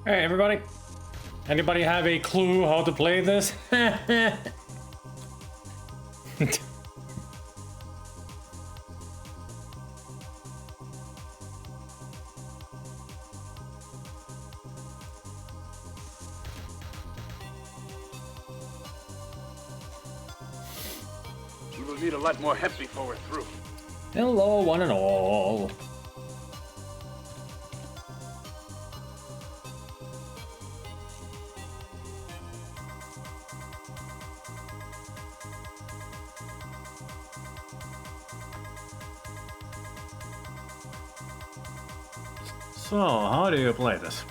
Hey everybody, anybody have a clue how to play this? We will need a lot more hemp before we're through. Hello, one and all. So, how do you play this?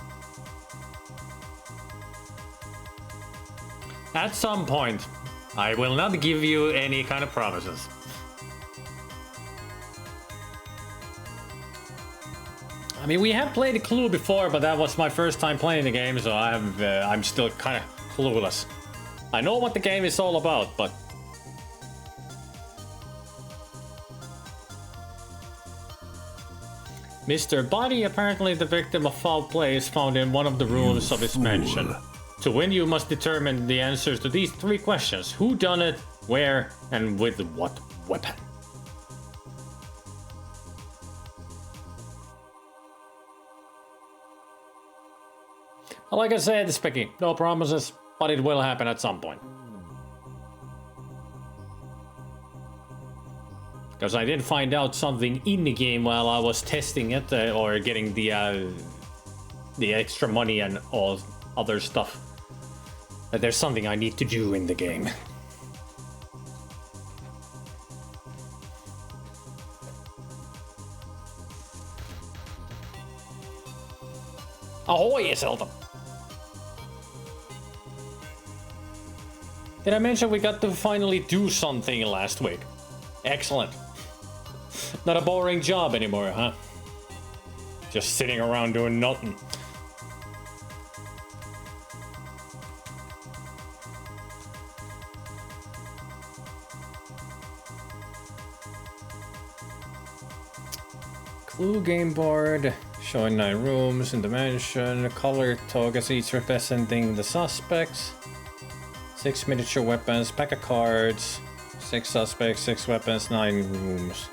At some point, I will not give you any kind of promises. I mean, we have played Clue before, but that was my first time playing the game, so I'm still kind of clueless. I know what the game is all about, but... Mr. Body, apparently the victim of foul play, is found in one of the rooms of his mansion. To win, you must determine the answers to these 3 questions. Who done it, where, and with what weapon? Like I said, Specky, no promises, but it will happen at some point. Because I did find out something in the game while I was testing it, or getting the extra money and all other stuff. That there's something I need to do in the game. Ahoy, Zelda! Did I mention we got to finally do something last week? Excellent. Not a boring job anymore, huh? Just sitting around doing nothing. Clue game board, showing 9 rooms in the mansion, color togas each representing the suspects, 6 miniature weapons, pack of cards, 6 suspects, 6 weapons, 9 rooms.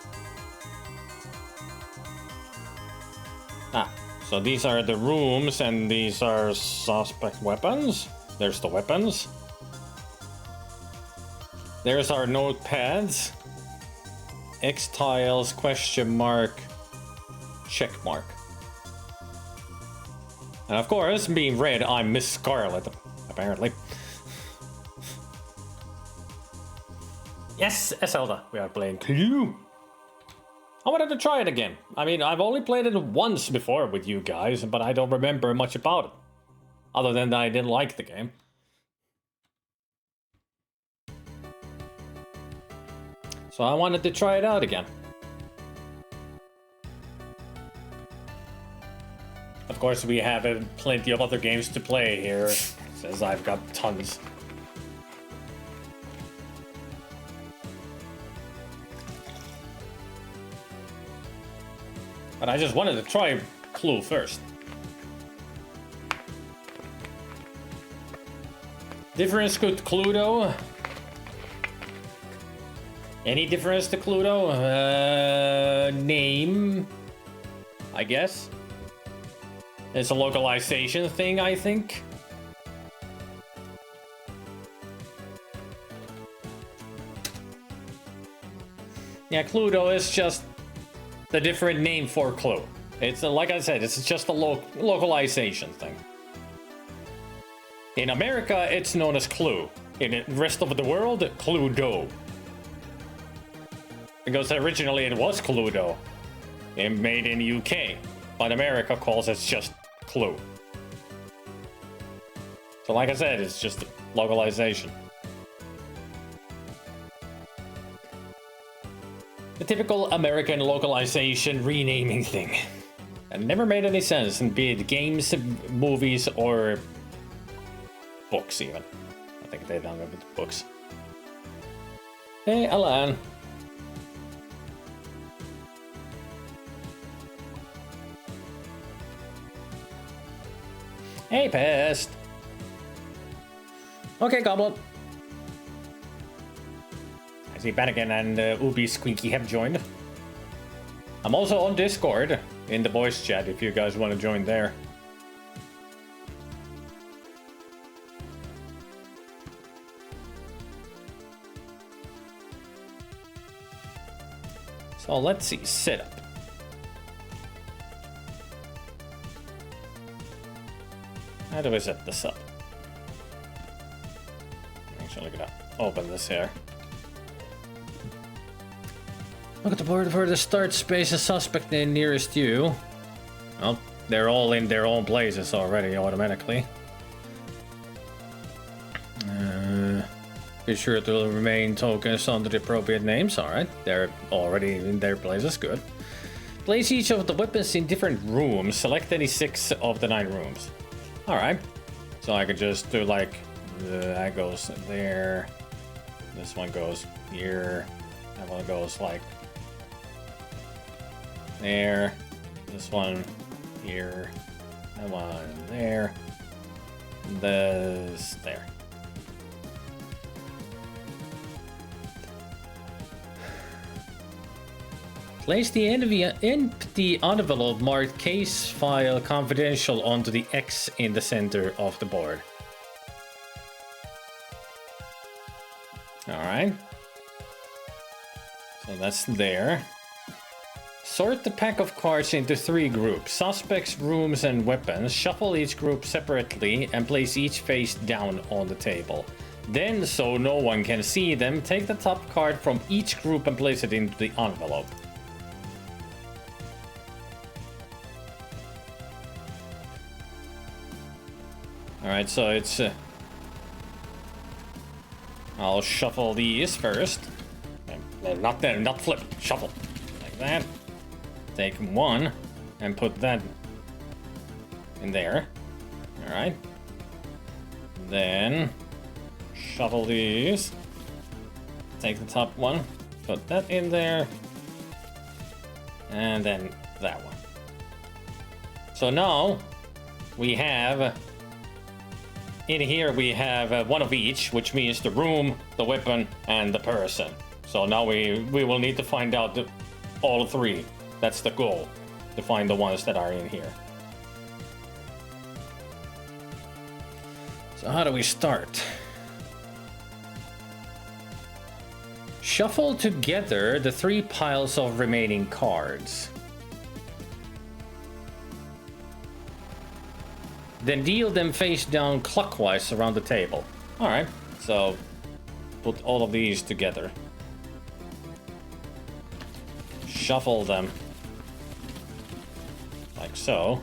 So these are the rooms and these are suspect weapons. There's the weapons. There's our notepads. X tiles, question mark, check mark. And of course, being red, I'm Miss Scarlet, apparently. Yes, Zelda, we are playing Clue. I wanted to try it again. I mean, I've only played it once before with you guys, but I don't remember much about it. Other than that I didn't like the game. So I wanted to try it out again. Of course, we have plenty of other games to play here, since I've got tons. But I just wanted to try Clue first. Difference with Cluedo? Any difference to Cluedo? Name, I guess. It's a localization thing, I think. Yeah, Cluedo is just the different name for Clue. It's like I said, it's just a localization thing. In America, it's known as Clue. In the rest of the world, Cluedo. Because originally it was Cluedo. It made in UK, but America calls it just Clue. So like I said, it's just localization. The typical American localization renaming thing. And never made any sense in be it games, movies, or books even. I think they've done it with books. Hey, Alan. Hey, Pest. Okay, Goblin. I see Bannigan and Ubi Squeaky have joined. I'm also on Discord in the voice chat if you guys want to join there. So let's see, setup. How do I set this up? Actually, I'm gonna open this here. Look at the board for the start space and suspect name nearest you. Well, they're all in their own places already automatically. Be sure to remain tokens under the appropriate names. Alright, they're already in their places. Good. Place each of the weapons in different rooms. Select any 6 of the 9 rooms. Alright. So I could just do like, that goes there. This one goes here. That one goes like there. This one here. That one there. This there. Place the empty envelope marked case file confidential onto the X in the center of the board. Alright. So that's there. Sort the pack of cards into 3 groups. Suspects, rooms, and weapons. Shuffle each group separately and place each face down on the table. Then, so no one can see them, take the top card from each group and place it into the envelope. Alright, so it's... I'll shuffle these first. Not flip, shuffle. Like that. Take one and put that in there. Alright. Then shuffle these. Take the top one, put that in there. And then that one. So now we have... In here we have one of each, which means the room, the weapon, and the person. So now we will need to find out all 3. That's the goal, to find the ones that are in here. So how do we start? Shuffle together the 3 piles of remaining cards. Then deal them face down clockwise around the table. Alright, so put all of these together. Shuffle them. Like so.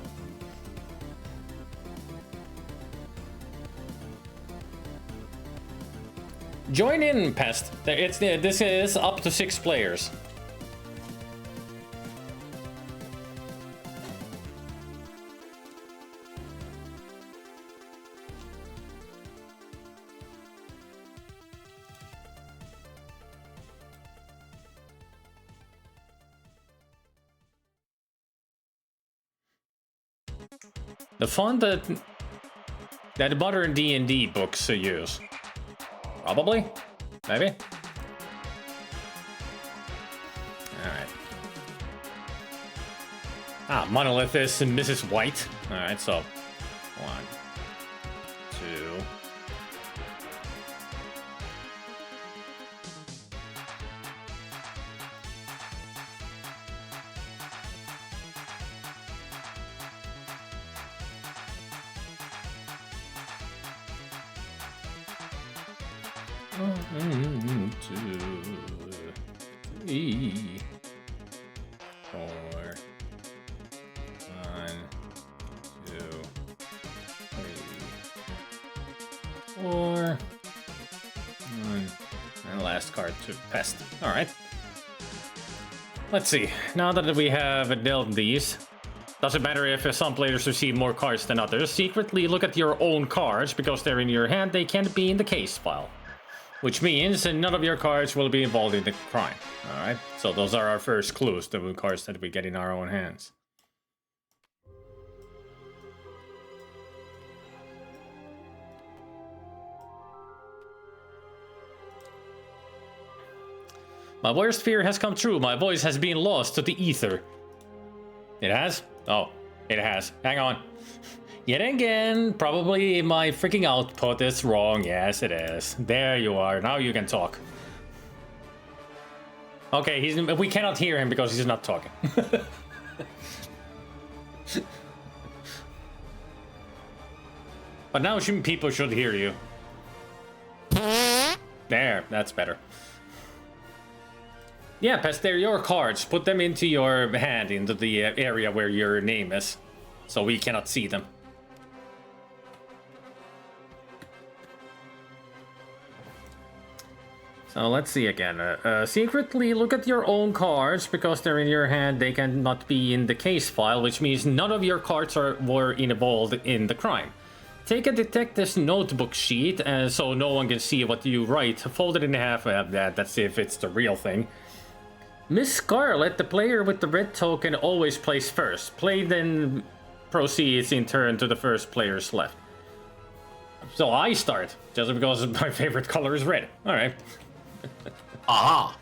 Join in, Pest. This is up to 6 players. The font that modern D&D books use. Probably? Maybe? Alright. Ah, Monolith is Mrs. White. Alright, so 1, 2. One, 2, 3, 4. 1, 2, 3, 4. 1. And last card to Pest. Alright. Let's see. Now that we have dealt these, doesn't matter if some players receive more cards than others. Secretly look at your own cards because they're in your hand. They can't be in the case file. Which means that none of your cards will be involved in the crime. Alright, so those are our first clues, the cards that we get in our own hands. My worst fear has come true. My voice has been lost to the ether. It has? Oh, it has. Hang on. Yet again, probably my freaking output is wrong. Yes, it is. There you are. Now you can talk. Okay, we cannot hear him because he's not talking. But now people should hear you. There, that's better. Yeah, Pest, they're your cards. Put them into your hand, into the area where your name is, so we cannot see them. So let's see again. Secretly look at your own cards. Because they're in your hand, they cannot be in the case file, which means none of your cards were involved in the crime. Take a detective's notebook sheet, so no one can see what you write. Fold it in half. That's if it's the real thing. Miss Scarlet, the player with the red token, always plays first. Play then proceeds in turn to the first player's left. So I start, just because my favorite color is red. Alright. Aha!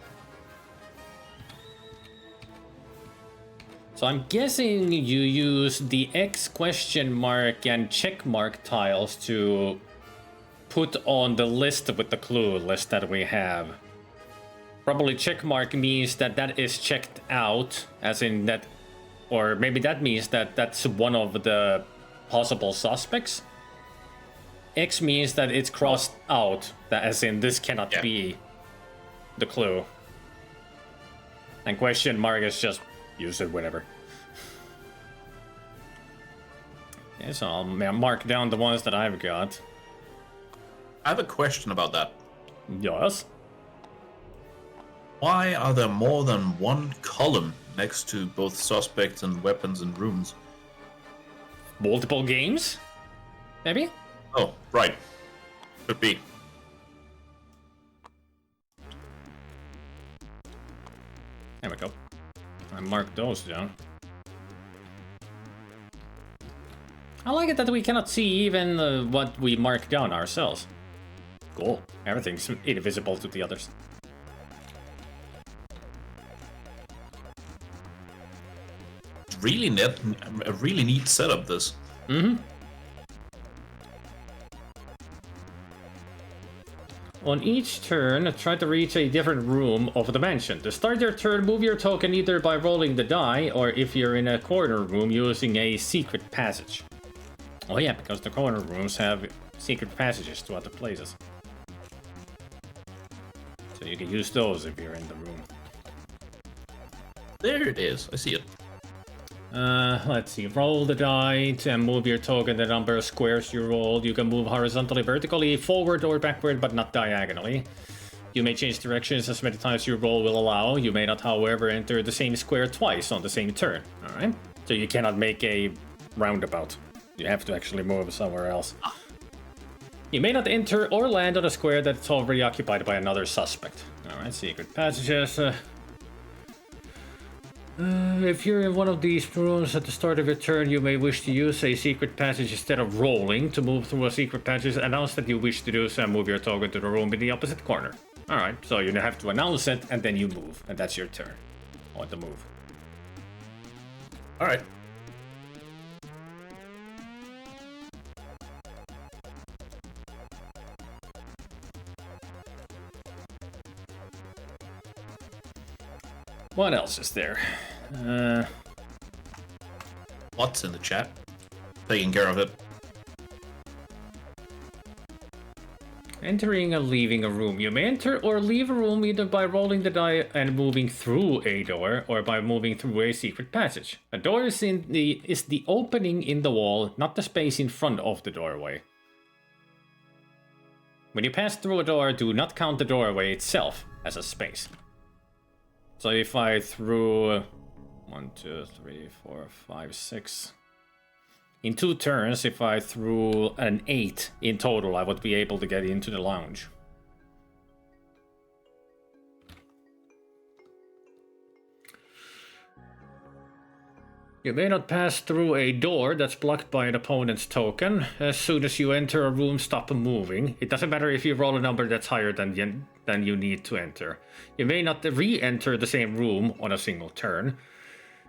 So I'm guessing you use the X question mark and check mark tiles to put on the list with the clue list that we have. Probably check mark means that that is checked out, as in that, or maybe that means that that's one of the possible suspects. X means that it's crossed out, that as in this cannot be the clue. And question mark is just use it whenever. Yeah, so I'll mark down the ones that I've got. I have a question about that. Yes? Why are there more than one column next to both suspects and weapons and rooms? Multiple games? Maybe? Oh, right. Could be. There we go. I marked those down. I like it that we cannot see even what we mark down ourselves. Cool. Everything's invisible to the others. Really neat, a really neat setup, this. Mm-hmm. On each turn, try to reach a different room of the mansion. To start your turn, move your token either by rolling the die, or if you're in a corner room, using a secret passage. Oh yeah, because the corner rooms have secret passages to other places. So you can use those if you're in the room. There it is. I see it. Let's see. Roll the die and move your token the number of squares you rolled. You can move horizontally, vertically, forward or backward, but not diagonally. You may change directions as many times your roll will allow. You may not, however, enter the same square twice on the same turn. Alright? So you cannot make a roundabout. You have to actually move somewhere else. You may not enter or land on a square that's already occupied by another suspect. Alright, secret passages. If you're in one of these rooms at the start of your turn, you may wish to use a secret passage instead of rolling. To move through a secret passage, announce that you wish to do so and move your token to the room in the opposite corner. Alright, so you have to announce it and then you move, and that's your turn on the move. Alright. What else is there? What's in the chat? Taking care of it. Entering and leaving a room. You may enter or leave a room either by rolling the die and moving through a door, or by moving through a secret passage. A door is the opening in the wall, not the space in front of the doorway. When you pass through a door, do not count the doorway itself as a space. So if I threw 1, 2, 3, 4, 5, 6. In 2 turns, if I threw an 8 in total, I would be able to get into the lounge. You may not pass through a door that's blocked by an opponent's token. As soon as you enter a room, stop moving. It doesn't matter if you roll a number that's higher than you need to enter. You may not re-enter the same room on a single turn.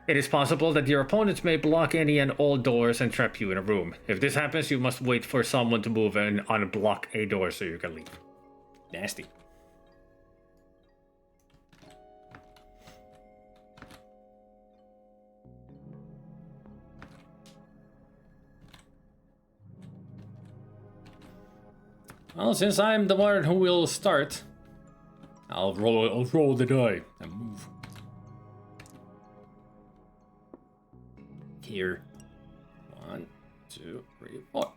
It is possible that your opponents may block any and all doors and trap you in a room. If this happens, you must wait for someone to move and unblock a door so you can leave. Nasty. Well, since I'm the one who will start, I'll roll the die and move. Here. 1, 2, 3, 4.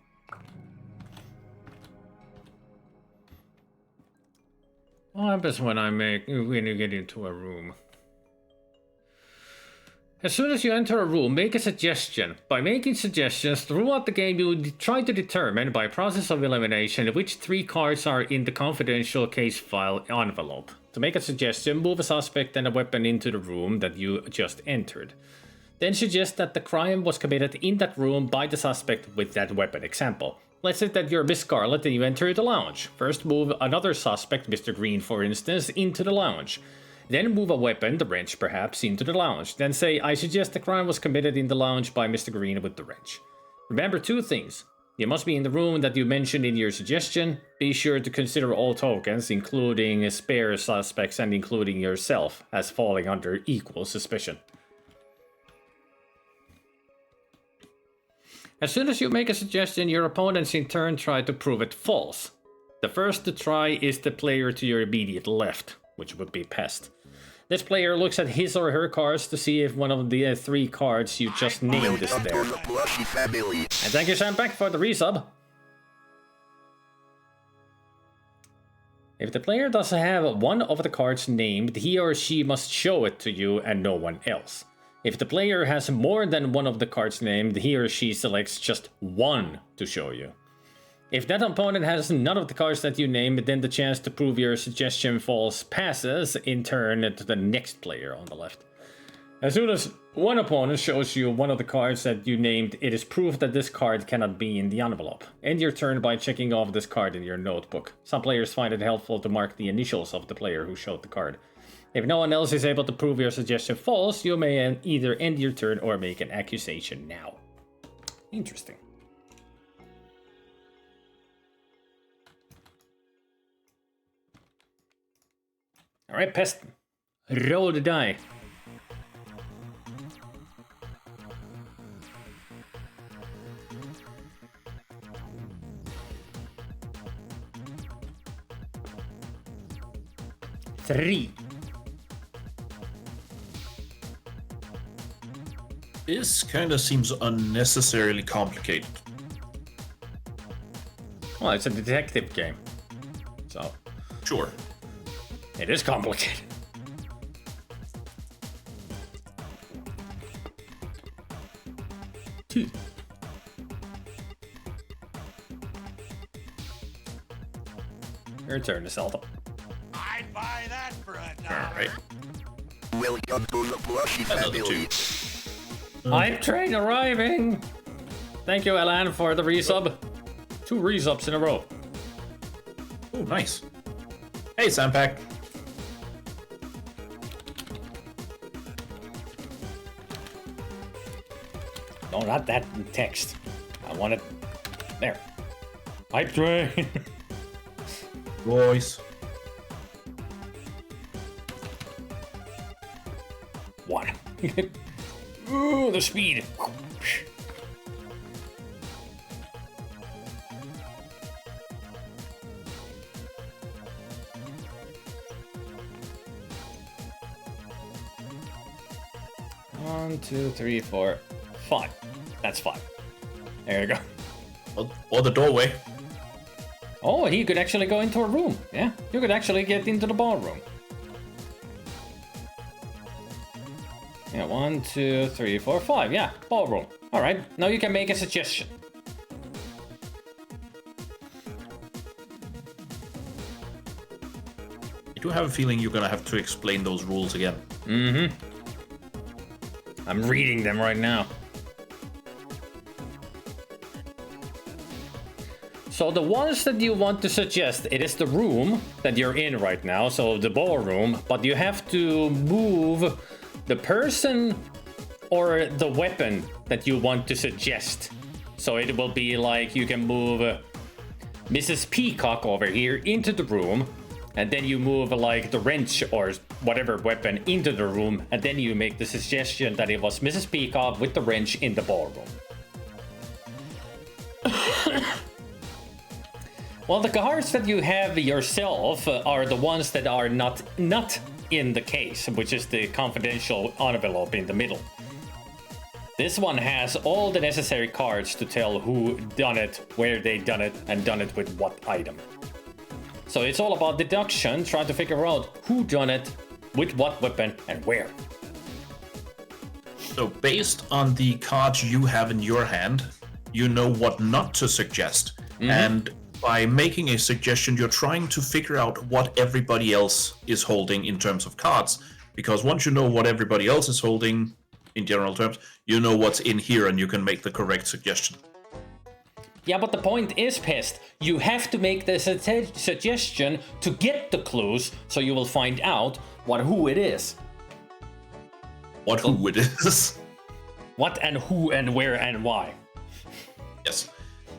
What happens when you get into a room? As soon as you enter a room, make a suggestion. By making suggestions throughout the game, you try to determine, by process of elimination, which 3 cards are in the confidential case file envelope. To make a suggestion, move a suspect and a weapon into the room that you just entered. Then suggest that the crime was committed in that room by the suspect with that weapon. Example. Let's say that you're Miss Scarlet and you enter the lounge. First move another suspect, Mr. Green for instance, into the lounge. Then move a weapon, the wrench perhaps, into the lounge. Then say, I suggest the crime was committed in the lounge by Mr. Green with the wrench. Remember 2 things. You must be in the room that you mentioned in your suggestion. Be sure to consider all tokens, including spare suspects and including yourself, as falling under equal suspicion. As soon as you make a suggestion, your opponents in turn try to prove it false. The first to try is the player to your immediate left, which would be Pest. This player looks at his or her cards to see if one of the 3 cards you just named is there. And thank you, Shampack, for the resub. If the player doesn't have one of the cards named, he or she must show it to you and no one else. If the player has more than one of the cards named, he or she selects just one to show you. If that opponent has none of the cards that you named, then the chance to prove your suggestion false passes in turn to the next player on the left. As soon as one opponent shows you one of the cards that you named, it is proof that this card cannot be in the envelope. End your turn by checking off this card in your notebook. Some players find it helpful to mark the initials of the player who showed the card. If no one else is able to prove your suggestion false, you may either end your turn or make an accusation now. Interesting. Alright, Pest. Roll the die. Three. This kind of seems unnecessarily complicated. Well, it's a detective game. So. Sure. It is complicated. Two. Your turn to Zelda. I'd buy that for $1. Alright. Welcome to the Plushy family. Hype train arriving! Thank you, Elan, for the resub. 2 resubs in a row. Oh, nice. Hey, Sampack. No, not that text. I want it there. Hype train. Voice. 1. Ooh, the speed. One, 2, 3, 4, 5. That's 5. There you go. Or the doorway. Oh, he could actually go into a room. Yeah, you could actually get into the ballroom. Yeah, 1, 2, 3, 4, 5. Yeah, ballroom. All right, now you can make a suggestion. I do have a feeling you're gonna have to explain those rules again. Mm-hmm. I'm reading them right now. So the ones that you want to suggest, it is the room that you're in right now, so the ballroom, but you have to move the person or the weapon that you want to suggest. So it will be like you can move Mrs. Peacock over here into the room, and then you move like the wrench or whatever weapon into the room, and then you make the suggestion that it was Mrs. Peacock with the wrench in the ballroom. Well, the cards that you have yourself are the ones that are not in the case, which is the confidential envelope in the middle. This one has all the necessary cards to tell who done it, where they done it, and done it with what item. So it's all about deduction, trying to figure out who done it, with what weapon, and where. So based on the cards you have in your hand, you know what not to suggest. And by making a suggestion, you're trying to figure out what everybody else is holding in terms of cards. Because once you know what everybody else is holding, in general terms, you know what's in here and you can make the correct suggestion. Yeah, but the point is, Pest, you have to make the suggestion to get the clues, so you will find out who it is. Who it is. What and who and where and why. Yes.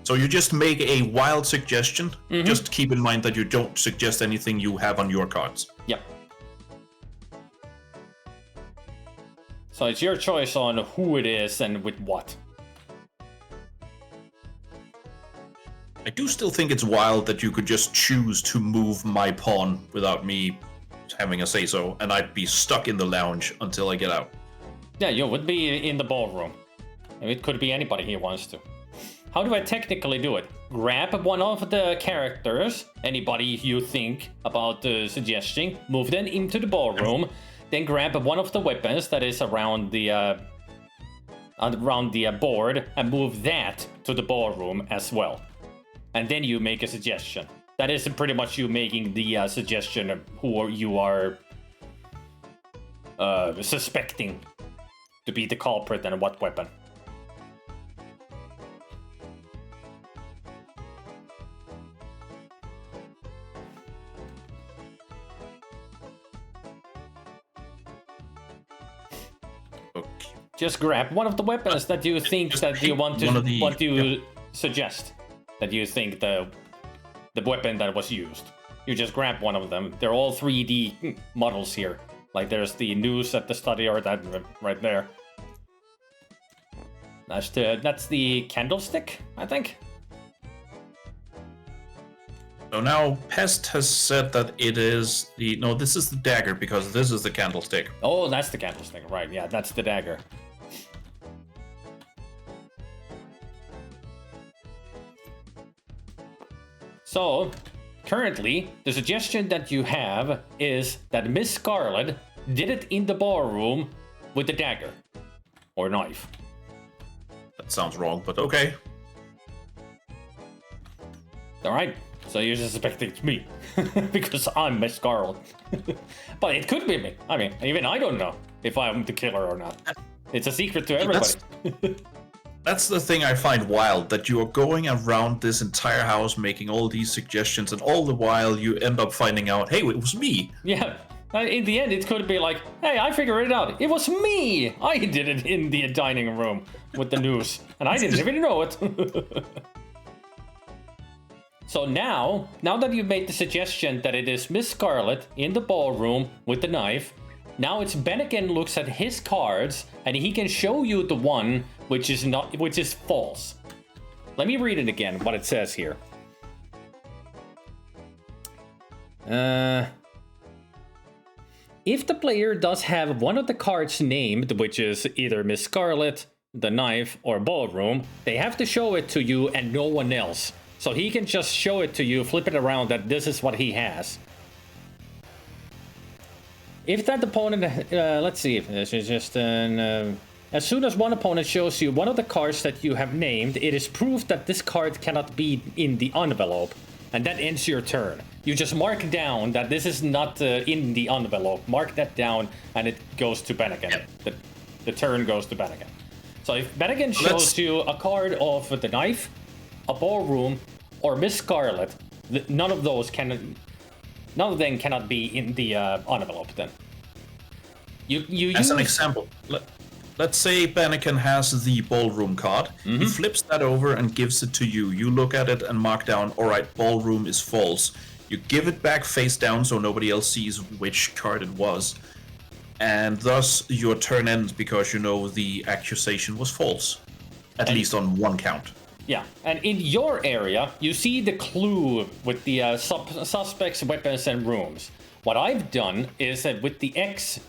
So you just make a wild suggestion. Just keep in mind that you don't suggest anything you have on your cards. Yep. So it's your choice on who it is and with what. I do still think it's wild that you could just choose to move my pawn without me having a say-so, and I'd be stuck in the lounge until I get out. Yeah, you would be in the ballroom. It could be anybody he wants to. How do I technically do it? Grab one of the characters, anybody you think about suggesting, move them into the ballroom, then grab one of the weapons that is around the board and move that to the ballroom as well. And then you make a suggestion. That is pretty much you making the suggestion of who you are suspecting to be the culprit and what weapon. Okay. Just grab one of the weapons that you think that you want to suggest. That you think the weapon that was used. You just grab one of them. They're all 3D models here. Like there's the news at the study or that right there. That's the candlestick, I think. So now Pest has said that it is this is the dagger because this is the candlestick. Oh, that's the candlestick, right? Yeah, that's the dagger. So, currently, the suggestion that you have is that Miss Scarlet did it in the ballroom with the dagger. Or knife. That sounds wrong, but okay. Alright, so you suspect it's me. Because I'm Miss Scarlet. But it could be me. I mean, even I don't know if I'm the killer or not. It's a secret to everybody. That's the thing I find wild, that you are going around this entire house making all these suggestions, and all the while you end up finding out, hey, it was me. Yeah, in the end it could be like, hey, I figured it out. It was me. I did it in the dining room with the news, and I didn't even know it. So now that you've made the suggestion that it is Miss Scarlet in the ballroom with the knife, now it's Bennigan looks at his cards and he can show you the one which is false. Let me read it again, what it says here. If the player does have one of the cards named, which is either Miss Scarlet, the knife, or ballroom, they have to show it to you and no one else. So he can just show it to you, flip it around that this is what he has. If that opponent, let's see if this is just an... as soon as one opponent shows you one of the cards that you have named, it is proof that this card cannot be in the envelope. And that ends your turn. You just mark down that this is not in the envelope. Mark that down and it goes to Bennigan. Yep. the turn goes to Bennigan. So if Bennigan shows you a card of the knife, a ballroom, or Miss Scarlet, none of them cannot be in the envelope then. You As an example, let's say Bennigan has the ballroom card. He flips that over and gives it to you. You look at it and mark down, all right, ballroom is false. You give it back face down so nobody else sees which card it was. And thus your turn ends because you know the accusation was false. At least on one count. Yeah, and in your area, you see the clue with the suspects, weapons, and rooms. What I've done is that with the X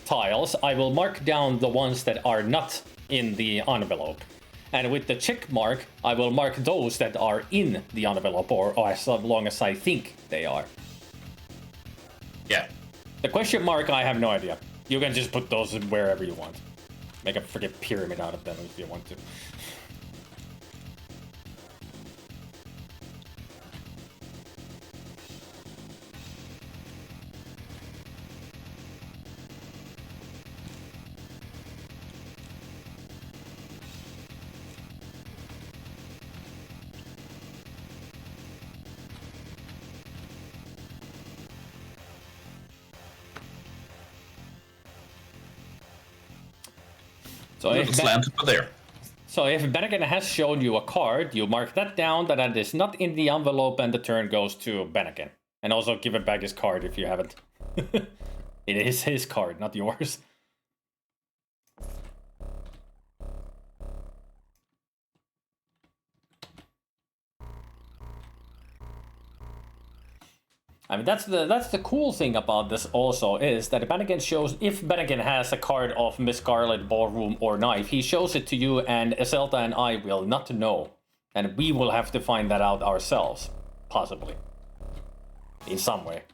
tiles, I will mark down the ones that are not in the envelope. And with the check mark, I will mark those that are in the envelope, or as long as I think they are. Yeah. The question mark, I have no idea. You can just put those wherever you want. Make a freaking pyramid out of them if you want to. So if Bennigan has shown you a card, you mark that down, that it is not in the envelope, and the turn goes to Bennigan. And also give it back his card if you haven't. It is his card, not yours. I mean, that's the cool thing about this also, is that Bennigan shows, if Bennigan has a card of Miss Scarlet, Ballroom, or Knife, he shows it to you, and Zelda and I will not know. And we will have to find that out ourselves, possibly. In some way.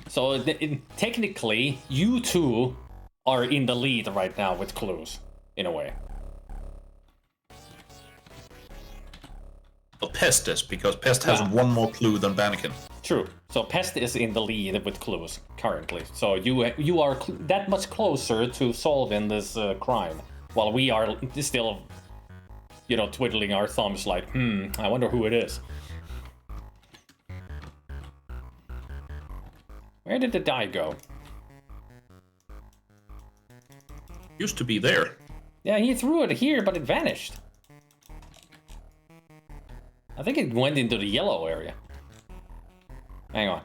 So, technically, you two are in the lead right now with clues, in a way. Well, Pest is, because Pest has one more clue than Bennigan. True. So Pest is in the lead with clues currently. So you are that much closer to solving this crime, while we are still, you know, twiddling our thumbs like, I wonder who it is. Where did the die go? Used to be there. Yeah, he threw it here, but it vanished. I think it went into the yellow area. Hang on.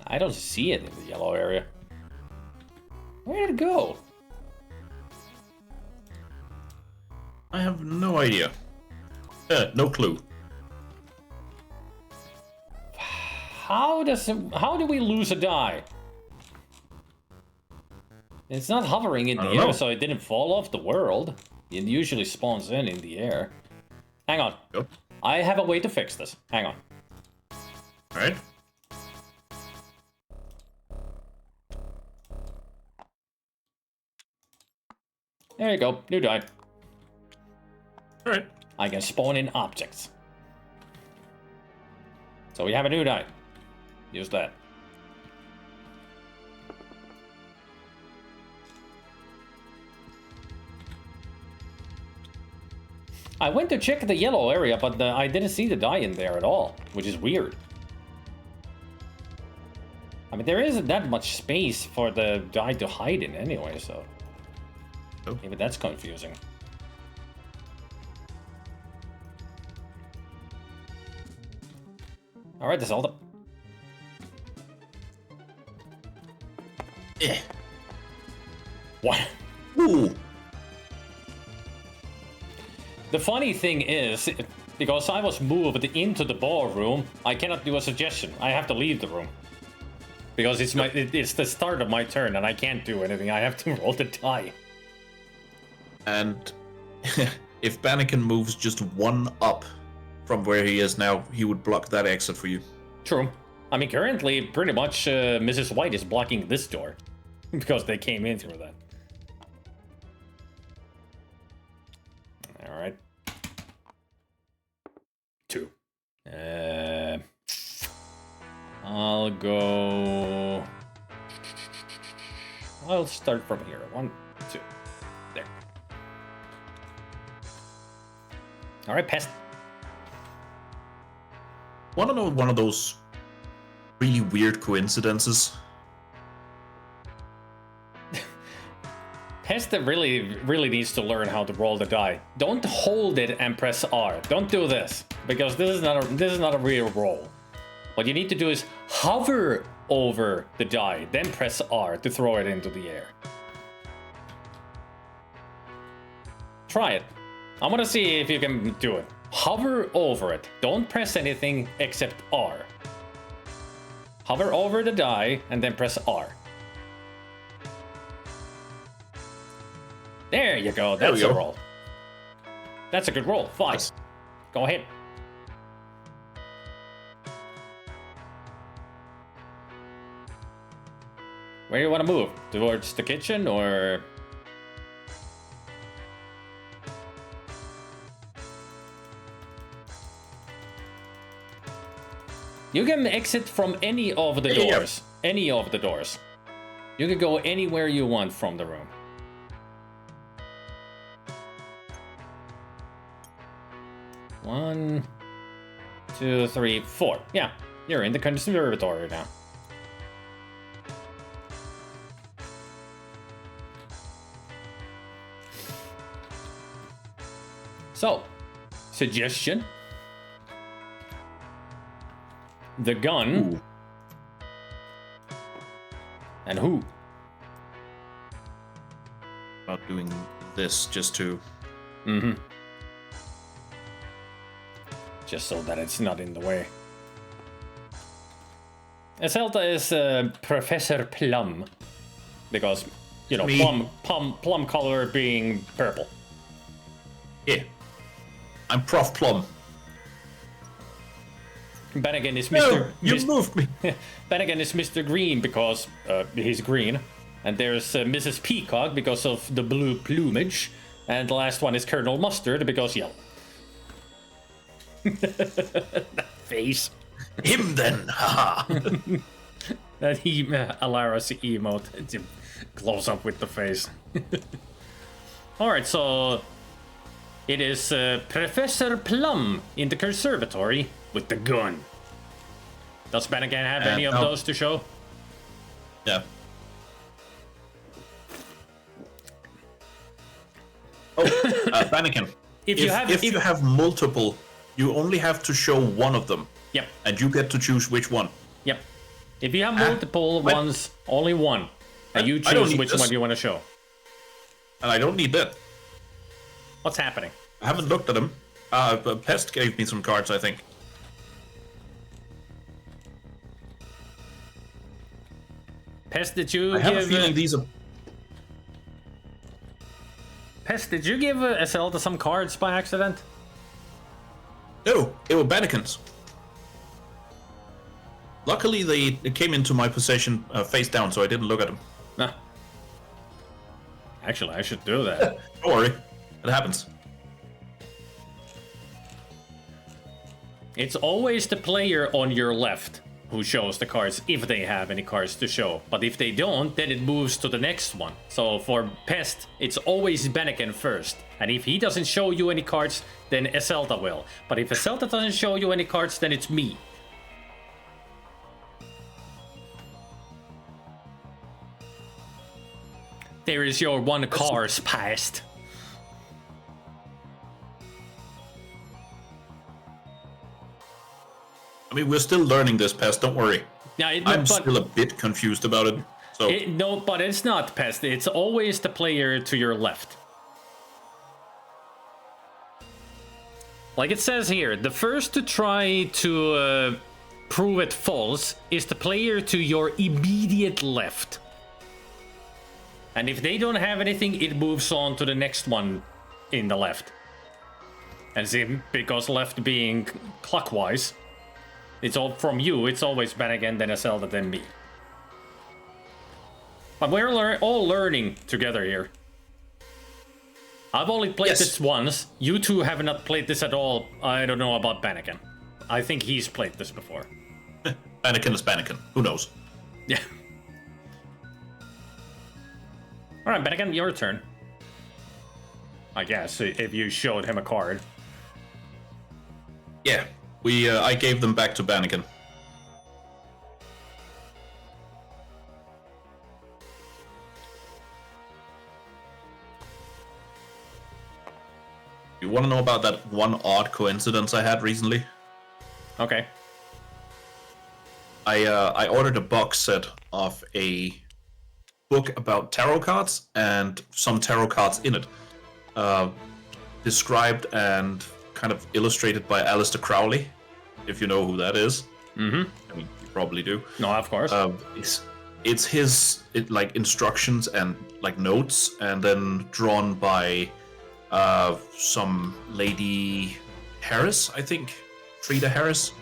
I don't see it in the yellow area. Where did it go? I have no idea. No clue. How do we lose a die? It's not hovering in the air, so it didn't fall off the world. It usually spawns in the air. Hang on. Yep. I have a way to fix this. Hang on. Alright. There you go. New die. Alright. I can spawn in objects. So we have a new die. Use that. I went to check the yellow area, but I didn't see the die in there at all, which is weird. I mean, there isn't that much space for the die to hide in anyway, so... Oh. Maybe that's confusing. Alright, that's all the... What? Ooh. The funny thing is, because I was moved into the ballroom, I cannot do a suggestion. I have to leave the room. Because it's the start of my turn and I can't do anything. I have to roll the die. And if Bennigan moves just one up from where he is now, he would block that exit for you. True. I mean, currently, pretty much Mrs. White is blocking this door. Because they came in through that. Alright. I'll go. I'll start from here. 1, 2. There. All right, pest. Want to know one of those really weird coincidences? Pest really needs to learn how to roll the die. Don't hold it and press R. Don't do this because this is not a real roll. What you need to do is hover over the die, then press R to throw it into the air. Try it. I want to see if you can do it. Hover over it. Don't press anything except R. Hover over the die and then press R. There you go. That's a roll. That's a good roll. 5. Nice. Go ahead. Where do you want to move? Towards the kitchen or... You can exit from any of the doors. Any of the doors. You can go anywhere you want from the room. One, 2, 3, 4. Yeah, you're in the conservatory now. So, suggestion. The gun. Ooh. And who? About doing this just to... Mm-hmm. Just so that it's not in the way. Zelda is Professor Plum. Because, you know, plum color being purple. Yeah. I'm Prof. Plum. Bannigan is No, you moved me. Bannigan is Mr. Green because he's green. And there's Mrs. Peacock because of the blue plumage. And the last one is Colonel Mustard because yellow. That face. Him then, haha. That Alara's emote. It's a close up with the face. Alright, so it is Professor Plum in the conservatory with the gun. Does Bannigan have any of those to show? Yeah. Oh, Bannigan. If you have multiple, you only have to show one of them. Yep. And you get to choose which one. Yep. If you have multiple ones, only one. And you choose which one you want to show. And I don't need that. What's happening? I haven't looked at them. Pest gave me some cards, I think. Pest, did you I have a feeling these are... Pest, did you give Zelda some cards by accident? No, they were Bannikins. Luckily, they came into my possession face down, so I didn't look at them. Nah. Actually, I should do that. Don't worry. It happens. It's always the player on your left who shows the cards, if they have any cards to show. But if they don't, then it moves to the next one. So for Pest, it's always Bannigan first. And if he doesn't show you any cards, then Zelda will. But if Zelda doesn't show you any cards, then it's me. There is your one car's past. I mean, we're still learning this, Pest, don't worry. Yeah, I'm still a bit confused about it. So no, but it's not, Pest. It's always the player to your left. Like it says here, the first to try to prove it false is the player to your immediate left. And if they don't have anything, it moves on to the next one in the left. And see, because left being clockwise, it's all from you, it's always Bannigan, then Zelda, then me. But we're all learning together here. I've only played this once. You two have not played this at all. I don't know about Bannigan. I think he's played this before. Anakin is Anakin. Who knows? Yeah. All right, Bennigan, your turn. I guess if you showed him a card. Yeah, I gave them back to Bannigan. You want to know about that one odd coincidence I had recently? Okay. I ordered a box set of a book about tarot cards and some tarot cards in it, described and kind of illustrated by Aleister Crowley, if you know who that is. Mm-hmm. I mean, you probably do. No, of course. It's his like instructions and like notes, and then drawn by some lady Harris, I think, Frida Harris.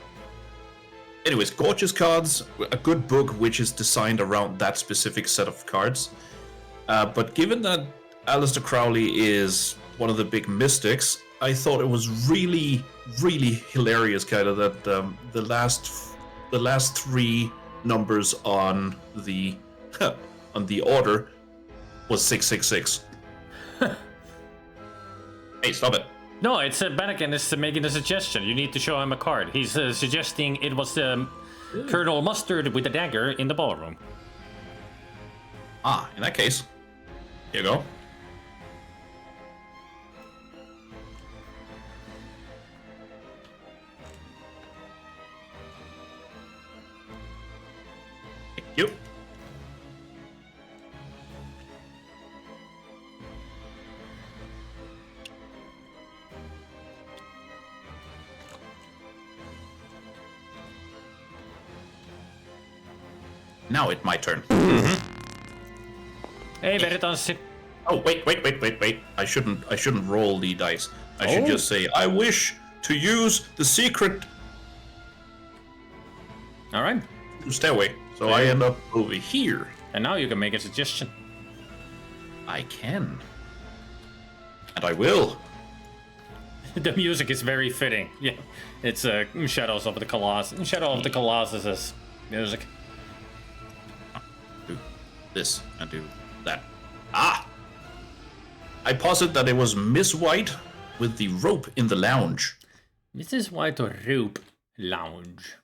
Anyways, gorgeous cards, a good book which is designed around that specific set of cards. But given that Aleister Crowley is one of the big mystics, I thought it was really, really hilarious, kind of that the last three numbers on the order was 666. Hey, stop it! No, it's Bennigan is making a suggestion. You need to show him a card. He's suggesting it was Colonel Mustard with a dagger in the ballroom. Ah, in that case, here you go. Thank you. Now it's my turn. Hey, Veritas. Oh, wait. I shouldn't roll the dice. I should just say, I wish to use the secret All right. stairway. So I end up over here. And now you can make a suggestion. I can. And I will. The music is very fitting. Yeah, it's Shadows of the Colossus. Shadow of the Colossus's music. Do this and do that. Ah! I posit that it was Miss White with the rope in the lounge. Mrs. White or Rope Lounge.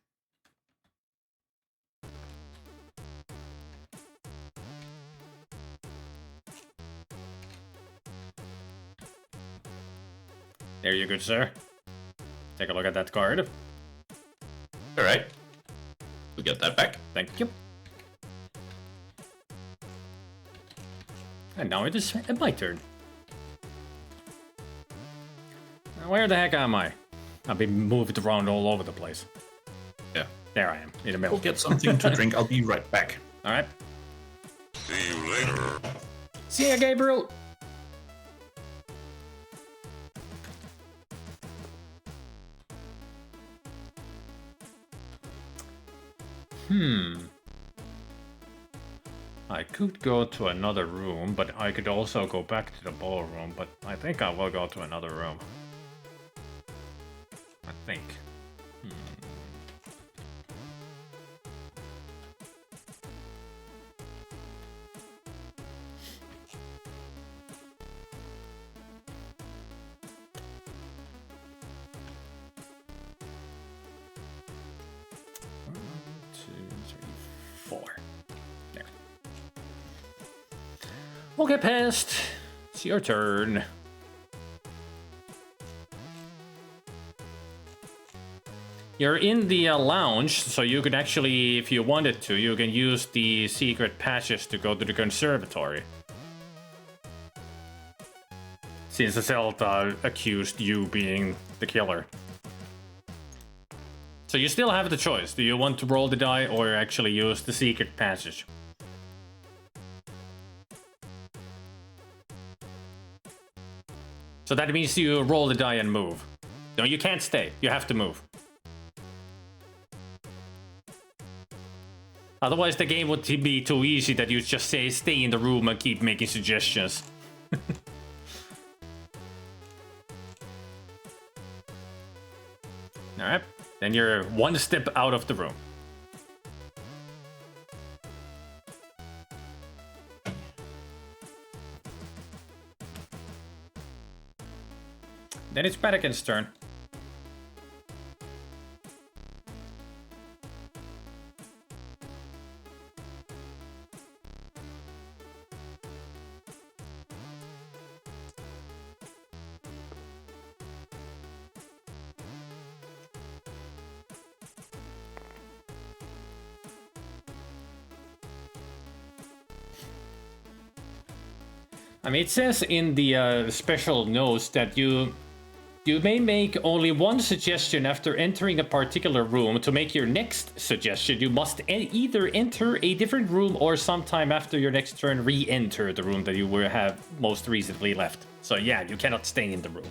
There you go, sir. Take a look at that card. Alright. We get that back. Thank you. And now it is my turn. Now, where the heck am I? I've been moved around all over the place. Yeah. There I am, in the middle. We'll get something to drink. I'll be right back. Alright. See you later. See ya, Gabriel! I could go to another room, but I could also go back to the ballroom, but I think I will go to another room. I think. Okay, Pest. It's your turn. You're in the lounge, so you can actually, if you wanted to, you can use the secret patches to go to the conservatory. Since Zelda accused you being the killer. So you still have the choice. Do you want to roll the die or actually use the secret passage? So that means you roll the die and move. No, you can't stay. You have to move. Otherwise, the game would be too easy that you just say stay in the room and keep making suggestions. Alright. Then you're one step out of the room. Then it's Pelican's turn. I mean, it says in the special notes that you may make only one suggestion after entering a particular room. To make your next suggestion, you must either enter a different room or sometime after your next turn re-enter the room that you have most recently left. So yeah, you cannot stay in the room.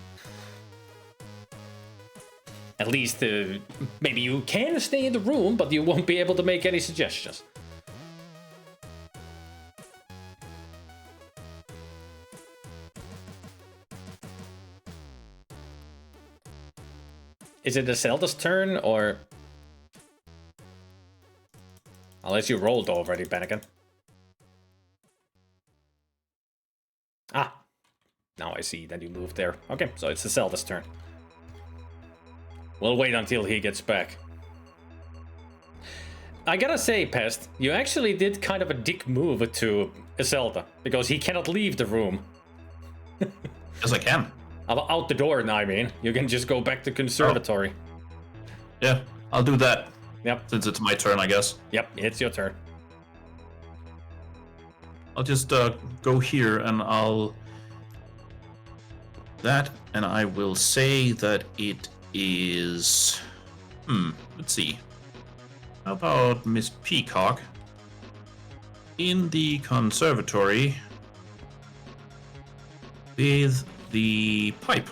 At least, maybe you can stay in the room, but you won't be able to make any suggestions. Is it the Zelda's turn, or... Unless you rolled already, Bennigan. Ah! Now I see that you moved there. Okay, so it's the Zelda's turn. We'll wait until he gets back. I gotta say, Pest, you actually did kind of a dick move to Zelda, because he cannot leave the room. Yes, I can. Out the door, I mean. You can just go back to conservatory. Oh. Yeah, I'll do that. Yep. Since it's my turn, I guess. Yep, it's your turn. I'll just go here and I'll... That, and I will say that it is... let's see. How about Miss Peacock? In the conservatory... with the pipe.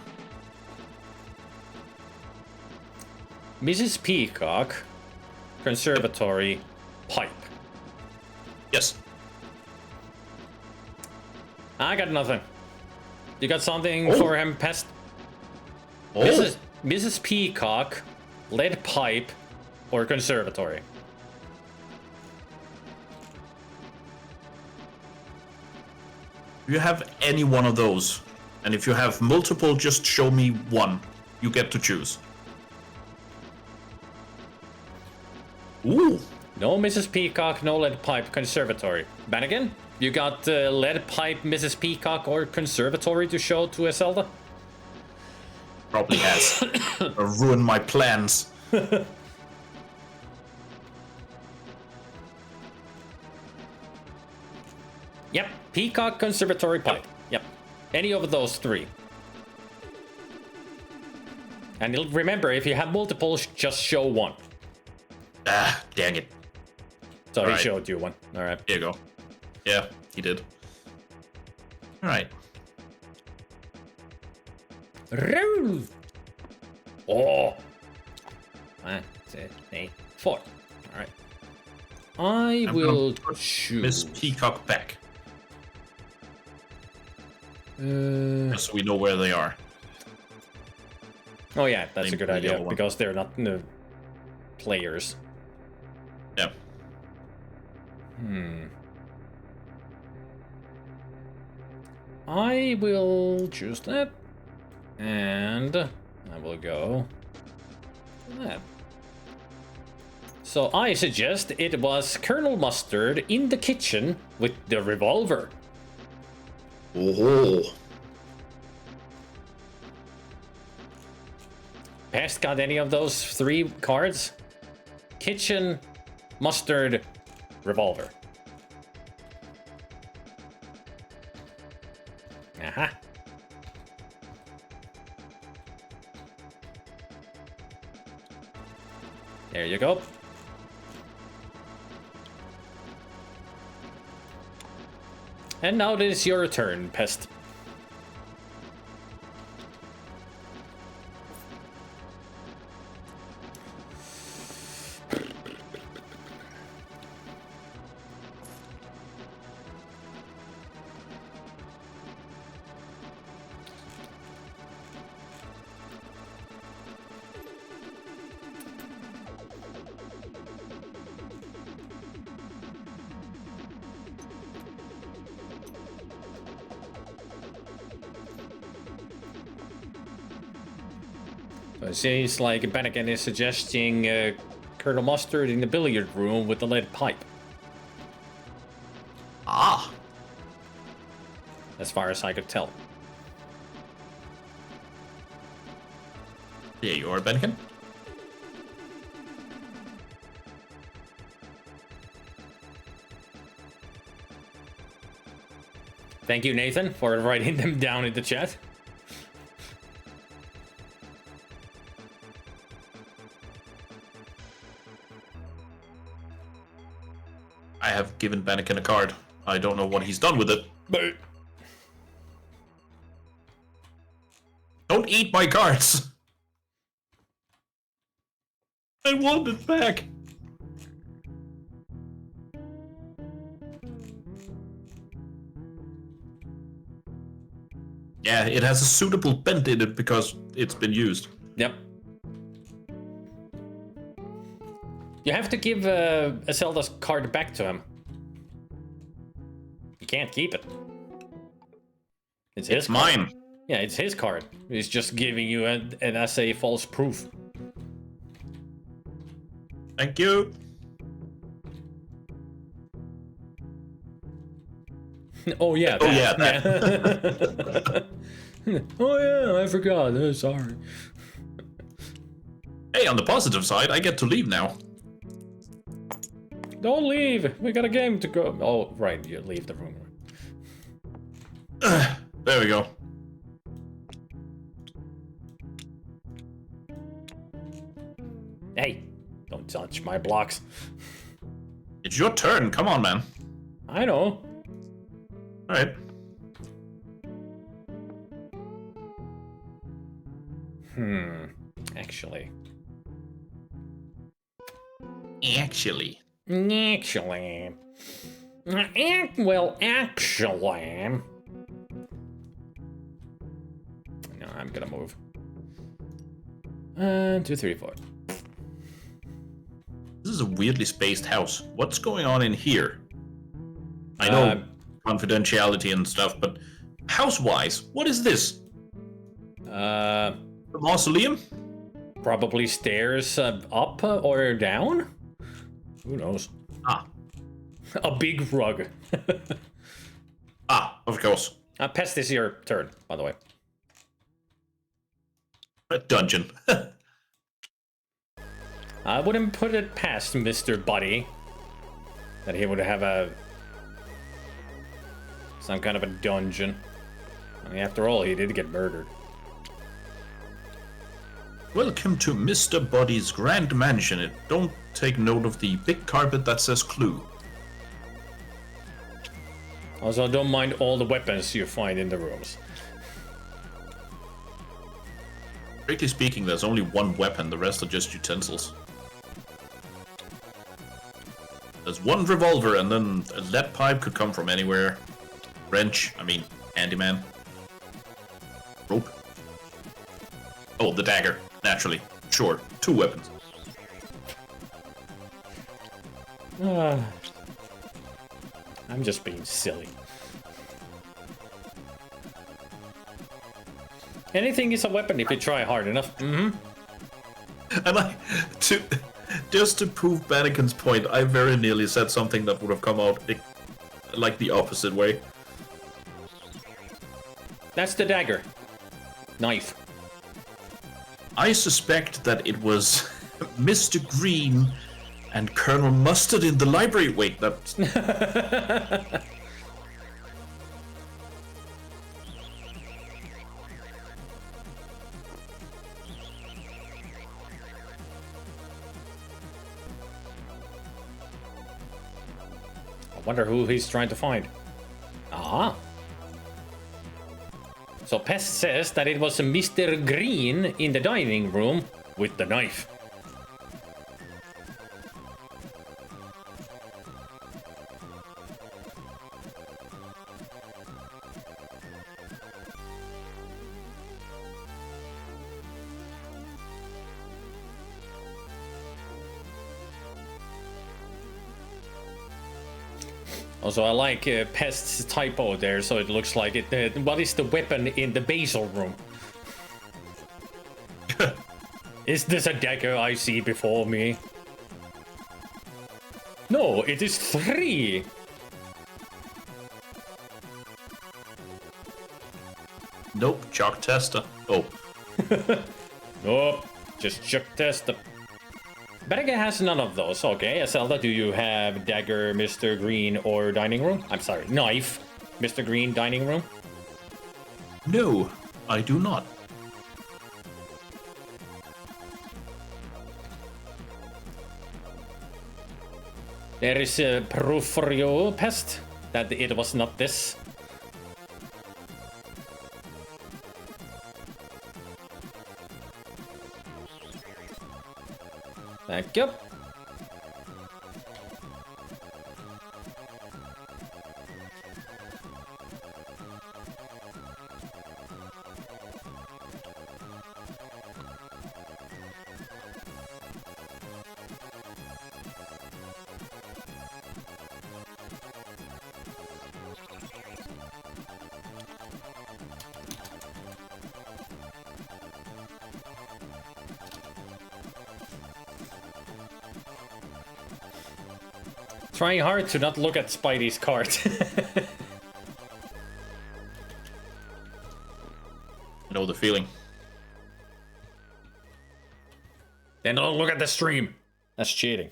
Mrs. Peacock, conservatory, pipe. Yes. I got nothing. You got something for him, Pest? Oh. Mrs. Peacock, lead pipe, or conservatory? You have any one of those. And if you have multiple, just show me one. You get to choose. Ooh. No Mrs. Peacock, no lead pipe, conservatory. Bannigan, you got lead pipe, Mrs. Peacock, or conservatory to show to Zelda? Probably has. Ruined my plans. Yep, Peacock, conservatory, pipe. Yep. Any of those three. And remember, if you have multiples, just show one. Ah, dang it. So All he right. showed you one. All right. Here you go. Yeah, he did. All right. Roll. Oh. 1, 2, 3, 4. All right. I I'm will gonna put choose. Miss Peacock back, just so we know where they are. Oh yeah, that's a Same good for the idea yellow one. because they're not players. Yeah. I will choose that, and I will go that. So I suggest it was Colonel Mustard in the kitchen with the revolver. Oh. Pest got any of those 3 cards? Kitchen, mustard, revolver. Aha. There you go. And now it is your turn, Pest. It seems like Bennigan is suggesting Colonel Mustard in the billiard room with the lead pipe. Ah. As far as I could tell. There you are, Bennigan. Thank you, Nathan, for writing them down in the chat. I have given Bennigan a card. I don't know what he's done with it. But Don't eat my cards! I want it back! Yeah, it has a suitable bend in it because it's been used. yep. You have to give Zelda's card back to him. You can't keep it. It's his It's mine. Yeah, it's his card. He's just giving you an essay false proof. Thank you. Oh yeah. Oh, yeah, that. Oh yeah, I forgot. Sorry. Hey, on the positive side, I get to leave now. Don't leave. We got a game to go. Oh right, you leave the room. There we go. Hey, don't touch my blocks. It's your turn. Come on, man. I know. Alright. Actually. Actually. Well, actually. No, I'm gonna move. 2, 3, 4. This is a weirdly spaced house. What's going on in here? I know confidentiality and stuff, but house-wise, what is this? The mausoleum? Probably stairs up or down? Who knows? Ah. A big rug. Ah, of course. Pest is your turn, by the way. A dungeon. I wouldn't put it past Mr. Buddy that he would have some kind of a dungeon. I mean, after all, he did get murdered. Welcome to Mr. Buddy's Grand Mansion. Don't take note of the big carpet that says Clue. Also, don't mind all the weapons you find in the rooms. Strictly speaking, there's only one weapon, the rest are just utensils. There's one revolver, and then a lead pipe could come from anywhere. Wrench, handyman. Rope. Oh, the dagger, naturally. Sure, 2 weapons. I'm just being silly. Anything is a weapon if you try hard enough. And just to prove Bannigan's point, I very nearly said something that would have come out like the opposite way. That's the dagger. Knife. I suspect that it was Mr. Green and Colonel Mustard in the library. Wait, that's... I wonder who he's trying to find. Ah. So Pest says that it was Mr. Green in the dining room with the knife. Also, I like Pest's typo there, so it looks like it. What is the weapon in the basil room? Is this a dagger I see before me? No, it is 3. Nope, chalk tester. Oh, Nope, just chuck tester. Berge has none of those. Okay, Zelda, do you have dagger, Mr. Green, or dining room? I'm sorry, knife, Mr. Green, dining room? no, I do not. There is proof for you, Pest, that it was not this. Thank you. Trying hard to not look at Spidey's card. I know the feeling. Then don't look at the stream. That's cheating.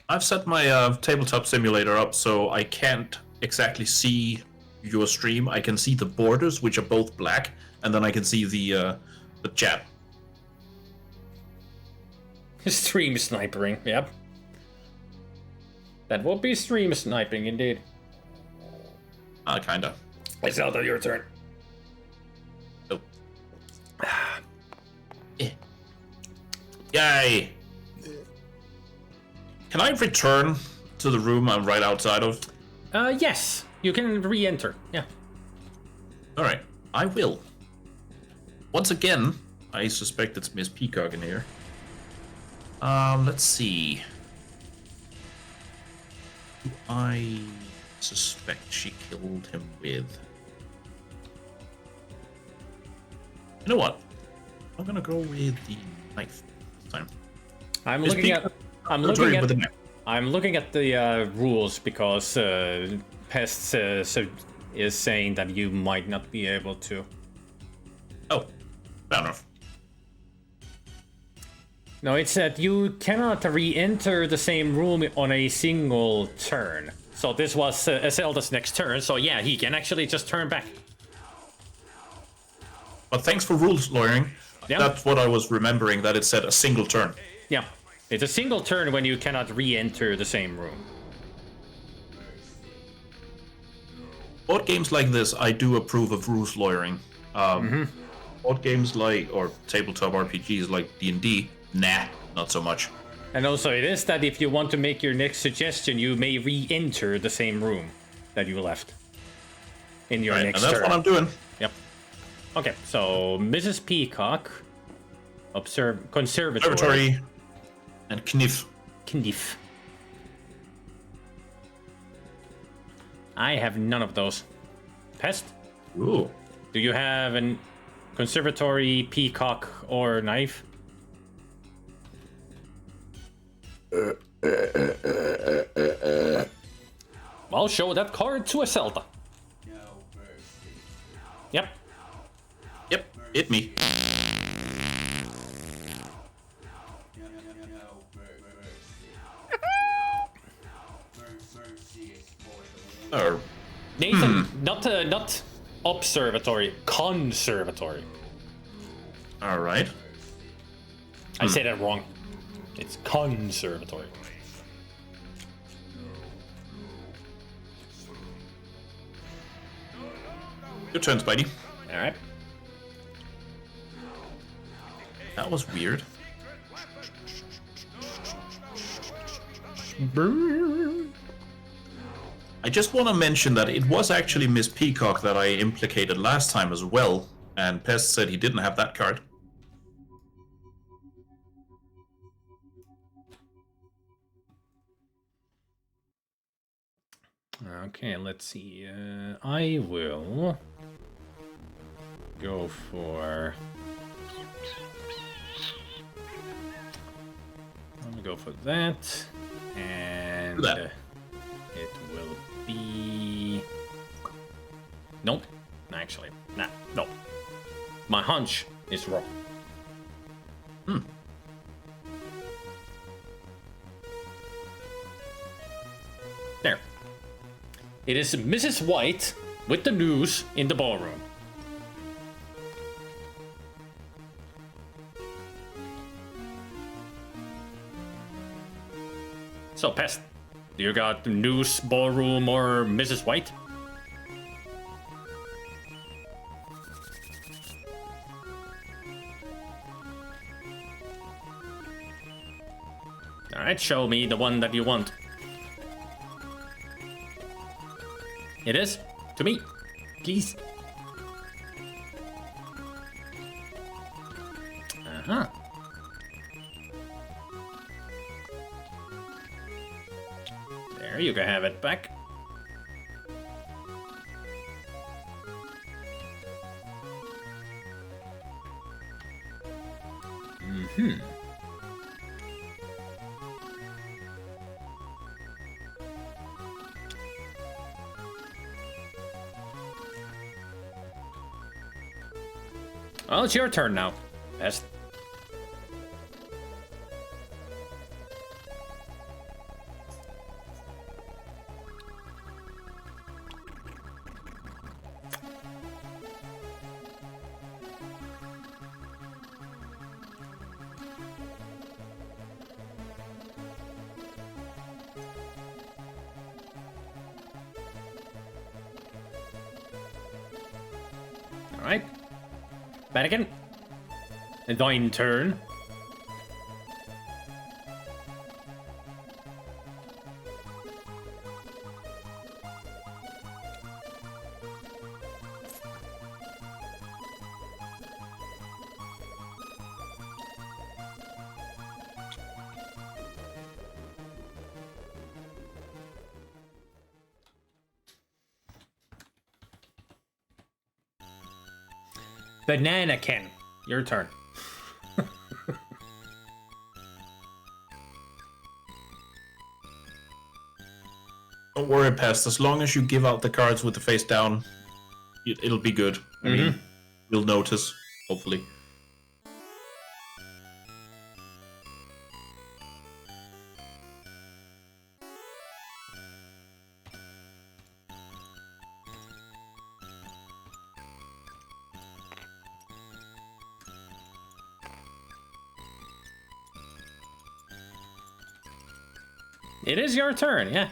I've set my tabletop simulator up so I can't exactly see your stream. I can see the borders, which are both black, and then I can see the chat. Stream snipering, yep. That will be stream sniping indeed. Kinda. Hey Zelda, your turn. Oh. Yay! Can I return to the room I'm right outside of? Yes. You can re-enter, yeah. Alright, I will. Once again, I suspect it's Miss Peacock in here. Let's see. Who I suspect she killed him with? You know what? I'm gonna go with the knife this time. I'm Miss looking at Peacock- I'm Sorry, looking with the at knife. I'm looking at the rules because Pest is saying that you might not be able to. Oh, fair enough. No, it's that you cannot re-enter the same room on a single turn. So this was Zelda's next turn, so yeah, he can actually just turn back. But thanks for rules lawyering. Yeah. That's what I was remembering, that it said a single turn. Yeah, it's a single turn when you cannot re-enter the same room. Board games like this, I do approve of rules lawyering. Board games like, or tabletop RPGs like D&D, nah, not so much. And also it is that if you want to make your next suggestion, you may re-enter the same room that you left in your Right, next and that's turn. what I'm doing. Yep. Okay, so Mrs. Peacock, conservatory. Observatory and Knif. Knif. I have none of those. Pest? Ooh. Do you have an conservatory, peacock, or knife? I'll show that card to a Zelda. Yep. Yep, hit me. Or Nathan, not observatory, conservatory. all right. I said it wrong. It's conservatory. Your turn, Spidey. All right. That was weird. I just want to mention that it was actually Miss Peacock that I implicated last time as well, and Pest said he didn't have that card. Okay, let's see. I will go for I'm gonna go for that. And that. it will be... Nope. Actually, nah, no. My hunch is wrong. There. It is Mrs. White with the news in the ballroom. So, Pest, do you got the news, ballroom, or Mrs. White? Alright, show me the one that you want. It is? To me. Please. Uh-huh. There, you can have it back. Mm-hmm. Well, it's your turn now, Pest. All right. Mannequin. Thine turn. Bananakin. Your turn. Don't worry, Pest. As long as you give out the cards with the face down, it'll be good. I mean, you'll notice, hopefully. It is your turn, yeah.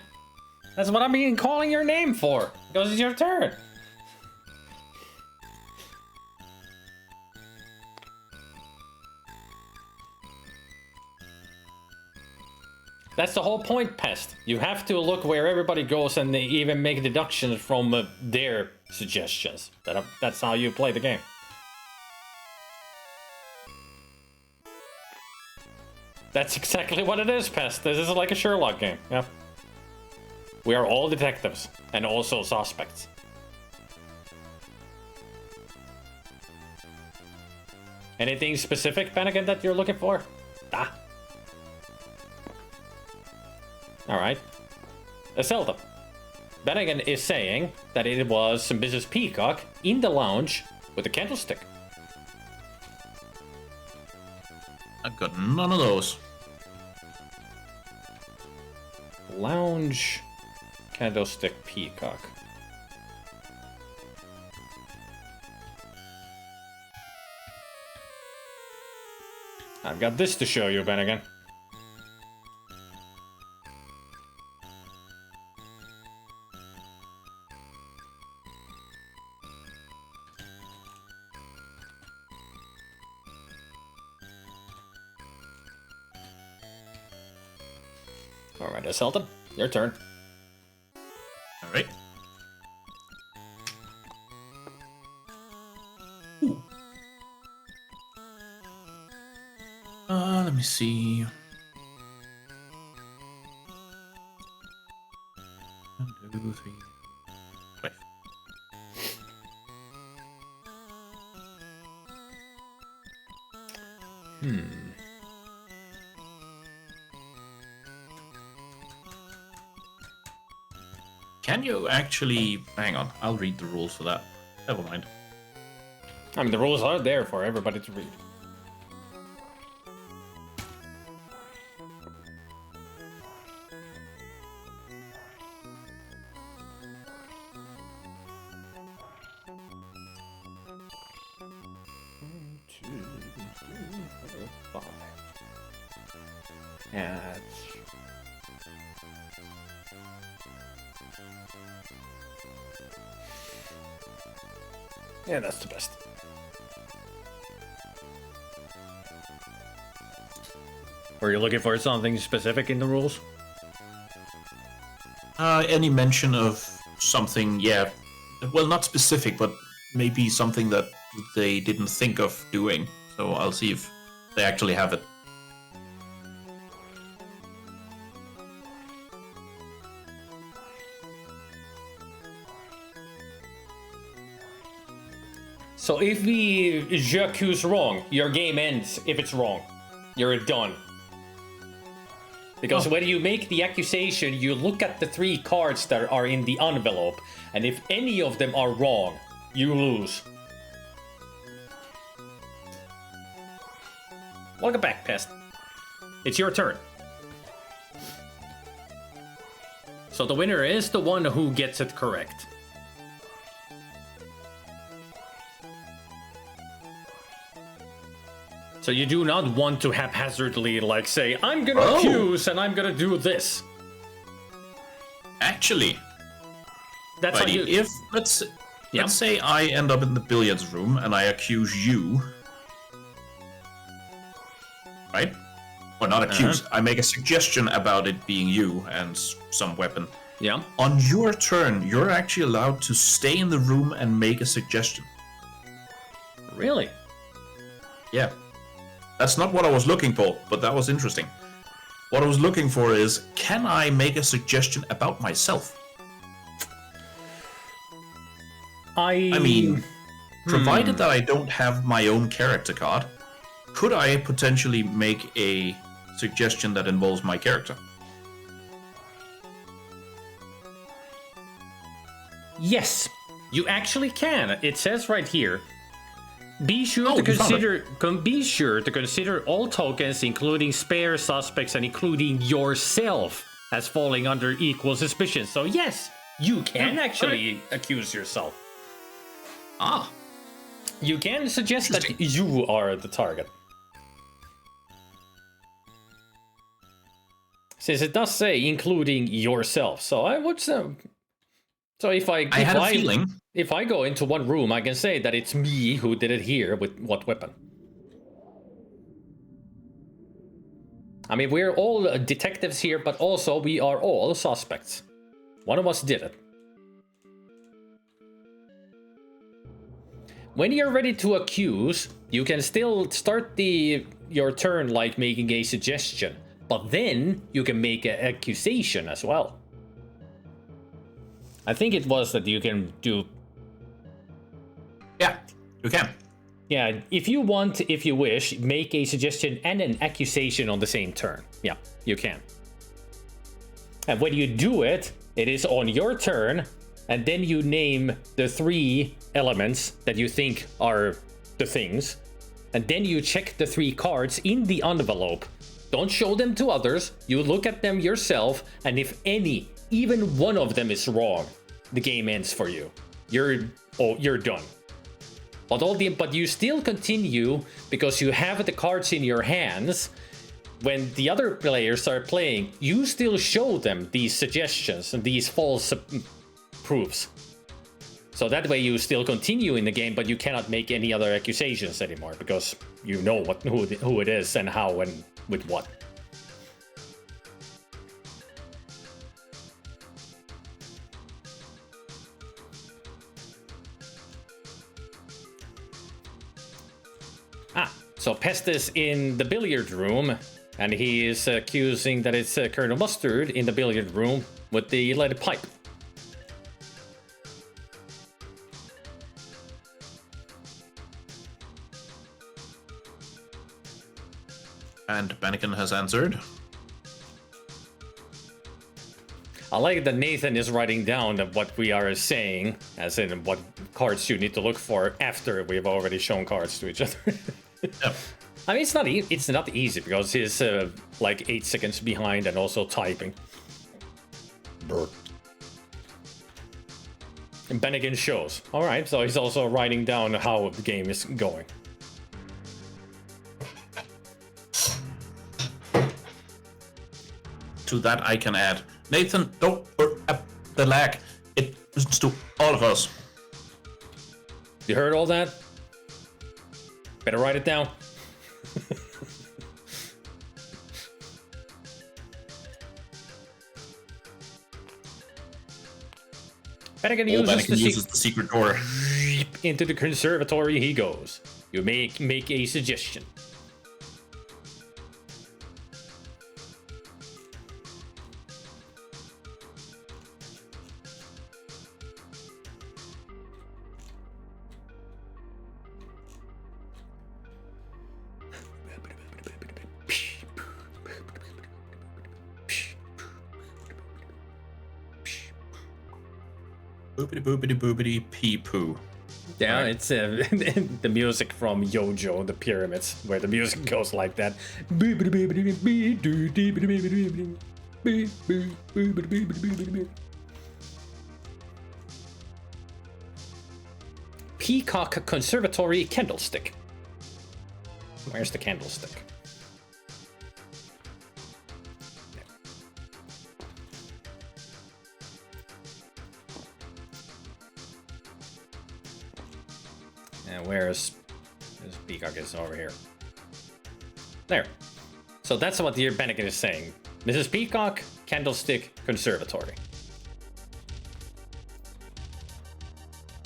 That's what I'm being calling your name for. Because it's your turn. That's the whole point, Pest. You have to look where everybody goes and they even make deductions from their suggestions. That's how you play the game. That's exactly what it is, Pest. This is like a Sherlock game, yeah. We are all detectives, and also suspects. Anything specific, Bennigan, that you're looking for? Ah. Alright. Zelda. Bennigan is saying that it was Mrs. Peacock in the lounge with a candlestick. I've got none of those. Lounge candlestick peacock. I've got this to show you, Bennigan. Alright, Selton, your turn. Alright. Let me see. 1, 2, 3, 5. Can you actually... Hang on, I'll read the rules for that. Never mind. I mean, the rules are there for everybody to read. Yeah, that's the best. Were you looking for something specific in the rules? Any mention of something, yeah. Well, not specific, but maybe something that they didn't think of doing. So I'll see if they actually have it. So if we accuse wrong, your game ends if it's wrong. You're done. Because when you make the accusation, you look at the 3 cards that are in the envelope, and if any of them are wrong, you lose. Welcome back, Pest. It's your turn. So the winner is the one who gets it correct. So you do not want to haphazardly, like, say, I'm gonna accuse and I'm gonna do this. Actually, That's how you... if let's say I end up in the billiards room and I accuse you, right? Or not accuse. I make a suggestion about it being you and some weapon. Yeah. On your turn, you're actually allowed to stay in the room and make a suggestion. Really? Yeah. That's not what I was looking for, but that was interesting. What I was looking for is, can I make a suggestion about myself? I mean, provided that I don't have my own character card, could I potentially make a suggestion that involves my character? Yes, you actually can. It says right here, be sure to consider all tokens, including spare suspects and including yourself, as falling under equal suspicion. So yes, you can actually accuse yourself. Ah. You can suggest that you are the target. Since it does say including yourself, so I would say... So if I had a feeling. If I go into one room, I can say that it's me who did it here with what weapon. I mean, we're all detectives here, but also we are all suspects. One of us did it. When you're ready to accuse, you can still start your turn like making a suggestion, but then you can make an accusation as well. I think it was that you can do... Yeah, you can. Yeah, if you want, if you wish, make a suggestion and an accusation on the same turn. Yeah, you can. And when you do it, it is on your turn, and then you name the 3 elements that you think are the things, and then you check the 3 cards in the envelope. Don't show them to others, you look at them yourself, and if any, even one of them is wrong, the game ends for you. You're done. But you still continue because you have the cards in your hands. When the other players start playing, you still show them these suggestions and these false proofs. So that way you still continue in the game, but you cannot make any other accusations anymore because you know who it is and how and with what. So Pest is in the billiard room, and he is accusing that it's Colonel Mustard in the billiard room with the lead pipe. And Bannigan has answered. I like that Nathan is writing down what we are saying, as in what cards you need to look for after we've already shown cards to each other. Yep. I mean, it's not easy because he's like 8 seconds behind and also typing. And Bennigan shows. All right, so he's also writing down how the game is going. To that, I can add, Nathan, don't the lag. It's to all of us. You heard all that? Better write it down. Bennigan uses the secret door. Into the conservatory he goes. You make a suggestion. Boopity boopity boopity pee poo. Yeah, right. It's the music from Yojo, the pyramids, where the music goes like that. Peacock Conservatory Candlestick. Where's the candlestick? And where's Peacock is over here. There. So that's what the Bennigan is saying. Mrs. Peacock, Candlestick, Conservatory.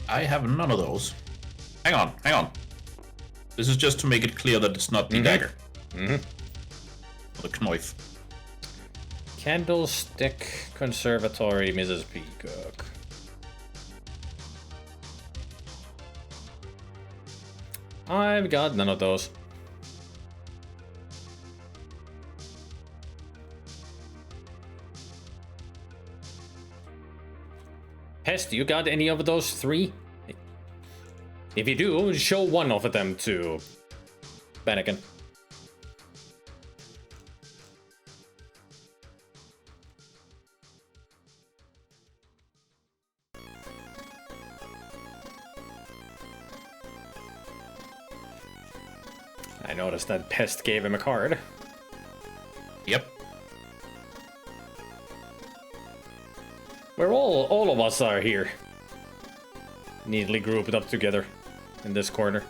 I have none of those. Hang on. This is just to make it clear that it's not the dagger. Or the knife. Candlestick, Conservatory, Mrs. Peacock. I've got none of those. Pest, you got any of those 3? If you do, show one of them to Bennigan. I noticed that Pest gave him a card. Yep. Where all of us are here. Neatly grouped up together in this corner.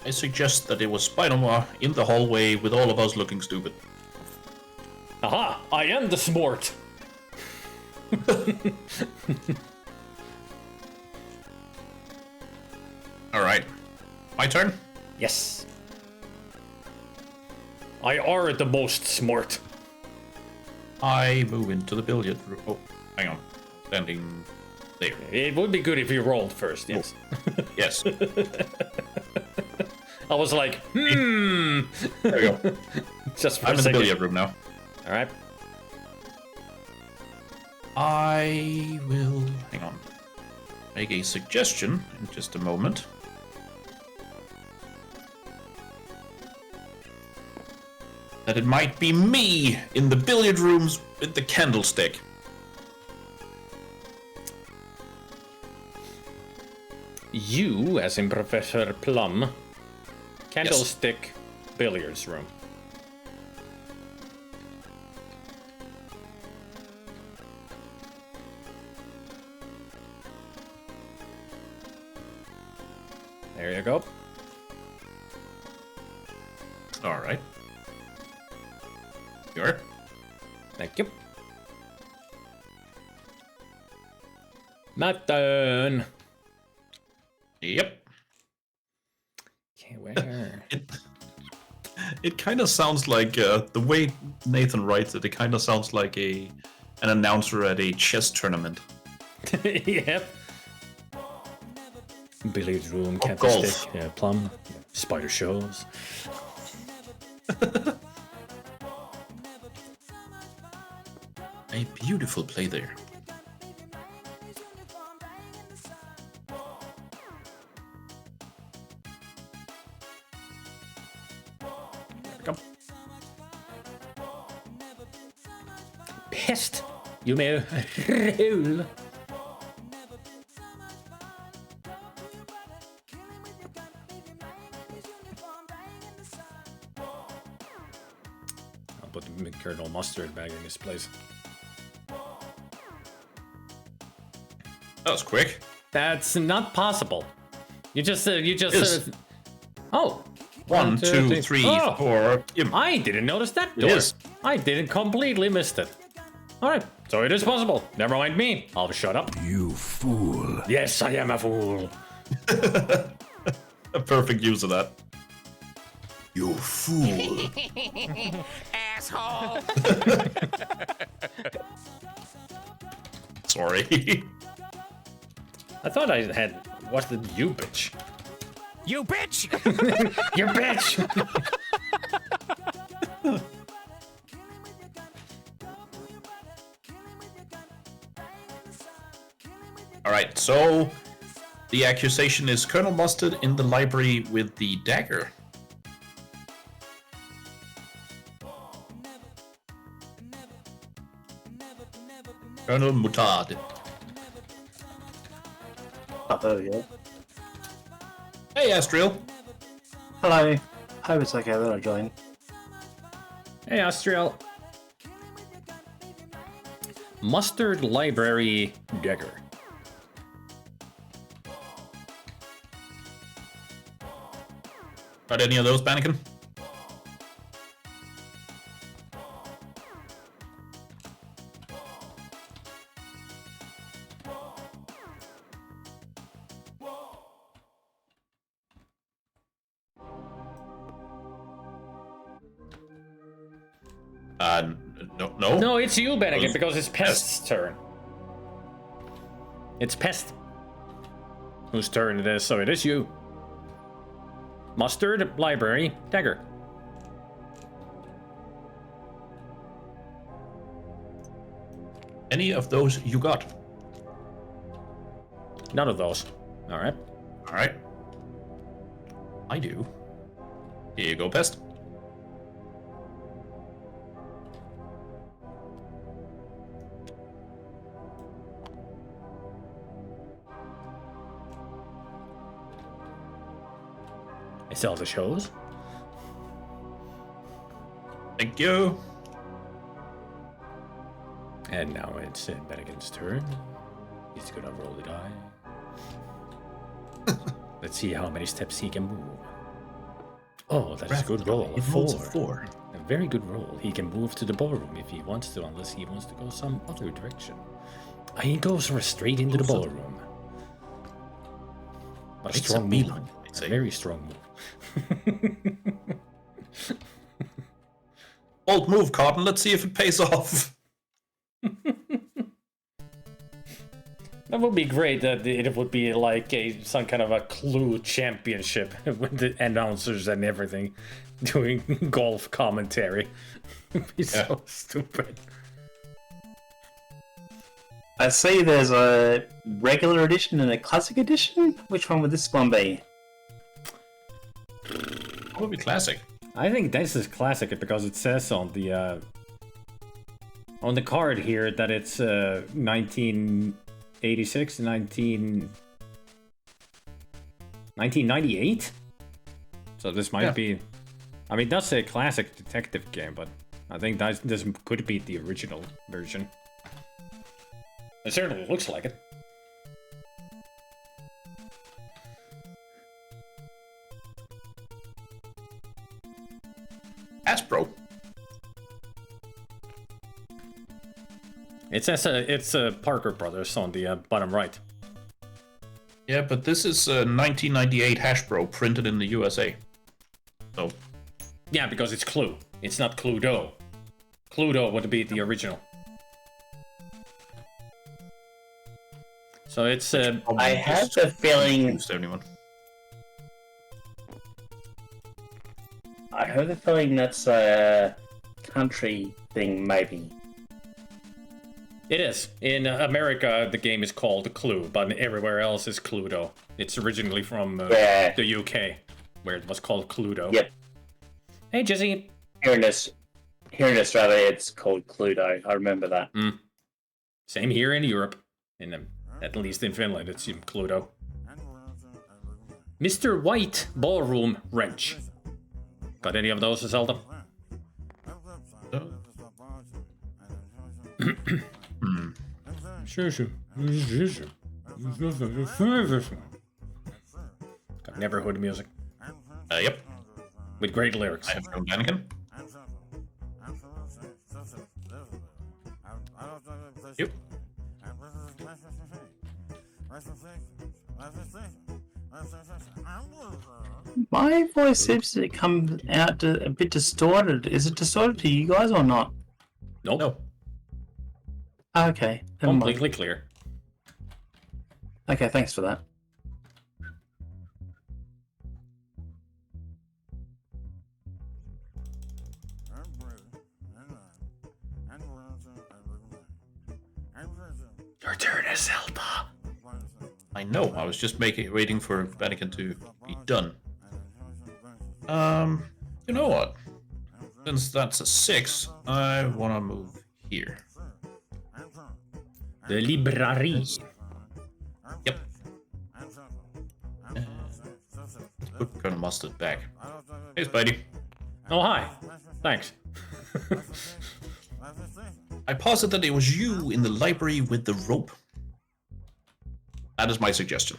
I suggest that it was Spider-Man in the hallway with all of us looking stupid. Aha! I am the smart! Alright. My turn? Yes. I are the most smart. I move into the billiard room. Oh, hang on. Standing there. It would be good if you rolled first, yes. Oh. Yes. I was like, There we go. Just for I'm a in the second. billiard room now. Alright. I will, hang on, make a suggestion in just a moment. That it might be me in the billiard rooms with the candlestick. You, as in Professor Plum, candlestick, billiards room. There you go. All right. Sure. Thank you. Not done. Yep. Okay, where? It kind of sounds like the way Nathan writes it. It kind of sounds like an announcer at a chess tournament. Yep. Billiards room, Oh, candlestick, golf. yeah, plum, yeah, spider shows. A beautiful play there. Come. Pest! You may roll. I'll put the Colonel Mustard back in this place. That was quick. That's not possible. You just Yes. oh. 1, 2, 3, Oh. 4. I didn't notice that It door. is. I didn't completely missed it. Alright, so it is possible. Never mind me. I'll shut up. You fool. Yes, I am a fool. A perfect use of that. You fool. Asshole! Sorry. I thought I had what's the you bitch? You bitch! You bitch! Alright, so the accusation is Colonel Mustard in the library with the dagger. Colonel Mutard. Oh, yeah. Hey, Astriel. Hello. Hope it's okay that I joined. Hey, Astriel. Mustard Library Dagger. Got any of those, Bannikin? No. No, it's you, Bennigan, Those- because it's Pest's turn. It's Pest whose turn it is, so it is you. Mustard Library Dagger. Any of those you got? None of those. Alright. Alright. I do. Here you go, Pest. I sell the shows. Thank you. And now it's Bennigan's turn. He's gonna roll the die. Let's see how many steps he can move. Oh, that is a good roll. A It rolls a 4. 4. A very good roll. He can move to the ballroom if he wants to, unless he wants to go some other direction. He goes straight into the ballroom. A Makes strong a move. beeline, I'd A say. very strong move. Bold move, Cotton. Let's see if it pays off. That would be great. That it would be like some kind of a Clue championship with the announcers and everything doing golf commentary. It'd be so stupid. I see there's a regular edition and a classic edition. Which one would this one be? Probably classic. I think this is classic because it says on the card here that it's 1986, 1998. So this might be. I mean, that's a classic detective game, but I think this could be the original version. It certainly looks like it. Hasbro. It says it's Parker Brothers on the bottom right. Yeah, but this is 1998 Hasbro printed in the USA. So, Yeah, because it's Clue. It's not Cluedo. Cluedo would be the original. So it's I have the feeling. Confused anyone. I have the feeling that's a country thing, maybe. it is. In America, the game is called Clue, but everywhere else is Cluedo. It's originally from Yeah. the UK, where it was called Cluedo. Yep. Hey, Jizzy. Here in Australia, it's called Cluedo. I remember that. Same here in Europe. At least in Finland, it's Cluedo. Mr. White Ballroom Wrench. Got any of those, Zelda? Got Neverhood music. Yep. With great lyrics. I have from Anakin. Yep. My voice seems to come out a bit distorted. Is it distorted to you guys or not? Nope. No. Okay. Never mind. Completely clear. Okay, thanks for that. Your turn is Zelda. I know. I was just waiting for Anakin to be done. You know what? Since that's a 6, I want to move here. The library. Yep. Put Colonel Mustard back. Hey, Spidey. Oh, hi. Thanks. I posit that it was you in the library with the rope. That is my suggestion.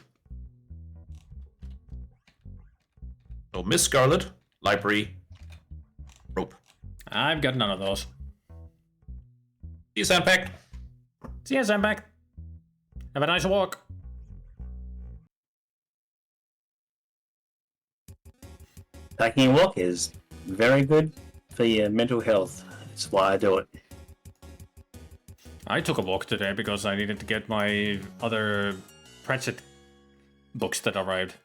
So, Miss Scarlet, library, rope. I've got none of those. See you, Sandpack. See ya, Zambak. Have a nice walk. Taking a walk is very good for your mental health. That's why I do it. I took a walk today because I needed to get my other Pratchett books that arrived.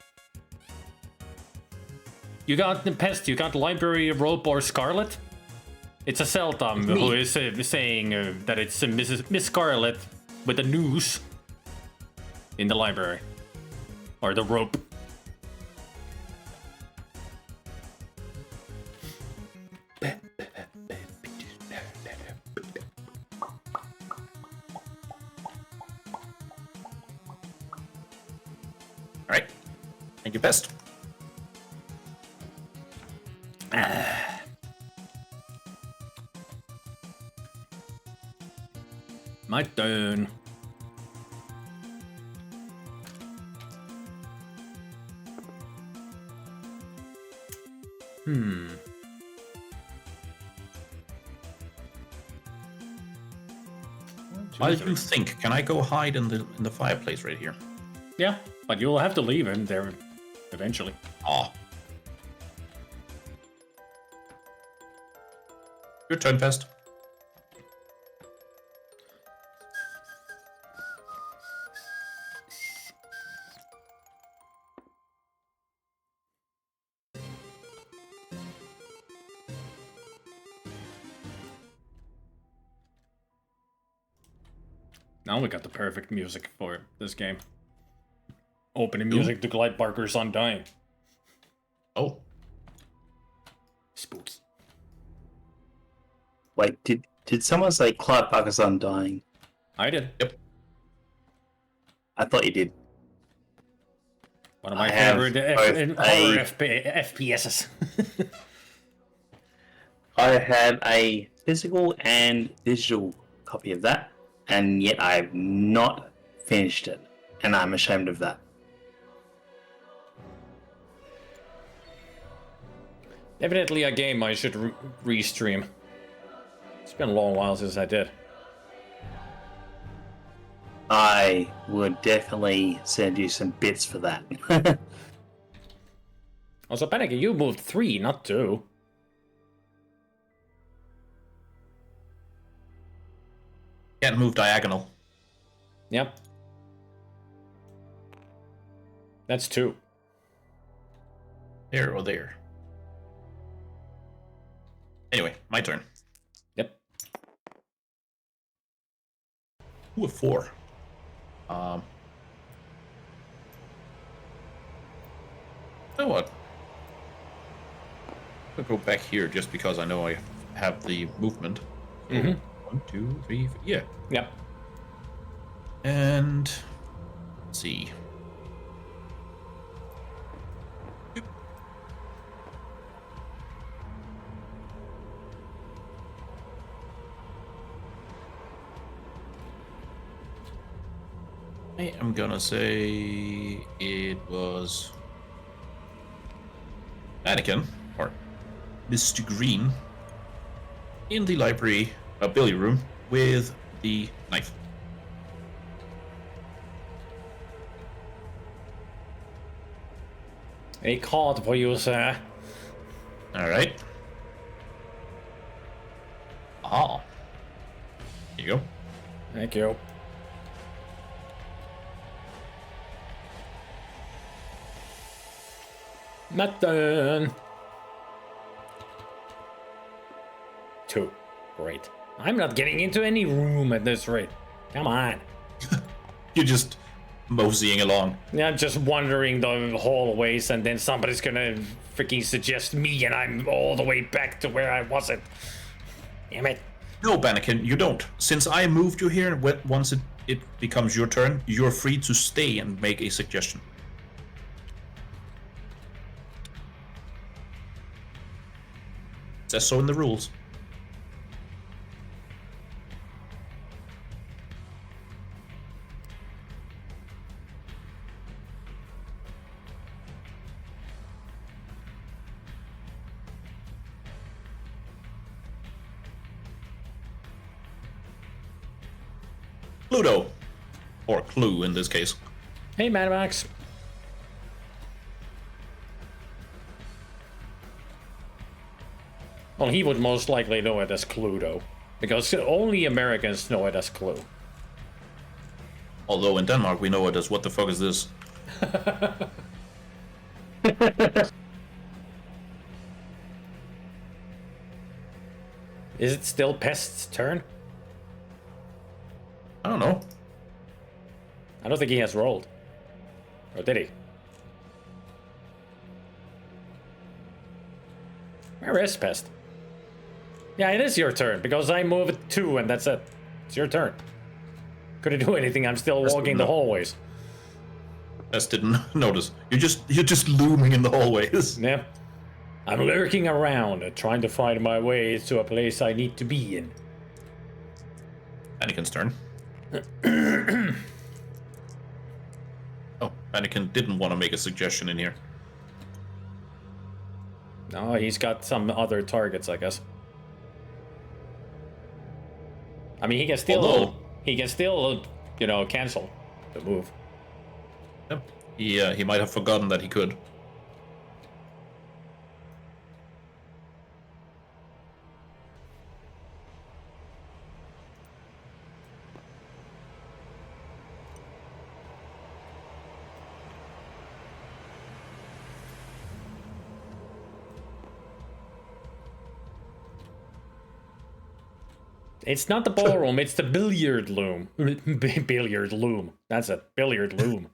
You got the pest, you got library, rope, or Scarlet? It's a Seltam who is saying that it's Miss Scarlet with the noose in the library. Or the rope. Alright. Thank you, best. My turn. While you think, can I go hide in the fireplace right here? Yeah, but you'll have to leave him there eventually. Aw. Your turn, Pest. Now we got the perfect music for this game. Opening music to Glide Barker's Undying. Oh. Spooky. Wait, did someone say Clive Barker's Undying? I did. Yep. I thought you did. One of my I have favorite both horror a- FPSs. I have a physical and digital copy of that, and yet I have not finished it, and I'm ashamed of that. Definitely a game I should restream. It's been a long while since I did. I would definitely send you some bits for that. Also, Panic, you moved 3, not 2. Can't move diagonal. Yep. That's 2. There or there. Anyway, my turn. Yep. Ooh, a 4. You know what? I'll go back here just because I know I have the movement. So, 1, 2, 3, 4. Yeah. Yep. And let's see. Yep. I am gonna say it was Anakin or Mr. Green in the library, billiard room with the knife. A card for you, sir. All right. Ah. Here you go. Thank you. Not done. 2. Great. I'm not getting into any room at this rate. Come on. You're just moseying along. Yeah, I'm just wandering the hallways, and then somebody's gonna freaking suggest me, and I'm all the way back to where I wasn't. Damn it. No, Bannikin, you don't. Since I moved you here, once it becomes your turn, you're free to stay and make a suggestion. It says so in the rules. Cluedo. Or Clue in this case. Hey, Mad Max. Well, he would most likely know it as Cluedo, because only Americans know it as Clue. Although in Denmark we know it as what the fuck is this? Is it still Pest's turn? I don't know. I don't think he has rolled. Or did he? Where is Pest? Yeah, it is your turn, because I move it 2 and that's it. It's your turn. Couldn't do anything, I'm still walking the hallways. Just didn't notice. You're just looming in the hallways. Yeah. I'm lurking around, trying to find my way to a place I need to be in. Anakin's turn. Oh, Anakin didn't want to make a suggestion in here. No, he's got some other targets, I guess. I mean, he can still, you know, cancel the move. Yep. He might have forgotten that he could. It's not the ballroom, it's the billiard loom. Billiard loom. That's a billiard loom.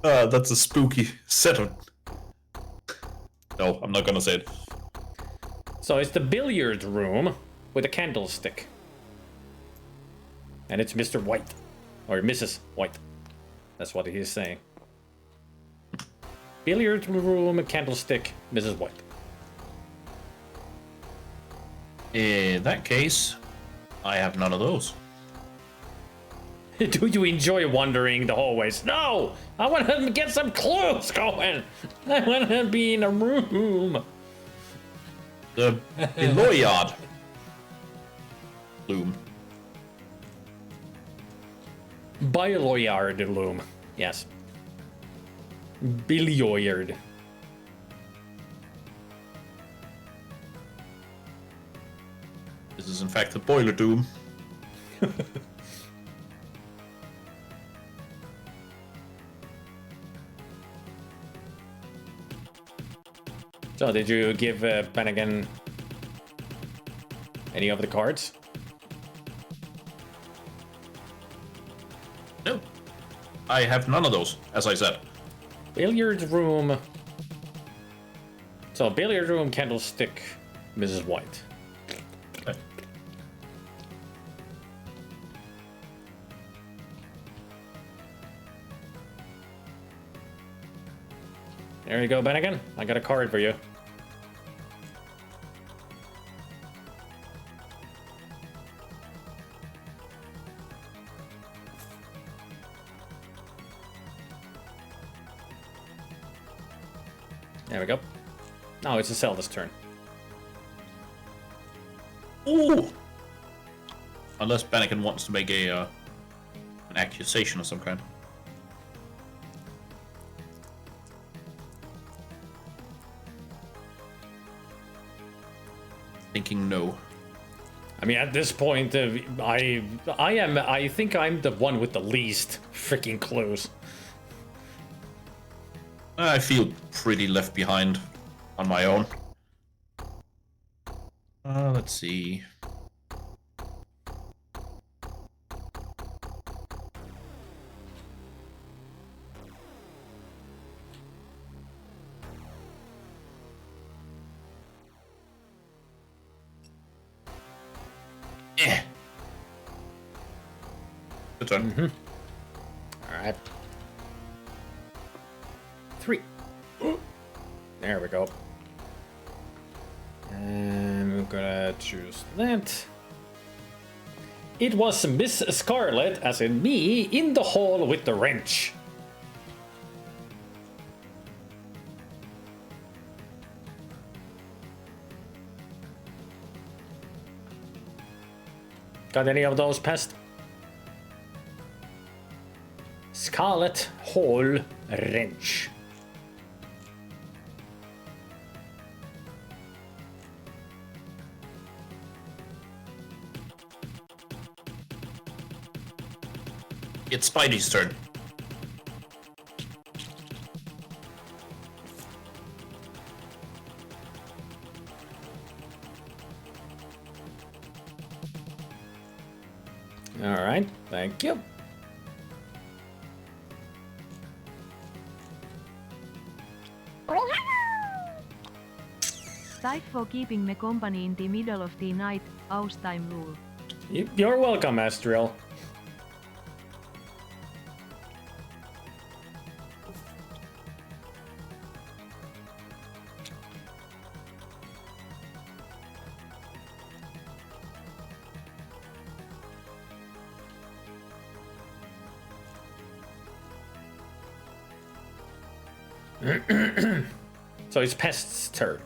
That's a spooky set of... No, I'm not gonna say it. So it's the billiard room with a candlestick. And it's Mr. White. Or Mrs. White. That's what he's saying. Billiard room, candlestick, Mrs. White. In that case, I have none of those. Do you enjoy wandering the hallways? No! I want to get some clues going! I want to be in a room! The Eloyard loom. Billiard loom. Yes. Billiard. This is in fact the boiler doom. So, did you give Panagan any of the cards? No. I have none of those, as I said. Billiard room. So, billiard room, candlestick, Mrs. White. Okay. There you go, Bennigan. I got a card for you. There we go. Now it's Zelda's turn. Ooh! Unless Bannikin wants to make an accusation of some kind. Thinking no. I mean, at this point, I think I'm the one with the least freaking clues. I feel pretty left behind on my own. Let's see. Good turn. All right. 3. There we go. And we're gonna choose that. It was Miss Scarlet, as in me, in the hall with the wrench. Got any of those, Pest? Scarlet Hall Wrench. It's Spidey's turn. All right, thank you. Thank for keeping me company in the middle of the night, house time rule. You're welcome, Astriel. So it's Pest's turn.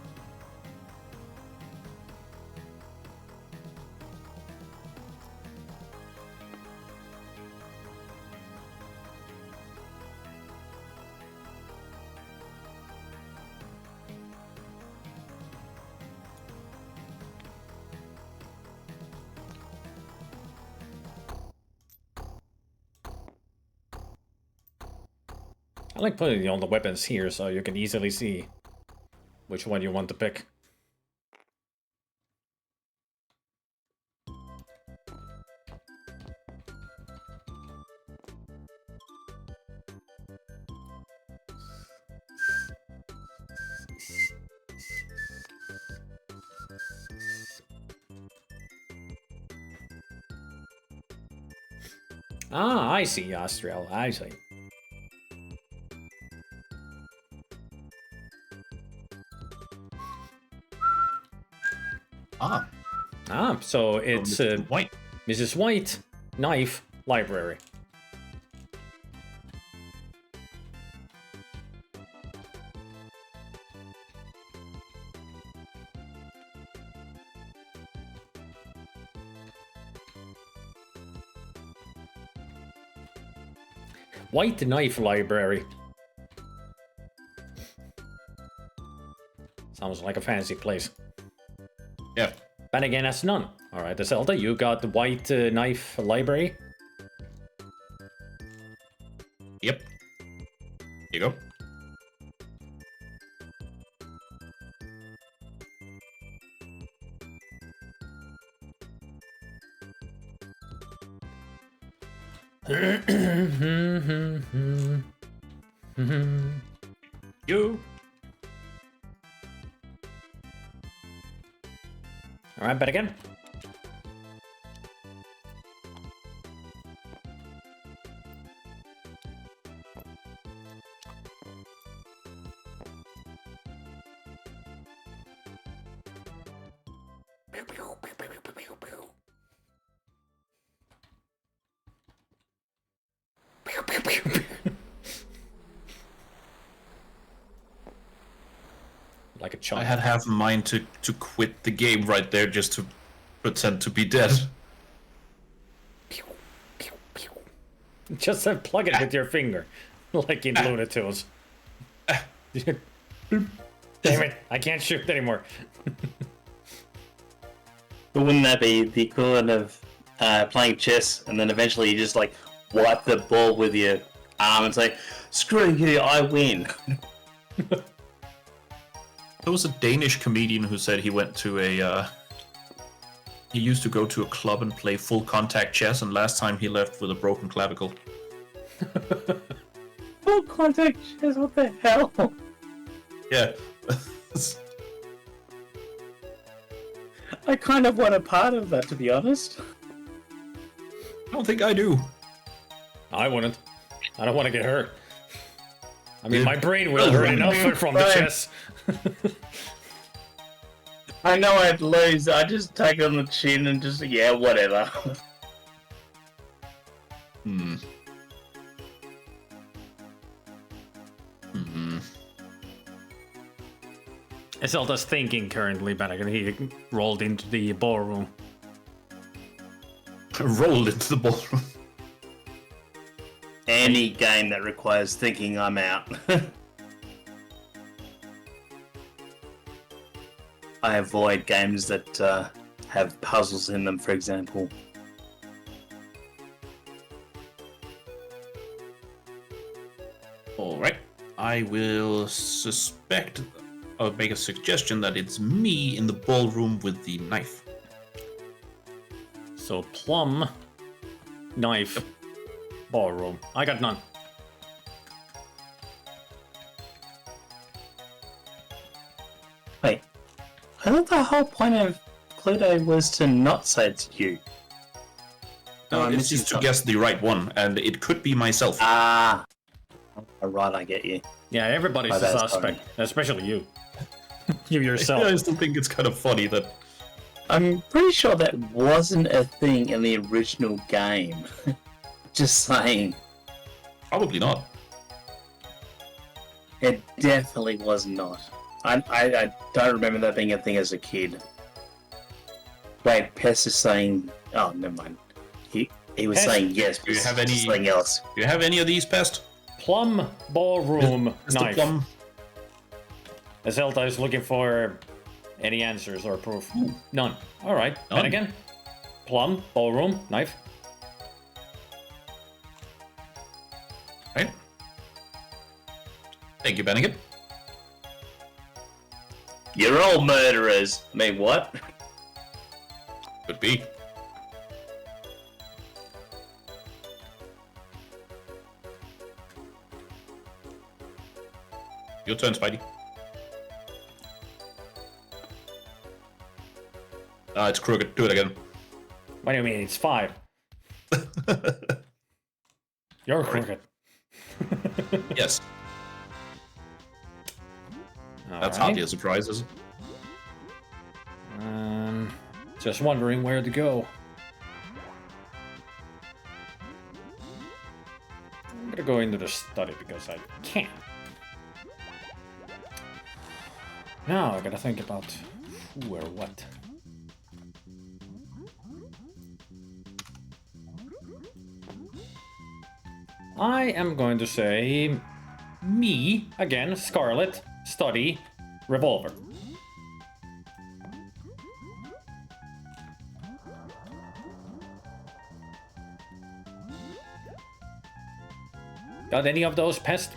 I like putting all the weapons here so you can easily see which one you want to pick. Ah, I see, Astriel, I see. So it's White. Mrs. White, knife, library. White knife library. Sounds like a fancy place. Yeah. Then again, that's none. All right, Zelda, you got the white knife library. Yep. Here you go. You. All right, bet again. Like a I chunk. had half in mind to quit the game right there just to pretend to be dead. Just plug it with your finger, like in Looney Tunes. Damn it! I can't shoot anymore. But wouldn't that be the equivalent of playing chess and then eventually you just like wipe the ball with your arm and say, "Screw you, I win." There was a Danish comedian who said he went to he used to go to a club and play full contact chess, and last time he left with a broken clavicle. Full contact chess, what the hell? Yeah. I kind of want a part of that, to be honest. I don't think I do. I wouldn't. I don't want to get hurt. I mean, Yeah. my brain will hurt enough from the Right. chess. I know I'd lose. I just take it on the chin and just, yeah, whatever. Hmm. Hmm. Zelda's thinking currently, but he rolled into the ballroom. Rolled into the ballroom. Any game that requires thinking, I'm out. I avoid games that have puzzles in them, for example. Alright. I will suspect, or make a suggestion that it's me in the ballroom with the knife. So plum, knife, ballroom. I got none. Wait, I thought the whole point of Cluedo was to not say it's you. No, I'm it's missing just to something. guess the right one, and it could be myself. Ah, right, I get you. Yeah, everybody's Oh, a that's suspect, especially you. You I yourself. still think it's kind of funny that I'm pretty sure that wasn't a thing in the original game. Just saying, probably not. it definitely was not. I don't remember that being a thing as a kid. Wait, Pest is saying, oh, never mind. He was Pest, saying yes, but do you it's have any- something else. Do you have any of these, Pest? Plum, ballroom, Is the knife. plum? Zelda is looking for any answers or proof. None. All right. None. And again, plum, ballroom, knife. Right. Thank you, Bennigan. You're all murderers. I mean, what? Could be. Your turn, Spidey. It's crooked. Do it again. What do you mean? It's 5. You're crooked. Yes. That's All right. hardly a surprise, is it? Just wondering where to go. I'm gonna go into the study because I can. Now I gotta think about who or what. I am going to say me again, Scarlet, study, revolver. Got any of those, Pest?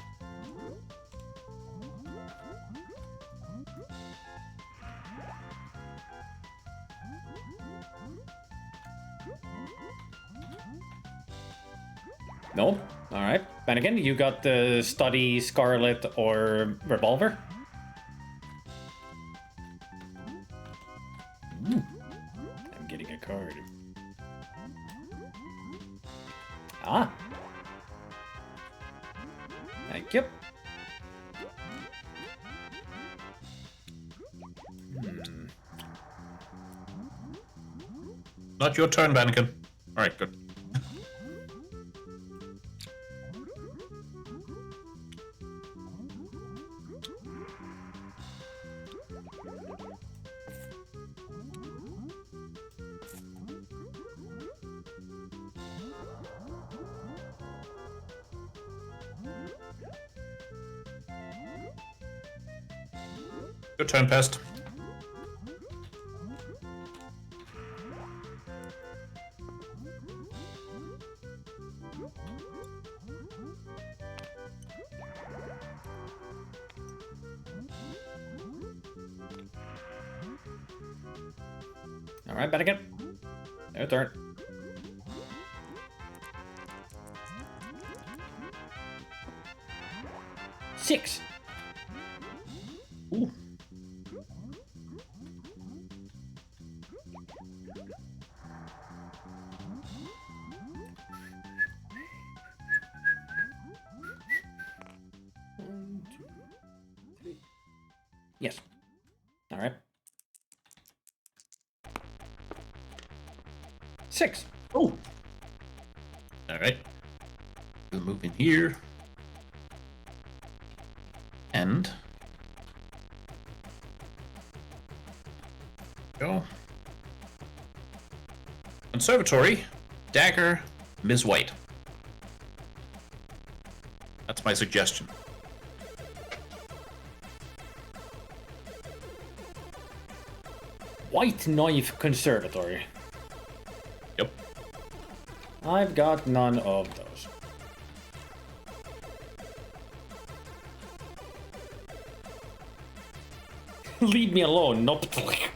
No? Alright. And again, you got the Study, Scarlet, or Revolver? Ooh. I'm getting a card. Ah. Thank you. Not your turn, Bannikin. Alright, good. Your turn, Pest. Alright, Bannigan. Your turn. Six. Ooh. Yes. Alright. 6. Oh. Alright. We'll move in here. And go. Conservatory, Dagger, Ms. White. That's my suggestion. White Knife Conservatory. Yep. I've got none of those. Leave me alone, Noptlik.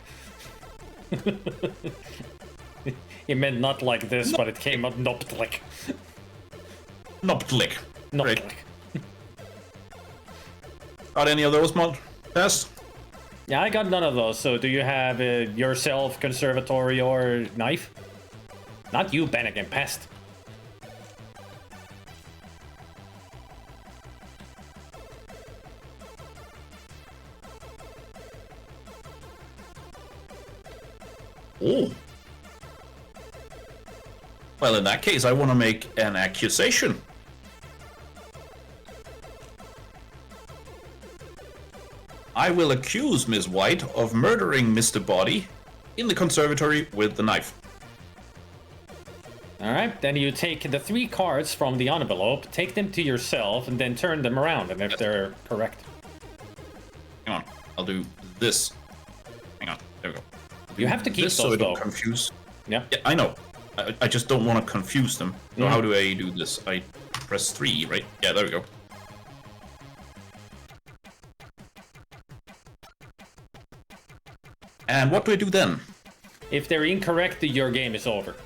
He meant not like this, but it came out Noptlik. Noptlik. Noptlik. Right. Got any of those, Mod? Yes? Yeah, I got none of those, so do you have yourself, Conservatory, or Knife? Not you, Bannigan, Pest. Oh. Well, in that case, I want to make an accusation. I will accuse Ms. White of murdering Mr. Body in the conservatory with the knife. Alright, then you take the 3 cards from the envelope, take them to yourself, and then turn them around, and if they're correct. Hang on, I'll do this. Hang on, there we go. You have to keep this those, so I don't though. confuse. Yeah. Yeah, I know. I just don't want to confuse them. So how do I do this? I press 3, right? Yeah, there we go. And what do I do then? If they're incorrect, your game is over.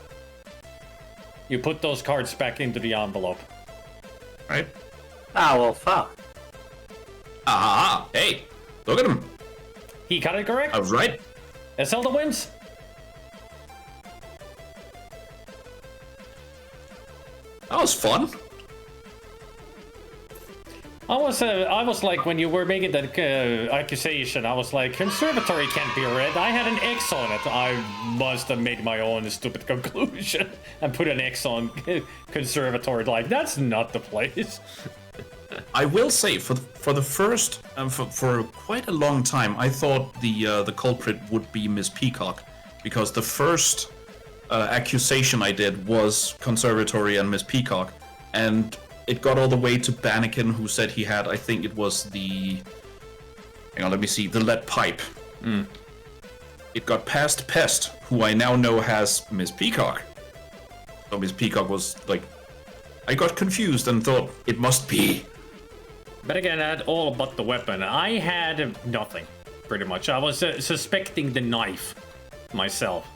You put those cards back into the envelope. Right? Ah, well, fuck. Ah, hey, look at him. He got it correct? I was right. Zelda wins? That was fun. I was like, when you were making that accusation, I was like, conservatory can't be red. I had an X on it. I must have made my own stupid conclusion and put an X on conservatory. Like, that's not the place. I will say, for the first, for quite a long time, I thought the culprit would be Miss Peacock, because the first accusation I did was conservatory and Miss Peacock, and it got all the way to Bannikin, who said he had, I think it was the... Hang on, let me see. The lead pipe. It got past Pest, who I now know has Miss Peacock. So Miss Peacock was, like... I got confused and thought, it must be. But again, I had all but the weapon. I had nothing, pretty much. I was suspecting the knife myself.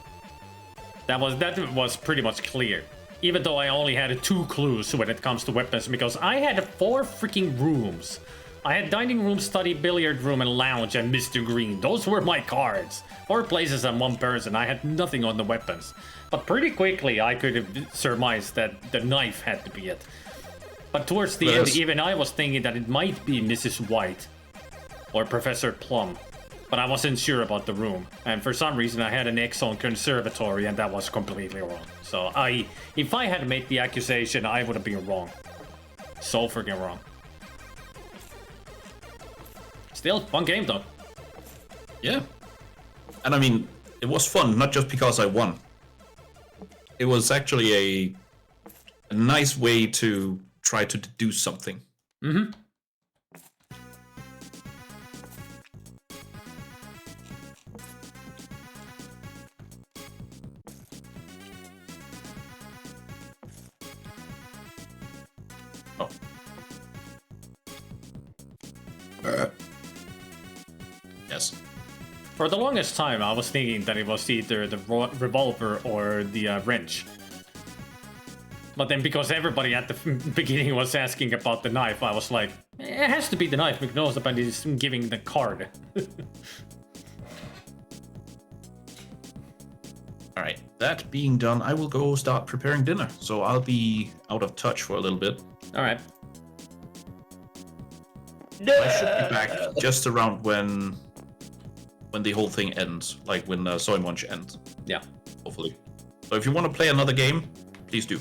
That was pretty much clear. Even though I only had 2 clues when it comes to weapons, because I had 4 freaking rooms. I had dining room, study, billiard room, and lounge, and Mr. Green. Those were my cards. 4 places and 1 person. I had nothing on the weapons. But pretty quickly, I could have surmised that the knife had to be it. But towards the end, even I was thinking that it might be Mrs. White or Professor Plum. But I wasn't sure about the room. And for some reason, I had an X on conservatory, and that was completely wrong. So if I had made the accusation, I would have been wrong. So freaking wrong. Still, fun game though. Yeah. And I mean, it was fun, not just because I won. It was actually a nice way to try to deduce something. Mm-hmm. Oh. Yes. For the longest time, I was thinking that it was either the revolver or the wrench. But then because everybody at the beginning was asking about the knife, I was like, it has to be the knife because somebody is giving the card. Alright, that being done, I will go start preparing dinner. So I'll be out of touch for a little bit. Alright. I should be back just around when the whole thing ends, like when Soy Munch ends. Yeah. Hopefully. So if you want to play another game, please do.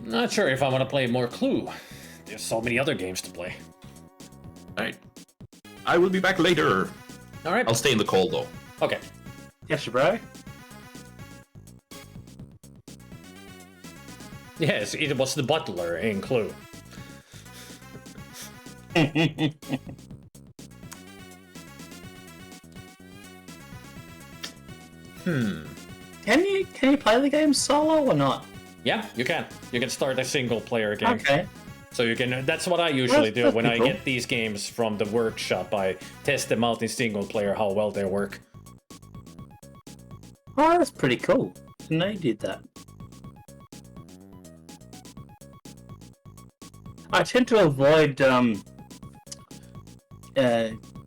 Not sure if I want to play more Clue. There's so many other games to play. Alright. I will be back later. Alright. I'll stay in the call though. Okay. Yes, bro. Yes, it was the butler in Clue. Can you play the game solo or not? Yeah, you can. You can start a single player game. Okay. So you can. That's what I usually do That's when I cool. get these games from the workshop. I test them out in single player, how well they work. Oh, that's pretty cool. Didn't know you did that. I tend to avoid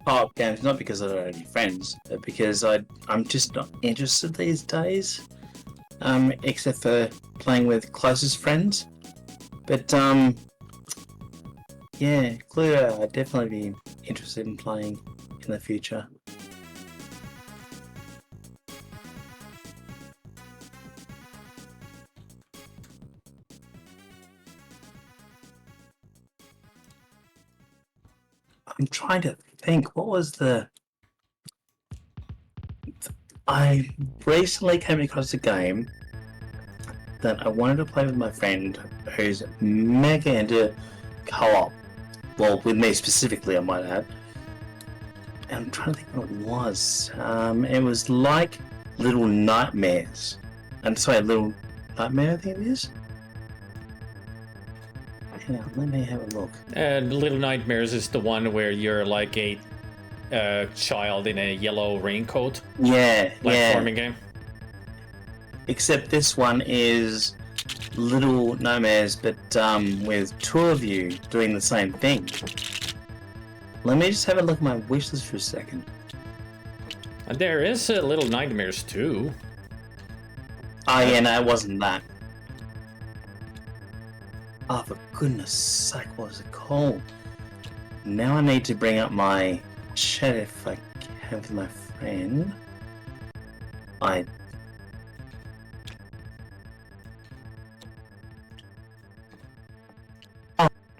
co-op games, not because I don't have any friends, but because I'm just not interested these days. Except for playing with closest friends. But yeah, Cluedo I'd definitely be interested in playing in the future. I'm trying to think, what was I recently came across a game that I wanted to play with my friend who's mega into co-op. Well, with me specifically, I might add. And I'm trying to think what it was. It was like Little Nightmares. And sorry, Little Nightmare, I think it is. Hang on, let me have a look. Little Nightmares is the one where you're like a child in a yellow raincoat Yeah, yeah. platforming game. Except this one is Little Nightmares, but with 2 of you doing the same thing. Let me just have a look at my wishlist for a second. And there is Little Nightmares too. Oh yeah, no, it wasn't that. Oh, for goodness sake, what was it called? Now I need to bring up my chat if I can with my friend.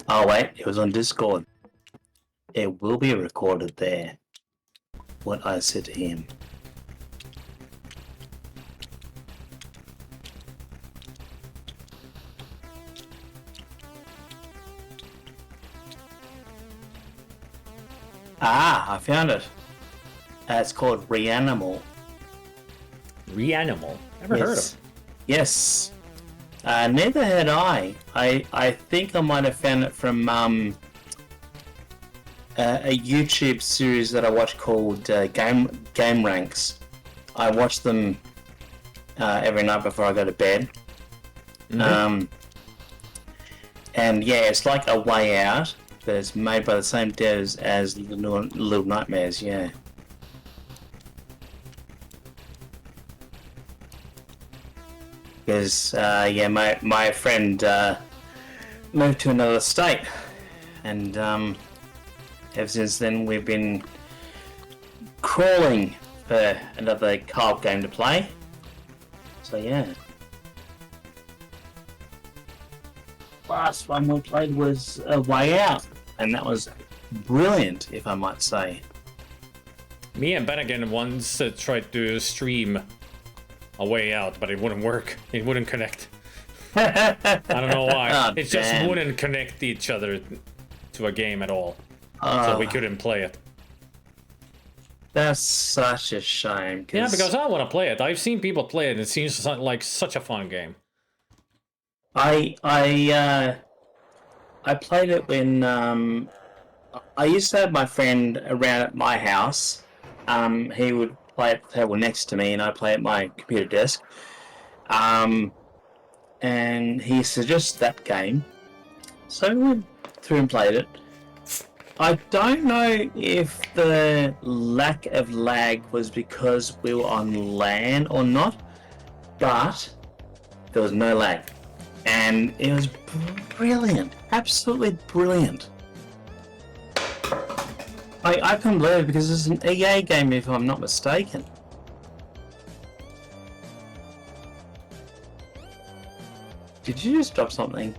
Oh wait, it was on Discord. It will be recorded there. What I said to him. Ah, I found it. It's called Reanimal. Reanimal. Never heard of it. Yes. Neither had I. I think I might have found it from a YouTube series that I watch called Game Ranks. I watch them every night before I go to bed, And yeah, it's like A Way Out, but it's made by the same devs as Little Nightmares. Yeah. Because yeah, my friend moved to another state, and ever since then we've been crawling for another co-op game to play. So yeah. Last one we played was A Way Out, and that was brilliant, if I might say. Me and Bennigan once tried to stream A Way Out, but it wouldn't work. It wouldn't connect. I don't know why. Oh, it just damn. wouldn't connect each other to a game at all. So we couldn't play it. That's such a shame. Yeah, because I want to play it. I've seen people play it. It seems like such a fun game. I played it when I used to have my friend around at my house. He would play at the table next to me, and I play at my computer desk. And he suggested that game, so we went through and played it. I don't know if the lack of lag was because we were on LAN or not, but there was no lag. And it was brilliant, absolutely brilliant. I couldn't believe it because it's an EA game, if I'm not mistaken. Did you just drop something?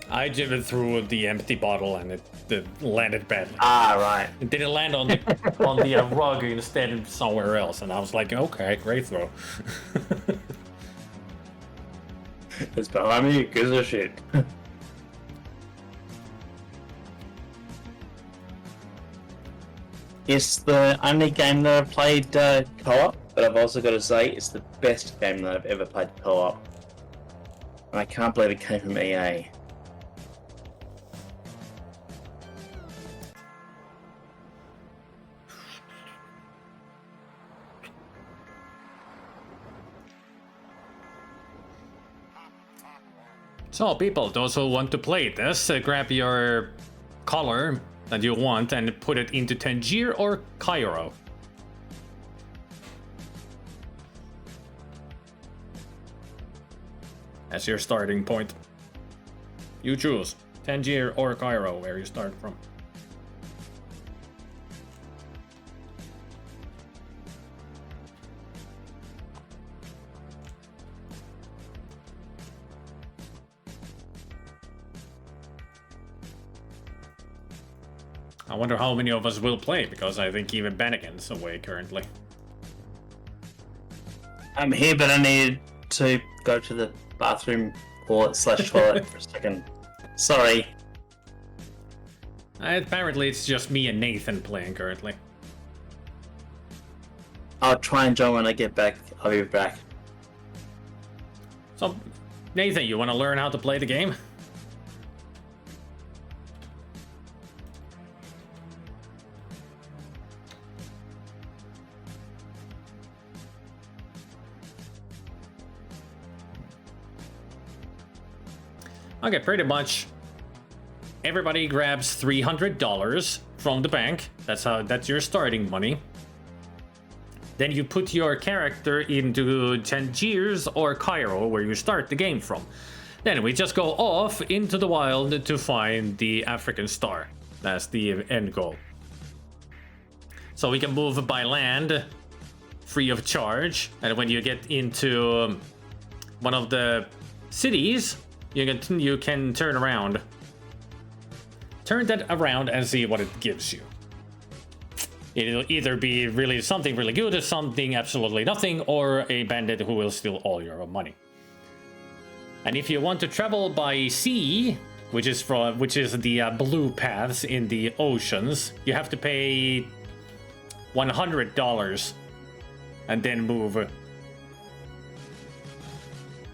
I jammed through the empty bottle and it landed badly. Ah, right. It didn't land on the rug, instead somewhere else, and I was like, okay, great throw. It's behind me, gives a shit. It's the only game that I've played co-op, but I've also got to say it's the best game that I've ever played co-op. And I can't believe it came from EA. So people, those who want to play this, grab your color that you want and put it into Tangier or Cairo. As your starting point. You choose Tangier or Cairo, where you start from. I wonder how many of us will play, because I think even Bennigan's away currently. I'm here, but I need to go to the bathroom or slash toilet for a second. Sorry. Apparently it's just me and Nathan playing currently. I'll try and join when I get back. I'll be back. So, Nathan, you want to learn how to play the game? Okay, pretty much everybody grabs $300 from the bank. That's your starting money. Then you put your character into Tangiers or Cairo, where you start the game from. Then we just go off into the wild to find the African star. That's the end goal. So we can move by land free of charge, and when you get into one of the cities, you can turn around. Turn that around and see what it gives you. It'll either be really something really good, something absolutely nothing, or a bandit who will steal all your money. And if you want to travel by sea, which is the blue paths in the oceans, you have to pay $100 and then move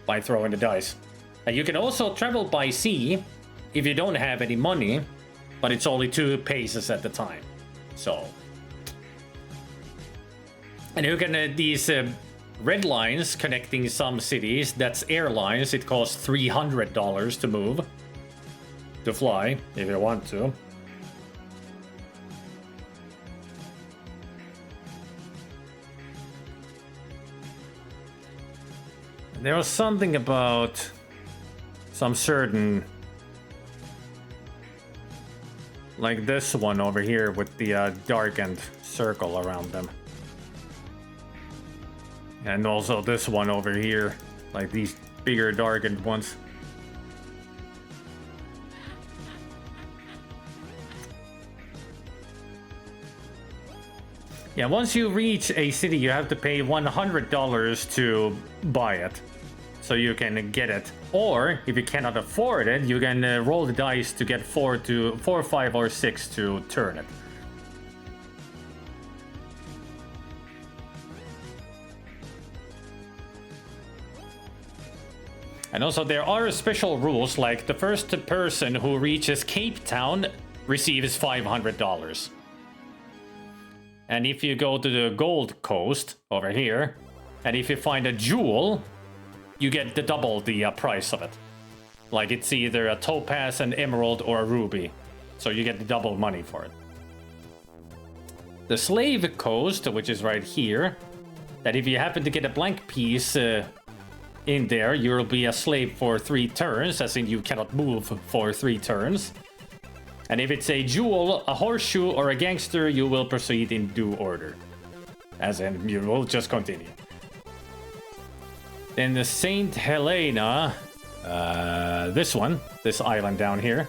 by throwing the dice. And you can also travel by sea if you don't have any money, but it's only 2 paces at the time. So, and you can these red lines connecting some cities. That's airlines. It costs $300 to move. To fly, if you want to. There was something about some certain... Like this one over here with the darkened circle around them. And also this one over here. Like these bigger darkened ones. Yeah, once you reach a city, you have to pay $100 to buy it. So you can get it. Or, if you cannot afford it, you can roll the dice to get 4, 5, or 6 to turn it. And also, there are special rules, like the first person who reaches Cape Town receives $500. And if you go to the Gold Coast over here, and if you find a jewel, you get double the price of it. Like it's either a topaz, an emerald, or a ruby. So you get the double money for it. The Slave Coast, which is right here, that if you happen to get a blank piece in there, you'll be a slave for 3 turns, as in you cannot move for 3 turns. And if it's a jewel, a horseshoe, or a gangster, you will proceed in due order. As in, you will just continue. Then the Saint Helena, this island down here.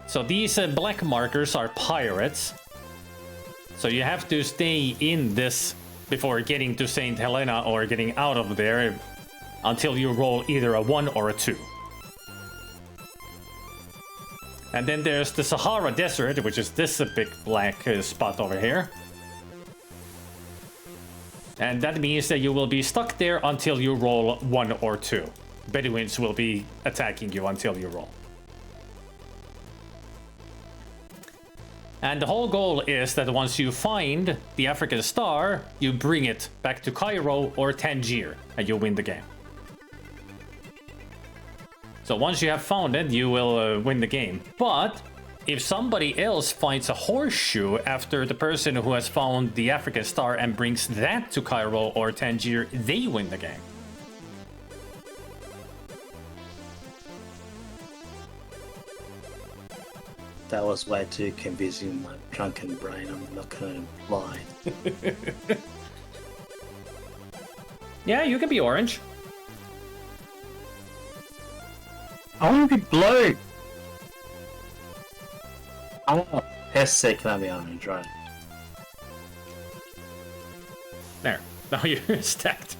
So these black markers are pirates. So you have to stay in this before getting to Saint Helena or getting out of there until you roll either a 1 or a 2. And then there's the Sahara Desert, which is this big black spot over here. And that means that you will be stuck there until you roll 1 or 2. Bedouins will be attacking you until you roll. And the whole goal is that once you find the African star, you bring it back to Cairo or Tangier, and you win the game. So once you have found it, you will win the game. But if somebody else finds a horseshoe after the person who has found the African star and brings that to Cairo or Tangier, they win the game. That was way too confusing, my drunken brain, I'm not gonna lie. Yeah, you can be orange. I want to be blue! Oh, SC can I be orange, right? There. Now you're stacked.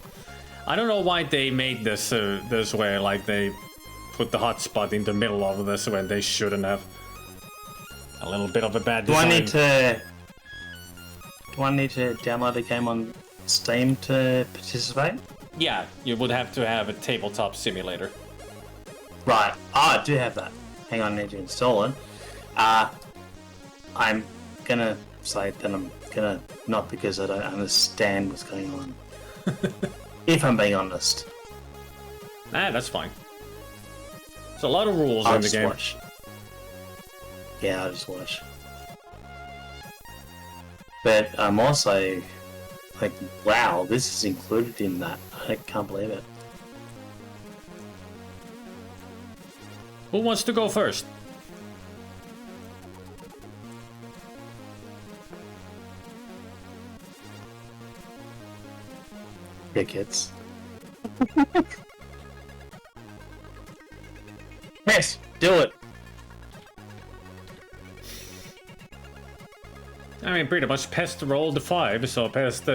I don't know why they made this this way, like they put the hotspot in the middle of this when they shouldn't have. A little bit of a bad design. Do I need to download a game on Steam to participate? Yeah, you would have to have a tabletop simulator. Right. I do have that. Hang on, I need to install it. I'm gonna say that I'm gonna not because I don't understand what's going on. If I'm being honest. Nah, that's fine. There's a lot of rules I'll in the just game. watch. Yeah, I'll just watch. But I'm also like, wow, this is included in that. I can't believe it. Who wants to go first? Yeah, kids. Yes, do it. I mean, pretty much Pest rolled the 5, so Pest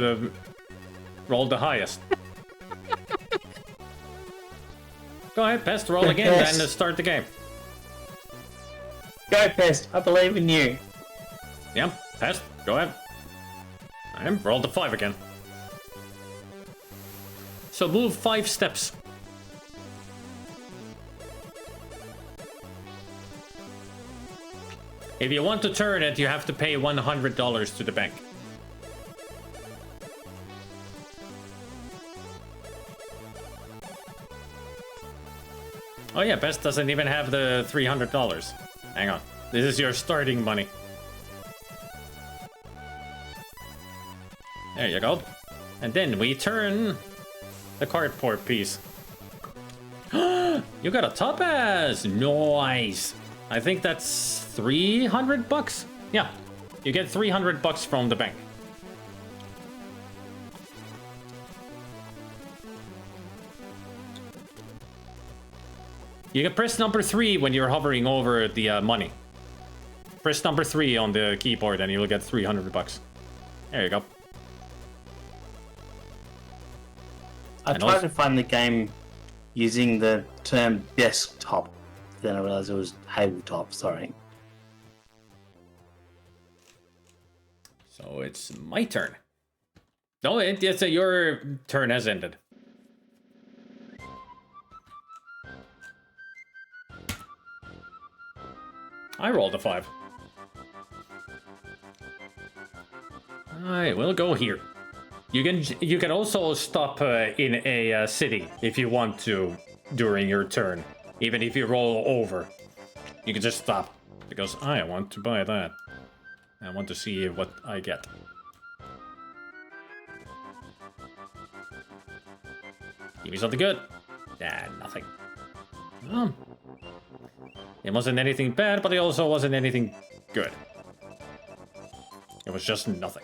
rolled the highest. Go ahead, Pest, roll again, Pest. then start the game. Go, Pest. I believe in you. Yeah, Pest, go ahead. And roll the 5 again. So move 5 steps. If you want to turn it, you have to pay $100 to the bank. Oh yeah, Best doesn't even have the $300. Hang on. This is your starting money. There you go. And then we turn the cardboard piece. You got a topaz! Nice! I think that's $300? Yeah. You get $300 from the bank. You can press number 3 when you're hovering over the money. Press number 3 on the keyboard and you'll get $300. There you go. I tried to find the game using the term desktop, then I realized it was tabletop, sorry. So it's my turn. No, it's your turn has ended. I rolled a 5. Alright, we'll go here. You can also stop in a city if you want to during your turn. Even if you roll over, you can just stop because I want to buy that. I want to see what I get. Give me something good. Nah, nothing. It wasn't anything bad, but it also wasn't anything good. It was just nothing.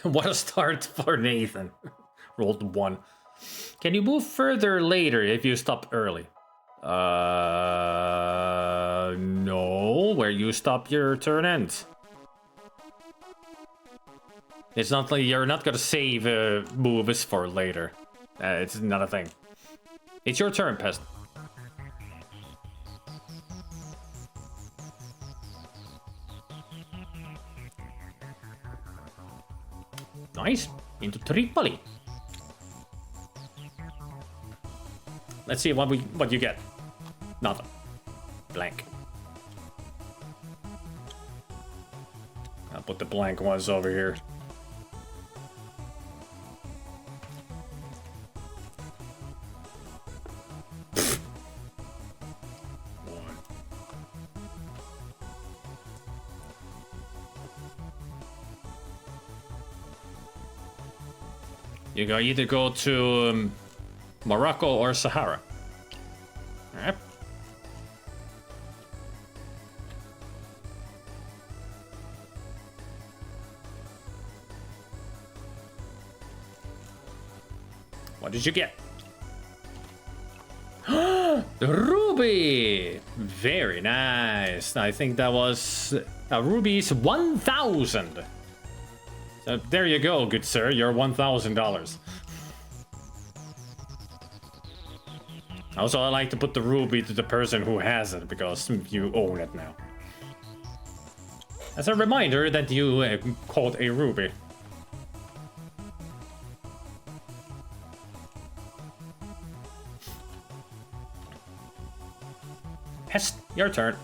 What a start for Nathan. Rolled 1. Can you move further later if you stop early? No. Where you stop your turn ends. It's not like you're not gonna save moves for later. It's not a thing. It's your turn, Pest. Nice. Into Tripoli. Let's see what you get. Nothing. Blank. I'll put the blank ones over here. You can either go to Morocco or Sahara. Alright. What did you get? The ruby! Very nice. I think that was a ruby's 1,000. So there you go, good sir. Your $1,000. Also, I like to put the ruby to the person who has it because you own it now. As a reminder that you called a ruby. Pest, your turn.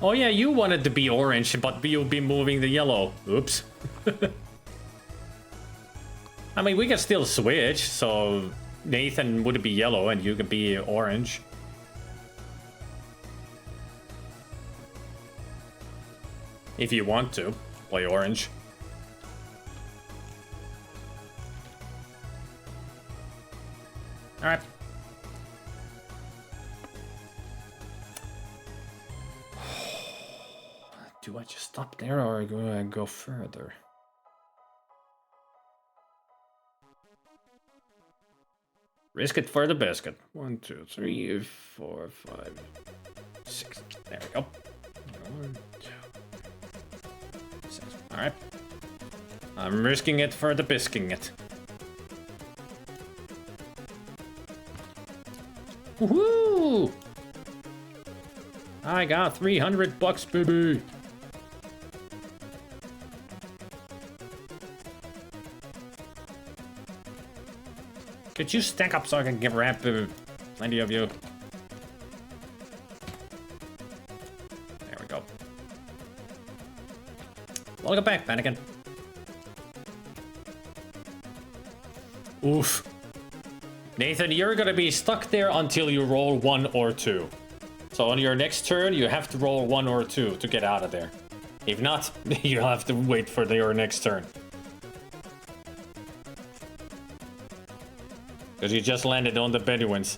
Oh yeah, you wanted to be orange, but you'll be moving the yellow. Oops. I mean, we can still switch, so Nathan would be yellow and you can be orange. If you want to play orange. All right. Do I just stop there or do I go further? Risk it for the biscuit. 1, 2, 3, 4, 5, 6. There we go. 1, 2, 6. All right. I'm risking it for the bisking it. Woohoo! I got $300, baby. Could you stack up so I can grab plenty of you? There we go. Welcome back, Mannequin. Oof. Nathan, you're gonna be stuck there until you roll 1 or 2. So on your next turn, you have to roll 1 or 2 to get out of there. If not, you'll have to wait for your next turn. Because you just landed on the Bedouins.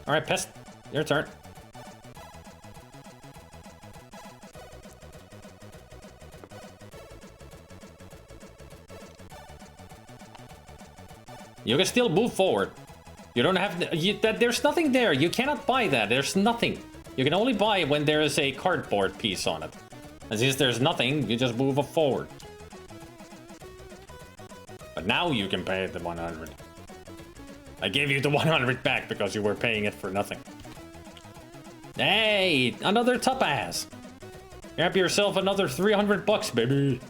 Alright, Pest, your turn. You can still move forward. You don't have there's nothing there. You cannot buy that. There's nothing. You can only buy when there is a cardboard piece on it. And since there's nothing, you just move forward. But now you can pay the 100. I gave you the 100 back because you were paying it for nothing. Hey, another topaz. Grab yourself another $300, baby.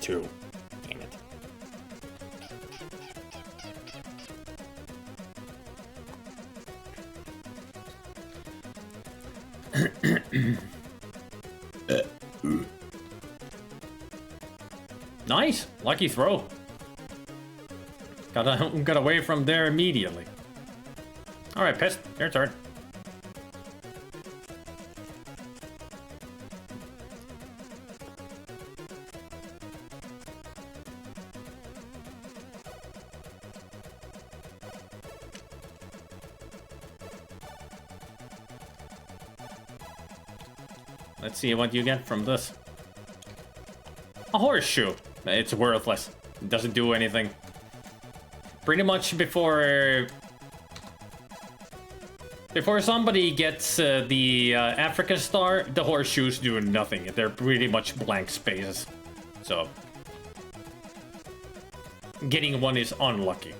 Two. Damn it. Nice, lucky throw. Got away from there immediately. All right, Pest, your turn. Let's see what you get from this. A horseshoe. It's worthless. It doesn't do anything. Pretty much before somebody gets the Africa star, the horseshoes do nothing. They're pretty much blank spaces. So getting one is unlucky.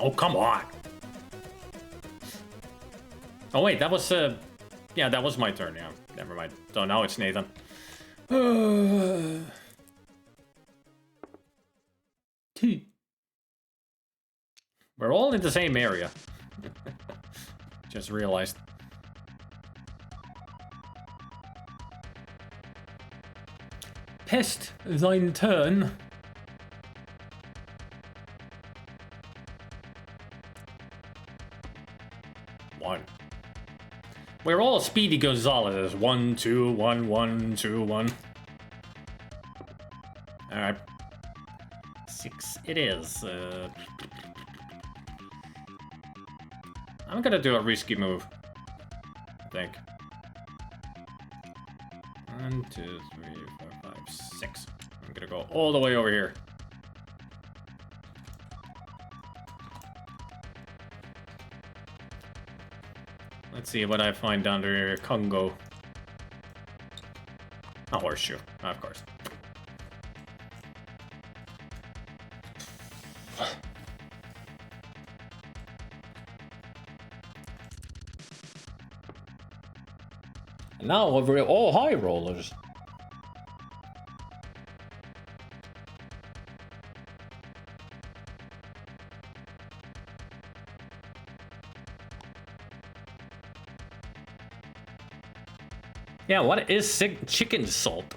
Oh, come on. Oh, wait, that was, yeah, that was my turn, yeah. Never mind. So now it's Nathan. We're all in the same area. Just realized. Pest, thine turn. One. We're all Speedy Gonzalez. 1, 2, 1, 1, 2, 1. Alright. 6 it is. I'm gonna do a risky move. I think. 1, 2, 3, 4, 5, 6. I'm gonna go all the way over here. Let's see what I find under Congo. A horseshoe, of course. And now we're all high rollers. Yeah, what is chicken salt?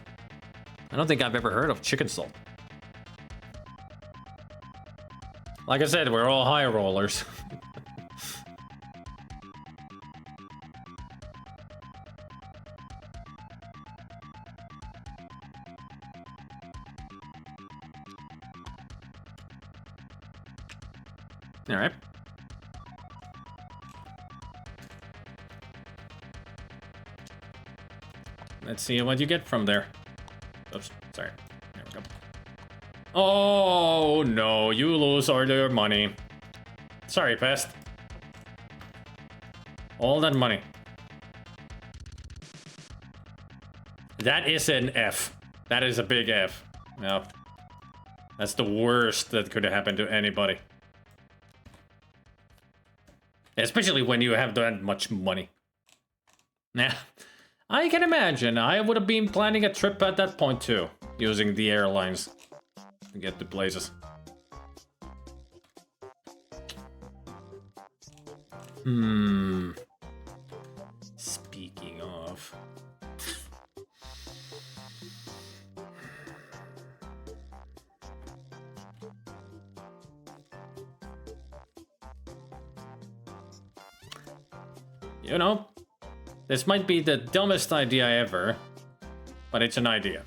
I don't think I've ever heard of chicken salt. Like I said, we're all high rollers. All right. Let's see what you get from there. Oops, sorry. There we go. Oh no, you lose all your money. Sorry, Pest. All that money. That is an F. That is a big F. No. That's the worst that could happen to anybody. Especially when you have that much money. Nah. I can imagine. I would have been planning a trip at that point too. Using the airlines to get to places. Speaking of... You know, this might be the dumbest idea ever, but it's an idea.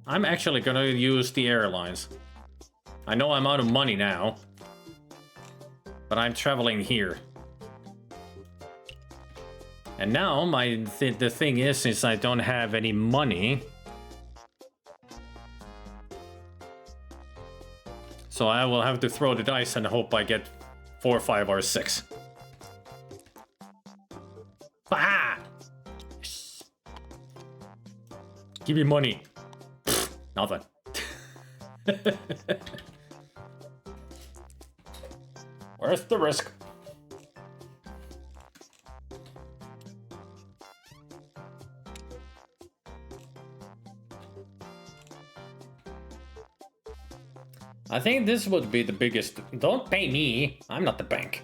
I'm actually gonna use the airlines. I know I'm out of money now, but I'm traveling here. And now the thing is, since I don't have any money, so I will have to throw the dice and hope I get 4, 5, or 6. Ah! Give me money. Pfft, nothing. Worth the risk. I think this would be the biggest... Don't pay me. I'm not the bank.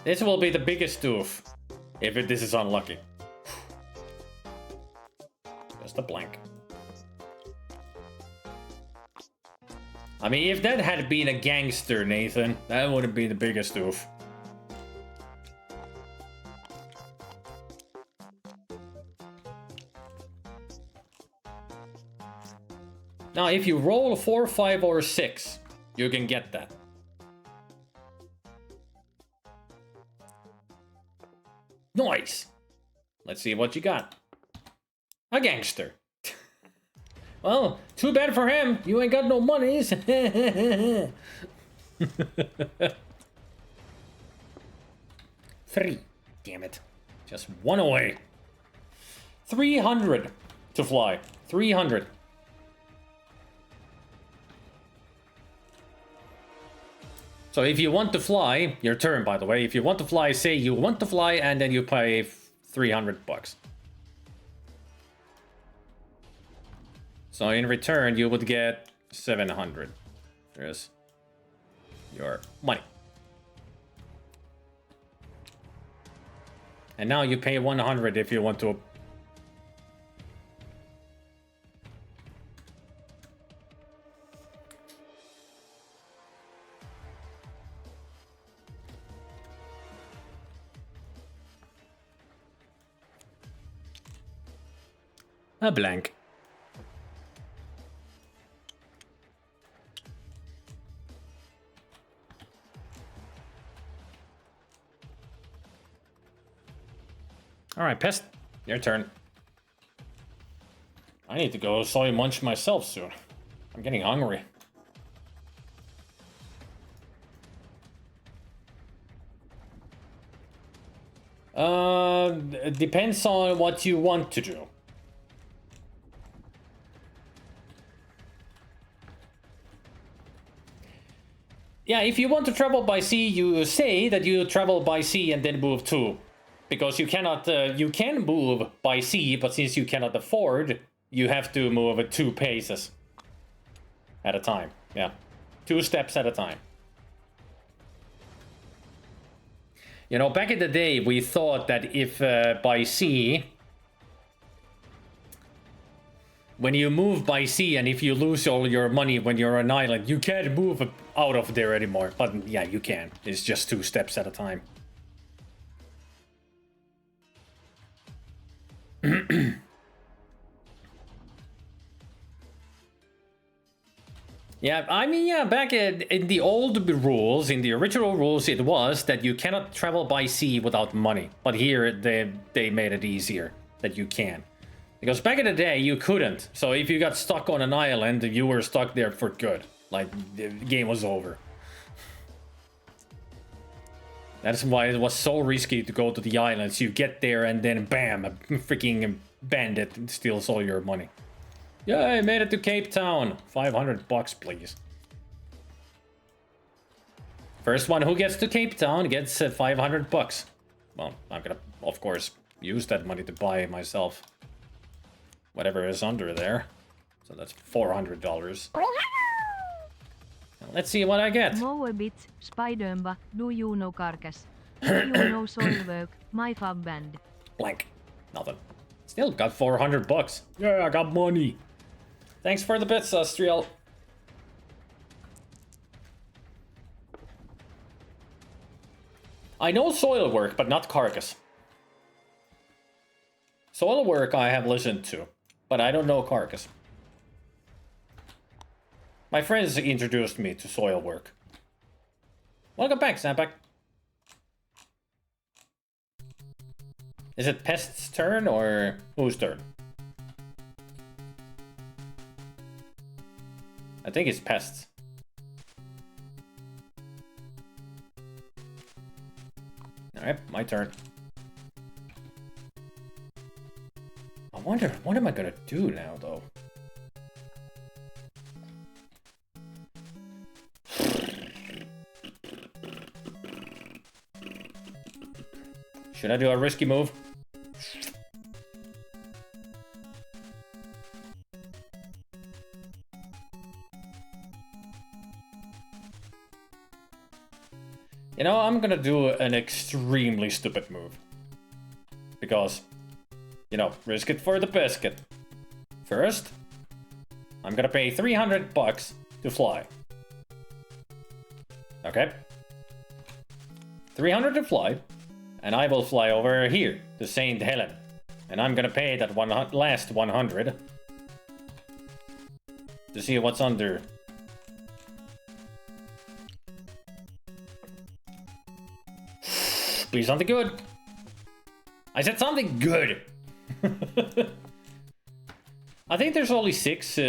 This will be the biggest doof. If this is unlucky. Just a blank. I mean, if that had been a gangster, Nathan, that would have been the biggest doof. Now, if you roll 4, 5, or 6, you can get that. Nice! Let's see what you got. A gangster. Well, too bad for him. You ain't got no monies. 3. Damn it. Just one away. 300 to fly. 300. So if you want to fly, your turn by the way, if you want to fly, say you want to fly and then you pay 300 bucks. So in return, you would get 700. There's your money. And now you pay 100 if you want to. A blank. All right, Pest, your turn. I need to go soy munch myself soon. I'm getting hungry. It depends on what you want to do. Yeah, if you want to travel by sea, you say that you travel by sea and then move too. Because you cannot, you can move by sea, but since you cannot afford, you have to move at 2 paces at a time. Yeah, 2 steps at a time. You know, back in the day, we thought that if by sea, when you move by sea and if you lose all your money when you're on an island, you can't move out of there anymore. But yeah, you can. It's just 2 steps at a time. Yeah, I mean, yeah, back in the old rules, in the original rules, it was that you cannot travel by sea without money. But here, they made it easier that you can. Because back in the day, you couldn't. So if you got stuck on an island, you were stuck there for good. Like, the game was over. That's why it was so risky to go to the islands. You get there and then bam, a freaking bandit steals all your money. Yeah, I made it to Cape Town. $500, please. First one who gets to Cape Town gets $500. Well, I'm gonna, of course, use that money to buy myself whatever is under there. So that's $400. Let's see what I get. Moe bit, Spidermba, do you know Carcass? Do you know Soilwork, my fab band? Blank. Nothing. Still got $400. Yeah, I got money. Thanks for the bits, Astriel. I know Soilwork, but not Carcass. Soilwork I have listened to, but I don't know Carcass. My friends introduced me to Soilwork. Welcome back, Sampak. Is it Pest's turn or whose turn? I think it's Pest's. Alright, my turn. I wonder, what am I gonna do now, though? Should I do a risky move? You know, I'm gonna do an extremely stupid move. Because, you know, risk it for the biscuit. First, I'm gonna pay $300 to fly. Okay? 300 to fly. And I will fly over here to St. Helen. And I'm gonna pay that last 100 to see what's under. Please something good. I said something good. I think there's only 6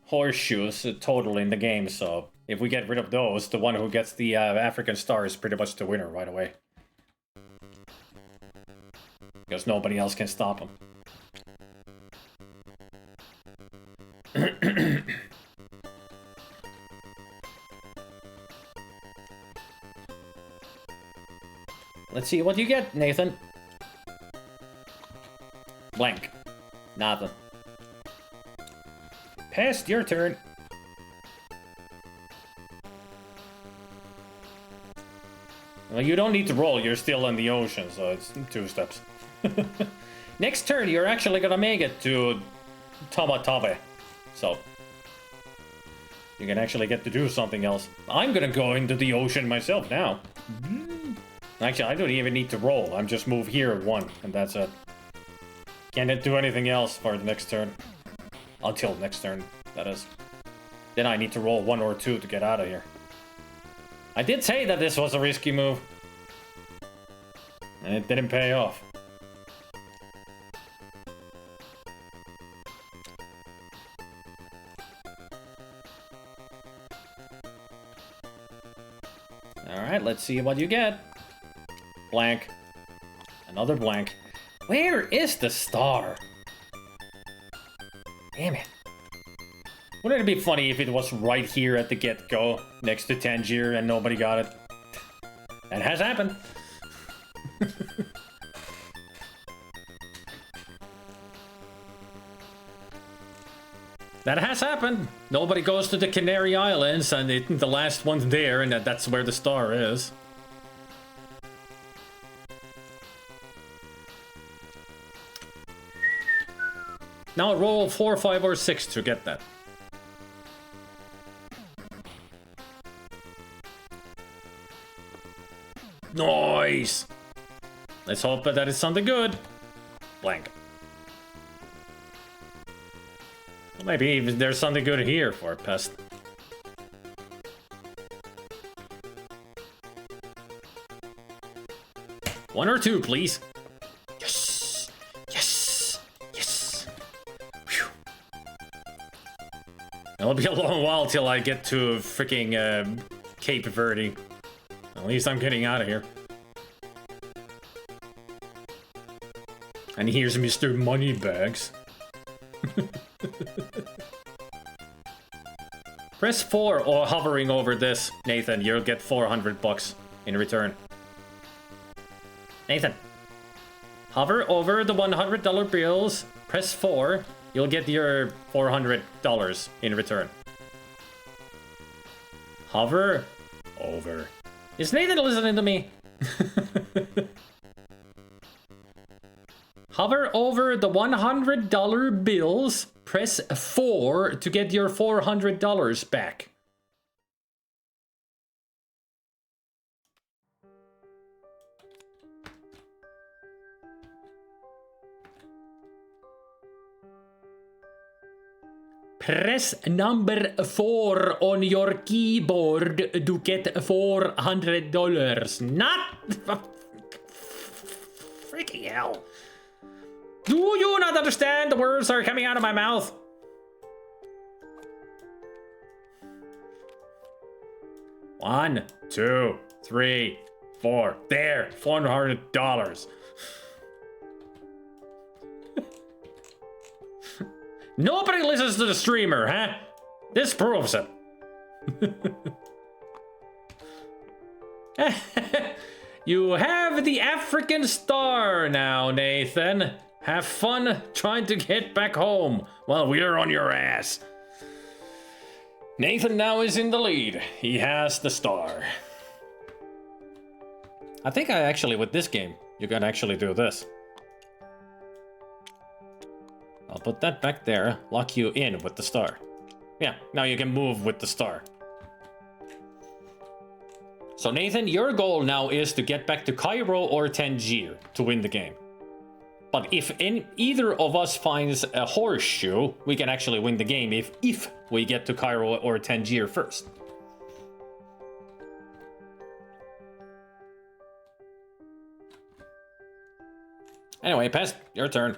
horseshoes total in the game, so if we get rid of those, the one who gets the African star is pretty much the winner right away. Because nobody else can stop him. Let's see what you get, Nathan. Blank. Nothing. Pest, your turn. Well, you don't need to roll, you're still in the ocean, so it's 2 steps. Next turn, you're actually gonna make it to Tamatabe. So, you can actually get to do something else. I'm gonna go into the ocean myself now. Actually, I don't even need to roll. I'm just move here 1, and that's it. Can't do anything else for the next turn. Until next turn, that is. Then I need to roll 1 or 2 to get out of here. I did say that this was a risky move. And it didn't pay off. Alright, let's see what you get. Blank. Another blank. Where is the star? Damn it. Wouldn't it be funny if it was right here at the get-go, next to Tangier, and nobody got it? That has happened. That has happened. Nobody goes to the Canary Islands, and the last one's there, and that's where the star is. Now roll 4, 5, or 6 to get that. Nice! Let's hope that it's something good. Blank. Maybe there's something good here for a Pest. One or 2, please. Yes! Yes! Yes! It'll be a long while till I get to freaking Cape Verde. At least I'm getting out of here. And here's Mr. Moneybags. Press 4 or hovering over this, Nathan. You'll get $400 in return. Nathan. Hover over the $100 bills. Press 4. You'll get your $400 in return. Hover over. Is Nathan listening to me? Hover over the $100 bills. Press 4 to get your $400 back. Press number 4 on your keyboard to get $400. Not... Freaking hell. Do you not understand the words that are coming out of my mouth? One, 2, 3, 4. There, $400. Nobody listens to the streamer, huh? This proves it. You have the African star now, Nathan. Have fun trying to get back home while we're on your ass. Nathan now is in the lead. He has the star. I think with this game, you can actually do this. I'll put that back there, lock you in with the star. Yeah, now you can move with the star. So Nathan, your goal now is to get back to Cairo or Tangier to win the game. But if either of us finds a horseshoe, we can actually win the game if we get to Cairo or Tangier first. Anyway, Pest, your turn.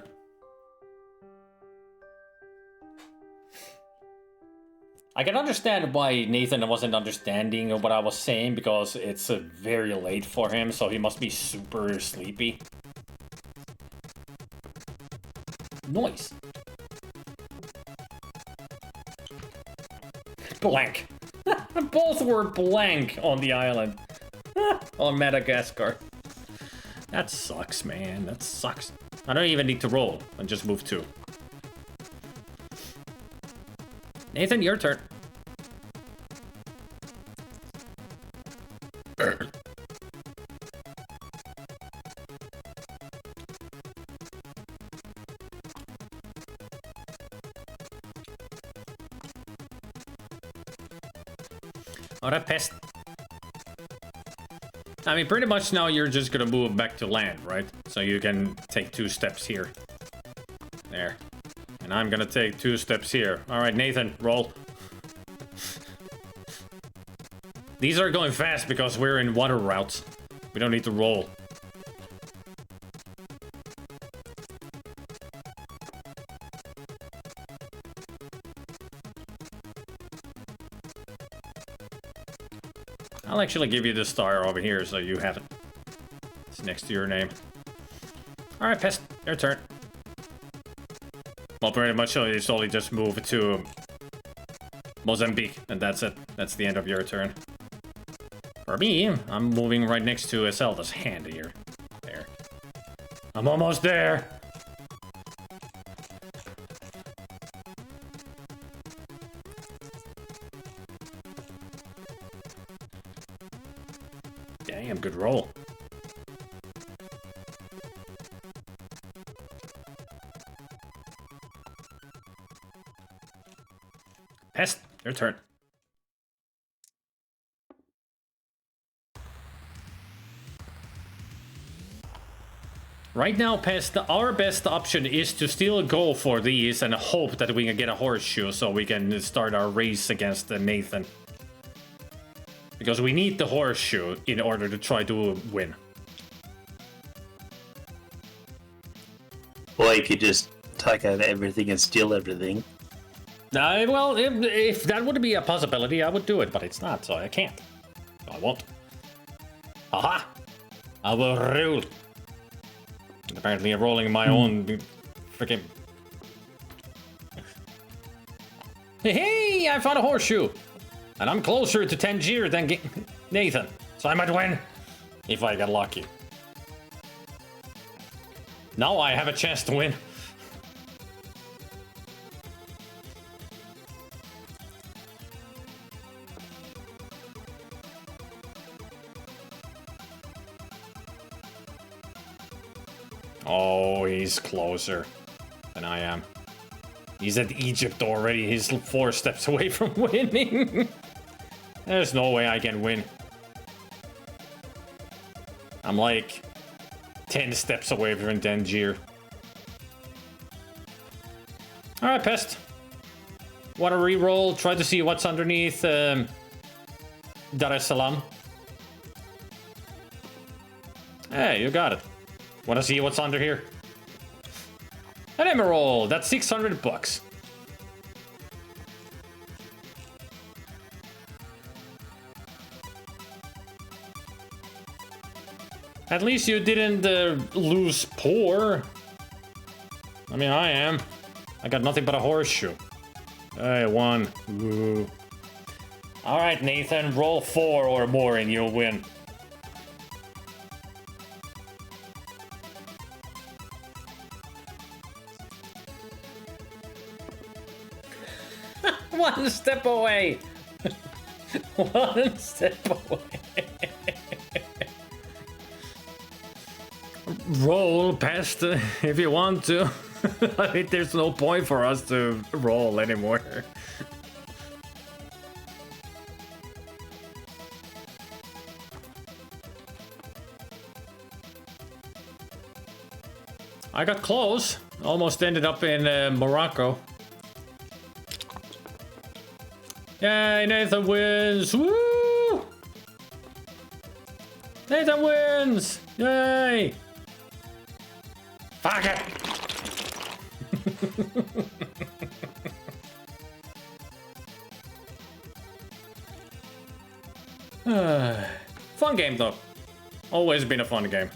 I can understand why Nathan wasn't understanding what I was saying, because it's very late for him, so he must be super sleepy. Noise. Blank. Both were blank on the island. On Madagascar. That sucks, man. That sucks. I don't even need to roll. I just move 2. Nathan, your turn. Alright, Pest. I mean, pretty much now you're just gonna move back to land, right? So you can take 2 steps here. There. And I'm gonna take 2 steps here. Alright, Nathan, roll. These are going fast because we're in water routes. We don't need to roll. I'll actually give you the star over here so you have it. It's next to your name. Alright, Pest, your turn. Well, pretty much it's only just move to Mozambique, and that's it. That's the end of your turn. For me, I'm moving right next to Zelda's hand here. There. I'm almost there! Damn, good roll. Pest, your turn. Right now, Pest, our best option is to still go for these and hope that we can get a horseshoe so we can start our race against Nathan. Because we need the horseshoe in order to try to win. Or you could just take out everything and steal everything. Well, if that would be a possibility, I would do it, but it's not, so I can't. So I won't. Aha! I will roll. Apparently, I'm rolling my own freaking. Hey! I found a horseshoe! And I'm closer to Tangier than Nathan, so I might win if I get lucky. Now I have a chance to win. Oh, he's closer than I am. He's at Egypt already. He's 4 steps away from winning. There's no way I can win. I'm like 10 steps away from Tangier. Alright, Pest. Want to re-roll? Try to see what's underneath Dar es Salaam. Hey, you got it. Want to see what's under here? An emerald! That's 600 bucks. At least you didn't lose poor. I mean, I am. I got nothing but a horseshoe. Hey, 1. Ooh. All right, Nathan, roll 4 or more and you'll win. One step away. 1 step away. Roll past if you want to. I mean, there's no point for us to roll anymore. I got close. Almost ended up in Morocco. Yay, Nathan wins! Woo! Nathan wins! Yay! Fuck it! Fun game though. Always been a fun game.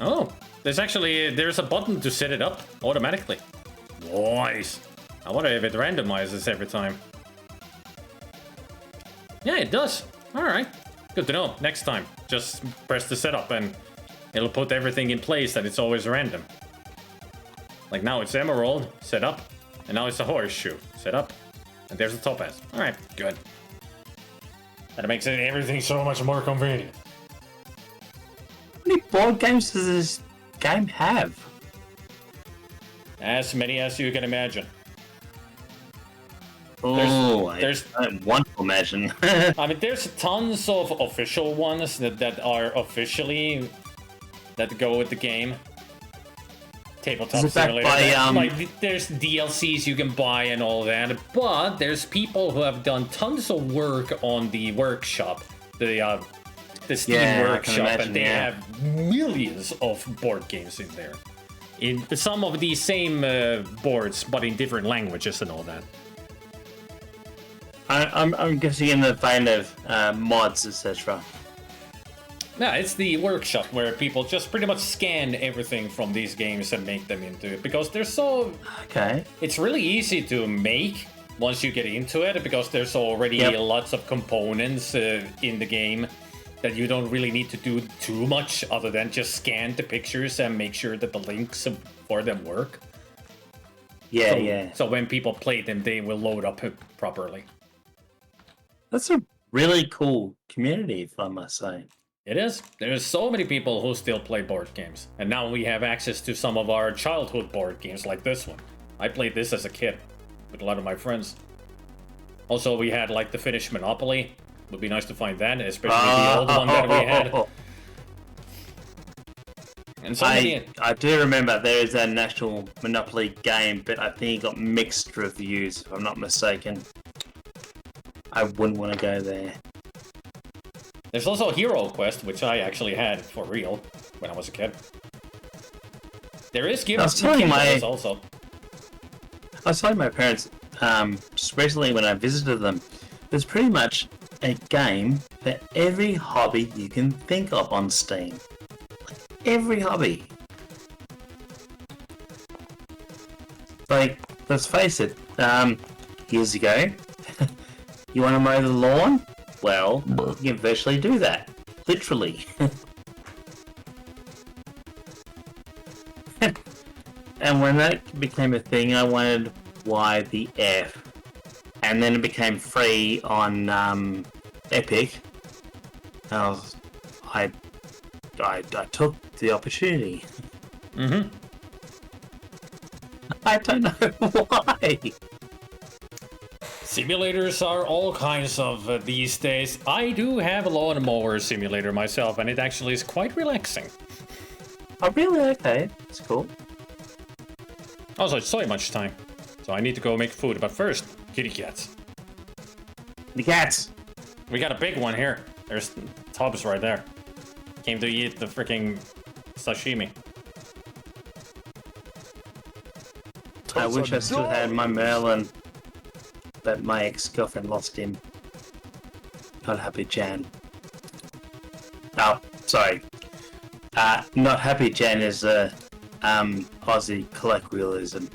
Oh, there's a button to set it up automatically. Nice. I wonder if it randomizes every time. Yeah, it does. All right. Good to know. Next time, just press the setup and it'll put everything in place that it's always random. Like now it's emerald, set up, and now it's a horseshoe, set up, and there's a topaz. All right, good. That makes everything so much more convenient. How many board games does this game have? As many as you can imagine. Oh, I there's- don't want to imagine. I mean, there's tons of official ones that are officially that go with the game. Tabletop Is it backed Simulator. by, Like, there's DLCs you can buy and all that, but there's people who have done tons of work on the workshop, the Steam Yeah, I can workshop, imagine, and they yeah. have millions of board games in there. In some of the same boards, but in different languages and all that. I'm guessing in the vein of mods, etc. Yeah, it's the workshop where people just pretty much scan everything from these games and make them into it because they're so. Okay. It's really easy to make once you get into it because there's already lots of components in the game that you don't really need to do too much other than just scan the pictures and make sure that the links for them work. Yeah, So when people play them, they will load up properly. That's a really cool community, if I must say. It is. There's so many people who still play board games. And now we have access to some of our childhood board games like this one. I played this as a kid with a lot of my friends. Also, we had like the Finnish Monopoly. Would be nice to find that, especially the old one that we had. And so many... I do remember there is a National Monopoly game, but I think it got mixed reviews, if I'm not mistaken. I wouldn't want to go there. There's also Hero Quest, which I actually had for real when I was a kid. There is I was telling Kimble also. I was telling my parents just recently when I visited them, there's pretty much a game for every hobby you can think of on Steam. Like, every hobby. Like, let's face it, years ago, you want to mow the lawn? Well, you can virtually do that. Literally. And when that became a thing, I wanted why the F. And then it became free on Epic. I took the opportunity. Mm-hmm. I don't know why. Simulators are all kinds of these days. I do have a lawnmower simulator myself, and it actually is quite relaxing. Oh, really? Okay, that's cool. Also, it's so much time. So I need to go make food, but first, kitty cats. The cats. We got a big one here. There's Tubbs right there. Came to eat the freaking sashimi. I wish I still had my Merlin, but my ex-girlfriend lost him. Not Happy Jan. Oh, sorry. Not Happy Jan is a Aussie colloquialism.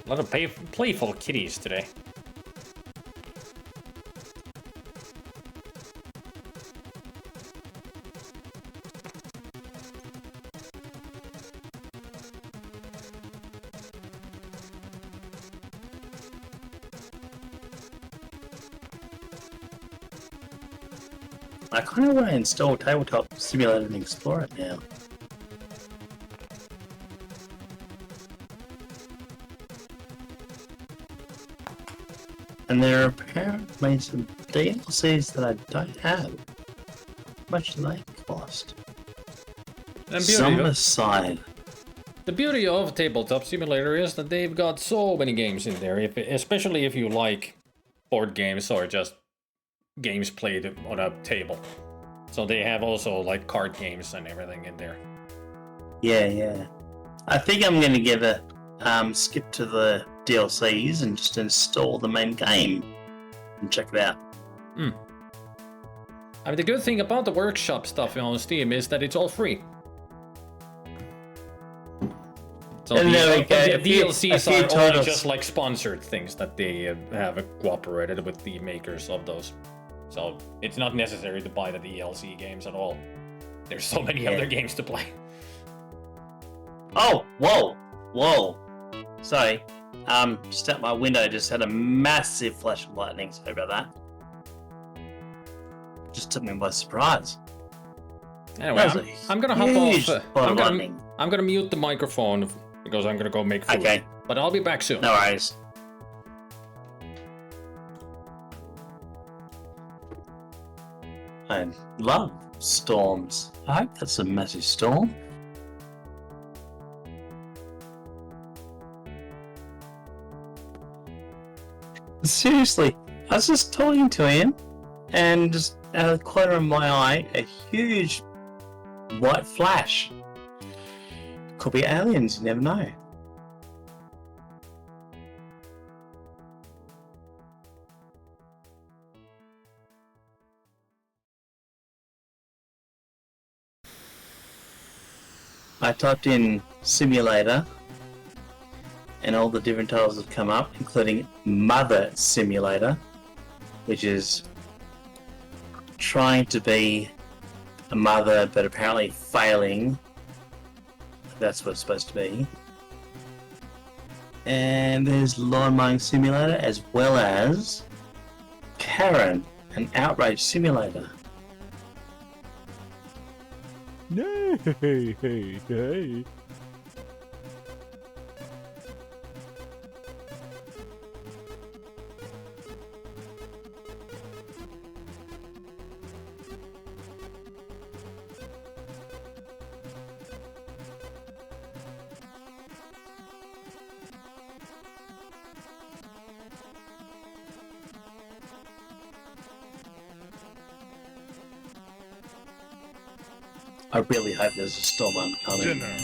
A lot of playful kitties today. I kind of want to install Tabletop Simulator and explore it now. And there are apparently some DLCs that I don't have. How much do they cost? And Summer Side. the beauty of Tabletop Simulator is that they've got so many games in there, especially if you like board games or just games played on a table. So they have also like card games and everything in there. Yeah. I think I'm going to give a skip to the DLCs and just install the main game and check it out. I mean, the good thing about the workshop stuff on Steam is that it's all free. So And there we go. the DLCs are only titles. just like sponsored things that they have cooperated with the makers of those. So it's not necessary to buy the DLC games at all. There's so many other games to play. Oh, whoa. Sorry. Just out my window, just had a massive flash of lightning. Sorry about that. Just took me by surprise. Anyway, That was I'm gonna hop huge off. spot of lightning. I'm gonna mute the microphone because I'm gonna go make food. Okay. But I'll be back soon. No worries. I love storms. I hope that's a massive storm. Seriously, I was just talking to him, and just out of the corner of my eye, a huge white flash. Could be aliens, you never know. I typed in simulator, and all the different titles have come up, including Mother Simulator, which is trying to be a mother but apparently failing. That's what it's supposed to be. And there's Lawn Mowing Simulator, as well as Karen, an Outrage Simulator. Hey. I really hope there's a storm coming. Dinner.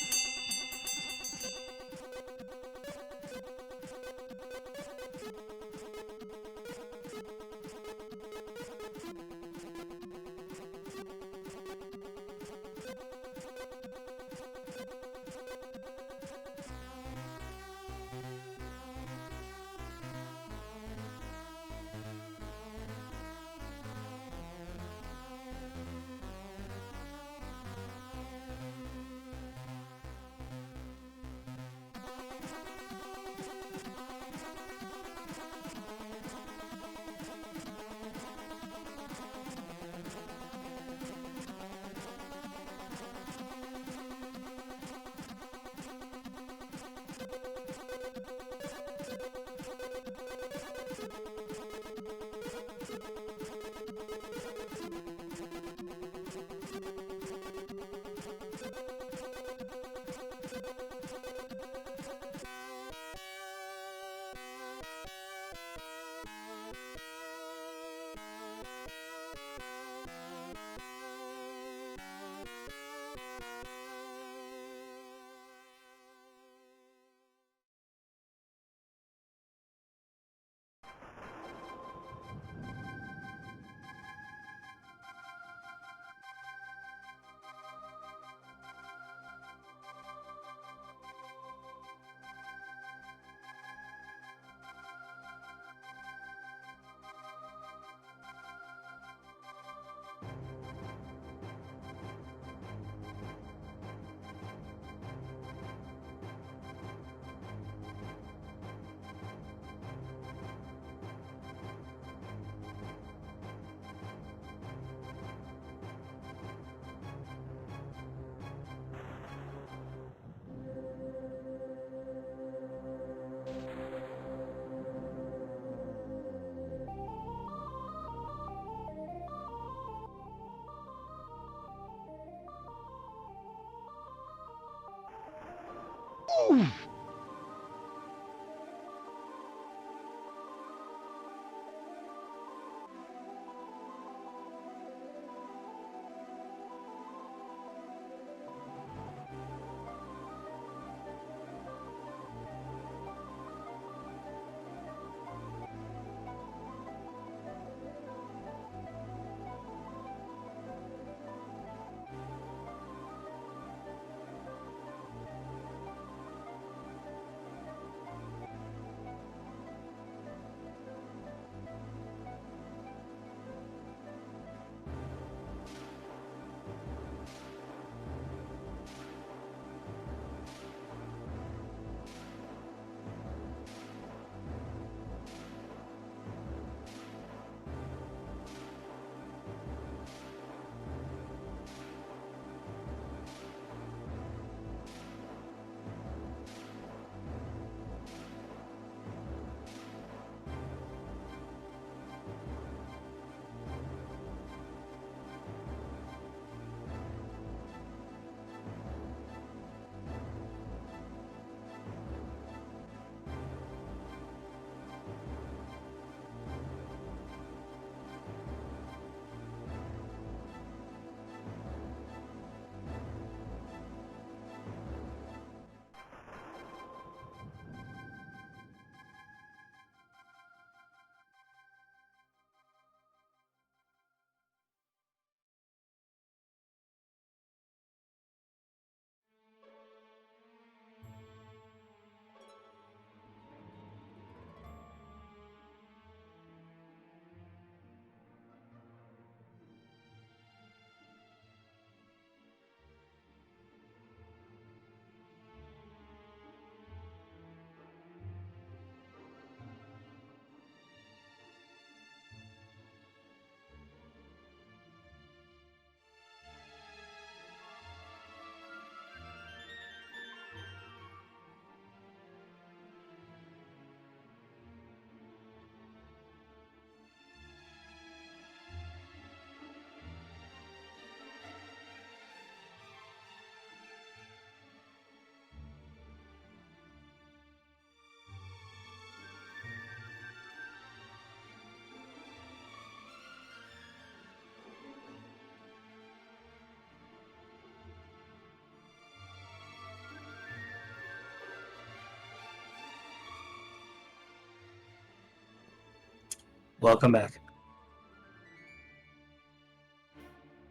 Welcome back.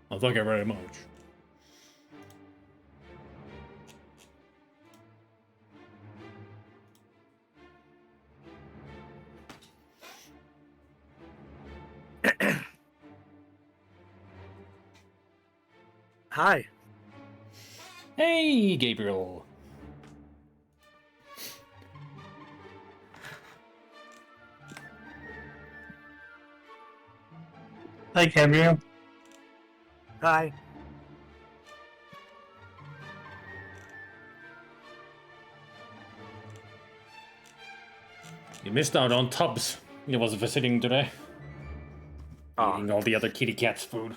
Oh, thank you very much. Hi. Hey, Gabriel. Hi, Gabriel. Hi. You missed out on Tubbs. He was visiting today. Eating all the other kitty cat's food.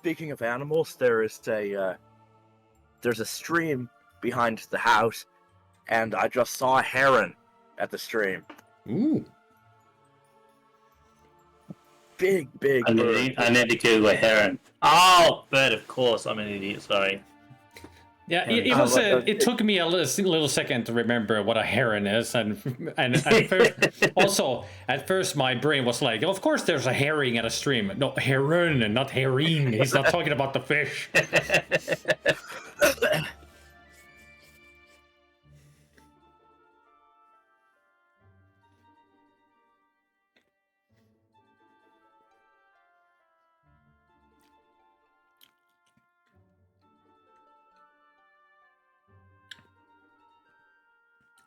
Speaking of animals, there's a stream behind the house, and I just saw a heron at the stream. Ooh. Big bird. I need to Google a heron. Oh, bird, of course. I'm an idiot, sorry. Yeah, it took me a little second to remember what a heron is, and at first my brain was like, of course there's a herring at a stream. No, heron and not herring. He's not talking about the fish.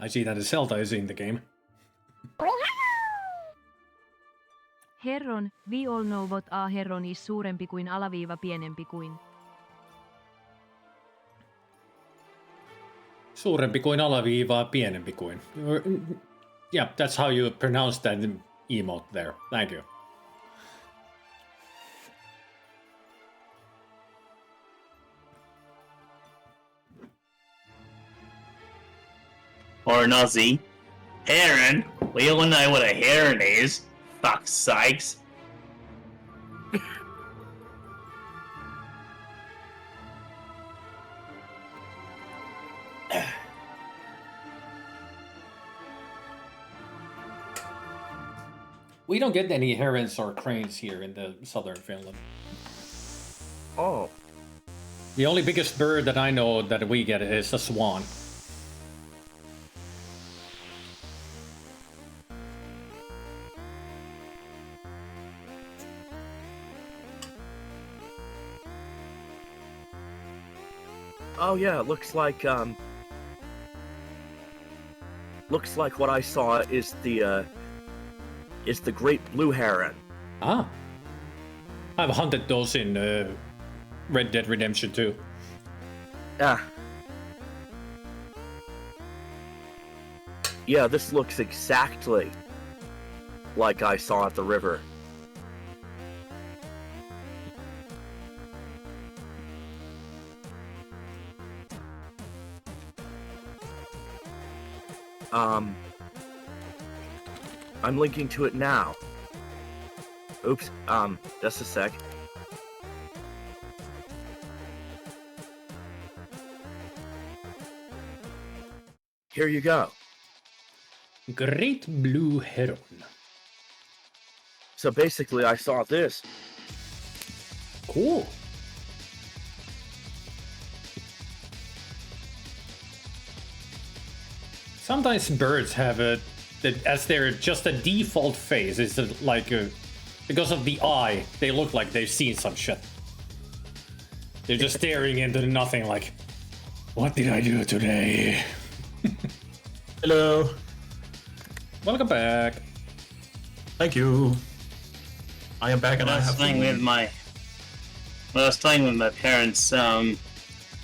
I see that Zelda is in the game. Herron, we all know what a herron is suurempi kuin alaviiva pienempi kuin. Suurempi kuin alaviivaa, pienempi kuin. Yeah, that's how you pronounce that emote there. Thank you. Or an Aussie. Heron? We all know what a heron is. Fuck's sakes. We don't get any herons or cranes here in the southern Finland. Oh. The only biggest bird that I know that we get is a swan. Oh yeah, looks like what I saw is the great blue heron. Ah. I've hunted those in Red Dead Redemption 2. Yeah. Yeah, this looks exactly like I saw at the river. I'm linking to it now. Oops, just a sec. Here you go. Great blue heron. So basically, I saw this. Cool. Sometimes birds have as their just a default face. It's like because of the eye, they look like they've seen some shit. They're just staring into nothing like, what did I do today? Hello. Welcome back. Thank you. I am back and I have When I was staying with my parents, I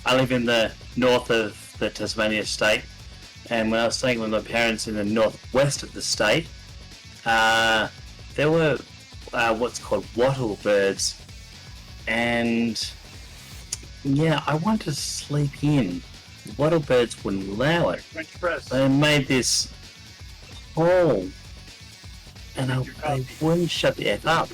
live in the north of the Tasmania state, and when I was staying with my parents in the northwest of the state, there were what's called wattle birds, and yeah, I wanted to sleep in. Wattle birds wouldn't allow it. French press. They made this hole, and they wouldn't shut the F up.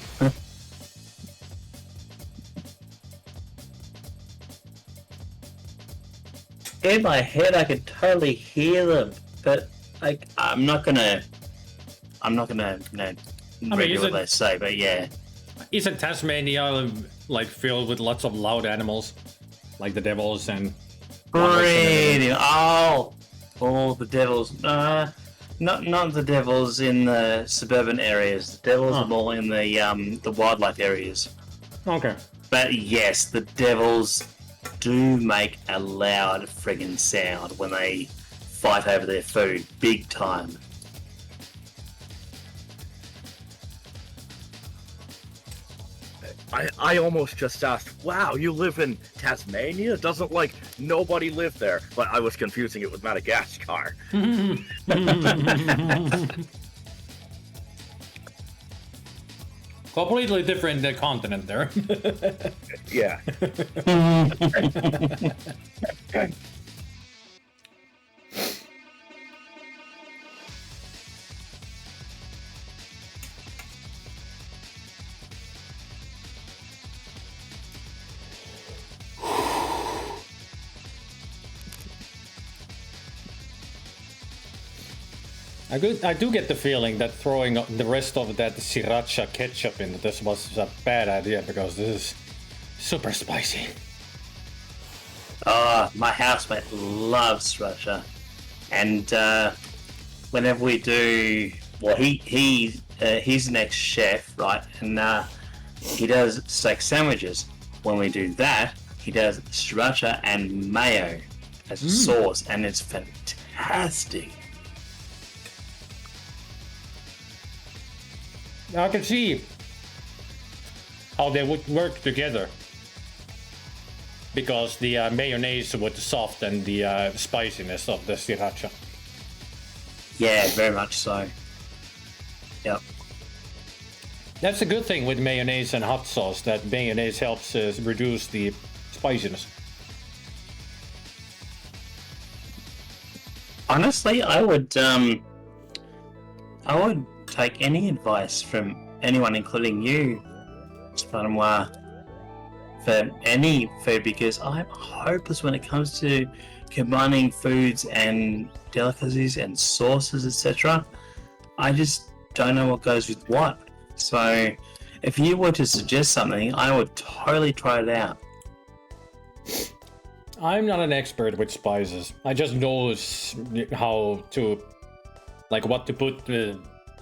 in my head I could totally hear them, but like I'm not gonna read is what it- they say. But yeah, Isn't Tasmania like filled with lots of loud animals, like the devils and? breeding. Oh, the devils. Not the devils in the suburban areas. The devils are more in the wildlife areas. Okay. But yes, the devils do make a loud friggin' sound when they fight over their food, big time. I almost just asked, wow, you live in Tasmania? Doesn't, like, nobody live there? But I was confusing it with Madagascar. Completely different continent there. Yeah. I do get the feeling that throwing the rest of that sriracha ketchup into this was a bad idea because this is super spicy. My housemate loves sriracha, and whenever we do, well, he's an ex-chef, right? And he does steak sandwiches. When we do that, he does sriracha and mayo as a sauce, and it's fantastic. I can see how they would work together because the mayonnaise would soften the spiciness of the sriracha. Yeah, very much so. Yep. That's a good thing with mayonnaise and hot sauce, that mayonnaise helps reduce the spiciness. Honestly, I would take any advice from anyone, including you, Spanamwa, for any food, because I'm hopeless when it comes to combining foods and delicacies and sauces, etc. I just don't know what goes with what. So, if you were to suggest something, I would totally try it out. I'm not an expert with spices. I just know how to, like, what to put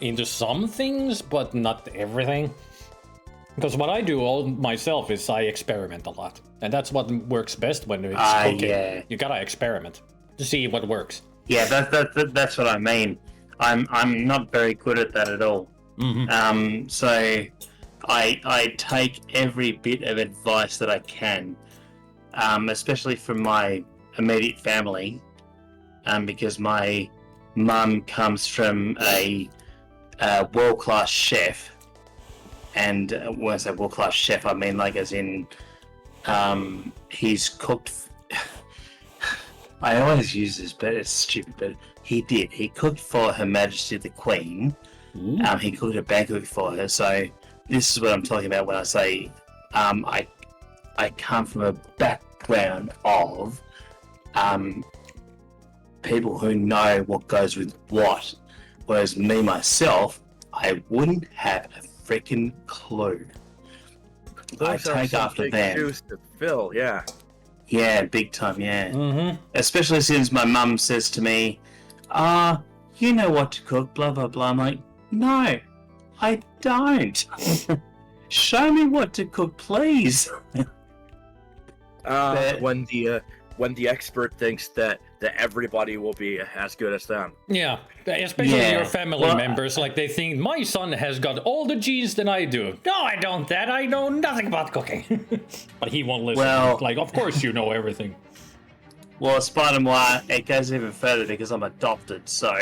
into some things, but not everything. Because what I do all myself is I experiment a lot, and that's what works best when it's cooking. Yeah. You gotta experiment to see what works. Yeah, that's what I mean. I'm not very good at that at all. So I take every bit of advice that I can, especially from my immediate family, because my mum comes from a world-class chef, and when I say world-class chef, I mean like as in he's cooked. I always use this, but it's stupid. But he cooked for Her Majesty the Queen. He cooked a banquet for her. So this is what I'm talking about when I say I come from a background of people who know what goes with what, whereas me myself, I wouldn't have a freaking clue. Those I are take some after big them. shoes to fill, yeah. Yeah, big time, yeah. Mm-hmm. Especially since my mum says to me, you know what to cook, blah, blah, blah. I'm like, no, I don't. Show me what to cook, please. When the expert thinks that everybody will be as good as them. Yeah, especially Yeah. your family members. Like they think my son has got all the genes that I do. No, I don't. That I know nothing about cooking. But he won't listen. Well- Like, of course you know everything. Well, Spider-Man, it goes even further because I'm adopted, so...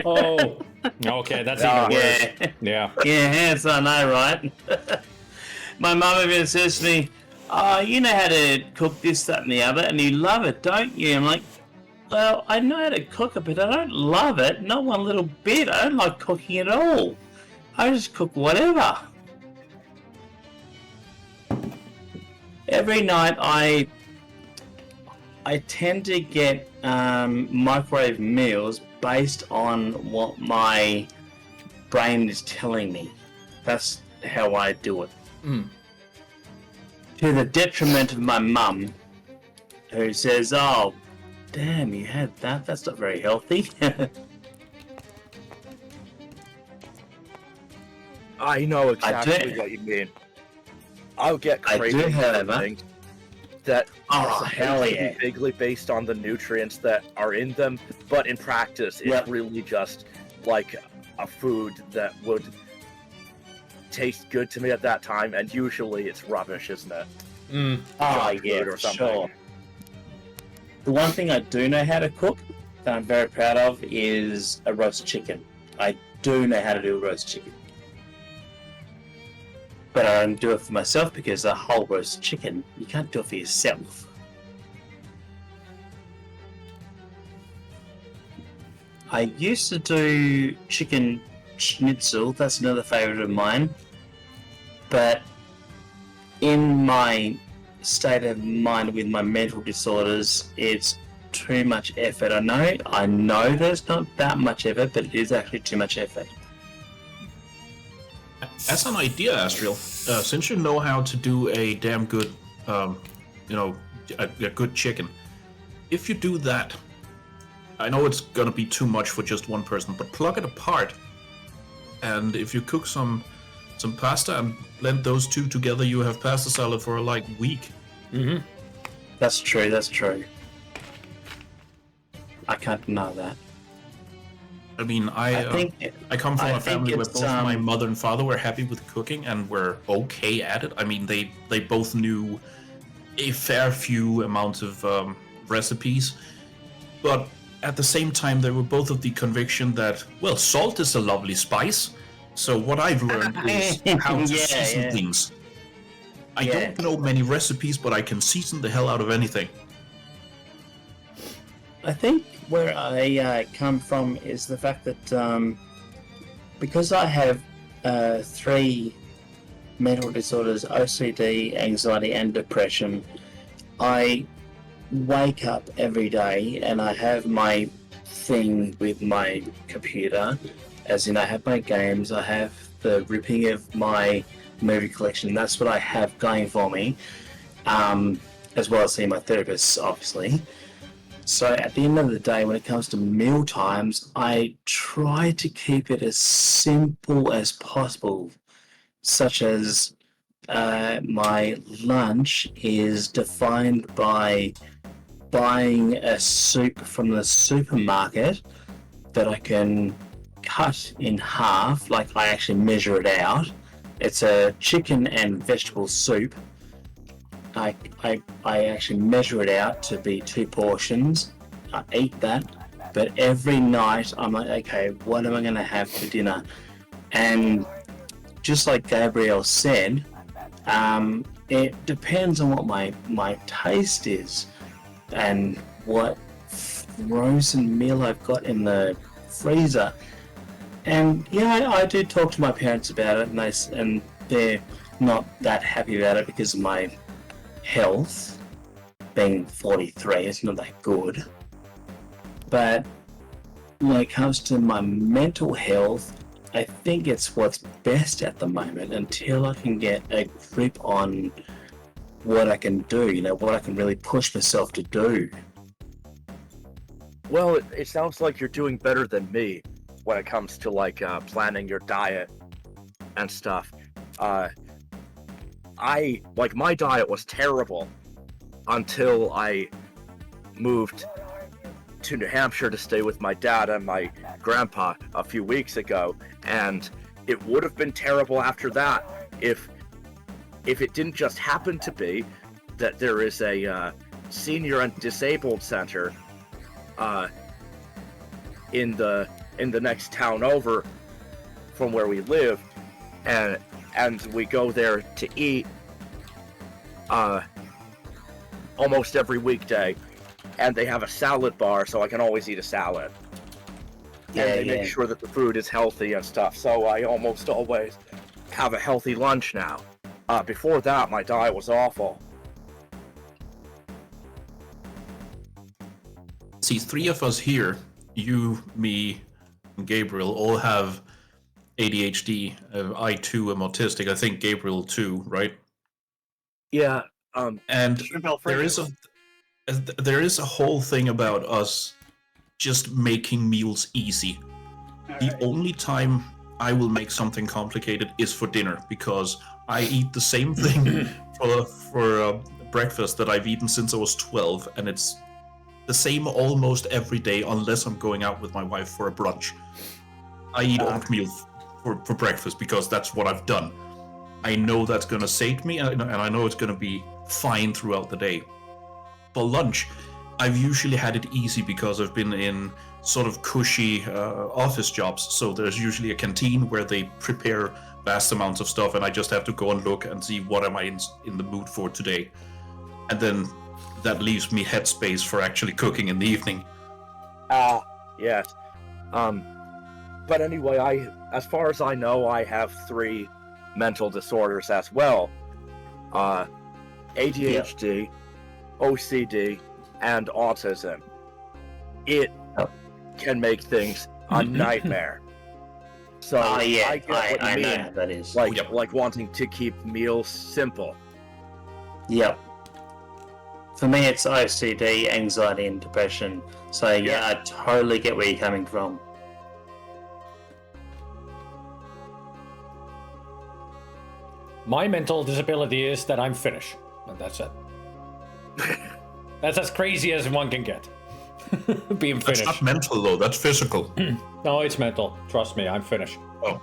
Oh, okay, that's even worse. Yeah. Yeah. Yeah, so I know, right? My mum even says to me, you know how to cook this, that, and the other, and you love it, don't you? I'm like, well, I know how to cook it, but I don't love it, not one little bit. I don't like cooking at all. I just cook whatever. Every night I tend to get microwave meals based on what my brain is telling me. That's how I do it. To the detriment of my mum, who says, "Oh, damn, you had that? That's not very healthy." I know exactly what you mean. I'll get cravings for things that are hell yeah. vaguely based on the nutrients that are in them, but in practice, it's really just like a food that would taste good to me at that time, and usually it's rubbish, isn't it? Or something. Sure. The one thing I do know how to cook that I'm very proud of is a roast chicken. I do know how to do a roast chicken. But I don't do it for myself because a whole roast chicken, you can't do it for yourself. I used to do chicken schnitzel, that's another favourite of mine. But in my state of mind with my mental disorders, it's too much effort. I know there's not that much effort, but it is actually too much effort. As an idea, Astriel, since you know how to do a damn good, a good chicken, if you do that, I know it's gonna be too much for just one person, but plug it apart, and if you cook some pasta and blend those two together, you have pasta salad for a week. Mm-hmm. That's true. I can't deny that. I mean, I come from a family where both my mother and father were happy with cooking and were okay at it. I mean, they both knew a fair few amounts of recipes, but at the same time, they were both of the conviction that, well, salt is a lovely spice. So what I've learned is how to season things. I don't know many recipes, but I can season the hell out of anything. I think where I come from is the fact that because I have 3 mental disorders, OCD, anxiety and depression, I wake up every day and I have my thing with my computer, as in I have my games, I have the ripping of my movie collection. That's what I have going for me, as well as seeing my therapist, obviously. So at the end of the day, when it comes to meal times, I try to keep it as simple as possible, such as my lunch is defined by buying a soup from the supermarket that I can cut in half, like I actually measure it out. It's a chicken and vegetable soup. I actually measure it out to be 2 portions. I eat that, but every night I'm like, okay, what am I going to have for dinner? And just like Gabriel said, it depends on what my taste is and what frozen meal I've got in the freezer. And yeah, I do talk to my parents about it, and they're not that happy about it because of my health. Being 43, it's not that good. But when it comes to my mental health, I think it's what's best at the moment until I can get a grip on what I can do, what I can really push myself to do. Well, it sounds like you're doing better than me when it comes to planning your diet and stuff. My diet was terrible until I moved to New Hampshire to stay with my dad and my grandpa a few weeks ago, and it would have been terrible after that if it didn't just happen to be that there is a senior and disabled center in the next town over from where we live, and we go there to eat almost every weekday, and they have a salad bar, so I can always eat a salad. And they make sure that the food is healthy and stuff, so I almost always have a healthy lunch now. Before that, my diet was awful. See, 3 of us here, you, me, and Gabriel, all have ADHD. I too am autistic. I think Gabriel too, right? Yeah. And Shrimpel there is a whole thing about us just making meals easy. The only time I will make something complicated is for dinner, because I eat the same thing for breakfast that I've eaten since I was 12, and it's the same almost every day unless I'm going out with my wife for a brunch. I eat oatmeal for breakfast because that's what I've done. I know that's going to sate me, and I know it's going to be fine throughout the day. For lunch, I've usually had it easy because I've been in sort of cushy office jobs, so there's usually a canteen where they prepare vast amounts of stuff, and I just have to go and look and see what am I in the mood for today. And then that leaves me headspace for actually cooking in the evening. Yes. But anyway, as far as I know, I have 3 mental disorders as well. ADHD, OCD, and autism. It can make things a nightmare. So I get what you I mean. know how that is. Like wanting to keep meals simple. Yep. For me, it's OCD, anxiety, and depression. So yeah, I totally get where you're coming from. My mental disability is that I'm Finnish, and that's it. That's as crazy as one can get. Being Finnish. That's not mental though, that's physical. No, it's mental. Trust me, I'm Finnish. Oh.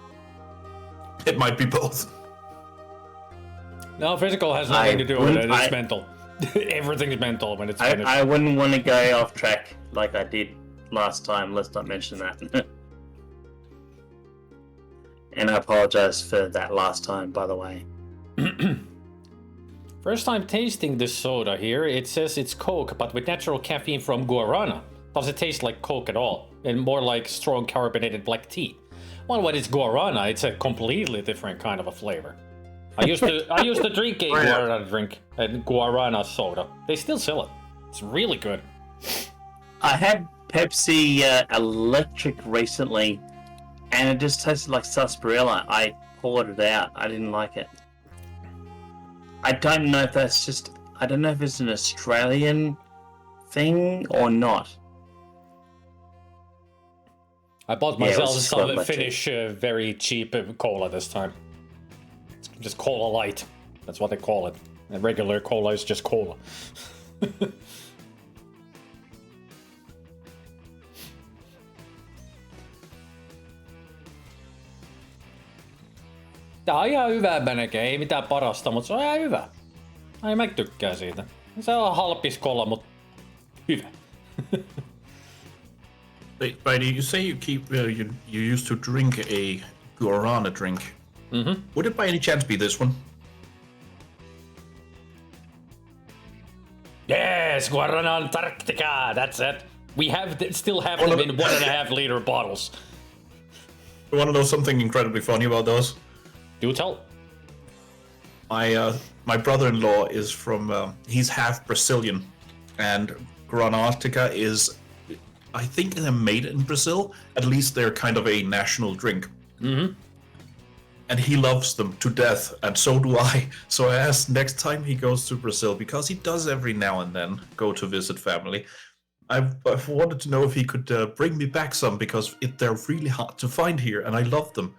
It might be both. No, physical has nothing to do with it. It's mental. Everything's mental when it's Finnish. I wouldn't want to go off track like I did last time. Let's not mention that. And I apologize for that last time, by the way. First time tasting this soda here. It says it's Coke, but with natural caffeine from guarana. Does it taste like Coke at all? And more like strong carbonated black tea. Well, when it's guarana, it's a completely different kind of a flavor. I used to drink a guarana soda. They still sell it. It's really good. I had Pepsi Electric recently, and it just tasted like sarsaparilla. I poured it out. I didn't like it. I don't know if that's just... I don't know if it's an Australian thing or not. I bought myself some Scott Finnish, very cheap cola this time. It's just Cola Light. That's what they call it. And regular cola is just cola. Tää on ihan hyvä meneke, ei mitään parasta, mutta se on ihan hyvä. Ai mä tykkään siitä. Se on halpis kolla, mutta hyvä. But you say you keep you used to drink a guarana drink. Mm-hmm. Would it by any chance be this one? Yes, Guarana Antarctica. That's it. We still have them in 1.5 liter bottles. You want to know something incredibly funny about those? Do tell. My brother-in-law is from he's half Brazilian, and Guarana is, I think they're made in Brazil. At least they're kind of a national drink. Mm-hmm. And he loves them to death, and so do I. So I asked next time he goes to Brazil, because he does every now and then go to visit family. I wanted to know if he could bring me back some, because they're really hard to find here, and I love them.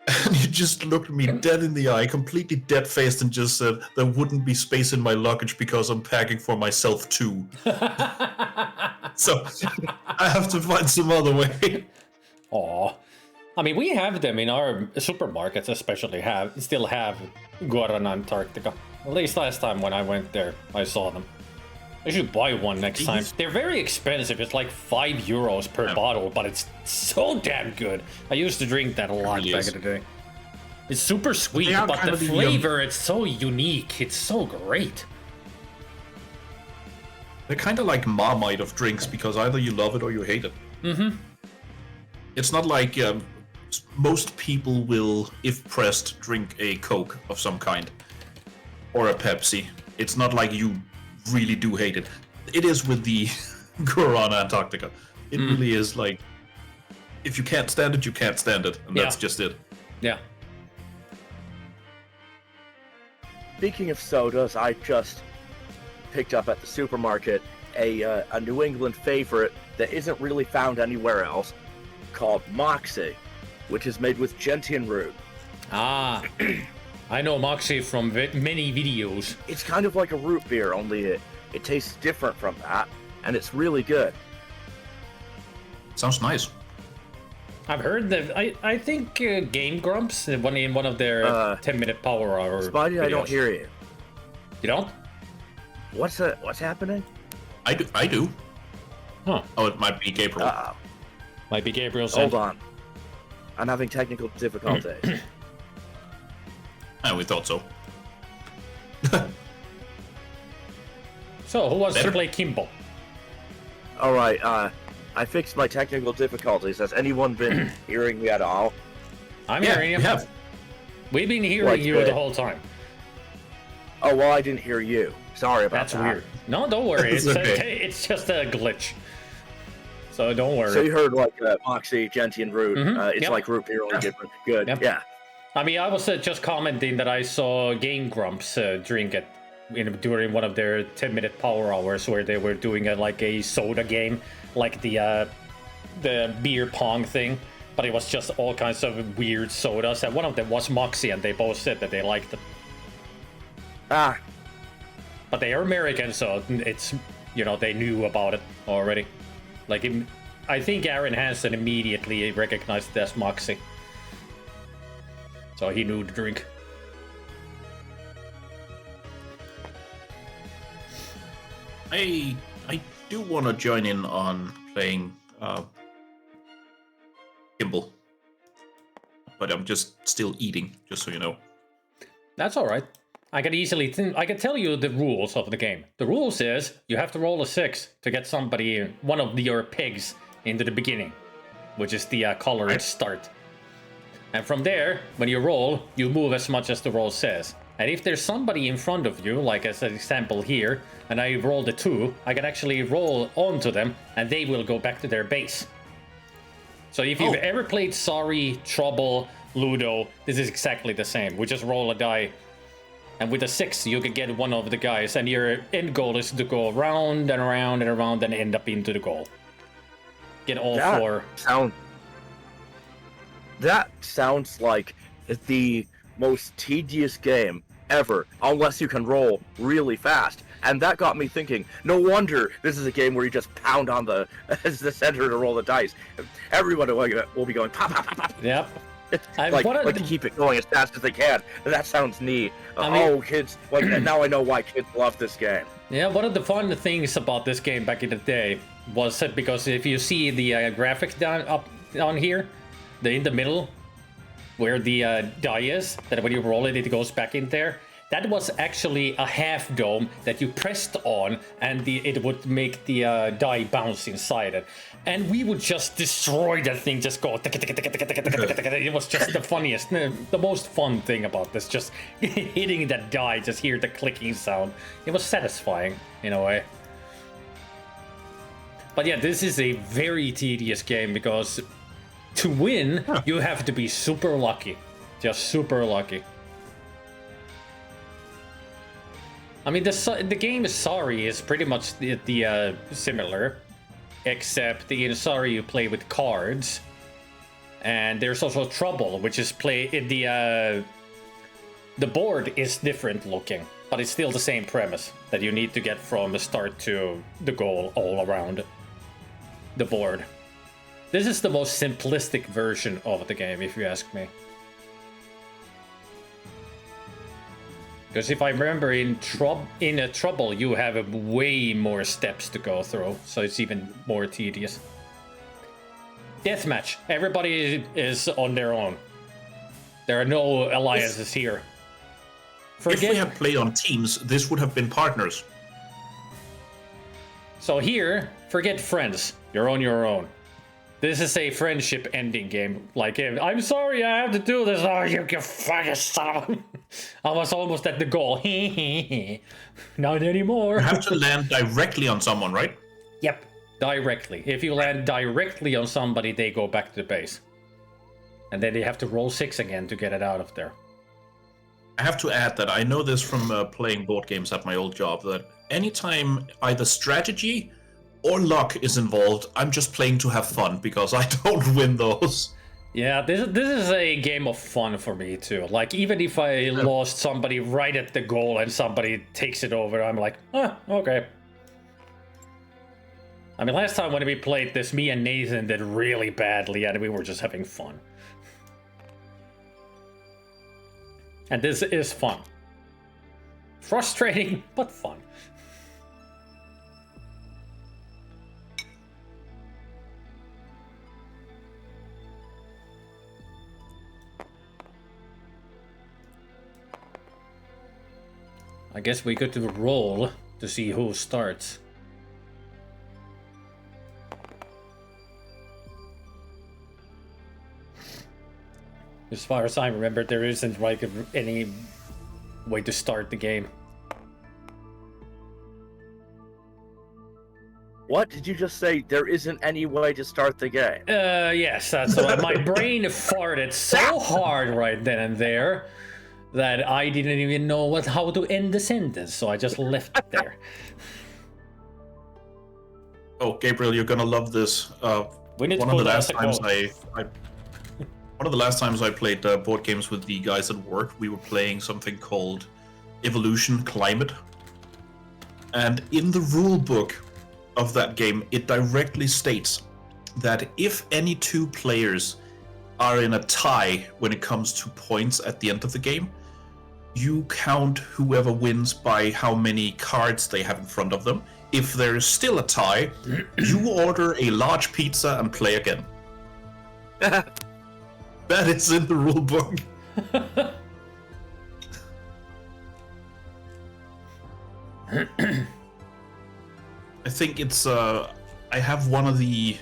And he just looked me dead in the eye, completely dead-faced, and just said, there wouldn't be space in my luggage because I'm packing for myself too. So I have to find some other way. Aw. I mean, we have them in our supermarkets, especially still have Guarana Antarctica. At least last time when I went there, I saw them. I should buy one next time. They're very expensive. It's like €5 per bottle, but it's so damn good. I used to drink that a lot back in the day. It's super sweet, but the flavor, it's so unique. It's so great. They're kind of like Marmite of drinks, because either you love it or you hate it. Mm-hmm. It's not like most people will, if pressed, drink a Coke of some kind. Or a Pepsi. It's not like you really do hate it. It is with the Corona Antarctica. It really is like, if you can't stand it, you can't stand it, and that's just it. Yeah. Speaking of sodas, I just picked up at the supermarket a New England favorite that isn't really found anywhere else, called Moxie, which is made with gentian root. Ah, I know Moxie from many videos. It's kind of like a root beer, only it tastes different from that, and it's really good. Sounds nice. I've heard that. I think Game Grumps in one of their 10-minute power hour. Spidey, videos. I don't hear you. You don't? What's happening? I do. Huh? Oh, it might be Gabriel. Might be Gabriel's. Hold on. I'm having technical difficulties. We thought so. So, who wants Better? to play Kimble? All right. I fixed my technical difficulties. Has anyone been hearing me at all? I'm hearing you. we have. We've been hearing Like you the- the whole time. Oh well, I didn't hear you. Sorry about That's that. weird. No, don't worry. It's It's okay. it's just a glitch. So don't worry. So you heard like Moxie, gentian root. It's Yep. like root beer, only different. Good. Yep. Yeah. I mean, I was just commenting that I saw Game Grumps drink it during one of their 10-minute power hours where they were doing like a soda game, like the beer pong thing, but it was just all kinds of weird sodas, and one of them was Moxie, and they both said that they liked it. Ah. But they are American, so it's, they knew about it already. Like, I think Aaron Hansen immediately recognized it as Moxie. So he knew the drink. I do want to join in on playing Kimble, but I'm just still eating, just so you know. That's all right. I can tell you the rules of the game. The rules is you have to roll a 6 to get one of your pigs into the beginning, which is the colored start. And from there, when you roll, you move as much as the roll says. And if there's somebody in front of you, like as an example here, and I rolled a 2, I can actually roll onto them, and they will go back to their base. So if you've ever played Sorry, Trouble, Ludo, this is exactly the same. We just roll a die, and with a 6, you can get one of the guys, and your end goal is to go around and around and around and end up into the goal. Get all 4. That sounds like the most tedious game ever, unless you can roll really fast. And that got me thinking, no wonder this is a game where you just pound on the center to roll the dice. Everyone will be going pop, pop, pop, pop. Yep. Like to keep it going as fast as they can. That sounds neat. Kids, now I know why kids love this game. Yeah, one of the fun things about this game back in the day was that because if you see the graphic down here, in the middle, where the die is, that when you roll it, it goes back in there. That was actually a half dome that you pressed on, and it would make the die bounce inside it. And we would just destroy that thing, just go. It was just the funniest, the most fun thing about this, just hitting that die, just hear the clicking sound. It was satisfying in a way. But yeah, this is a very tedious game because to win, you have to be super lucky. Just super lucky. I mean, the game Sorry is pretty much the similar, except in Sorry you play with cards, and there's also Trouble, which is the board is different looking, but it's still the same premise that you need to get from the start to the goal all around the board. This is the most simplistic version of the game, if you ask me. Because if I remember, in Trouble, you have way more steps to go through, so it's even more tedious. Deathmatch. Everybody is on their own. There are no alliances here. If we had played on teams, this would have been partners. So here, forget friends. You're on your own. This is a friendship ending game. Like, I'm sorry, I have to do this. Oh, you fucking son of a... I was almost at the goal. Not anymore. You have to land directly on someone, right? Yep. Directly. If you land directly on somebody, they go back to the base. And then they have to roll 6 again to get it out of there. I have to add that I know this from playing board games at my old job, that anytime either strategy or luck is involved, I'm just playing to have fun, because I don't win those. Yeah, this is a game of fun for me too. Like, even if I lost somebody right at the goal and somebody takes it over, I'm like, okay. I mean, last time when we played this, me and Nathan did really badly and we were just having fun. And this is fun. Frustrating, but fun. I guess we could roll to see who starts. As far as I remember, there isn't like any way to start the game. What did you just say? There isn't any way to start the game. Yes, that's what my brain farted so hard right then and there that I didn't even know how to end the sentence, so I just left it there. Oh, Gabriel, you're gonna love this. We need one to of pull the that last as a times quote. One of the last times I played board games with the guys at work, we were playing something called Evolution Climate. And in the rule book of that game, it directly states that if any two players are in a tie when it comes to points at the end of the game, you count whoever wins by how many cards they have in front of them. If there is still a tie, you order a large pizza and play again. That is in the rule book. I think it's I have one of the,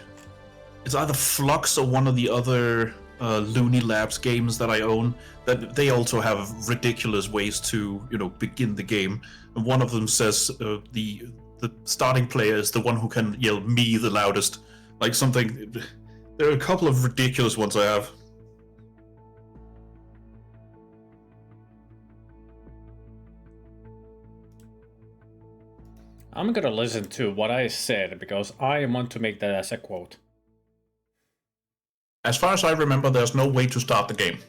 it's either Flux or one of the other Looney Labs games that I own, that they also have ridiculous ways to, begin the game. And one of them says the starting player is the one who can yell "me" the loudest. Like something. There are a couple of ridiculous ones I have. I'm gonna listen to what I said because I want to make that as a quote. As far as I remember, there's no way to start the game.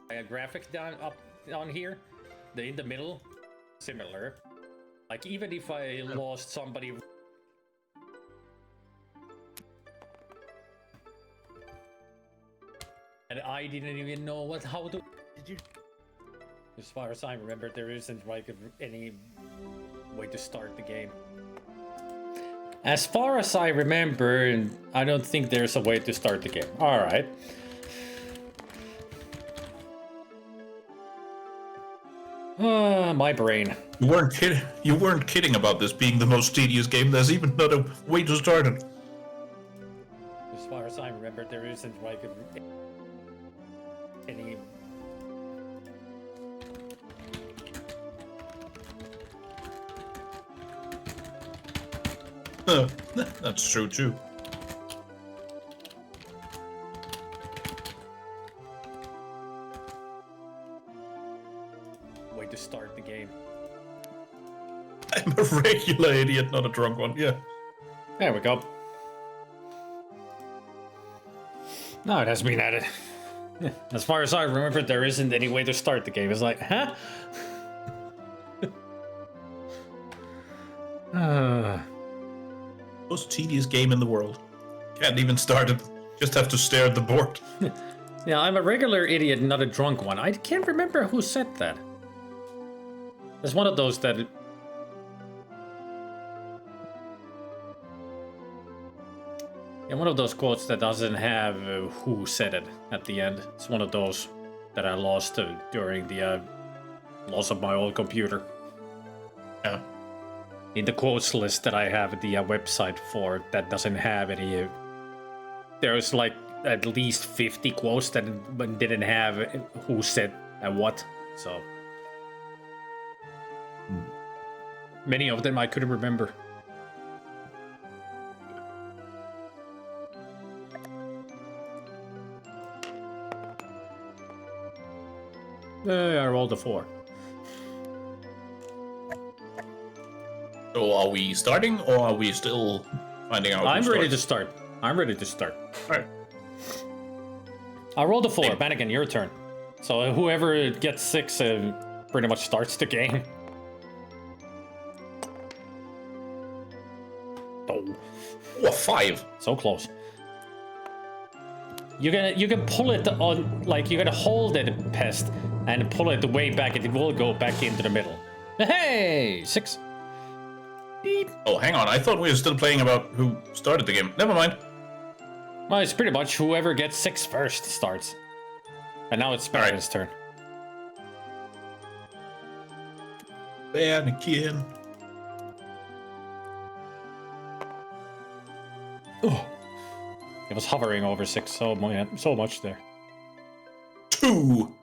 A graphic down here, in the middle, similar. Like, even if I lost somebody. And I didn't even know how to. Did you? As far as I remember, there isn't like any way to start the game. As far as I remember, I don't think there's a way to start the game. All right. My brain. You weren't kidding. You weren't kidding about this being the most tedious game. There's even not a way to start it. As far as I remember, there isn't like any. That's true too. Way to start the game. I'm a regular idiot, not a drunk one. Yeah. There we go. No, it has been added. As far as I remember, there isn't any way to start the game. It's like, huh? Most tedious game in the world. Can't even start it. Just have to stare at the board. Yeah, I'm a regular idiot, not a drunk one. I can't remember who said that. It's one of those that. Yeah, one of those quotes that doesn't have who said it at the end. It's one of those that I lost during the loss of my old computer. Yeah. In the quotes list that I have at the website for, that doesn't have any. There's like at least 50 quotes that didn't have who said and what. So many of them I couldn't remember. I rolled a 4. So are we starting, or are we still finding out? I'm who ready to starts? start. I'm ready to start. Alright. I rolled a 4. Hey. Bannigan, your turn. So whoever gets 6 pretty much starts the game. Oh, Oh, 5. so close. You can pull it on, like, you gotta hold it, Pest, and pull it way back, and it will go back into the middle. Hey, 6. Beep. Oh, hang on. I thought we were still playing about who started the game. Never mind. Well, it's pretty much whoever gets 6 first starts. And now it's Bannigan's turn. Bannigan. Oh, it was hovering over 6 so much there. 2.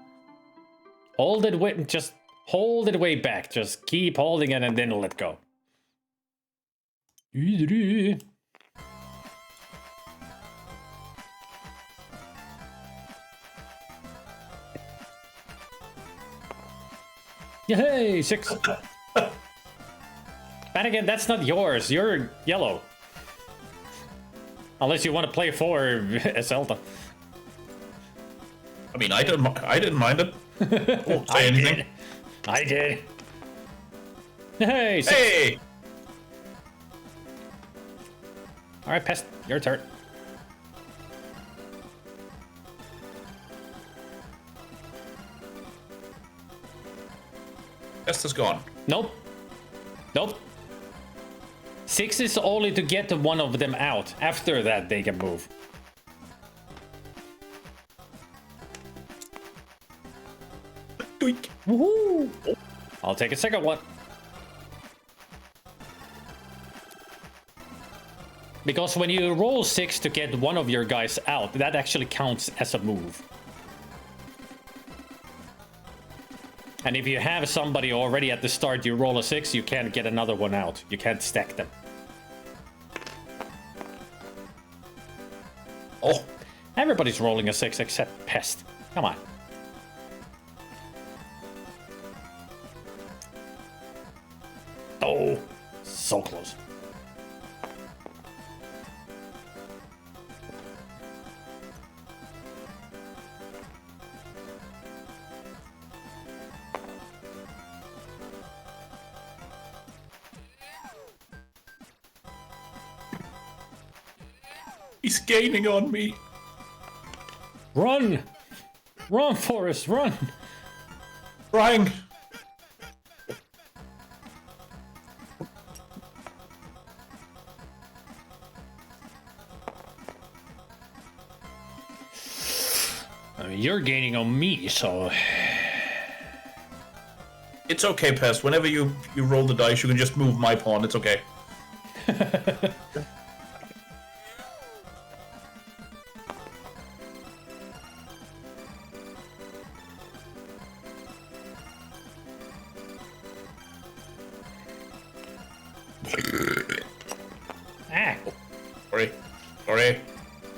Hold it way, just hold it way back. Just keep holding it and then let go. Yay, 6. Bannigan, that's not yours. You're yellow. Unless you want to play for Zelda. I mean, I didn't mind it. Won't say anything. I did. Hey, 6. Hey! All right, Pest, your turn. Pest is gone. Nope. Nope. 6 is only to get one of them out. After that, they can move. Doink. Woohoo! I'll take a second one. Because when you roll 6 to get one of your guys out, that actually counts as a move. And if you have somebody already at the start, you roll a 6, you can't get another one out. You can't stack them. Oh, Everybody's rolling a 6 except Pest. Come on. Oh, so close. he's gaining on me. Run! Run, Forrest, run! Trying. I mean, you're gaining on me, so... It's okay, Pest. Whenever you roll the dice, you can just move my pawn. It's okay. Ah! Sorry. Sorry.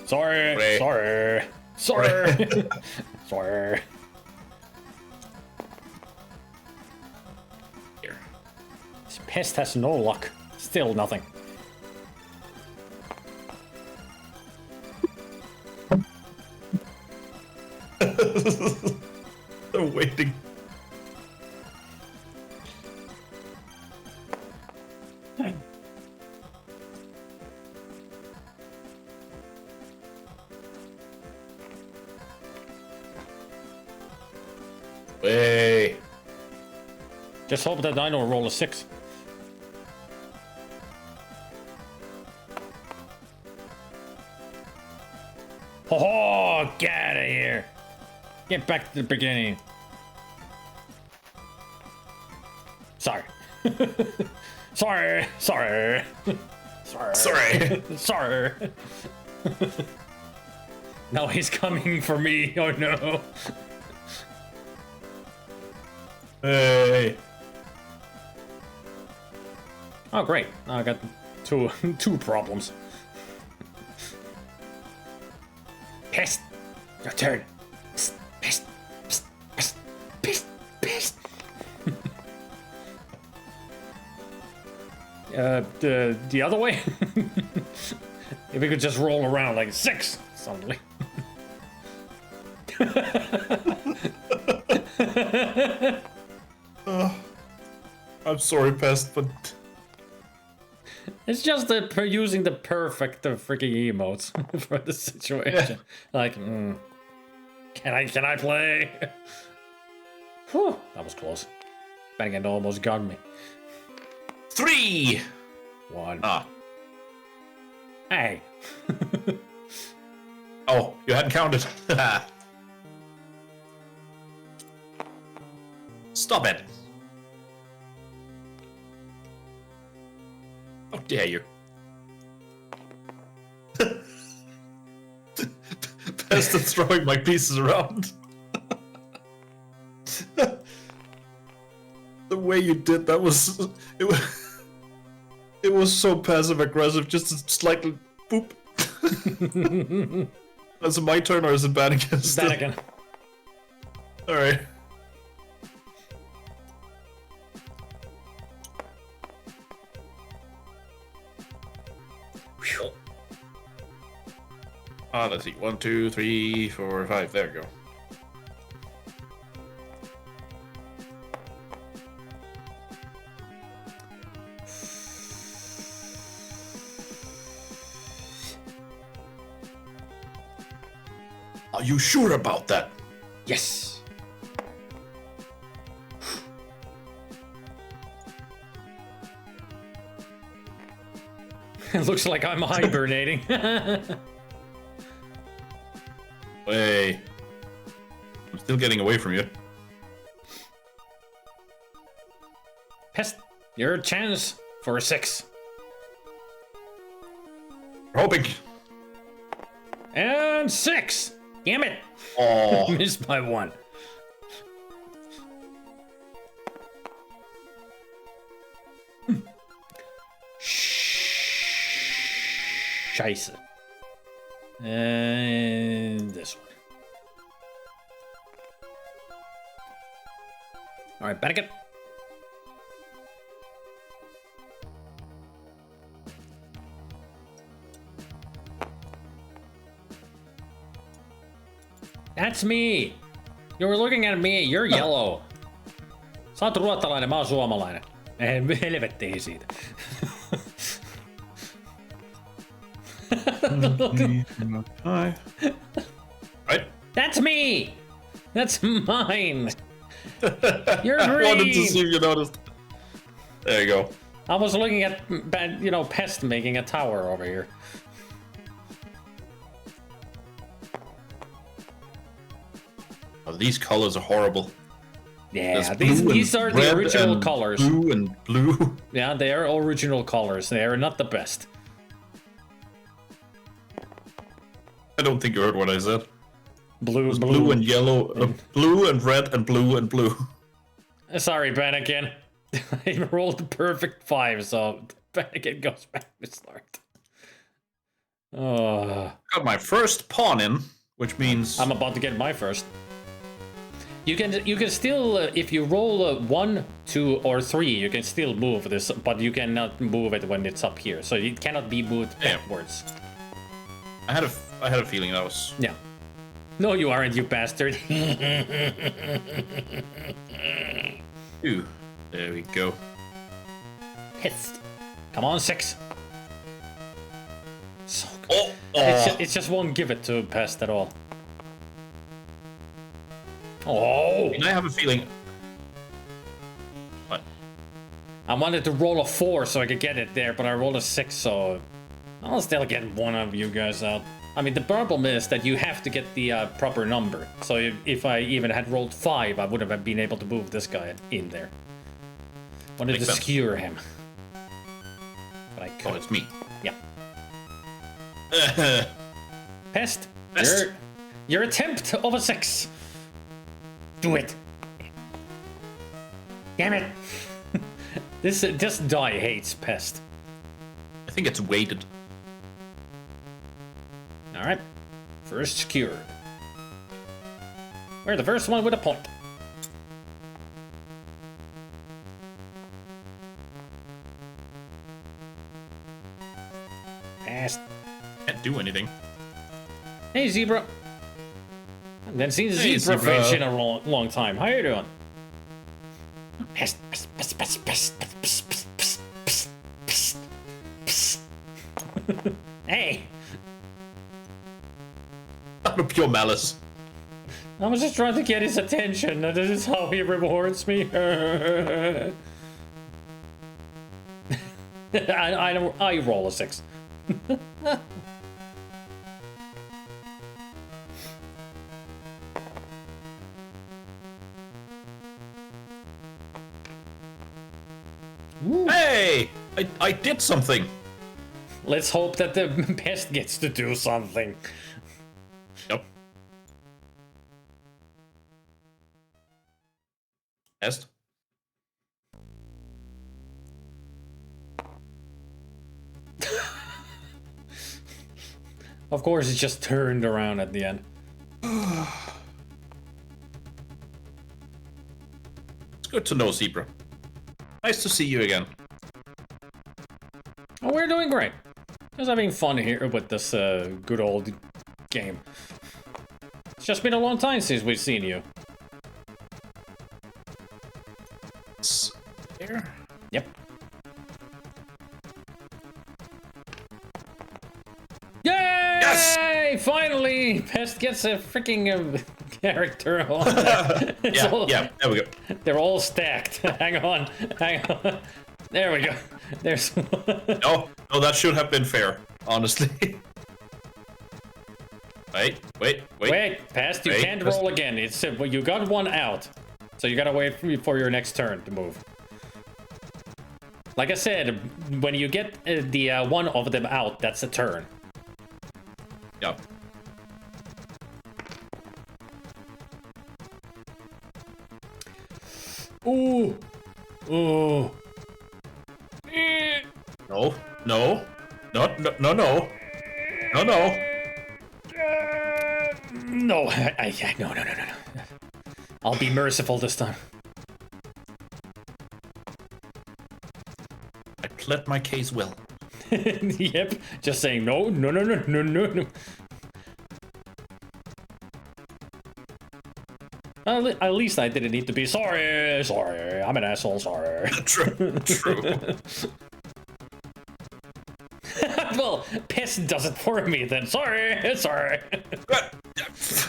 Sorry, Sorry. sorry, sorry, sorry. Here. This Pest has no luck. Still nothing. They're waiting. Hey. Just hope that I don't roll a 6. Oh, get out of here. Get back to the beginning. Sorry. Sorry. Sorry. Sorry. Sorry. Sorry. Now he's coming for me. Oh no. Hey. Oh, great. Now I got two two problems. Pest! Your turn. Psst, pest, psst, pest, pest, pest. The other way? If we could just roll around like 6 suddenly. I'm sorry, Pest, but It's just using the perfect freaking emotes for the situation. Like, can I play? Whew, that was close. Bang, it almost got me. 3. 1. Ah. Hey. Oh, you hadn't counted. Stop it. How dare you? Pest is throwing my pieces around. The way you did that was it was so passive aggressive, just slightly boop. Is it my turn or is it Bannigan? Bannigan. Alright. Let's see. 1, 2, 3, 4, 5. There we go. Are you sure about that? Yes. It looks like I'm hibernating. Hey. I'm still getting away from you. Pest, your chance for a 6. Hoping. And 6. Damn it. Oh. Missed by 1. Scheiße. And this one. All right, Bannigan. That's me. You were looking at me. You're yellow. Sä oot ruottalainen, mä oon suomalainen. Helvettei siitä. Right? That's me. That's mine. You're I green. wanted to see if you noticed. There you go. I was looking at, Pest making a tower over here. Oh, these colors are horrible. Yeah, There's these blue are and the red original and colors. Blue and blue. Yeah, they are original colors. They are not the best. I don't think you heard what I said. Blue, Blue and yellow, blue and red and blue and blue. Sorry, Bannigan. I rolled the perfect 5, so Bannigan goes back to start. Got my first pawn in, which means I'm about to get my first. You can still, if you roll 1, 2, or 3, you can still move this, but you cannot move it when it's up here. So it cannot be moved backwards. I had a feeling that was. Yeah. No, you aren't, you bastard. Ooh, there we go. Pissed. Come on, 6. So good. Oh, It just won't give it to Pest at all. Oh! I have a feeling. What? I wanted to roll a 4 so I could get it there, but I rolled a 6, so I'll still get one of you guys out. I mean, the problem is that you have to get the proper number. So if I even had rolled 5, I wouldn't have been able to move this guy in there. Wanted Makes to sense. skewer him. But I Oh, couldn't. it's me. Yeah. Pest, Pest. Your attempt of a 6. Do it. Damn it! This die hates pest. I think it's weighted. Alright. First secured. We're the first one with a point. Pest. Can't do anything. Hey, Zebra. I haven't seen Hey, Zebra Zebra. fish in a long time. How you doing? Pest, pest, pest, pest, pest, pest, pest, pest, pest, pest, pest. Hey, Out of pure malice. I was just trying to get his attention. This is how he rewards me. I roll a 6. Hey! I did something. Let's hope that the pest gets to do something. Yep. Est. Of course, it just turned around at the end. It's good to know, Zebra. Nice to see you again. Oh, we're doing great. Just having fun here with this good old game. It's just been a long time since we've seen you. There. Yep. Yay! Yes! Finally! Pest gets a freaking character on. Yeah, there we go. They're all stacked. Hang on. There we go. There's No, that should have been fair, honestly. Wait. Wait, Pest, you can't roll again. It's well, you got one out. So you gotta wait for your next turn to move. Like I said, when you get the one of them out, that's a turn. Yep. Ooh. Ooh. No. No. No. No, no. I'll be merciful this time. I pled my case well. Yep, just saying no. At least I didn't need to be sorry. I'm an asshole, sorry. True. Well, Pest does it for me then. Sorry.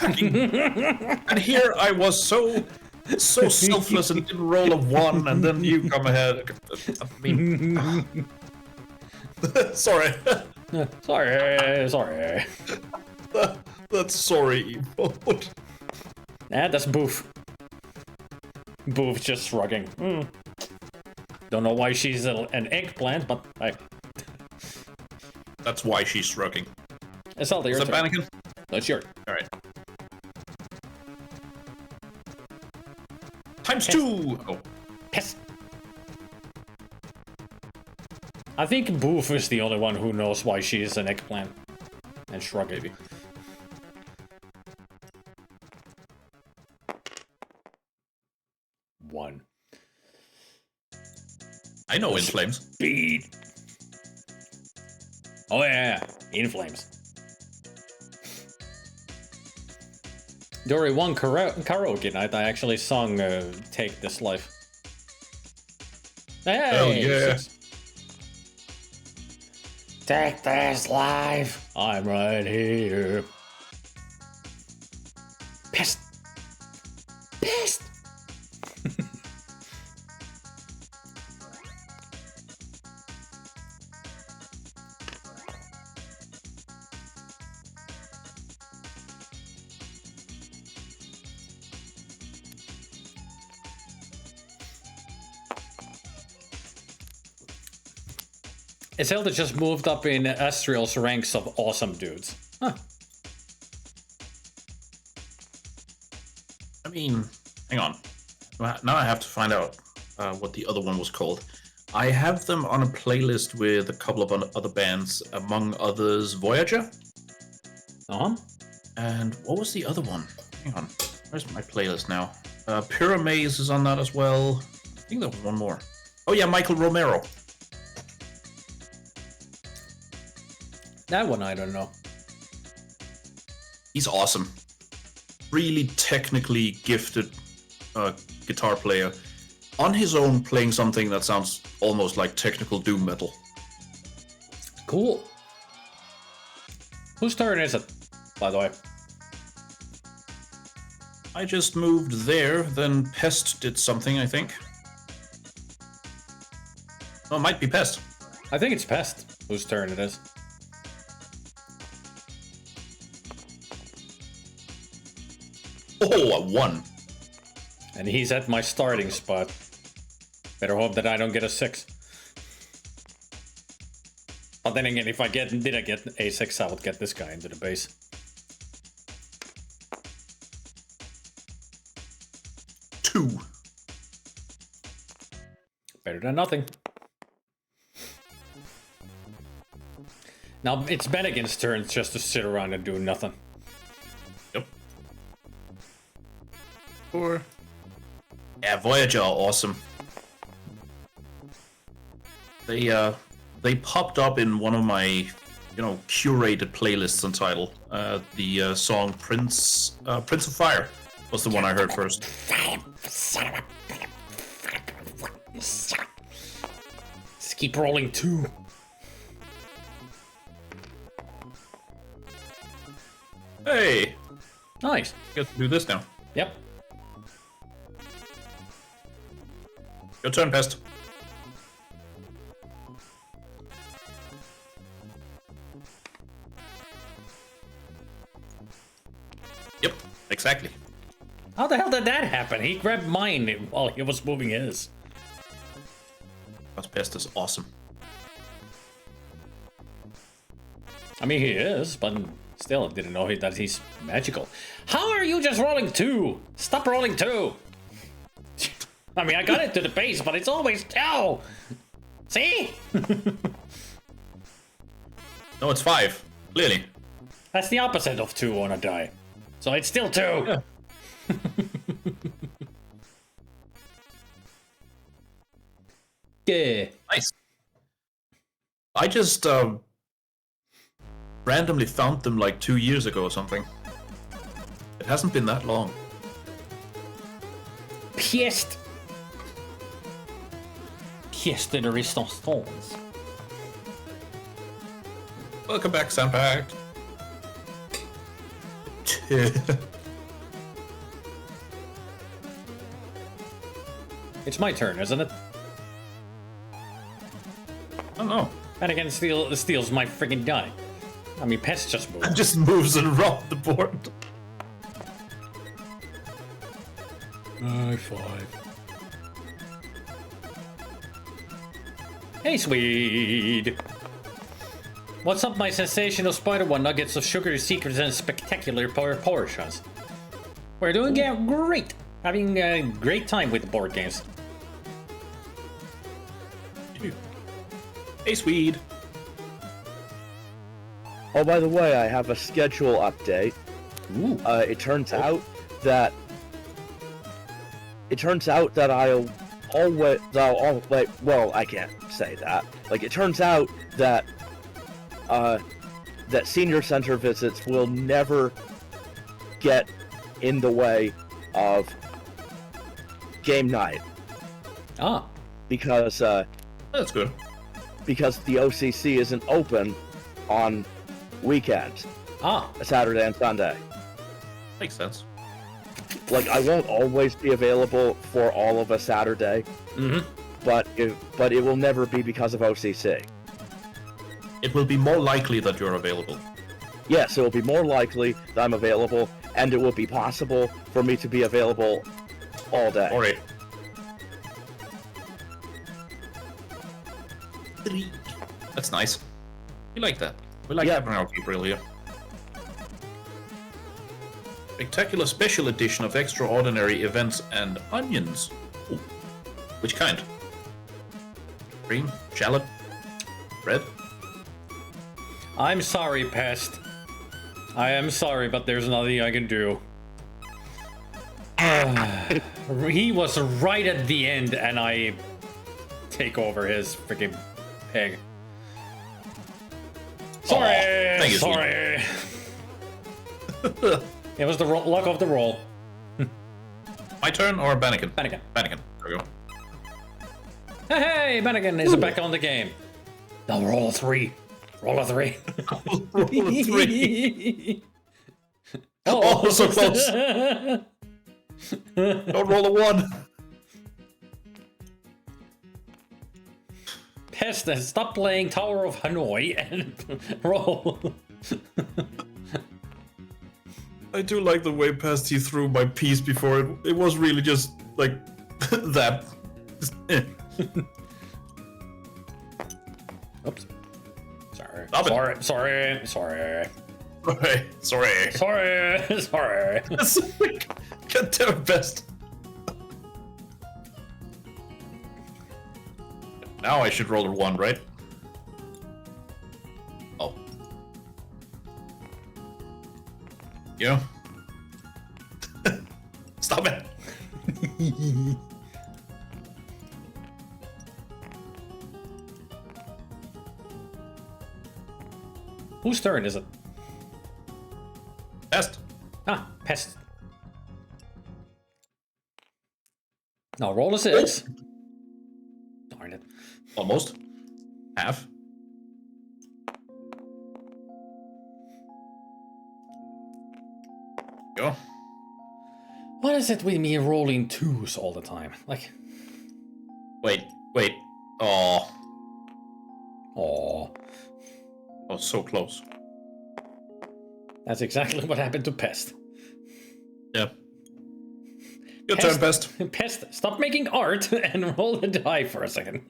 And here I was so selfless and didn't roll a 1, and then you come ahead. I mean, sorry. Sorry. That's sorry, emote. That's Boof. Boof just shrugging. Don't know why she's an eggplant, but hey. That's why she's shrugging. It's all your Is that turn. Bannigan? That's your. All right. Times 2. Oh, Pest. I think Boof is the only one who knows why she is an eggplant. And shrugging. maybe. One. I know In Flames. Speed. Oh yeah, In Flames. During one karaoke night, I actually sung "Take This Life." Hey, Hell yeah. 6. Take this life. I'm right here. Pest. Pest. Zelda just moved up in Astriel's ranks of awesome dudes. Huh. I mean, hang on. Now I have to find out what the other one was called. I have them on a playlist with a couple of other bands, among others Voyager. Uh-huh. And what was the other one? Hang on. Where's my playlist now? Pyramaze is on that as well. I think there was one more. Oh yeah, Michael Romero. That one I don't know. He's awesome. Really technically gifted guitar player. On his own, playing something that sounds almost like technical doom metal. Cool. Whose turn is it, by the way? I just moved there, then Pest did something, I think. Oh, it might be Pest. I think it's Pest whose turn it is. Oh, a 1. And he's at my starting spot. Better hope that I don't get a 6. But then again, if I get a 6, I would get this guy into the base. Two. Better than nothing. Now it's Bennigan's turn just to sit around and do nothing. Yep. 4. Yeah, Voyager are awesome. They popped up in one of my, curated playlists on Tidal. The song Prince of Fire was the one I heard first. Just keep rolling 2. Hey, Nice. get to do this now. Yep. Your turn, Pest. Yep, exactly. How the hell did that happen? He grabbed mine while he was moving his. Because Pest is awesome. I mean, he is, but still, I didn't know that he's magical. How are you just rolling 2? Stop rolling 2! I mean, I got it to the base, but it's always 2! See? No, it's 5. Clearly. That's the opposite of 2 on a die. So it's still 2! Yeah. Yeah. Nice. I just randomly found them like 2 years ago or something. It hasn't been that long. Pièce de résistance. Welcome back, Sandbag. It's my turn, isn't it? Oh no. And again, steals my freaking die. I mean, Pest just moved. It just moves around the board. High 5. Hey, Swede! What's up, my sensational Spider-One nuggets of sugary secrets and spectacular power shots? We're doing great! Having a great time with the board games. Hey, Swede. Oh, by the way, I have a schedule update. Ooh. It turns out that I'll always. Well, I can't say that. Like, it turns out that that senior center visits will never get in the way of game night Ah. because That's good. because the OCC isn't open on weekends, Ah. Saturday and Sunday. Makes sense. Like, I won't always be available for all of a Saturday, Mm-hmm. but it will never be because of OCC. It will be more likely that you're available. Yes, it will be more likely that I'm available, and it will be possible for me to be available all day. Alright. 3. That's nice. We like that. We like having our people here. Spectacular special edition of extraordinary events and onions. Ooh. Which kind? Green? Shallot? Red? I'm sorry, Pest. I am sorry, but there's nothing I can do. He was right at the end, and I take over his freaking pig. Sorry, thank you, sorry. It was the luck of the roll. My turn or Bannigan? Bannigan. Bannigan. There we go. Hey, Bannigan is back on the game. Now roll a 3. Roll a 3. Roll a 3. Oh, so close. Don't roll a 1. Pest, stop playing Tower of Hanoi and roll. I do like the way past he threw my piece before. It was really just like that. Oops. Sorry. Stop sorry. it. Sorry. Sorry. Sorry. Sorry. Sorry. God damn it, best. Now I should roll a 1, right? Oh. Yeah. Stop it. Whose turn is it? Best. Ah, Pest. Now roll a 6. Darn it. Almost. Half. Go. What is it with me rolling 2s all the time? Like, Wait. Oh. oh, Oh, so close. that's exactly what happened to Pest. Yeah. Your turn, Best. Pest, stop making art and roll a die for a second.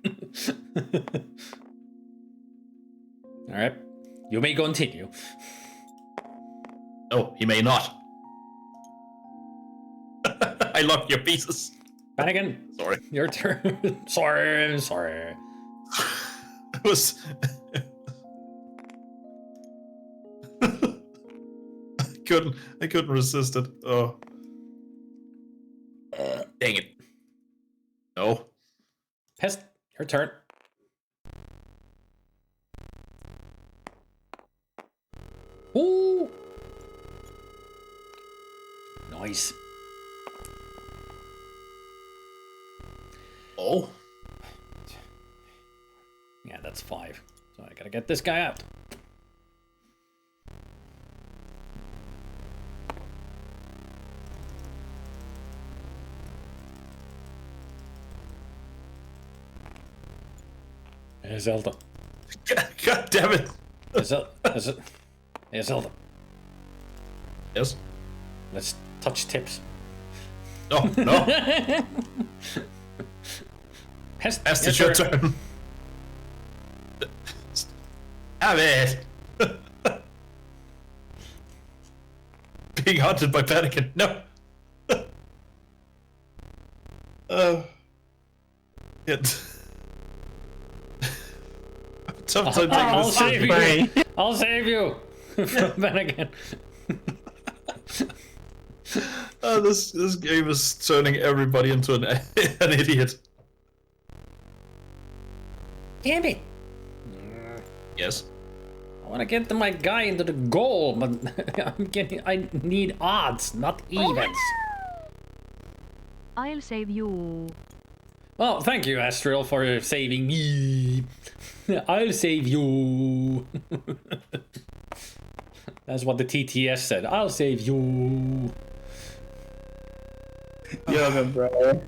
All right, you may continue. No, he may not. I locked your pieces. Bannigan, Sorry. your turn. sorry. It was. I couldn't resist it. Oh. Dang it. No. Pest, your turn. Ooh. Nice. Oh. Yeah, that's 5. So I gotta get this guy out. Hey, Zelda. God damn it. Hey, Zelda. Yes. Let's touch tips. No. Pest, It's your turn. Have it. Being haunted by Panikin. No. It. Tough time taking I'll this. save you. I'll save you from Panikin. This game is turning everybody into an idiot. Damn it. Yes. I want to get my guy into the goal, but I need odds, not evens. I'll save you. Well, thank you, Astral, for saving me. I'll save you. That's what the TTS said. I'll save you. Yeah, bro.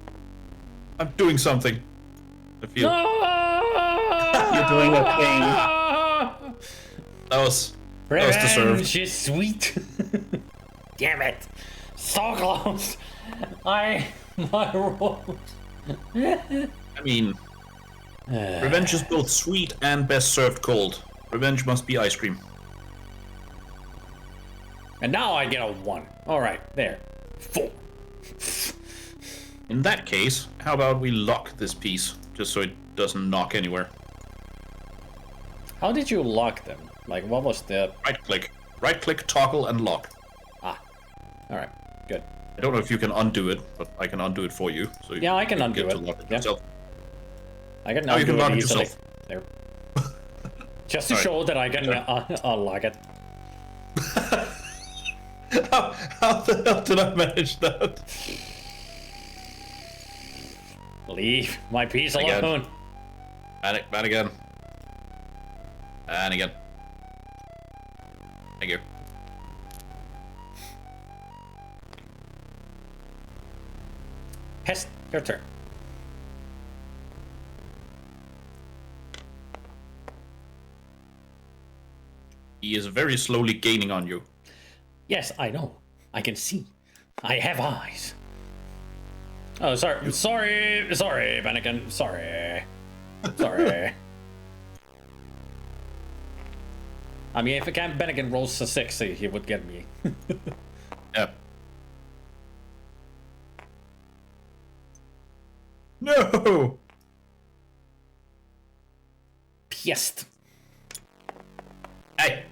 I'm doing something. I feel You're doing a thing. that was Revenge deserved. is sweet. Damn it. So close. My roll. I mean, revenge is both sweet and best served cold. Revenge must be ice cream. And now I get a 1. Alright, there. 4. In that case, how about we lock this piece, just so it doesn't knock anywhere? How did you lock them? Like, what was the... Right click, toggle, and lock. Ah. Alright, good. I don't know if you can undo it, but I can undo it for you. So Yeah, I can undo get it. To lock it Yeah. yourself. I can Now you undo can lock it it easily. yourself. There. Just to Sorry. show that I can unlock it. How the hell did I manage that? Leave my piece Again. alone. And again. And again. Thank you. Hess, your turn. He is very slowly gaining on you. Yes, I know. I can see. I have eyes. Oh, sorry. Sorry, Bennigan. Sorry. I mean, if Bennigan rolls a 6, he would get me. Yeah. No! Pissed. Hey!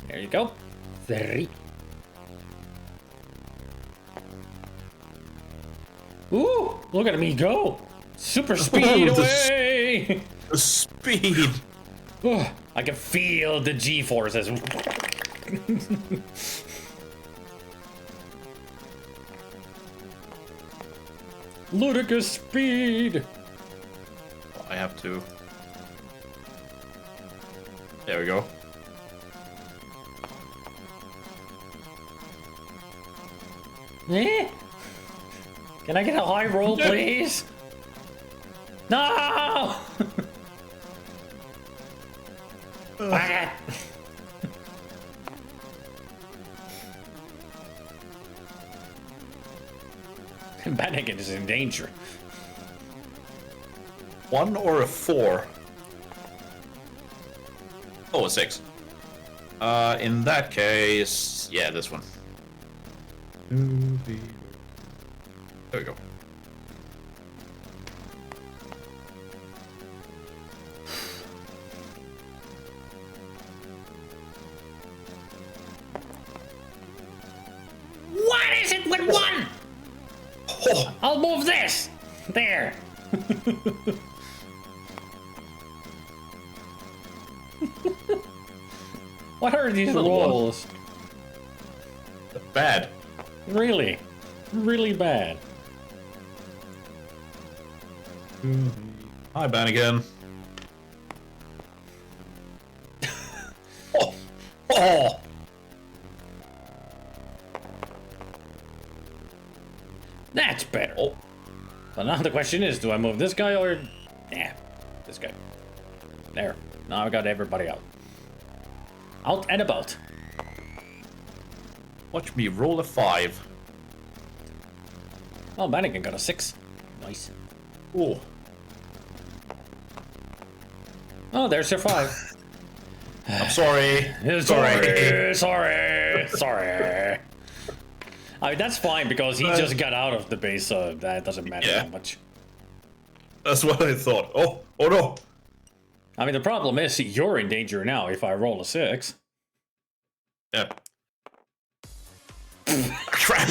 There you go. 3. Ooh, look at me go. Super speed Ooh, away. The speed! Ooh, I can feel the G-forces. Ludicrous speed. I have to... There we go. Eh? Can I get a high roll, please? No! Ah. Bennigan is in danger. 1 or a 4? Oh, a 6. In that case... Yeah, this one. There we go. What is it with 1? Oh, I'll move this. There. What are these Another one. rolls? bad. Really? Really bad. Hi, Ben again. Oh! Oh! That's better. Oh. But now the question is, do I move this guy or... Yeah, this guy. There. Now I got everybody out. Out and about. Watch me roll a 5. Oh, Mannequin got a 6. Nice. Oh. Oh, there's your 5. I'm sorry. Sorry. I mean, that's fine because he just got out of the base, so that doesn't matter that much. That's what I thought. Oh no. I mean, the problem is you're in danger now if I roll a 6. Yeah. Crap.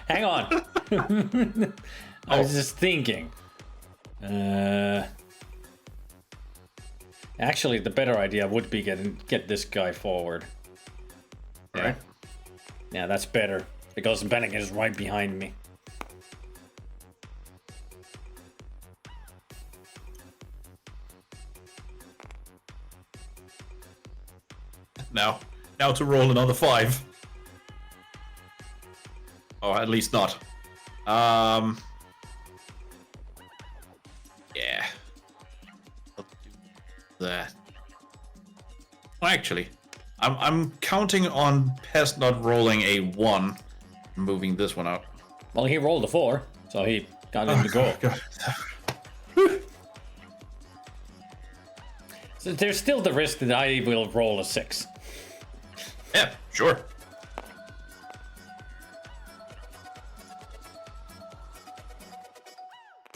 Hang on. I was just thinking. Actually, the better idea would be get this guy forward. Right. Yeah, that's better. Because Bennigan is right behind me. Now to roll another 5. Oh, at least not. Yeah. I'll do that. Well, actually, I'm counting on Pest not rolling a 1, and moving this one out. Well, he rolled a 4, so he got him to go. God. So there's still the risk that I will roll a 6. Yeah, sure.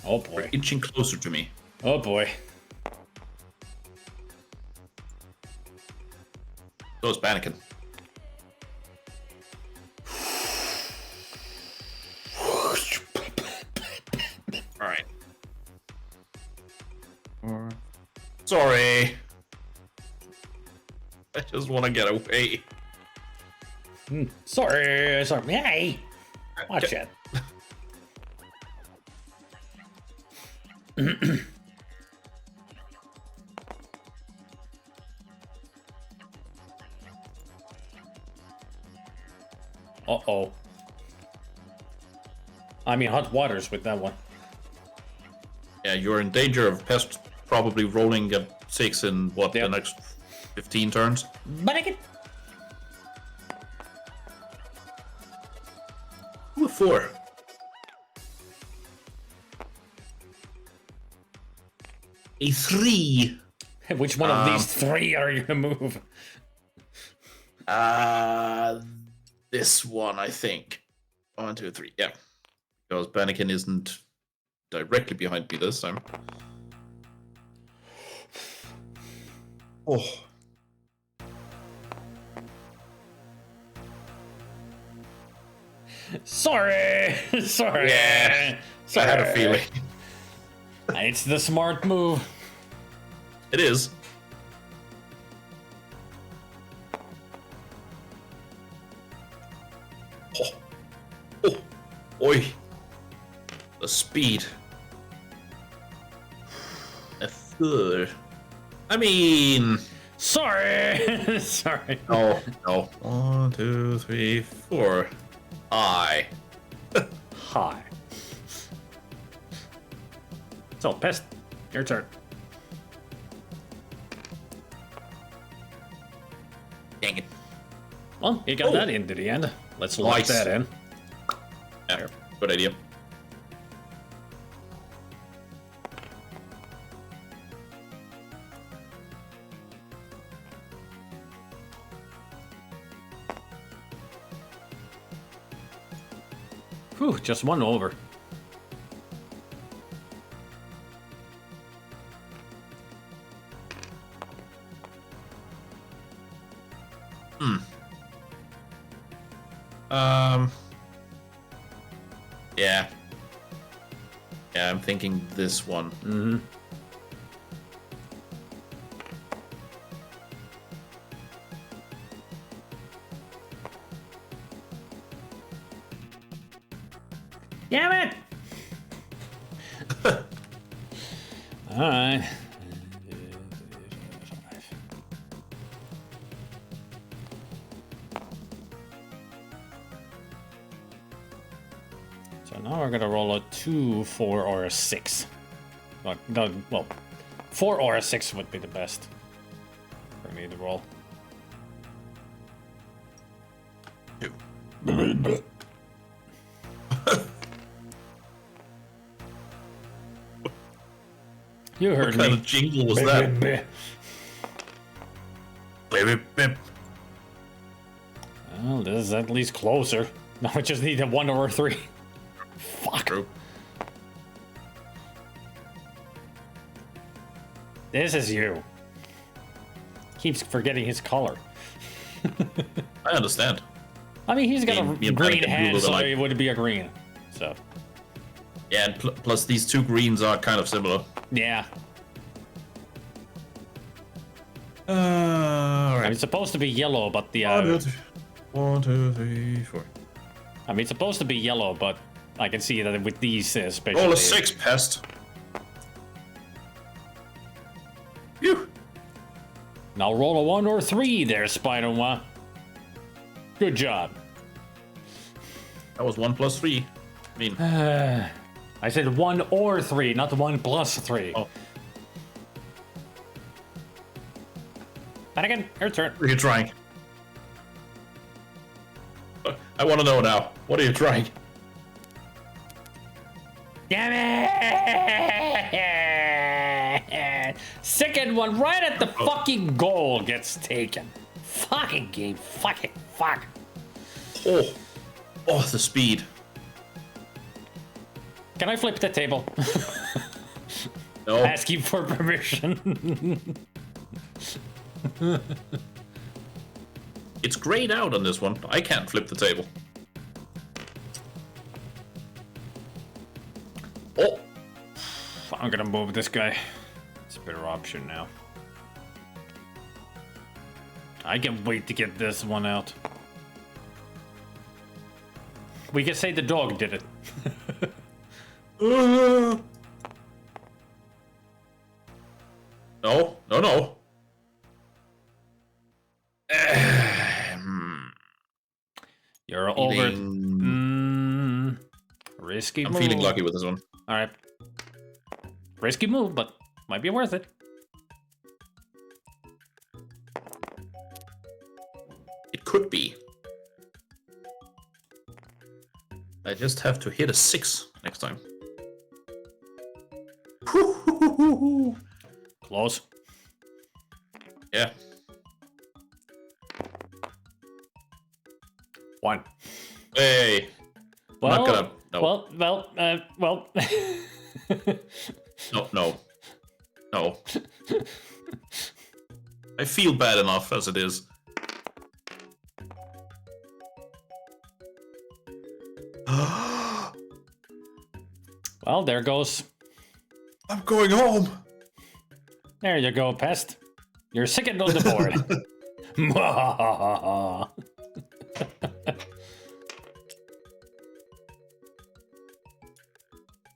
Oh You're boy. inching closer to me. Oh boy. So is Bannikin. Alright. Sorry. I just want to get away. Sorry. Hey. Watch it. Uh-oh. I mean, hot waters with that one. Yeah, you're in danger of Pest probably rolling a 6 in, what, Yep. the next 15 turns? But I can... Ooh, 4. A 3. Which one of these three are you gonna move? This one, I think. 1, 2, 3. Yeah. Because Bannikin isn't directly behind me this time. Oh. Sorry. Sorry. Yeah. Sorry. I had a feeling. It's the smart move. It is. Oh. Oh. Oi. The speed. A 3rd. I mean... Sorry. Sorry. No, no. 1, 2, 3, 4. I. Hi. So, Pest, your turn. Dang it. Well, you got Oh. that into the end. Let's lock Nice. that in. Yeah, good idea. Whew, just one over. Yeah. Yeah, I'm thinking this one. Mm-hmm. Damn it! Alright. So now we're gonna roll a 2, 4, or a 6. Well, 4 or a 6 would be the best for me to roll. 2. You heard What kind me. of jingle was that? Baby bip. Well, this is at least closer. Now I just need a 1 or a 3. Fuck. True. This is you. Keeps forgetting his color. I understand. I mean, he's got Me a and green Pelican hand, Blue so look it would be a green. So, Yeah, and plus these 2 greens are kind of similar. yeah. I Alright. mean, it's supposed to be yellow, but the... 1, 2, 3, 4. I mean, it's supposed to be yellow, but I can see that with these especially... Roll a 6, Pest. Phew. Now roll a 1 or 3 there, Spider-Man. Good job. That was 1 plus 3. I mean, I said 1 or 3, not 1 plus 3. oh, And again, your turn. what are you trying? I want to know now. What are you trying? Damn it! Second one right at the fucking goal gets taken. Fuck. fucking game. Fuck it. Fuck. Oh, oh, the speed. Can I flip the table? No. Asking for permission. It's grayed out on this one. I can't flip the table. Oh, I'm gonna move this guy. It's a better option now. I can't wait to get this one out. We can say the dog did it. no, no, no. You're over. Risky I'm move. feeling lucky with this one. Alright. Risky move, but might be worth it. It could be. I just have to hit a 6 next time. Close. Yeah. 1. Hey. Well, I'm not gonna. No. well. No, no. No. I feel bad enough as it is. Well, there goes. I'm going home. There you go, Pest. You're second on the board.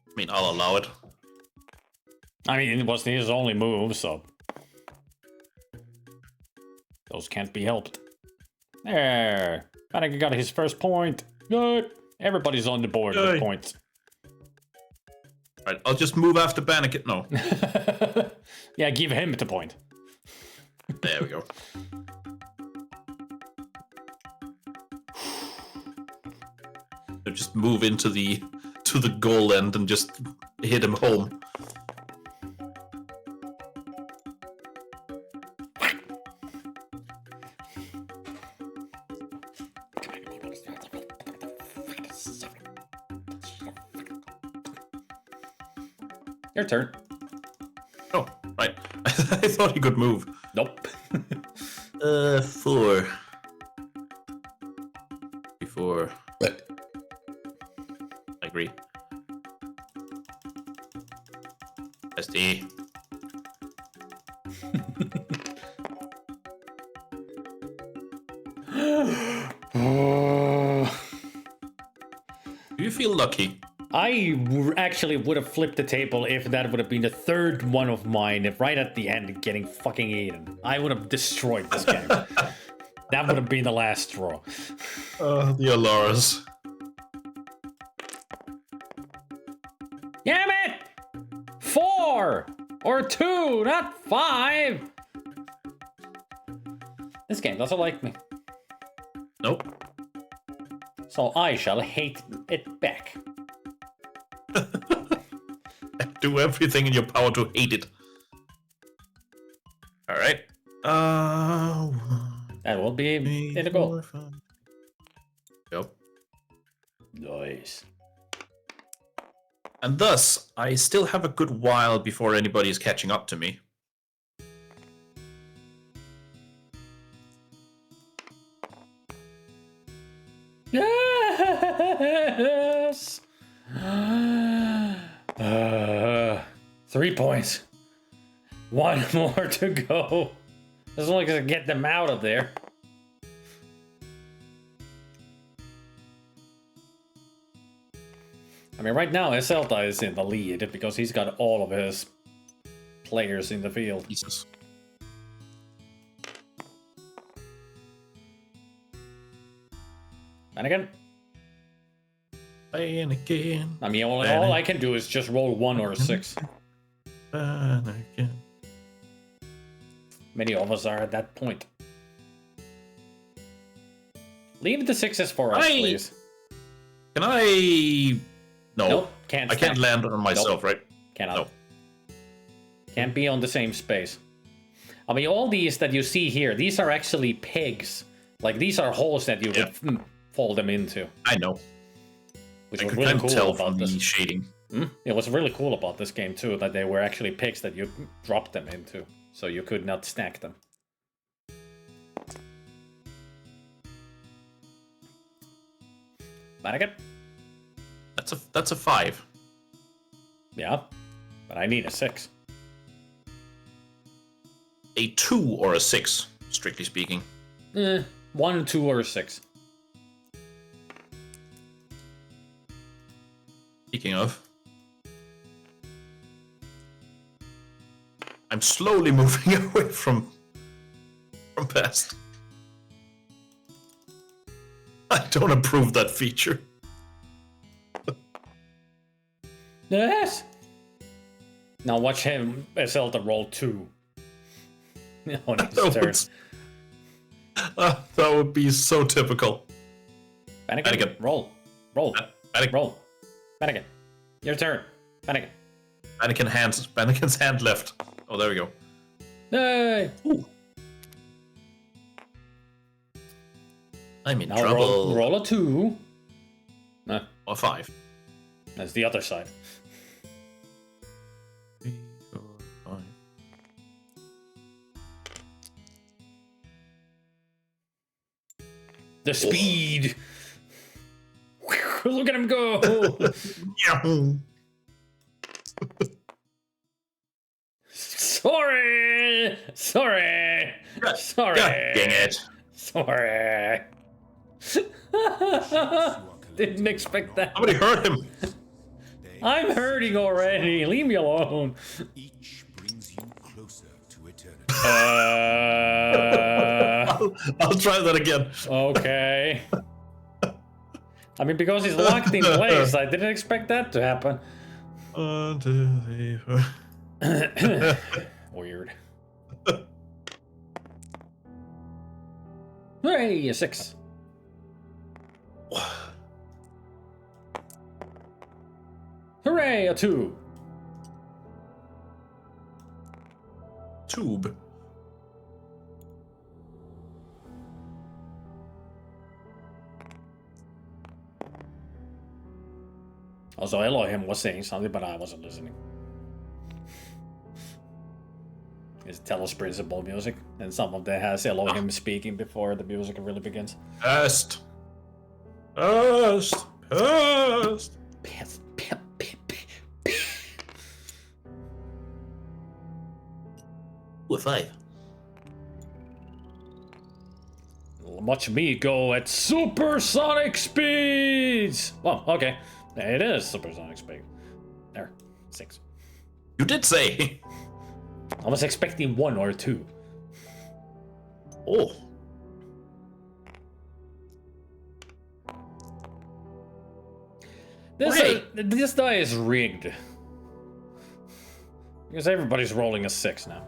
I mean, I'll allow it. I mean, it wasn't his only move, so... Those can't be helped. There. Panic got his first point. Good. Everybody's on the board with points. Right, I'll just move after Bannikin. No. Yeah, give him the point. There we go. So just move into the goal end and just hit him home. Your turn. Oh, right. I thought he could move. Nope. 4. Before. I agree. SD. Do you feel lucky? Actually would have flipped the table if that would have been the third one of mine, right at the end, getting fucking eaten. I would have destroyed this game. That would have been the last straw. The Alaras. Damn it! 4! Or 2, not 5! This game doesn't like me. Nope. So I shall hate it back. Do everything in your power to hate it. Alright. That will be in the goal. Yep. Nice. And thus, I still have a good while before anybody is catching up to me. Yes! 3 points. 1 more to go. As long as I get them out of there. I mean, right now, Eselta is in the lead because he's got all of his players in the field. Jesus. And again, And again. I mean, all I can do is just roll 1 or a 6. And again. Many of us are at that point. Leave the 6s for us, please. Can I... No. Nope, can't. I can't stack. land on myself, Nope. right? Cannot. No. Can't be on the same space. I mean, all these that you see here, these are actually pegs. Like, these are holes that you would fall them into. I know. Which I was could really kind of cool tell about from this. the shading. It was really cool about this game, too, that they were actually pegs that you dropped them into. So you could not stack them. Mannequin? That's a 5. Yeah, but I need a 6. A 2 or a 6, strictly speaking. 1, 2, or 6. Speaking of, I'm slowly moving away from past. I don't approve that feature. Yes. Now watch him Zelda roll 2. On his turn. That would be so typical. Mannequin, roll. Mannequin. Roll. Mannequin, your turn. Mannequin. Mannequin's hand left. Oh, there we go. Hey! Ooh. I'm in Now trouble. roll a 2. No, Or 5. that's the other side. 3, 4, 5. The speed! Look at him go! Sorry! Sorry! Sorry! God dang it. Sorry! Didn't expect that. Somebody hurt him. I'm hurting already. Leave me alone. Each brings you closer to eternity. I'll try that again. Okay. I mean, because he's locked in place, I didn't expect that to happen. 1, 2, 3, 4. Weird. Hooray, a 6. Hooray, a 2. Tube. Also, Elohim was saying something, but I wasn't listening. It's Telos principal music, and some of that has Elohim speaking before the music really begins. Past. With 5. Watch me go at supersonic speeds! Well, okay. It is supersonic speed. There. 6. You did say. I was expecting 1 or 2. Oh. This die is rigged. Because everybody's rolling a 6 now.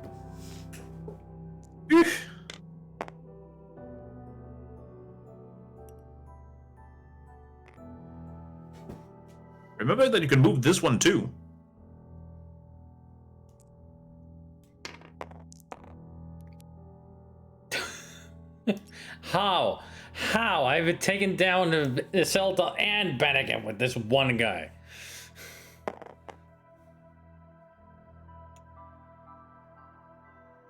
Remember that you can move this one too. How? How? I've taken down Zelda and Bannigan with this one guy.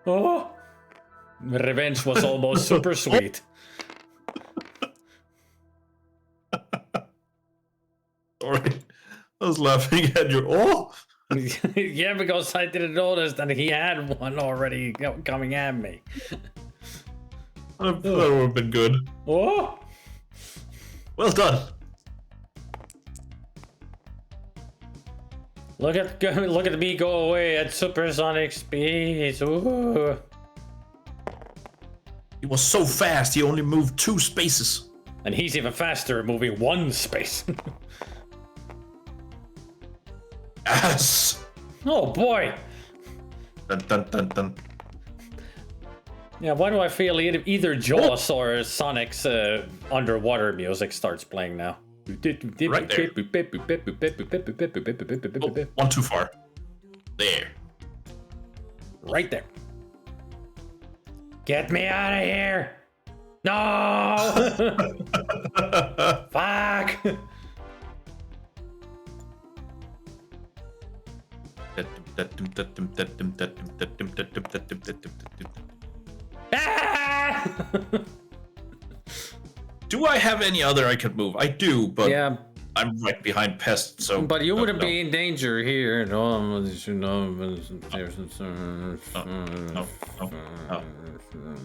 Oh! Revenge was almost super sweet. Sorry. I was laughing at your. Oh! Yeah, because I didn't notice that he had one already coming at me. That would have been good. Oh! Well done. Look at me go away at supersonic speeds. Ooh. He was so fast, he only moved 2 spaces. And he's even faster, moving 1 space. Ass! Oh boy! Dun, dun, dun, dun. Yeah, why do I feel either Jaws or Sonic's underwater music starts playing now? Right there. Oh, 1 too far. There. Right there. Get me out of here! No! Fuck! Ah! Do I have any other I could move? I do, but Yeah, I'm right behind Pest, so. but you wouldn't no. be in danger here. No, you know.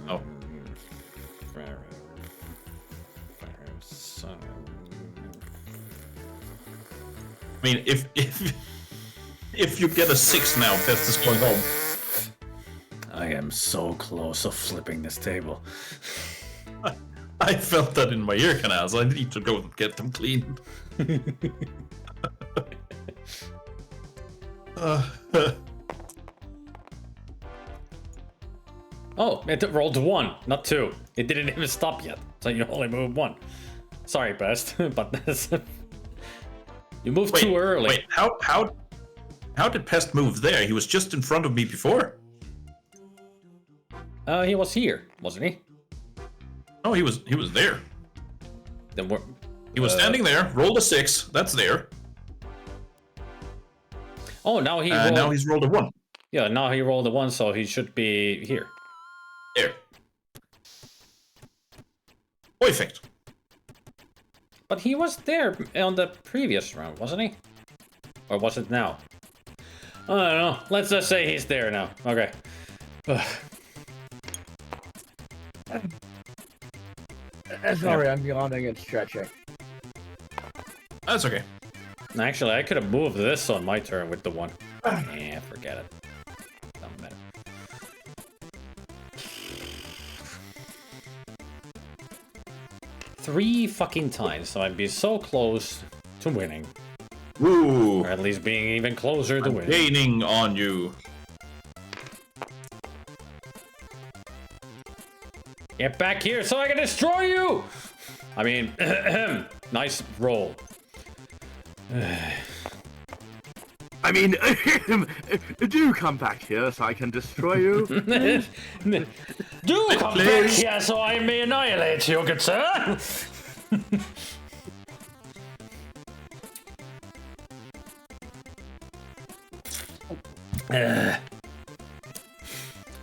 Oh. I mean, if you get a 6 now, Pest is going home. I am so close of flipping this table. I felt that in my ear canals. I need to go and get them cleaned. Oh, it rolled 1, not 2. It didn't even stop yet, so you only moved 1. Sorry, Best, but that's... You moved too early. Wait, how did Pest move there? He was just in front of me before. He was here, wasn't he? Oh, he was there. Then we're... He was standing there. Rolled a 6. That's there. Oh, now he rolled... now he's rolled a 1. Yeah, now he rolled a 1, so he should be here. There. Perfect. But he was there on the previous round, wasn't he? Or was it now? I don't know. Let's just say he's there now. Okay. Sorry, I'm yawning and stretching. That's okay. Actually, I could have moved this on my turn with the 1. Yeah, forget it. Doesn't matter. Three fucking times, so I'd be so close to winning. Ooh. Or at least being even closer to winning. Gaining on you. Get back here so I can destroy you! I mean, nice roll. I mean, do come back here so I can destroy you. Do come back here so I may annihilate you, good sir!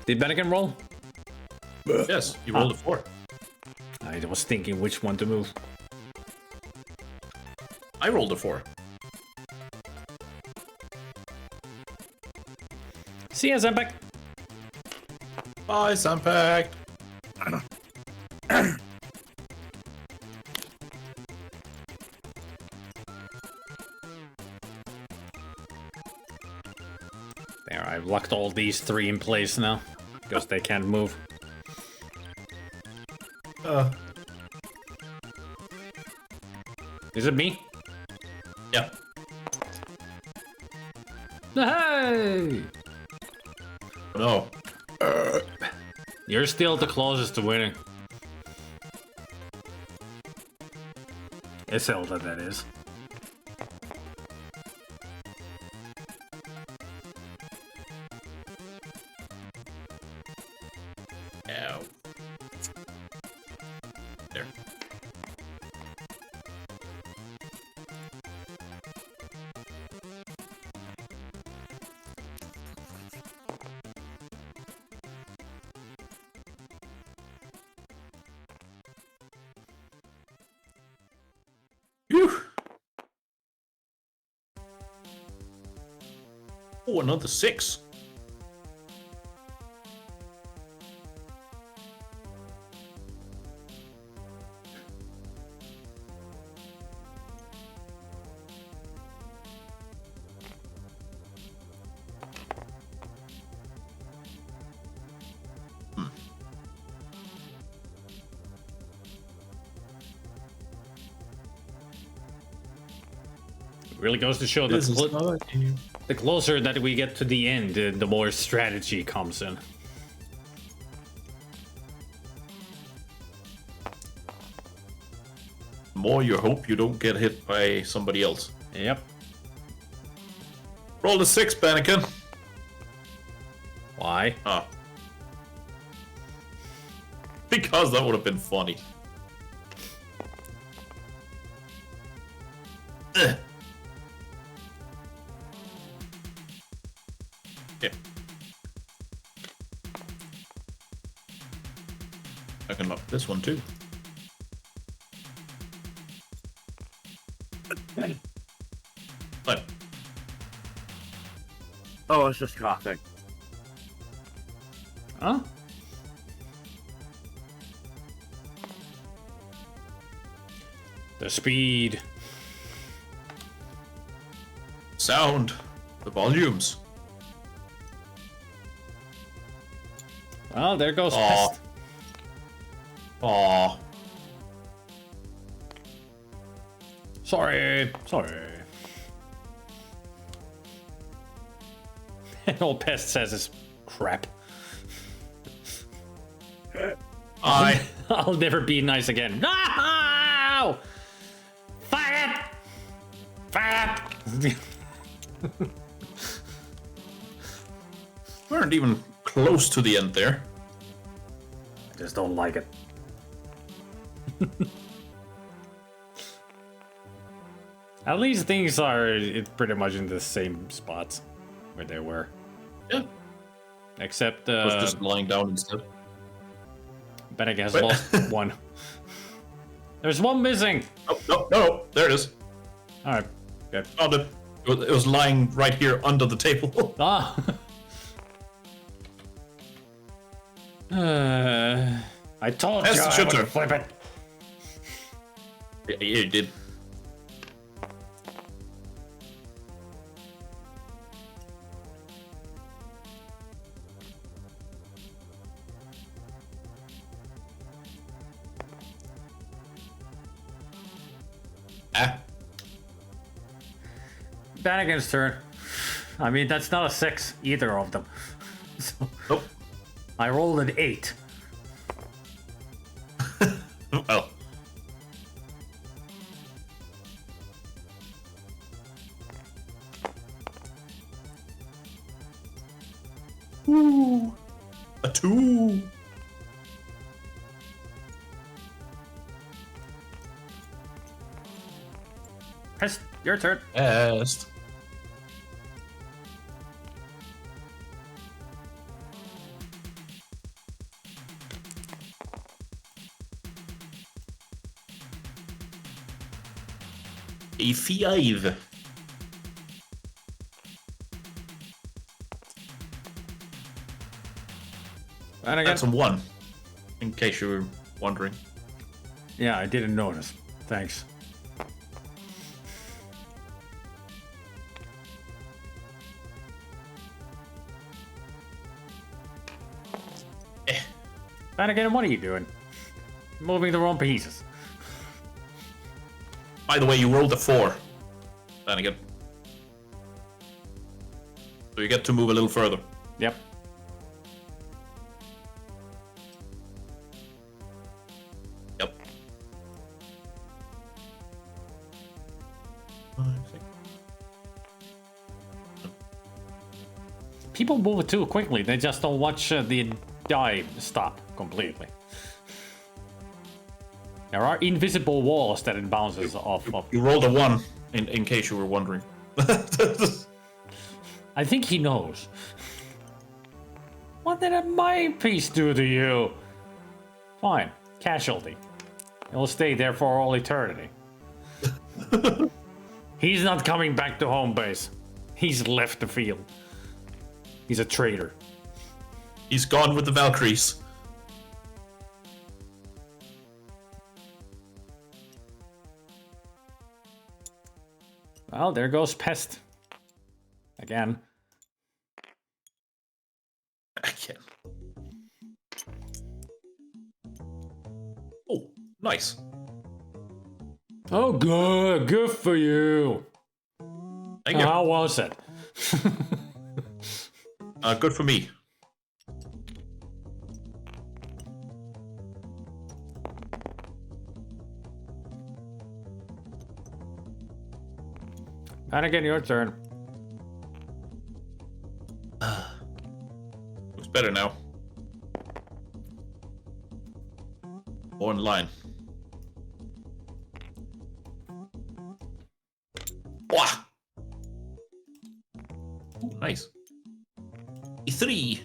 Did Bennigan roll? Yes, he rolled a 4. I was thinking which one to move. I rolled a 4. See ya, Zempak. Bye, Sampak. There, I've locked all these 3 in place now. Because they can't move. Is it me? Yeah. Hey! No. You're still the closest to winning. It's Zelda, that is. Ow. There. Phew. Oh, another 6. Really goes to show that the closer that we get to the end, the more strategy comes in. The more you hope you don't get hit by somebody else. Yep. Roll a 6, Bannikin. Why? Oh. Because that would have been funny. Ugh. Yeah. I can lock this one too. What? Oh, I was just coughing. Huh? The speed. Sound. The volumes. Well, there goes Aw. Pest. Aw. Sorry. And all Pest says is crap. I'll never be nice again. No! Fire it! Fire it! We weren't even close to the end there. I just don't like it. At least things are pretty much in the same spots where they were. Yeah. Except I was just lying down instead. Benek has Wait. lost one. There's one missing. Oh, no, there it is. Alright, good. Found it. It was lying right here under the table. Ah. I told you That's I your would turn. flip it. Yeah, you did. Ah. Bannigan's turn. I mean, that's not a 6, either of them. So, Nope. I rolled an 8. Well. Ooh. A 2. Pest, your turn. Best. A 5. Bannigan. That's a 1. In case you were wondering. Yeah, I didn't notice. Thanks. Bannigan, what are you doing? Moving the wrong pieces. By the way, you rolled a 4. Then again. So you get to move a little further. Yep. Yep. People move too quickly. They just don't watch the die stop completely. There are invisible walls that it bounces off of. You rolled a 1, in case you were wondering. I think he knows. What did my piece do to you? Fine. Casualty. He'll stay there for all eternity. He's not coming back to home base. He's left the field. He's a traitor. He's gone with the Valkyries. Well, there goes Pest. Again. Again. Oh, nice. Oh, good. Good for you. Thank you. How was it? Good for me. And again, your turn. Looks better now. online. Wah! Ooh, nice. E3.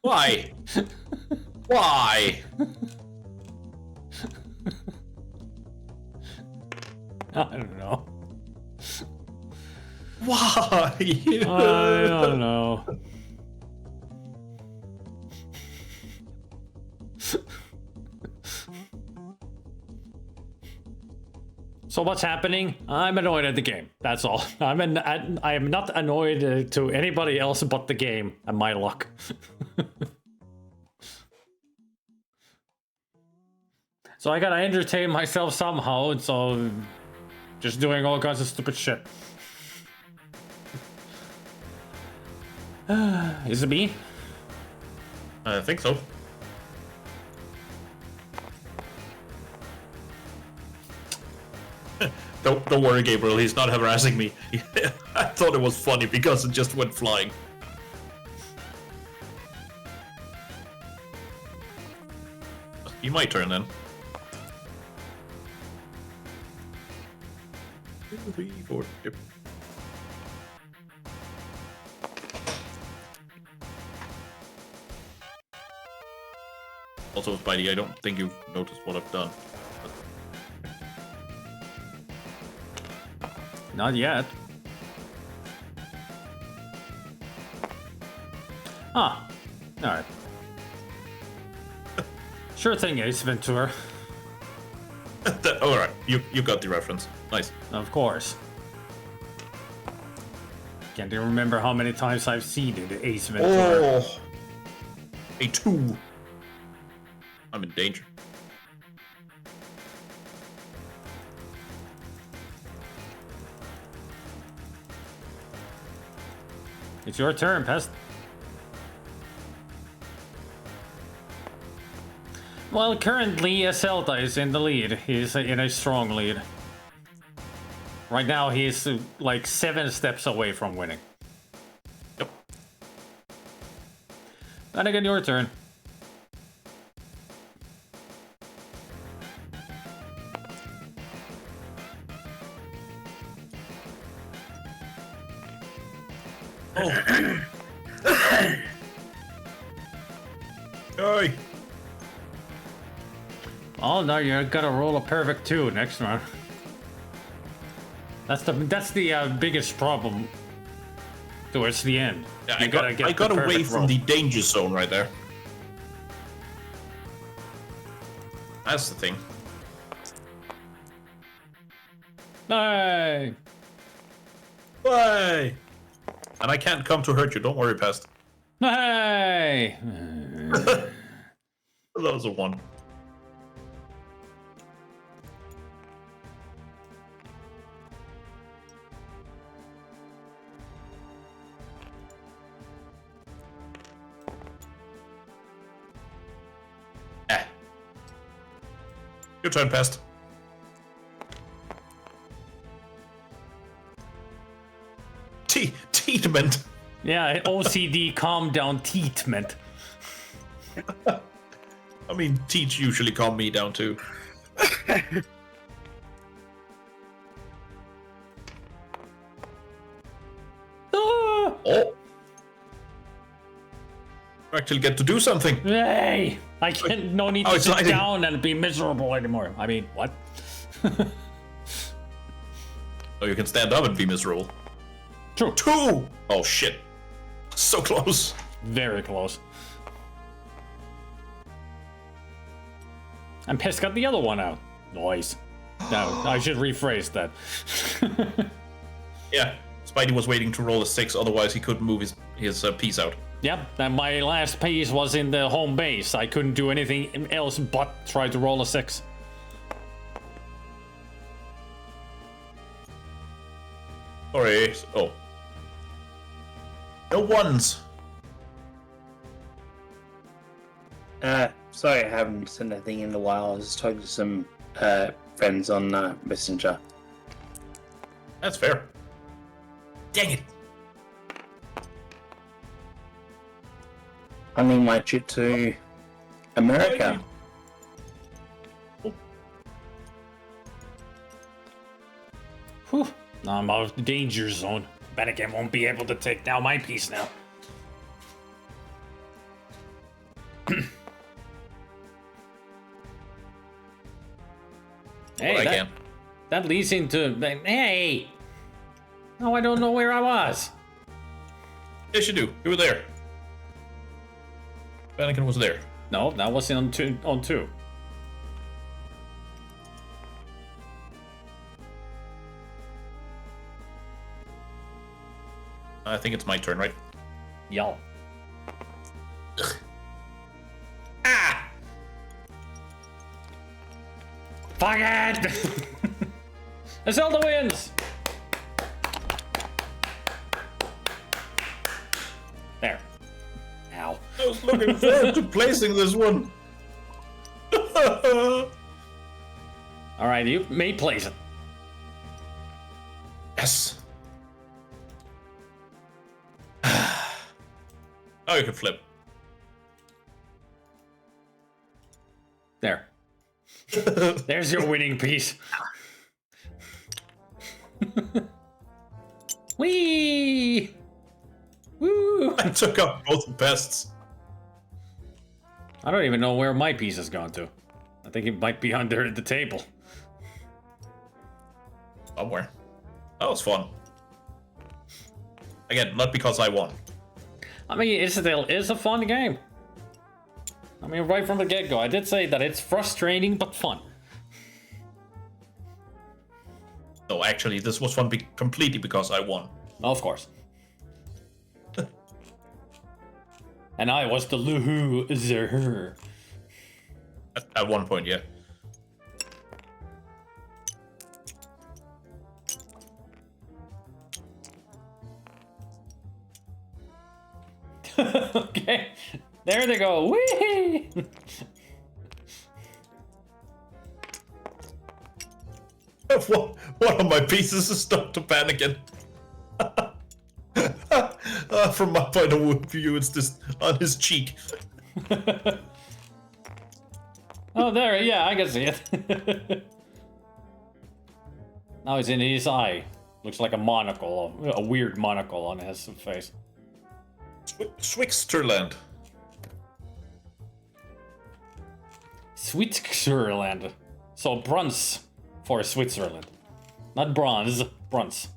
Why? Why? I don't know. Why? I don't know. So what's happening? I'm annoyed at the game. That's all. I am not annoyed to anybody else but the game and my luck. So I gotta entertain myself somehow, and so just doing all kinds of stupid shit. Is it me? I think so. Don't worry, Gabriel. He's not harassing me. I thought it was funny because it just went flying. Must be my turn then. 2, 3, 4. Yep. Also, Spidey, I don't think you've noticed what I've done. Not yet. Ah, alright. Sure thing, Ace Ventura. Alright, you got the reference. Nice. Of course. Can't even remember how many times I've seen it, Ace Ventura. Oh! A 2. I'm in danger. It's your turn, Pest. Well, currently, Zelda is in the lead. He's in a strong lead. Right now, he's like 7 steps away from winning. Yep. Then again, your turn. Oh. Oi. Oh no, you're gonna roll a perfect 2 next round. That's the biggest problem towards the end. Yeah, You I got away from roll. the danger zone right there. That's the thing. Hey! Why? And I can't come to hurt you. Don't worry, Pest. Hey! That was a 1. Your turn, Pest. Treatment. Yeah, OCD calm down treatment. I mean, teach usually calm me down too. Oh! You actually get to do something. Hey! I can't. No need to it's sit sliding. down and be miserable anymore. I mean, what? Oh, you can stand up and be miserable. True. 2! Oh shit. So close. Very close. And Pest got the other one out. Noise. No, I should rephrase that. Yeah, Spidey was waiting to roll a 6, otherwise he couldn't move his piece out. Yep, and my last piece was in the home base. I couldn't do anything else but try to roll a 6. Sorry. Oh. No 1s. Sorry, I haven't sent anything in a while. I was just talking to some friends on Messenger. That's fair. Dang it. on my trip to America. Whew. I'm out of the danger zone. Bennigan won't be able to take down my piece now. Hey, that leads into... Hey! No, I don't know where I was. Yes, you do. You were there. Bennigan was there. No, that was on two. I think it's my turn, right? Y'all. Ah! Fuck it! Zelda wins! There. Ow. I was looking forward to placing this one. Alright, you may place it. Yes. Oh, you can flip. There. There's your winning piece. Whee! Woo! I took up both pests. I don't even know where my piece has gone to. I think it might be under the table. Somewhere. That was fun. Again, not because I won. I mean, it still is a fun game. I mean, right from the get-go, I did say that it's frustrating but fun. No, actually, this was fun completely because I won. Of course. And I was the loser. At one point, yeah. Okay, there they go. Whee! One of my pieces is stuck to Panican. From my point of view, it's just on his cheek. Oh, there, yeah, I can see it. Now it's in his eye. Looks like a monocle, a weird monocle on his face. Switzerland. Switzerland. So bronze for Switzerland. Not bronze, bronze.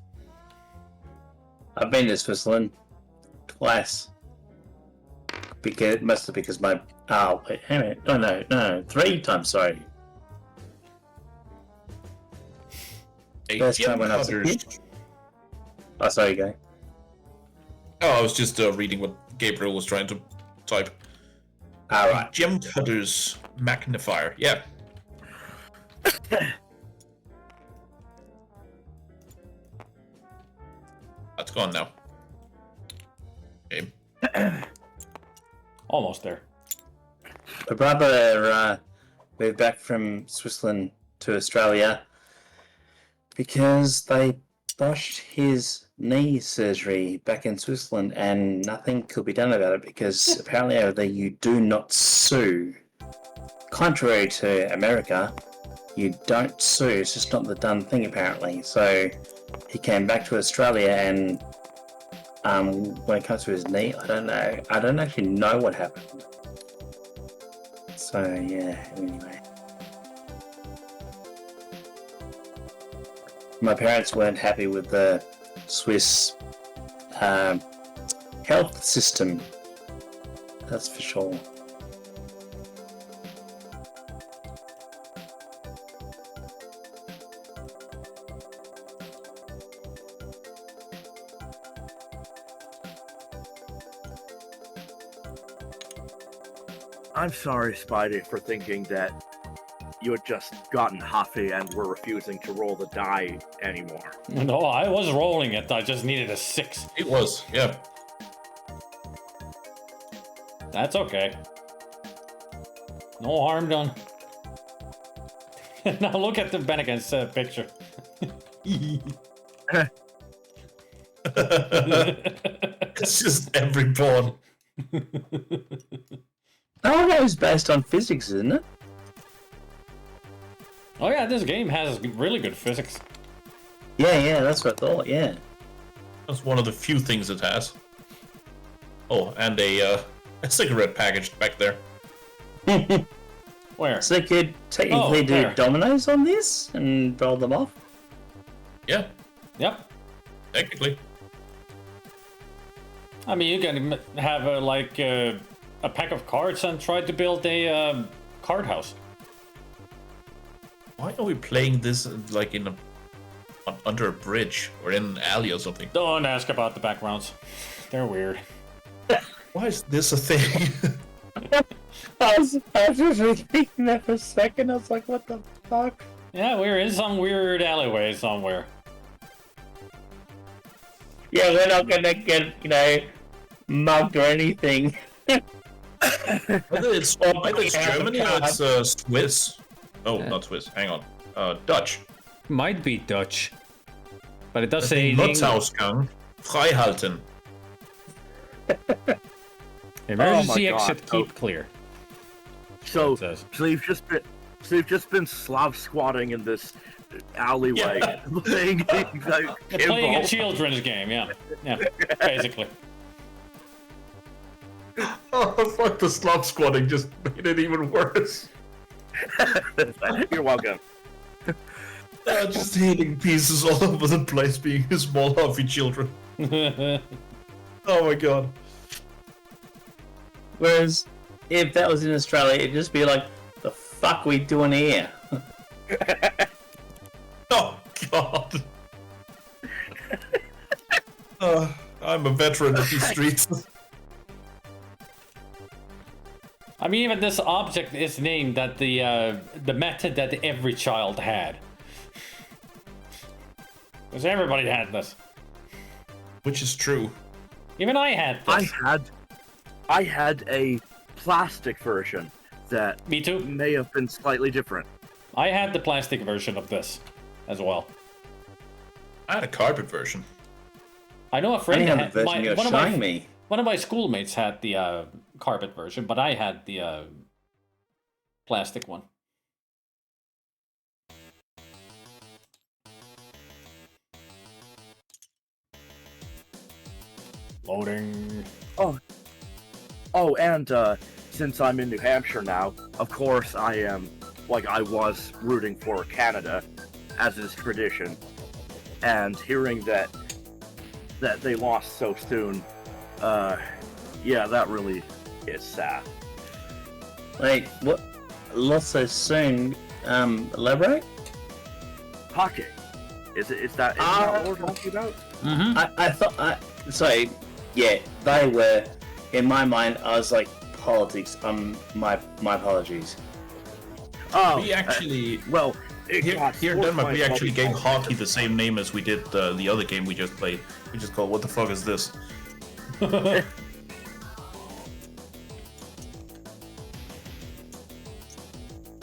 I've been to Switzerland twice. Because it must have because my wait, hang on. No, 3 times, sorry. First time when I was a kid. Oh, sorry, go. Oh, I was just reading what Gabriel was trying to type. Alright. Gem Cutter's Magnifier. Yeah. That's gone now. Okay. Almost there. My brother moved back from Switzerland to Australia because they botched his knee surgery back in Switzerland and nothing could be done about it because apparently over there you do not sue. Contrary to America, you don't sue. It's just not the done thing apparently. So he came back to Australia and when it comes to his knee, I don't know. I don't actually know what happened. So yeah, anyway. My parents weren't happy with the Swiss health system. That's for sure. I'm sorry, Spidey, for thinking that you had just gotten huffy and were refusing to roll the die anymore. No, I was rolling it. I just needed a 6. It was, yeah. That's okay. No harm done. Now look at the Bennigan's picture. It's just every pawn. Oh, that was based on physics, isn't it? Oh yeah, this game has really good physics. Yeah, that's what I thought, yeah. That's one of the few things it has. Oh, and a cigarette package back there. Where? So they could technically do there. dominoes on this and roll them off? Yeah, Yep. technically. I mean, you can have a pack of cards and try to build a card house. Why are we playing this like under a bridge or in an alley or something? Don't ask about the backgrounds. They're weird. Why is this a thing? I was just thinking that for a second. I was like, what the fuck? Yeah, we're in some weird alleyway somewhere. Yeah, we're not gonna get, mugged or anything. Either it's Germany or it's Swiss. Oh, not Swiss. Hang on. Dutch. Might be Dutch. But it does say... Notsausgang freihalten. Emergency Oh my God. exit, keep clear. So, It says. so you've just been Slav squatting in this alleyway, playing They're playing a children's game, yeah. Yeah, basically. Oh, fuck, the slot squatting just made it even worse. You're welcome. Just hitting pieces all over the place, being small, huffy children. Oh my god. Whereas, if that was in Australia, it'd just be like, the fuck we doing here? Oh god. I'm a veteran of these streets. I mean, even this object is named that the method that every child had. Because everybody had this. Which is true. Even I had this. I had a plastic version that Me too. may have been slightly different. I had the plastic version of this as well. I had a carpet version. I know a I friend didn't have had the version you're showing me. One of my schoolmates had the carpet version, but I had the plastic one. Loading. Oh, and since I'm in New Hampshire now, of course I am, like I was rooting for Canada, as is tradition. And hearing that they lost so soon, yeah, that really is sad. Like, what? Lost so soon? Elaborate? Hockey. Is that what we're talking about? Mm-hmm. I thought, sorry, yeah, they were, in my mind, I was like, politics, my apologies. Oh, We actually... well, Here in Denmark, we actually gave hockey the same name as we did the other game we just played. We just called, what the fuck is this?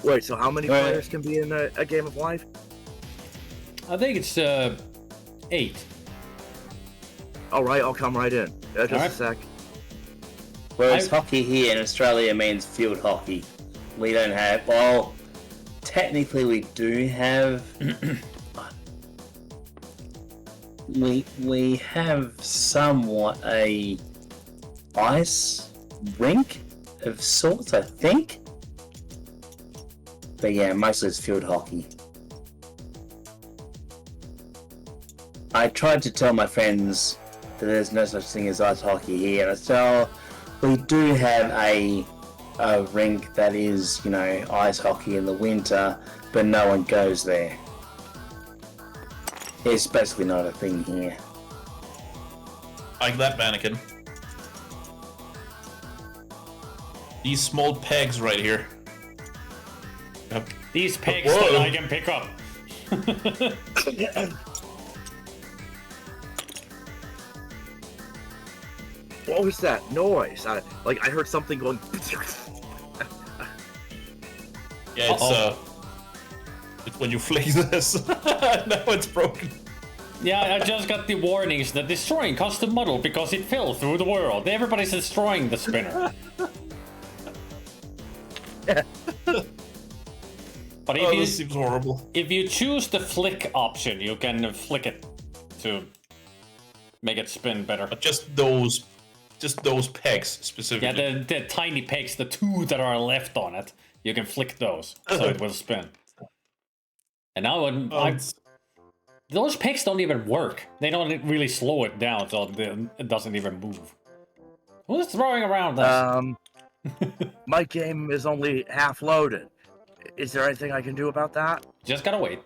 Wait, so how many Right. players can be in a game of life? I think it's 8. All right, I'll come right in. Just All right. a sec. Whereas hockey here in Australia means field hockey. We don't have, well, technically we do have, we have somewhat a ice rink of sorts, I think. But yeah, mostly it's field hockey. I tried to tell my friends that there's no such thing as ice hockey here, and I said, we do have a rink that is, ice hockey in the winter, but no one goes there. It's basically not a thing here. Like that mannequin. These small pegs right here. Yep. These pegs Whoa. that I can pick up. What was that noise? I heard something going. Yeah, it's when you flick this. Now it's broken. Yeah, I just got the warnings that destroying custom model because it fell through the world. Everybody's destroying the spinner. But if this seems horrible. If you choose the flick option, you can flick it to make it spin better. But just those pegs specifically. Yeah, the tiny pegs, the two that are left on it, you can flick those so it will spin. And now those pegs don't even work. They don't really slow it down, so it doesn't even move. Who's throwing around this? My game is only half loaded. Is there anything I can do about that? Just gotta wait.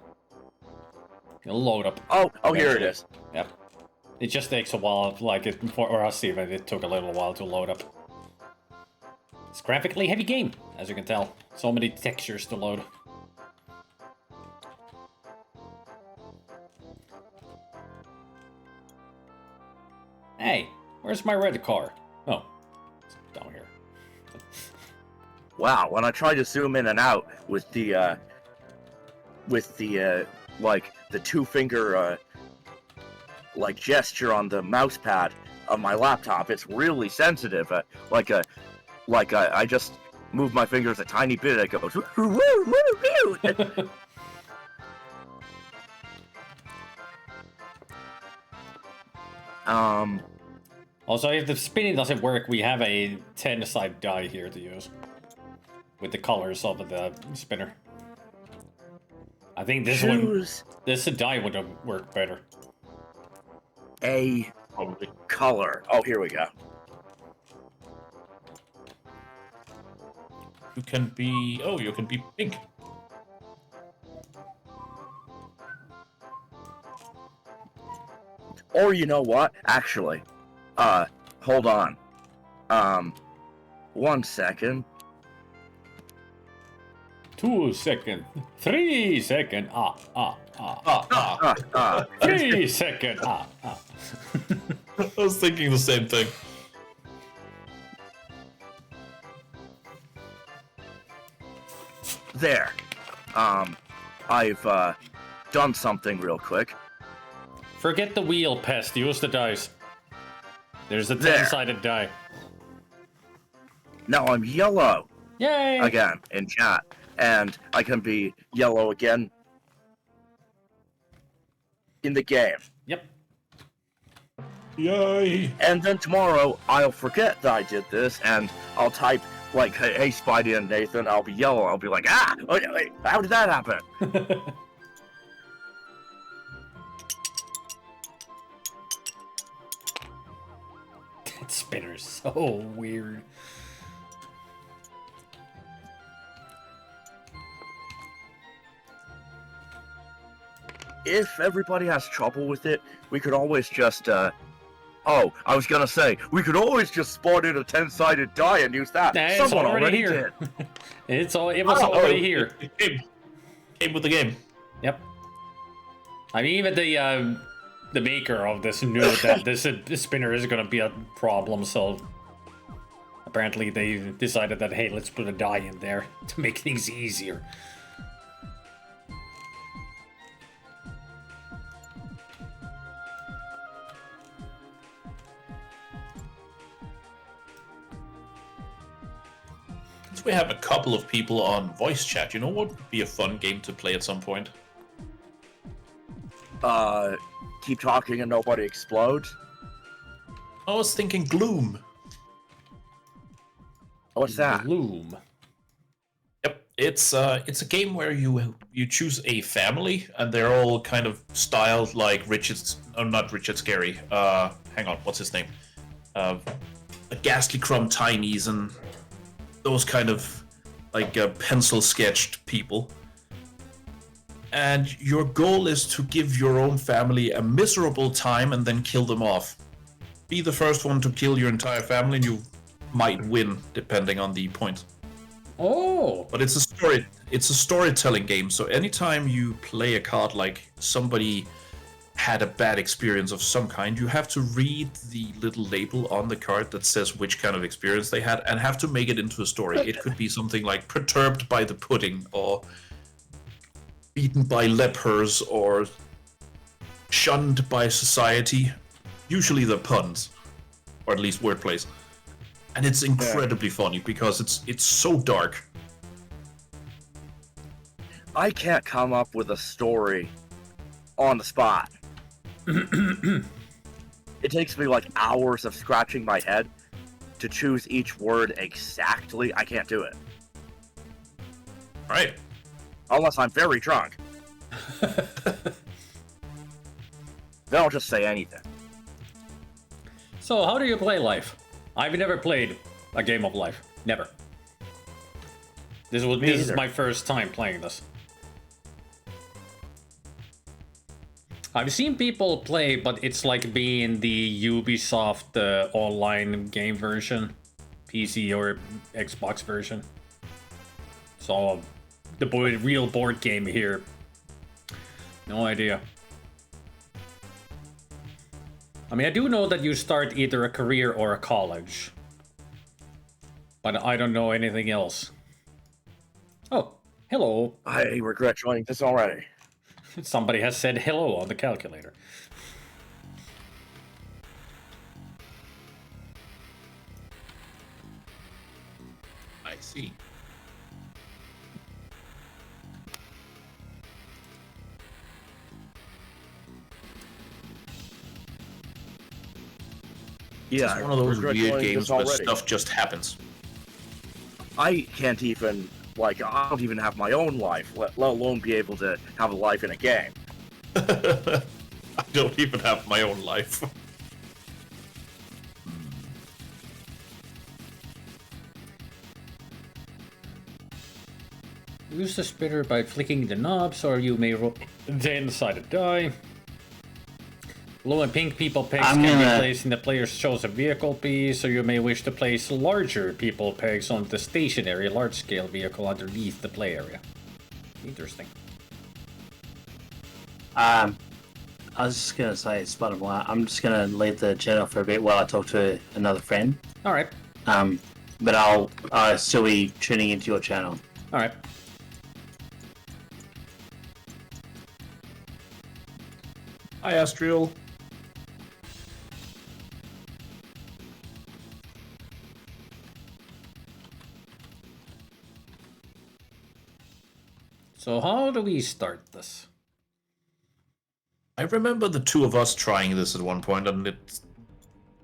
It'll load up. Oh, here it is. Yep. It just takes a while, like for us even, it took a little while to load up. It's a graphically heavy game, as you can tell. So many textures to load. Hey, where's my red car? Oh, it's down here. Wow, when I try to zoom in and out with the like the two-finger like gesture on the mouse pad of my laptop, it's really sensitive. I just move my fingers a tiny bit, it goes. Also, if the spinning doesn't work, we have a 10-side die here to use. With the colors of the spinner. I think this die would have worked better. A color. Oh, here we go. You can be pink. Or you know what? Actually, hold on. 1 second. 2 seconds. 3 seconds. 3 seconds. I was thinking the same thing. There. I've done something real quick. Forget the wheel, pest. Use the dice. There's a 10-sided die. Now I'm yellow. Yay! Again, in chat. And I can be yellow again in the game. Yep. Yay! And then tomorrow, I'll forget that I did this, and I'll type, like, hey, Spidey and Nathan, I'll be yellow. I'll be like, wait, how did that happen? That spinner's so weird. If everybody has trouble with it, we could always just, I was gonna say, we could always just spawn in a 10-sided die and use that. Nah, Someone already here. did. It was already here. It came with the game. Yep. I mean, even the maker of this knew that this spinner is gonna be a problem, so apparently they decided that, hey, let's put a die in there to make things easier. We have a couple of people on voice chat. You know what would be a fun game to play at some point? Keep talking and nobody explodes? I was thinking Gloom. What's that? Gloom. Yep, it's a game where you choose a family and they're all kind of styled like not Richard Scary. Hang on, what's his name? Ghastly Crumb Tinies and those kind of like pencil sketched people. And your goal is to give your own family a miserable time and then kill them off. Be the first one to kill your entire family and you might win depending on the points. Oh! But it's a storytelling game, so anytime you play a card like somebody had a bad experience of some kind, you have to read the little label on the card that says which kind of experience they had and have to make it into a story. It could be something like perturbed by the pudding or beaten by lepers or shunned by society. Usually they're puns, or at least wordplays. And it's incredibly funny because it's so dark. I can't come up with a story on the spot. It takes me like hours of scratching my head to choose each word exactly. I can't do it. Right. Unless I'm very drunk. Then I'll just say anything. So, how do you play Life? I've never played a game of Life. Never. This is my first time playing this. I've seen people play, but it's like being the Ubisoft online game version, PC or Xbox version. So, the real board game here. No idea. I mean, I do know that you start either a career or a college. But I don't know anything else. Oh, hello. I regret joining this already. Somebody has said hello on the calculator. I see. Yeah, It's one of those regret weird joining games this where already. stuff just happens. I can't even, like, I don't even have my own life, let alone be able to have a life in a game. I don't even have my own life. Use the spitter by flicking the knobs, or you may then decide to die. Blue and pink people pegs can be placed in the player's chosen vehicle piece, or you may wish to place larger people pegs on the stationary large-scale vehicle underneath the play area. Interesting. I was just gonna say, Spider-Man, I'm just gonna leave the channel for a bit while I talk to another friend. All right. But I'll still be tuning into your channel. All right. Hi, Astriel. So how do we start this? I remember the two of us trying this at one point, and it's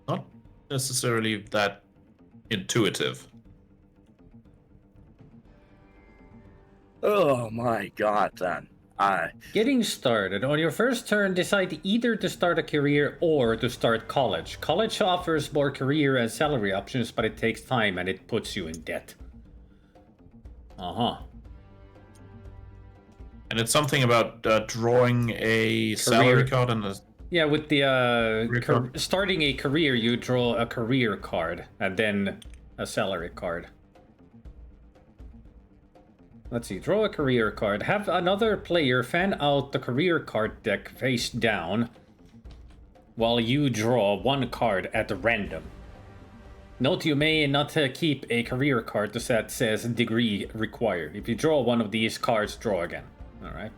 not necessarily that intuitive. Oh my god, then. Getting started. On your first turn, decide either to start a career or to start college. College offers more career and salary options, but it takes time and it puts you in debt. Uh-huh. And it's something about drawing a salary card and a... Yeah, with the starting a career, you draw a career card and then a salary card. Let's see, draw a career card. Have another player fan out the career card deck face down while you draw one card at random. Note you may not keep a career card that says degree required. If you draw one of these cards, draw again. Alright.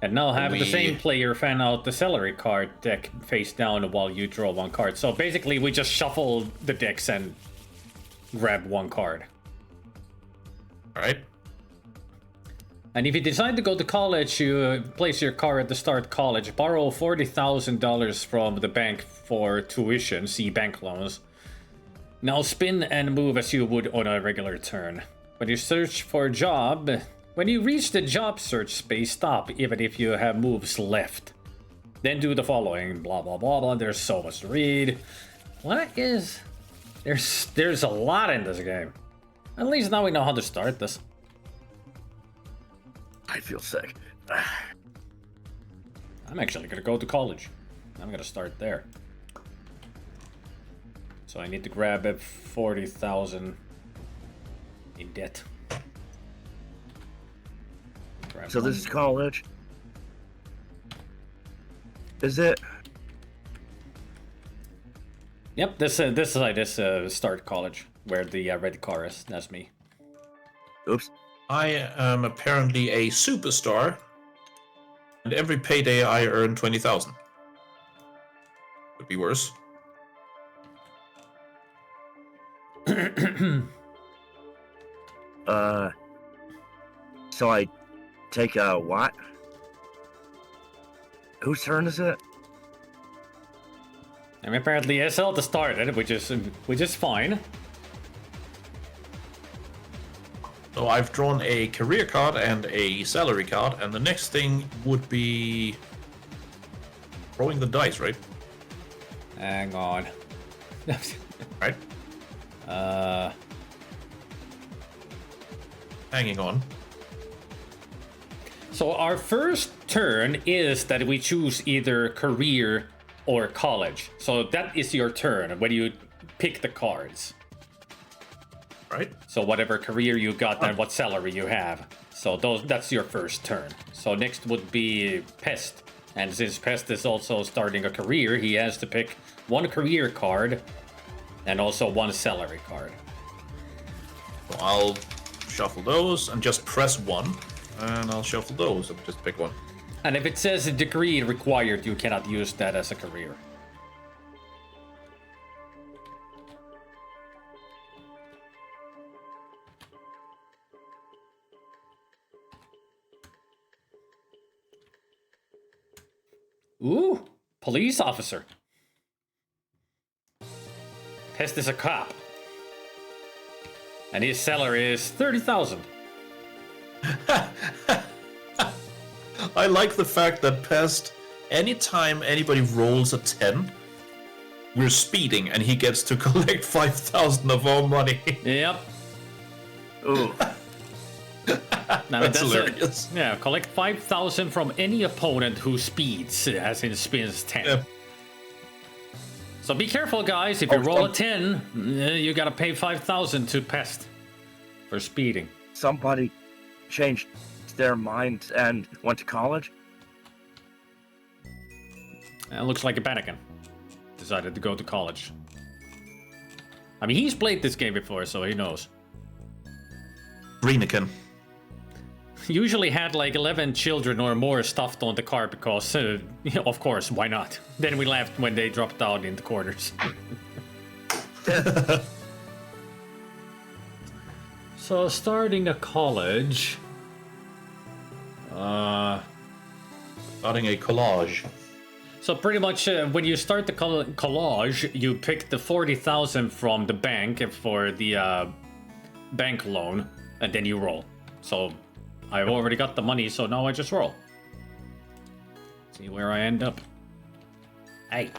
And now have the same player fan out the salary card deck face down while you draw one card. So basically we just shuffle the decks and grab one card. Alright. And if you decide to go to college, you place your card at the start college, borrow $40,000 from the bank for tuition, see bank loans. Now spin and move as you would on a regular turn. When you search for a job, when you reach the job search space, stop, even if you have moves left. Then do the following, blah blah blah blah. There's so much to read. What is... There's a lot in this game. At least now we know how to start this. I feel sick. I'm actually gonna go to college. I'm gonna start there. So I need to grab a 40,000 in debt. So this is college? Is it? Yep, this is start college, where the red car is. That's me. Oops. I am apparently a superstar. And every payday I earn 20,000. Could be worse. So I take a what? Whose turn is it? And apparently SL to start it, which is fine. So I've drawn a career card and a salary card, and the next thing would be rolling the dice, right? Hang on. Right? Hanging on. So our first turn is that we choose either career or college. So that is your turn when you pick the cards. Right? So whatever career you got and what salary you have. So that's your first turn. So next would be Pest. And since Pest is also starting a career, he has to pick one career card and also one salary card. So I'll shuffle those and just press 1. And I'll shuffle those and just pick one. And if it says a degree required, you cannot use that as a career. Ooh, police officer. Pest is a cop. And his salary is 30,000. I like the fact that Pest, anytime anybody rolls a 10, we're speeding and he gets to collect 5,000 of our money. Yep. Ooh. That's hilarious. Yeah, collect 5,000 from any opponent who speeds, as in spins 10. Yep. So be careful, guys. If you roll a 10, you gotta pay 5,000 to Pest for speeding. Somebody changed their mind and went to college? It looks like a Panican decided to go to college. I mean, he's played this game before, so he knows. Greenican. Usually had like 11 children or more stuffed on the car because, of course, why not? Then we laughed when they dropped out in the corners. So starting a college. Starting a collage. So pretty much when you start the collage, you pick the 40,000 from the bank for the bank loan, and then you roll. So I've already got the money, so now I just roll. See where I end up. Hey.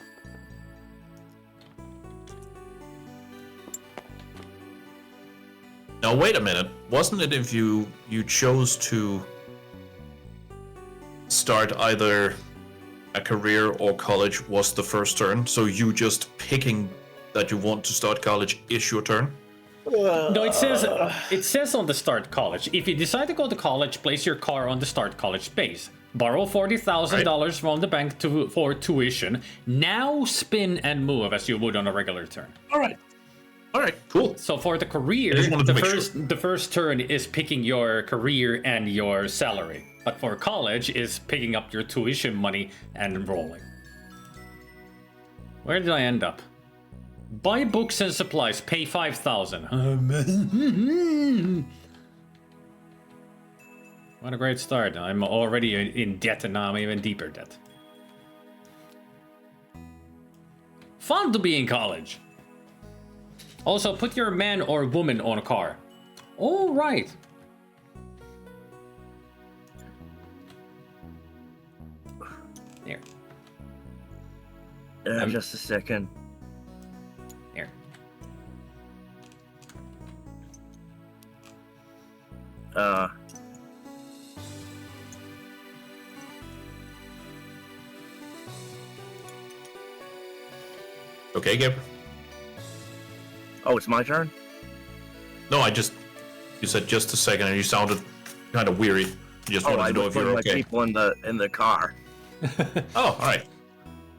Now wait a minute. Wasn't it if you chose to start either a career or college was the first turn, so you just picking that you want to start college is your turn? No, it says on the start college. If you decide to go to college, place your car on the start college space. Borrow $40,000 from the bank for tuition. Now spin and move as you would on a regular turn. All right, cool. So for the career, the first turn is picking your career and your salary. But for college is picking up your tuition money and rolling. Where did I end up? Buy books and supplies, pay 5,000. What a great start. I'm already in debt and now I'm even deeper debt. Fun to be in college. Also, put your man or woman on a car. All right. Here. Just a second. Here. Okay, Gib. Oh, it's my turn? No, you said just a second and you sounded kind of weary. I just wanted I to know if you're my okay. people in the car. Oh, all right.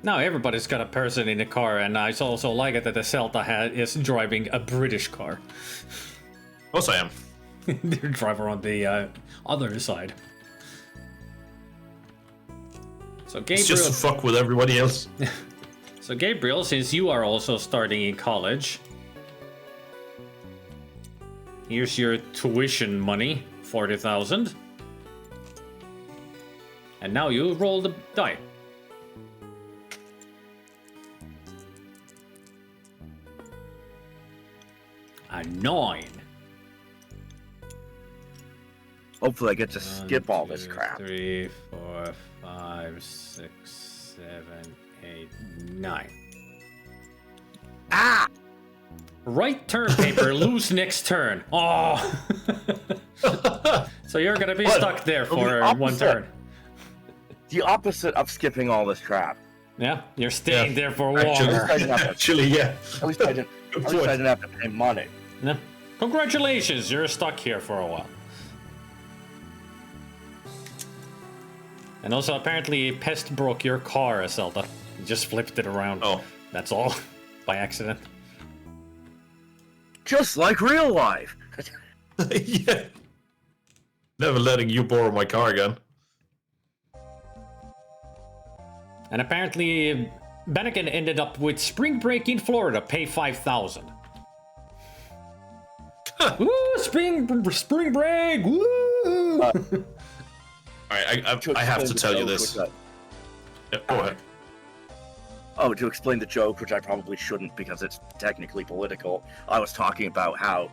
Now everybody's got a person in the car, and I also like it that the Celta is driving a British car. Of course I am. The driver on the other side. So It's Gabriel, just to fuck with everybody else. so Gabriel, since you are also starting in college, here's your tuition money, 40,000. And now you roll the die. A 9. Hopefully I get to skip all this crap. 3, 4, 5, 6, 7, 8, 9. Ah! Right turn paper, lose next turn. Oh. So you're gonna be What? stuck there The for one opposite. turn. The opposite of skipping all this crap. Yeah, you're staying there for Actually, longer. actually, yeah. At least I didn't have to pay money. Yeah. Congratulations, you're stuck here for a while. And also, apparently, Pest broke your car, Zelda. You just flipped it around. Oh. That's all. By accident. Just like real life. Yeah. Never letting you borrow my car again. And apparently, Bennigan ended up with Spring Break in Florida, pay 5,000. Woo! Spring Break! Woo! Alright, I have to tell you this. Yeah, go ahead. Oh, to explain the joke, which I probably shouldn't because it's technically political, I was talking about how,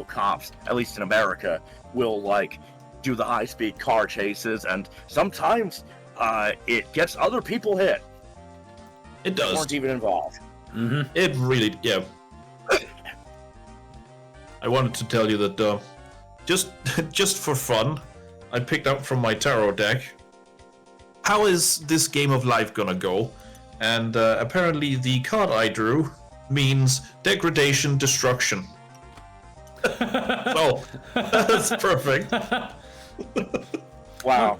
cops, at least in America, will, do the high-speed car chases, and sometimes, it gets other people hit. It They does. weren't even involved. Mm-hmm. It really, yeah. I wanted to tell you that, just for fun, I picked up from my tarot deck, how is this game of life gonna go? And apparently the card I drew means degradation, destruction. Oh, that's perfect. Wow.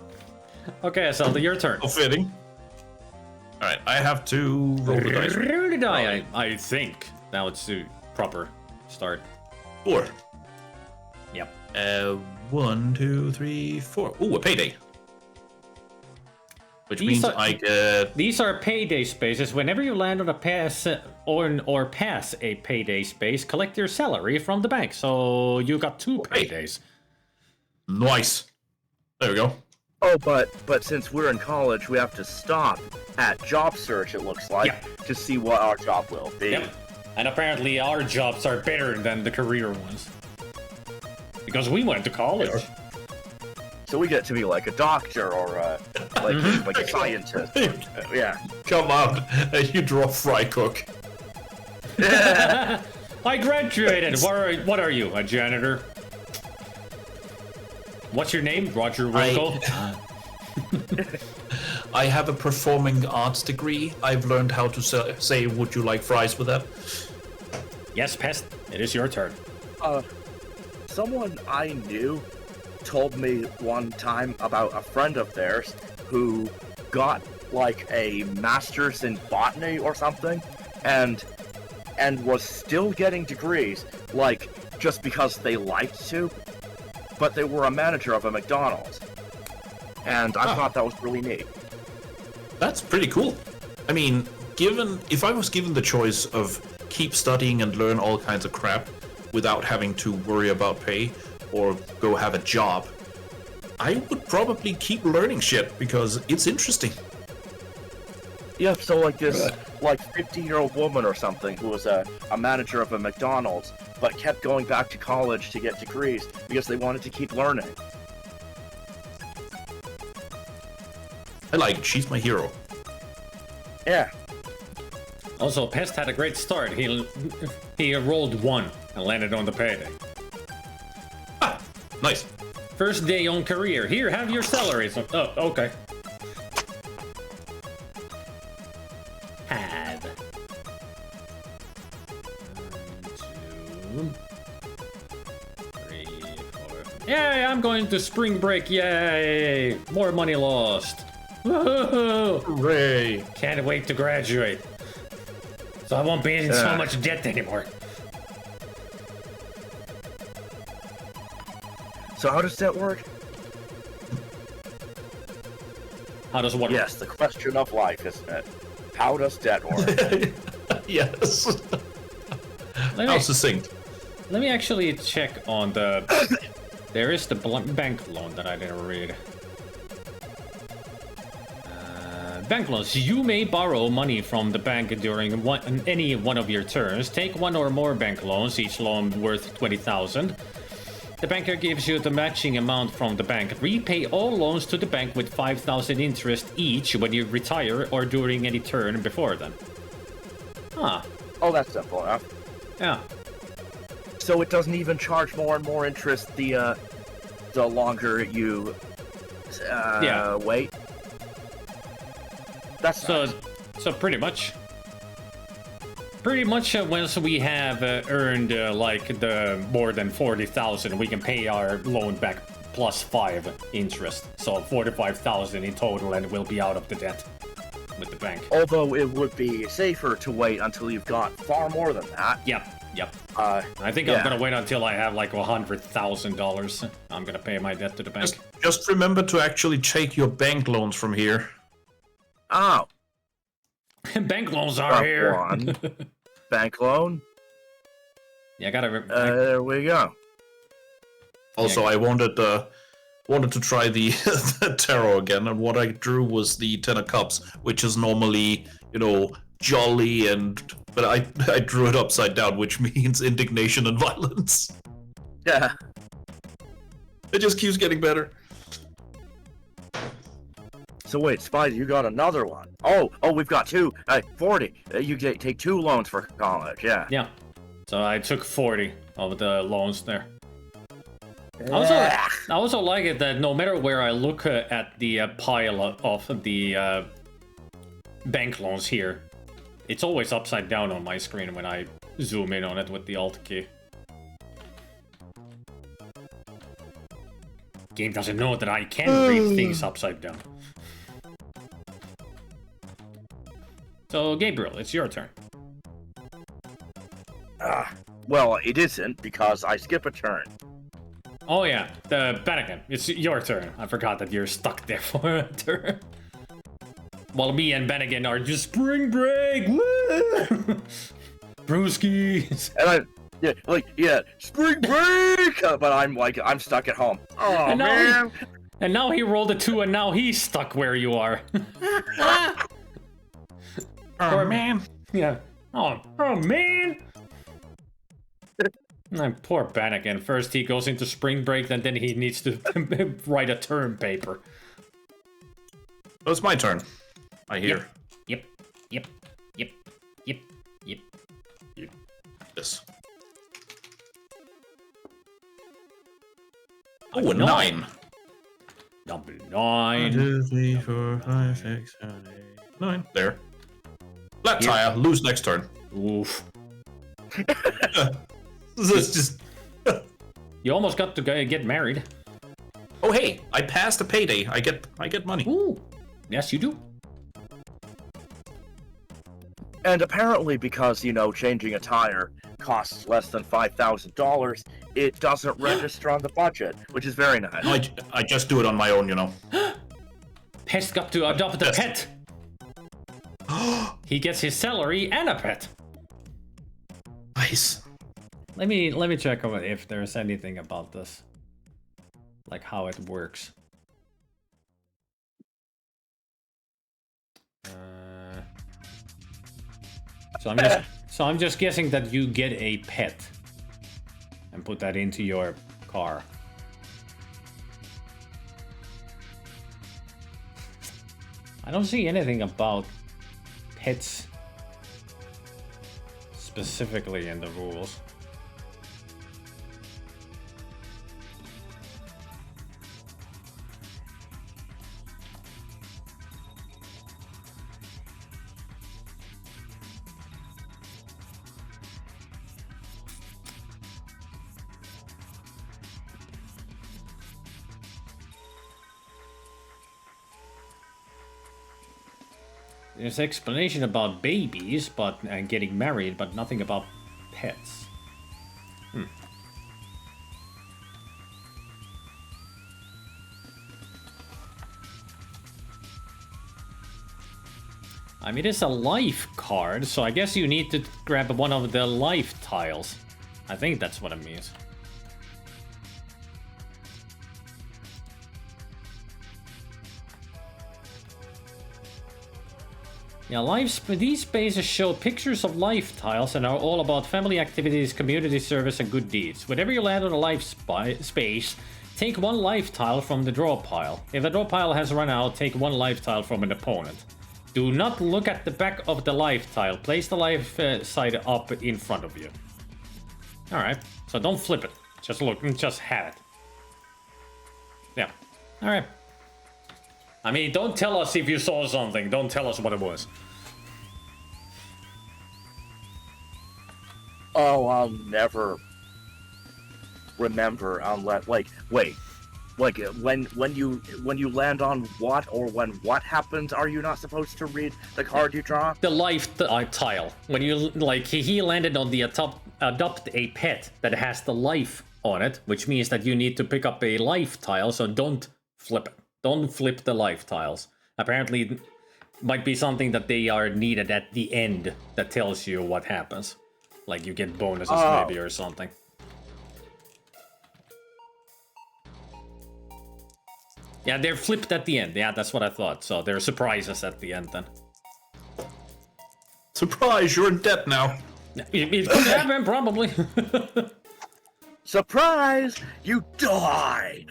Okay, Zelda, your turn. So fitting. Alright, I have to roll the dice. Roll the die, I think. Now it's the proper start. 4. Yep. 1, 2, 3, 4. Ooh, a payday. Which These means are- I get... These are payday spaces. Whenever you land on a pass or pass a payday space, collect your salary from the bank. So you got 2 paydays. Nice. There we go. Oh, but since we're in college, we have to stop at job search, it looks like, Yep. to see what our job will be. Yep. And apparently our jobs are better than the career ones. Because we went to college. So we get to be like a doctor or like a scientist. Yeah. Come on, you draw fry cook. I graduated. What are you? A janitor? What's your name? Roger Winkle? I have a performing arts degree. I've learned how to say, would you like fries with that? Yes, Pest. It is your turn. Someone I knew told me one time about a friend of theirs who got like a master's in botany or something and was still getting degrees like just because they liked to, but they were a manager of a McDonald's. And I thought that was really neat. That's pretty cool. I mean, if I was given the choice of keep studying and learn all kinds of crap without having to worry about pay or go have a job, I would probably keep learning shit because it's interesting. Yeah, so like this like 50-year-old woman or something who was a manager of a McDonald's but kept going back to college to get degrees because they wanted to keep learning. I like it. She's my hero. Yeah. Also, Pest had a great start. He rolled 1 and landed on the payday. Ah, nice. First day on career. Here, have your salary. So, oh, okay. Have. 1, 2, 3, 4. Yay! I'm going to spring break. Yay! More money lost. Woohoo! Hooray! Can't wait to graduate. So I won't be in so much debt anymore. So how does that work? How does what? Yes, the question of life, isn't it? How does debt work? Yes. Let How me, succinct. let me actually check on the. There is the bank loan that I didn't read. Bank loans. You may borrow money from the bank during any one of your turns. Take one or more bank loans, each loan worth 20,000. The banker gives you the matching amount from the bank. Repay all loans to the bank with 5,000 interest each when you retire or during any turn before then. Huh. Oh, that's simple enough. Yeah. So it doesn't even charge more and more interest the longer you wait. That's nice. So pretty much. Once we have earned like the more than 40,000, we can pay our loan back plus 5 interest. So 45,000 in total, and we'll be out of the debt with the bank. Although it would be safer to wait until you've got far more than that. Yep. I think yeah. I'm gonna wait until I have like $100,000. I'm gonna pay my debt to the bank. Just remember to actually take your bank loans from here. Oh. Bank loans are here. One. Bank loan. Yeah, I gotta. There we go. Also, I wanted to try the, the tarot again, and what I drew was the Ten of Cups, which is normally, jolly, but I drew it upside down, which means indignation and violence. Yeah. It just keeps getting better. So wait, Spider, you got another one. Oh, we've got 2. 40. You take 2 loans for college, yeah. Yeah. So I took 40 of the loans there. I also like it that no matter where I look at the pile of the bank loans here, it's always upside down on my screen when I zoom in on it with the Alt key. Game doesn't know that I can read things upside down. So, Gabriel, it's your turn. Well, it isn't, because I skip a turn. Oh yeah, the Bennigan, it's your turn. I forgot that you're stuck there for a turn. While me and Bennigan are just spring break! Woo! Brewskis! And spring break! But I'm stuck at home. Oh, man! And now he rolled a 2 and now he's stuck where you are. Oh, man. Yeah. Oh man! Poor Bannigan. First he goes into spring break, and then he needs to write a term paper. Oh, it's my turn. I hear. Yep. This. Oh, a 9. Number 9. 1, 2, 3, 4, 5, 6, 7, 8, 9. There. Flat tire. Lose next turn. Oof. This is just. You almost got to get married. Oh hey, I passed a payday. I get money. Ooh. Yes, you do. And apparently, because changing a tire costs less than $5,000, it doesn't register on the budget, which is very nice. I just do it on my own, Pest got to adopt a pet. He gets his salary and a pet. Nice. Let me check if there's anything about this, like how it works. So I'm just guessing that you get a pet and put that into your car. I don't see anything about pets specifically in the rules. There's explanation about babies, and getting married, but nothing about pets. I mean, it's a life card, so I guess you need to grab one of the life tiles. I think that's what it means. Yeah, these spaces show pictures of life tiles and are all about family activities, community service, and good deeds. Whenever you land on a life space, take one life tile from the draw pile. If the draw pile has run out, take one life tile from an opponent. Do not look at the back of the life tile. Place the life side up in front of you. Alright, so don't flip it. Just look, just have it. Yeah, alright. I mean, don't tell us if you saw something. Don't tell us what it was. Oh, I'll never remember unless, like, wait. Like, when you land on what, or when what happens, are you not supposed to read the card you draw? The life tile. When you, like, he landed on the adopt a pet that has the life on it, which means that you need to pick up a life tile, so don't flip it. Don't flip the life tiles. Apparently, it might be something that they are needed at the end that tells you what happens. Like, you get bonuses maybe or something. Yeah, they're flipped at the end. Yeah, that's what I thought. So there are surprises at the end then. Surprise, you're in debt now. It could happen, probably. Surprise! You died!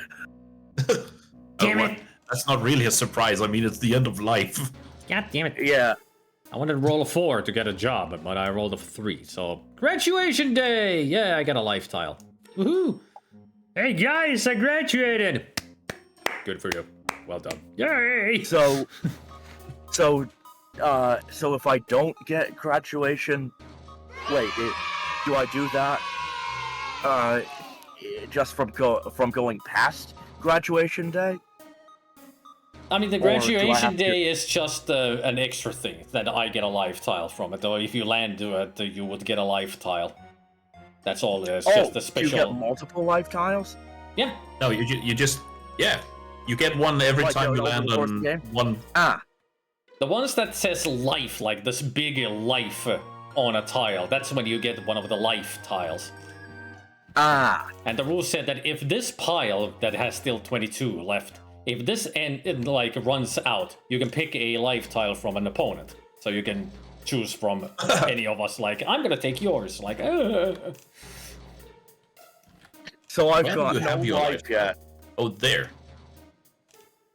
Damn it. That's not really a surprise. I mean, it's the end of life. God damn it. Yeah. I wanted to roll a 4 to get a job, but I rolled a 3. So, graduation day! Yeah, I got a life tile. Woohoo! Hey guys, I graduated! Good for you. Well done. Yay! So if I don't get graduation, wait, do I do that? Just from going past graduation day? I mean, the graduation day is just an extra thing that I get a life tile from it. Though if you land to it, you would get a life tile. That's all it is. Just a special. You get multiple life tiles? Yeah. No, you just you get one every time you land on one. The ones that says life, like this big life on a tile, that's when you get one of the life tiles. And the rule said that if this pile that has still 22 left, if this like runs out, you can pick a life tile from an opponent. So you can choose from any of us. Like, I'm gonna take yours. Like, So I've got no life yet. Oh, there.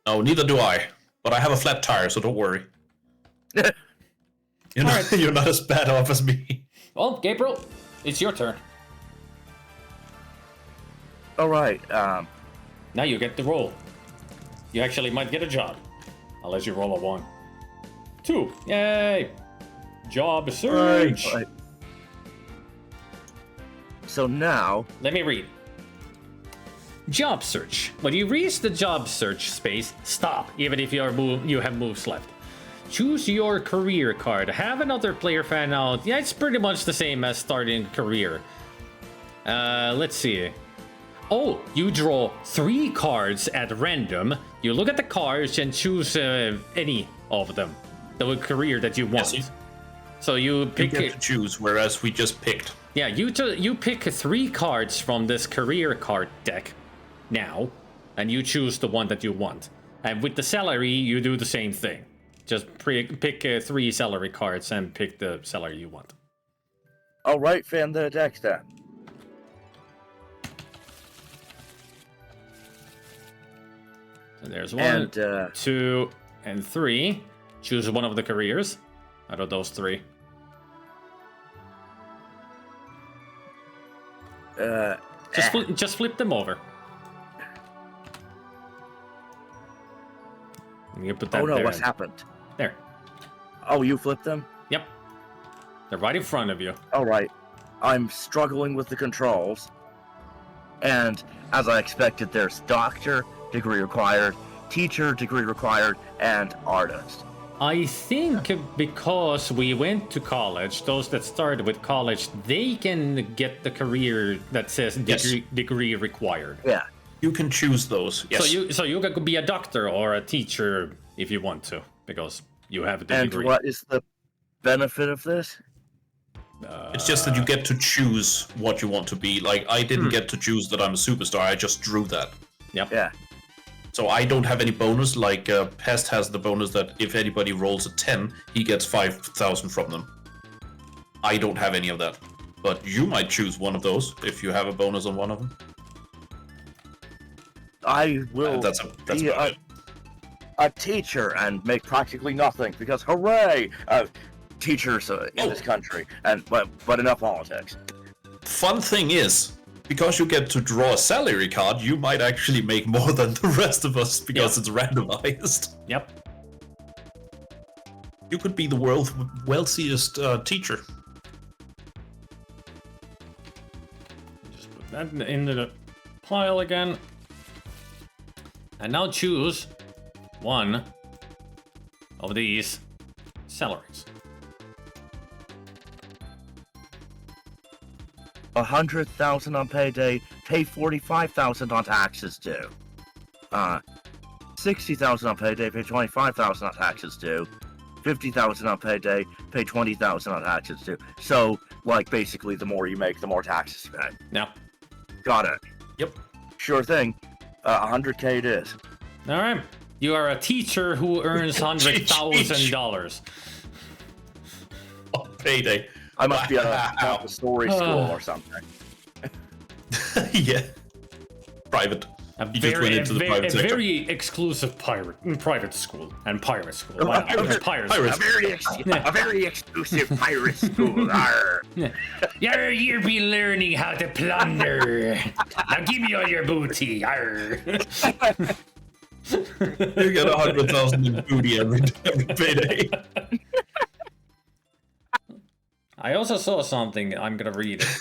No, neither do I. But I have a flat tire, so don't worry. You're not as bad off as me. Well, Gabriel, it's your turn. All right. Now you get the roll. You actually might get a job, unless you roll a 1. 2. Yay! Job search. Right. So now, let me read. Job search. When you reach the job search space, stop, even if you have moves left. Choose your career card. Have another player fan out. Yeah, it's pretty much the same as starting career. Let's see. Oh, you draw 3 cards at random. You look at the cards and choose any of them. The career that you want. Yes, so you pick. You get to choose, whereas we just picked. Yeah, you pick 3 cards from this career card deck now, and you choose the one that you want. And with the salary, you do the same thing. Just pick 3 salary cards and pick the salary you want. all right, fan the decks then. So there's 1, 2, and 3. Choose one of the careers out of those 3. Just flip them over. You put that there. What's happened? There. Oh, you flipped them? Yep. They're right in front of you. All right. I'm struggling with the controls. And as I expected, there's doctor, degree required, teacher, degree required, and artist. I think because we went to college, those that started with college, they can get the career that says degree required. Yeah. You can choose those. Yes. So you could be a doctor or a teacher if you want to, because You have the And degree. what is the benefit of this? It's just that you get to choose what you want to be. Like, I didn't get to choose that I'm a superstar, I just drew that. Yep. Yeah. So I don't have any bonus, like Pest has the bonus that if anybody rolls a 10, he gets 5,000 from them. I don't have any of that. But you might choose one of those, if you have a bonus on one of them. I will That's be about it. a teacher and make practically nothing because hooray! Teachers in this country, but enough politics. Fun thing is, because you get to draw a salary card, you might actually make more than the rest of us because it's randomized. Yep. You could be the world's wealthiest teacher. Just put that into the pile again. And now choose one of these salaries. 100,000 on payday, pay 45,000 on taxes due. 60,000 on payday, pay 25,000 on taxes due. 50,000 on payday, pay 20,000 on taxes due. So, like, basically, the more you make, the more taxes you pay. Yeah. Got it. Yep. Sure thing. 100K it is. All right. You are a teacher who earns $100,000. Oh, payday. I must be at a Wow. Montessori school or something. Yeah. Private. A You just went into the private sector. very exclusive private school and pirate school. A Wow, very- pirate Pirates. A very exclusive pirate school. Arr. You'll be learning how to plunder. Now give me all your booty. Arr. You get 100,000 in booty every payday. I also saw something. I'm gonna read it.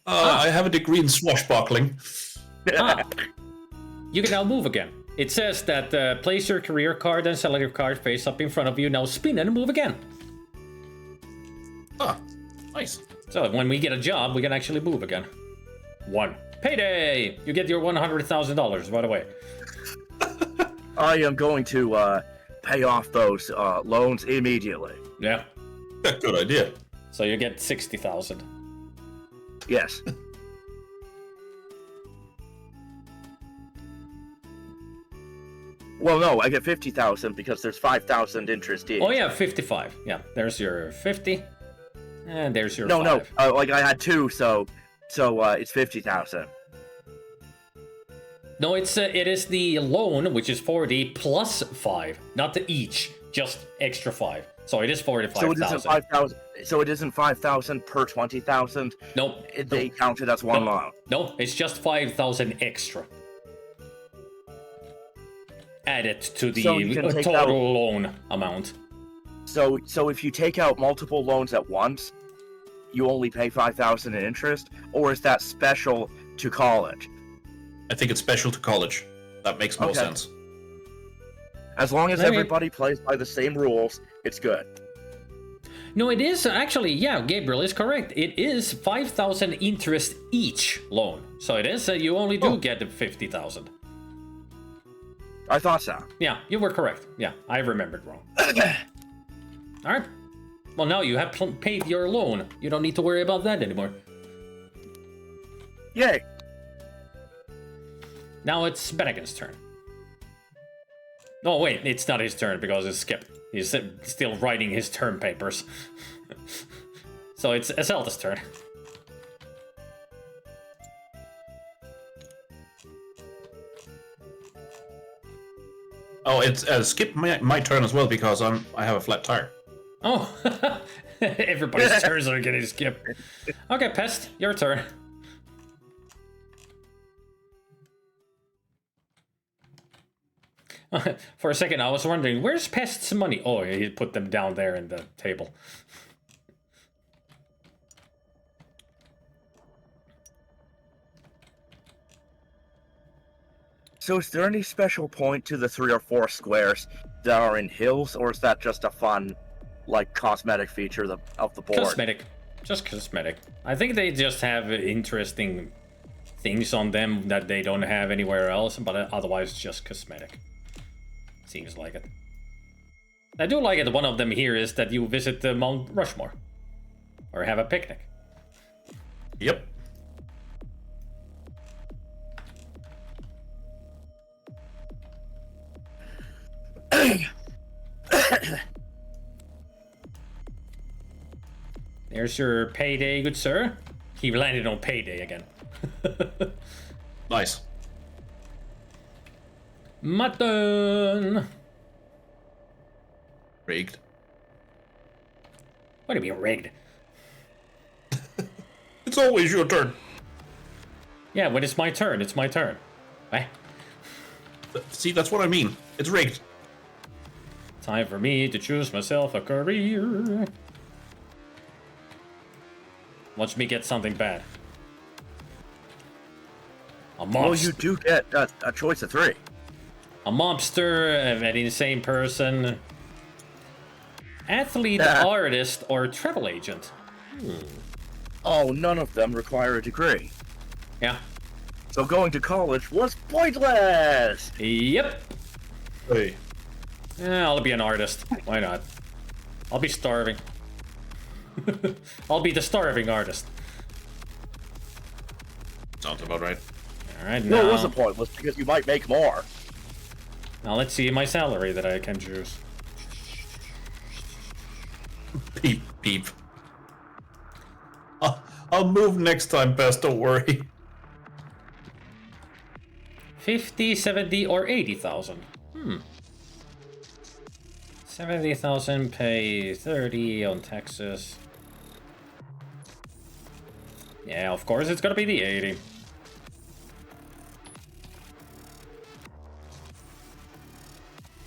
I have a degree in swashbuckling. You can now move again. It says that place your career card and salary card face up in front of you. Now spin and move again. Ah, nice. So when we get a job, we can actually move again. 1. Payday! You get your $100,000 right away. I am going to pay off those loans immediately. Yeah. Good idea. So you get 60,000. Yes. Well, no, I get 50,000 because there's 5,000 interest each. Oh yeah, 55. Yeah, there's your 50. And there's your No, 5. no. Like I had 2, so it's 50,000. No, it is the loan, which is 40 plus 5, not the each, just extra 5. So it is 45,000. So it isn't 5,000. So it isn't 5,000 per 20,000. Nope. They count it as one loan. No, it's just 5,000 extra. Added to the So you can take total out- loan amount. So if you take out multiple loans at once, you only pay 5,000 in interest, or is that special to college? I think it's special to college. That makes more Okay. sense. As long as Maybe. everybody plays by the same rules, it's good. No, it is actually, yeah, Gabriel is correct. It is 5,000 interest each loan. So it is, you only do get the 50,000. I thought so. Yeah, you were correct. Yeah, I remembered wrong. All right. Well, now you have paid your loan. You don't need to worry about that anymore. Yay! Now it's Bennigan's turn. Oh, wait, it's not his turn because it's skipped. He's still writing his term papers. So it's Zelda's turn. Oh, it's skip my turn as well because I have a flat tire. Oh, everybody's turns are getting skipped. Okay, Pest, your turn. For a second, I was wondering, where's Pest's money? Oh, he put them down there in the table. So is there any special point to the 3 or 4 squares that are in hills, or is that just a fun, like, cosmetic feature of the board? Cosmetic. Just cosmetic. I think they just have interesting things on them that they don't have anywhere else, but otherwise just cosmetic. Seems like it. I do like it. One of them here is that you visit the Mount Rushmore. Or have a picnic. Yep. There's your payday, good sir. He landed on payday again. Nice. Mutton! Rigged. What do you mean rigged? It's always your turn. Yeah, when it's my turn, it's my turn. Eh? See, that's what I mean. It's rigged. Time for me to choose myself a career. Watch me get something bad. A monster. Well, you do get a choice of 3. A mobster, an insane person, athlete, artist, or travel agent. Oh, none of them require a degree. Yeah. So going to college was pointless! Yep. Hey. Yeah, I'll be an artist. Why not? I'll be starving. I'll be the starving artist. Sounds about right. Alright, No, now... it wasn't pointless because you might make more. Now let's see my salary that I can choose. Peep, peep. I'll move next time, Bess, don't worry. 50, 70, or 80,000. 70,000, pay 30 on taxes. Yeah, of course it's gonna be the 80.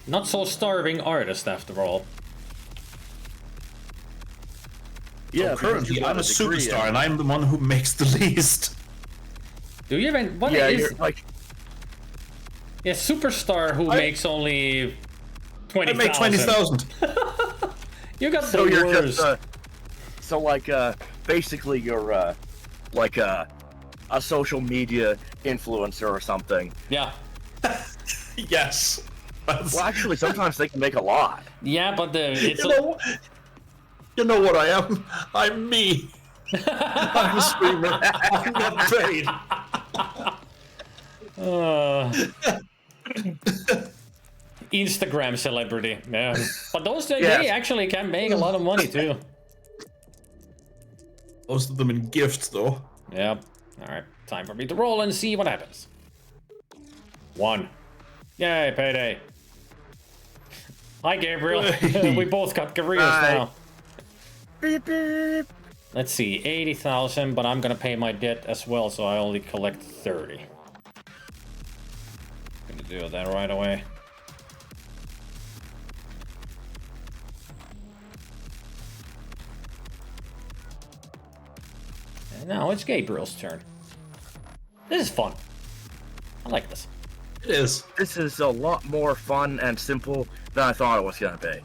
Not so starving artist after all. Yeah, So currently, I'm a superstar, and I'm the one who makes the least. Do you even... What Yeah, is... you're like... Yeah, superstar who makes only 20,000. I make 20,000. You got So the you're worst. just, so like, basically you're, like a social media influencer or something. Yeah. Yes. Well, actually, sometimes they can make a lot. Yeah, but it's... You know what I am? I'm me. I'm a streamer. I'm not paid. Instagram celebrity, yeah. But those they Yes. actually can make a lot of money too. Most of them in gifts, though. Yep. Alright, time for me to roll and see what happens. 1. Yay, payday. Hi, Gabriel. Hey. We both got careers Hi. now. Beep, beep. Let's see, 80,000, but I'm gonna pay my debt as well, so I only collect 30. Gonna do that right away. And now it's Gabriel's turn. This is fun. I like this. It is. This is a lot more fun and simple than I thought it was gonna be.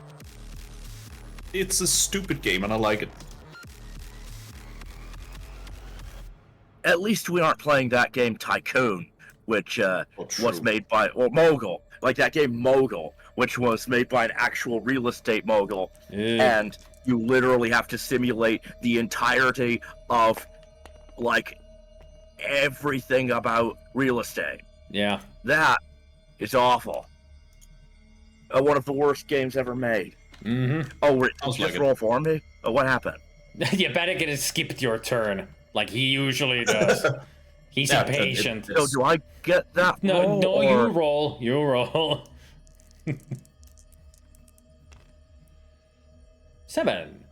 It's a stupid game, and I like it. At least we aren't playing that game Tycoon, which was true. made by, or Mogul, like that game Mogul, which was made by an actual real estate mogul, and you literally have to simulate the entirety of, like, everything about real estate. Yeah. That is awful. One of the worst games ever made. Mm-hmm. Oh, did Sounds you like just it. roll for me? Oh, what happened? You better get it skipped your turn, like he usually does. He's Yeah, impatient. So do I get that No, roll, no, or... you roll. You roll. 7.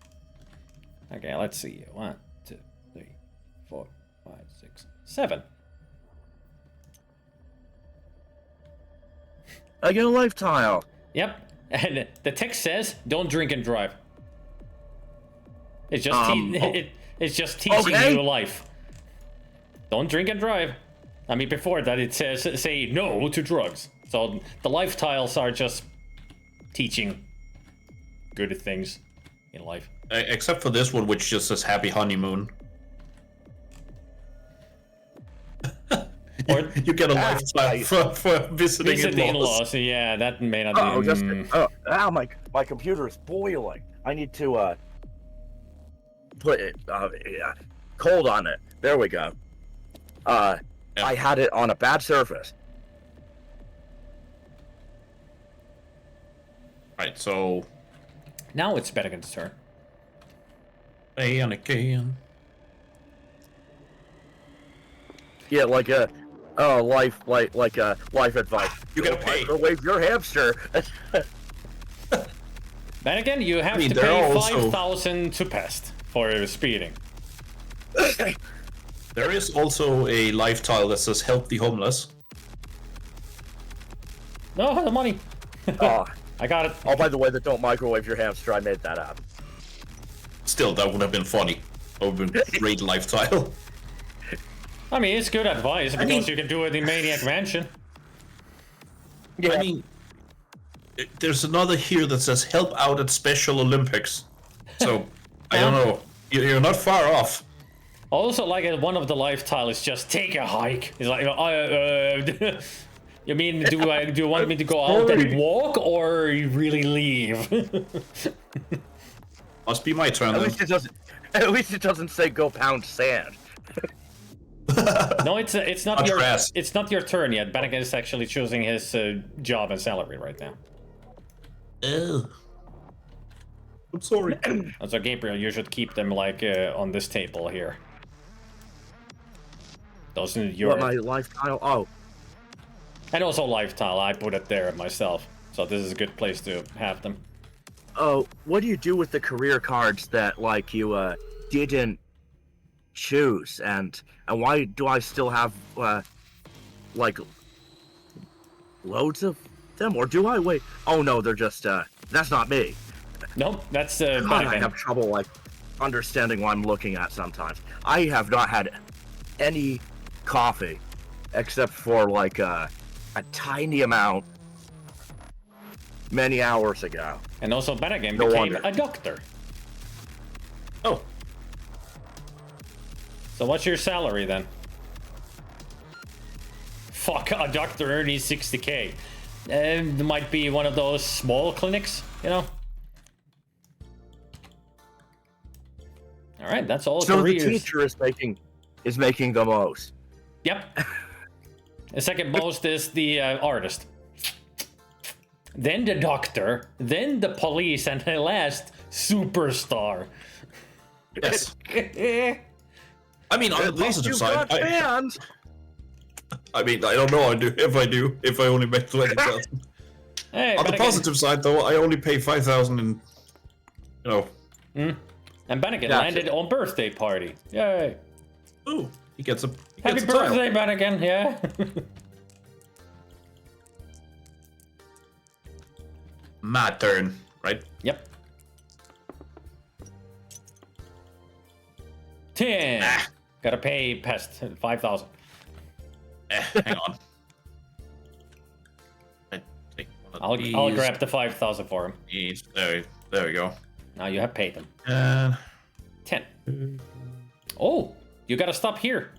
Okay, let's see. 1, 2, 3, 4, 5, 6, 7. I get a life tile. Yep. And the text says, "Don't drink and drive." It's just it's just teaching Okay. you life. Don't drink and drive. I mean, before that, it says say no to drugs. So the life tiles are just teaching good things in life. Except for this one, which just says Happy Honeymoon. Or You get a lifetime for visiting visit in-laws. in-laws. Yeah, that may not Oh, be. just my computer is boiling. I need to put it cold on it. There we go. I had it on a bad surface. Right, so Now it's Bennigan's turn. and again. Yeah, like a life advice. You gotta pay. Microwave your hamster. Bennigan, you have to they're pay also- 5,000 to pest for speeding. There is also a life tile that says "Help the homeless." No, the money. Oh, I got it. oh, by the way, don't microwave your hamster. I made that up. Still, that would have been funny. That would have been a great life tile. I mean, it's good advice because mean- you can do it in Maniac Mansion. Yeah. I mean, there's another here that says "Help out at Special Olympics." So I don't know. You're not far off. Also, like one of the life tile is just take a hike. It's like, you mean do you want me to go out and walk or really leave? Must be my turn At then. least it doesn't. At least it doesn't say go pound sand. No, it's not Not your grass. it's not your turn yet. Bennigan is actually choosing his job and salary right now. Ugh. I'm sorry. And so Gabriel, you should keep them like on this table here. Those are your What, my life tile? Oh, and also life tile. I put it there myself, so this is a good place to have them. oh. What do you do with the career cards that like you didn't choose, and why do I still have like loads of them, or do I? Wait. Oh no, they're just that's not me. Nope, that's God, I Bennigan. have trouble like understanding what I'm looking at sometimes. I have not had any coffee except for like a tiny amount many hours ago. And also Bennigan No became wonder. a doctor. Oh, So what's your salary then? Fuck, a doctor earning 60k. It might be one of those small clinics, you know? Alright, that's all So careers. the teacher is making the most. Yep. The second most is the artist. Then the doctor, then the police, and the last superstar. yes. I mean, on the At least positive you side, got fans. I mean, I don't know. If I only make 20,000. Hey, On the Bennigan- positive side, though, I only pay 5,000 in, you know. And Bennigan Gotcha. landed on birthday party. Yay. Ooh, he gets a Happy a tile. birthday, Bennigan, yeah. My turn, right? Yep. 10. Gotta pay pest 5,000. Hang on. I take one of I'll these. grab the 5,000 for him. These. There we go. Now you have paid them. And 10. Oh, you gotta stop here.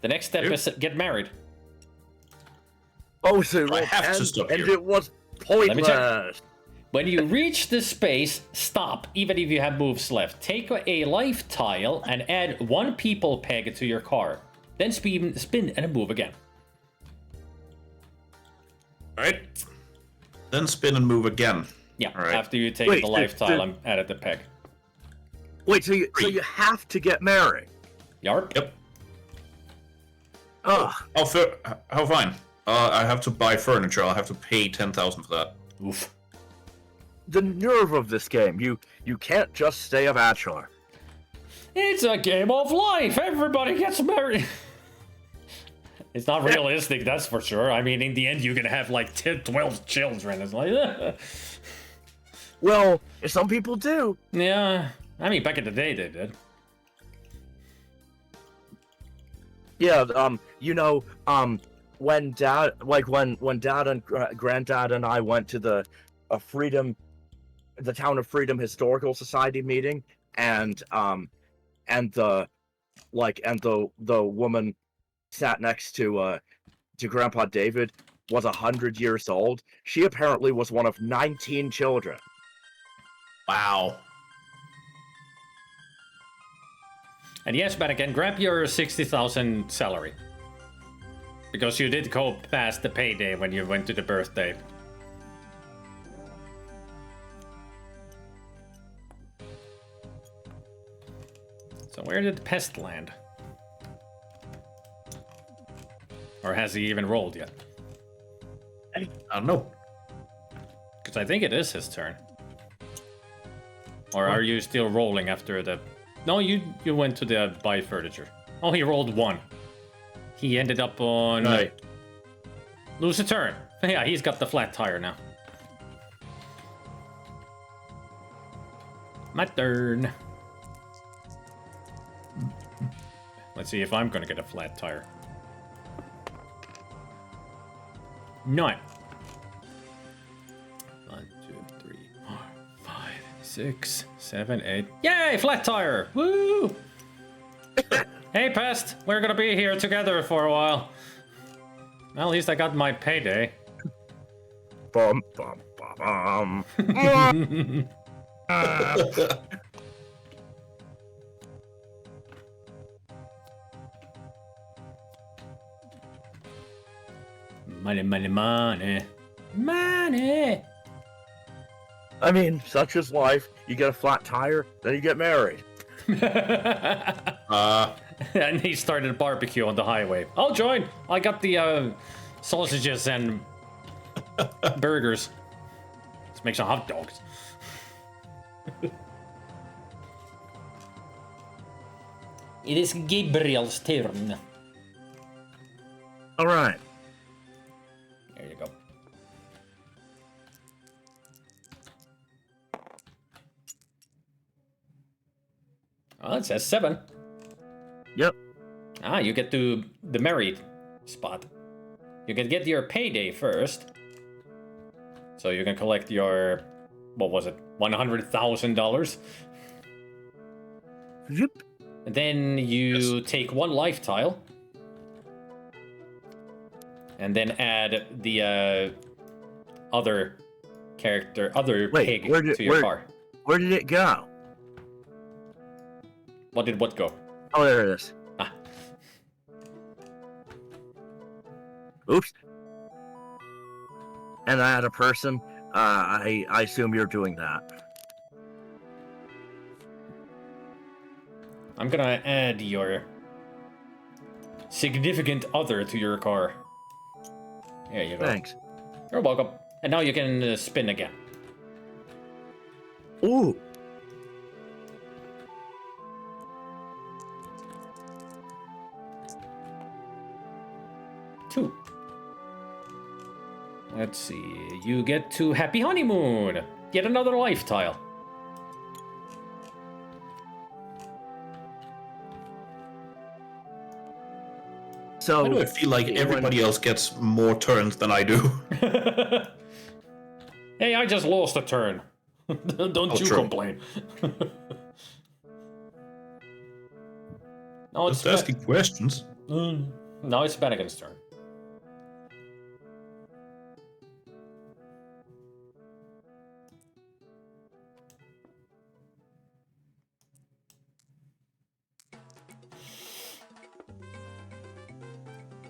The next step Yep. is get married. Oh, so I have to stop and here. it was me pointless. check. When you reach the space, stop, even if you have moves left. Take a life tile and add one people peg to your car. Then spin and move again. Alright. Then spin and move again. Yeah, Alright. after you take Wait, the life the- tile and added the peg. Wait, so you have to get married? Yarp. Yep. Ugh. How fine? I have to buy furniture. I'll have to pay 10,000 for that. Oof. The nerve of this game. You can't just stay a bachelor. It's a game of life. Everybody gets married. It's not realistic, that's for sure. I mean, in the end, you can have like 10, 12 children. It's like, Well, some people do. yeah. I mean, back in the day, they did. Yeah, when dad, when dad and granddad and I went to the Town of Freedom Historical Society meeting, and the woman sat next to Grandpa David was 100 years old. She apparently was one of 19 children. Wow. And yes, but again, grab your 60,000 salary. Because you did go past the payday when you went to the birthday. So where did the pest land? Or has he even rolled yet? I don't know. Because I think it is his turn. Or are you still rolling after the... No, you went to the buy furniture. Oh, he rolled 1. He ended up on... Right. Lose a turn. Yeah, he's got the flat tire now. My turn. Let's see if I'm gonna get a flat tire. 9. 1, 2, 3, 4, 5, 6, 7, 8. Yay, flat tire! Woo! Hey, Pest, we're gonna be here together for a while. Well, at least I got my payday. Bum, bum, bum, bum. Money, money, money. Money! I mean, such is life. You get a flat tire, then you get married. And he started a barbecue on the highway. I'll join. I got the sausages and burgers. Let's make some hot dogs. It is Gabriel's turn. All right. There you go. Oh, it says 7. Yep. Ah, you get to the married spot. You can get your payday first. So you can collect your, what was it, $100,000. Yep. And then you take 1 life tile. And then add the other character, other pig to your car. Where did it go? What did what go? Oh, there it is. Ah. Oops. And I had a person. I assume you're doing that. I'm gonna add your significant other to your car. There you go. Thanks. You're welcome. And now you can spin again. Ooh. Two. Let's see. You get to Happy Honeymoon. Get another life tile. So Why do I feel like everybody else gets more turns than I do? Hey, I just lost a turn. Don't you true. complain. No, it's Just asking questions. No, it's Bennigan's turn.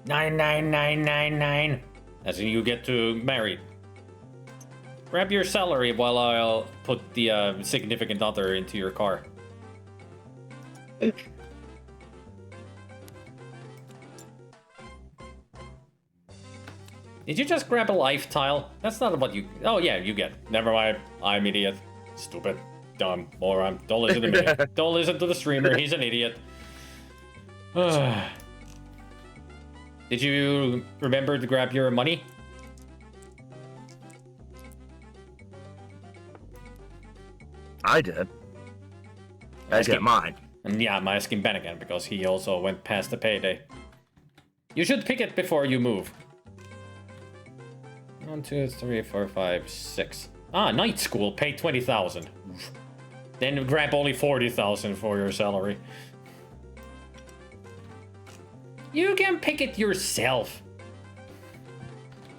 $9,999,999. As in, you get to marry. Grab your salary while I'll put the significant other into your car. Did you just grab a life tile? That's not what you... Oh, yeah, you get. Never mind. I'm idiot. Stupid. Dumb. Moron. Don't listen to me. Don't listen to the streamer. He's an idiot. Did you remember to grab your money? I did. I get mine. And yeah, I'm asking Ben again because he also went past the payday. You should pick it before you move. 1, 2, 3, 4, 5, 6. Ah, night school. Pay 20,000. Then grab only 40,000 for your salary. You can pick it yourself.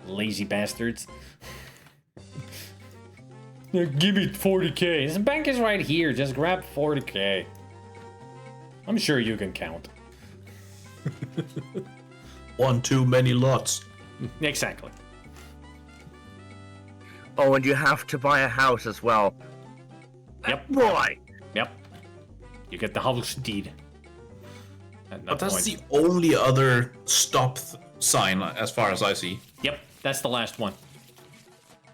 Lazy bastards. Yeah, give me 40k. This bank is right here. Just grab 40k. I'm sure you can count. One too many lots. Exactly. Oh, and you have to buy a house as well. Yep. Boy! Yep. You get the house deed. But that's the only other stop sign, as far as I see. Yep, that's the last one.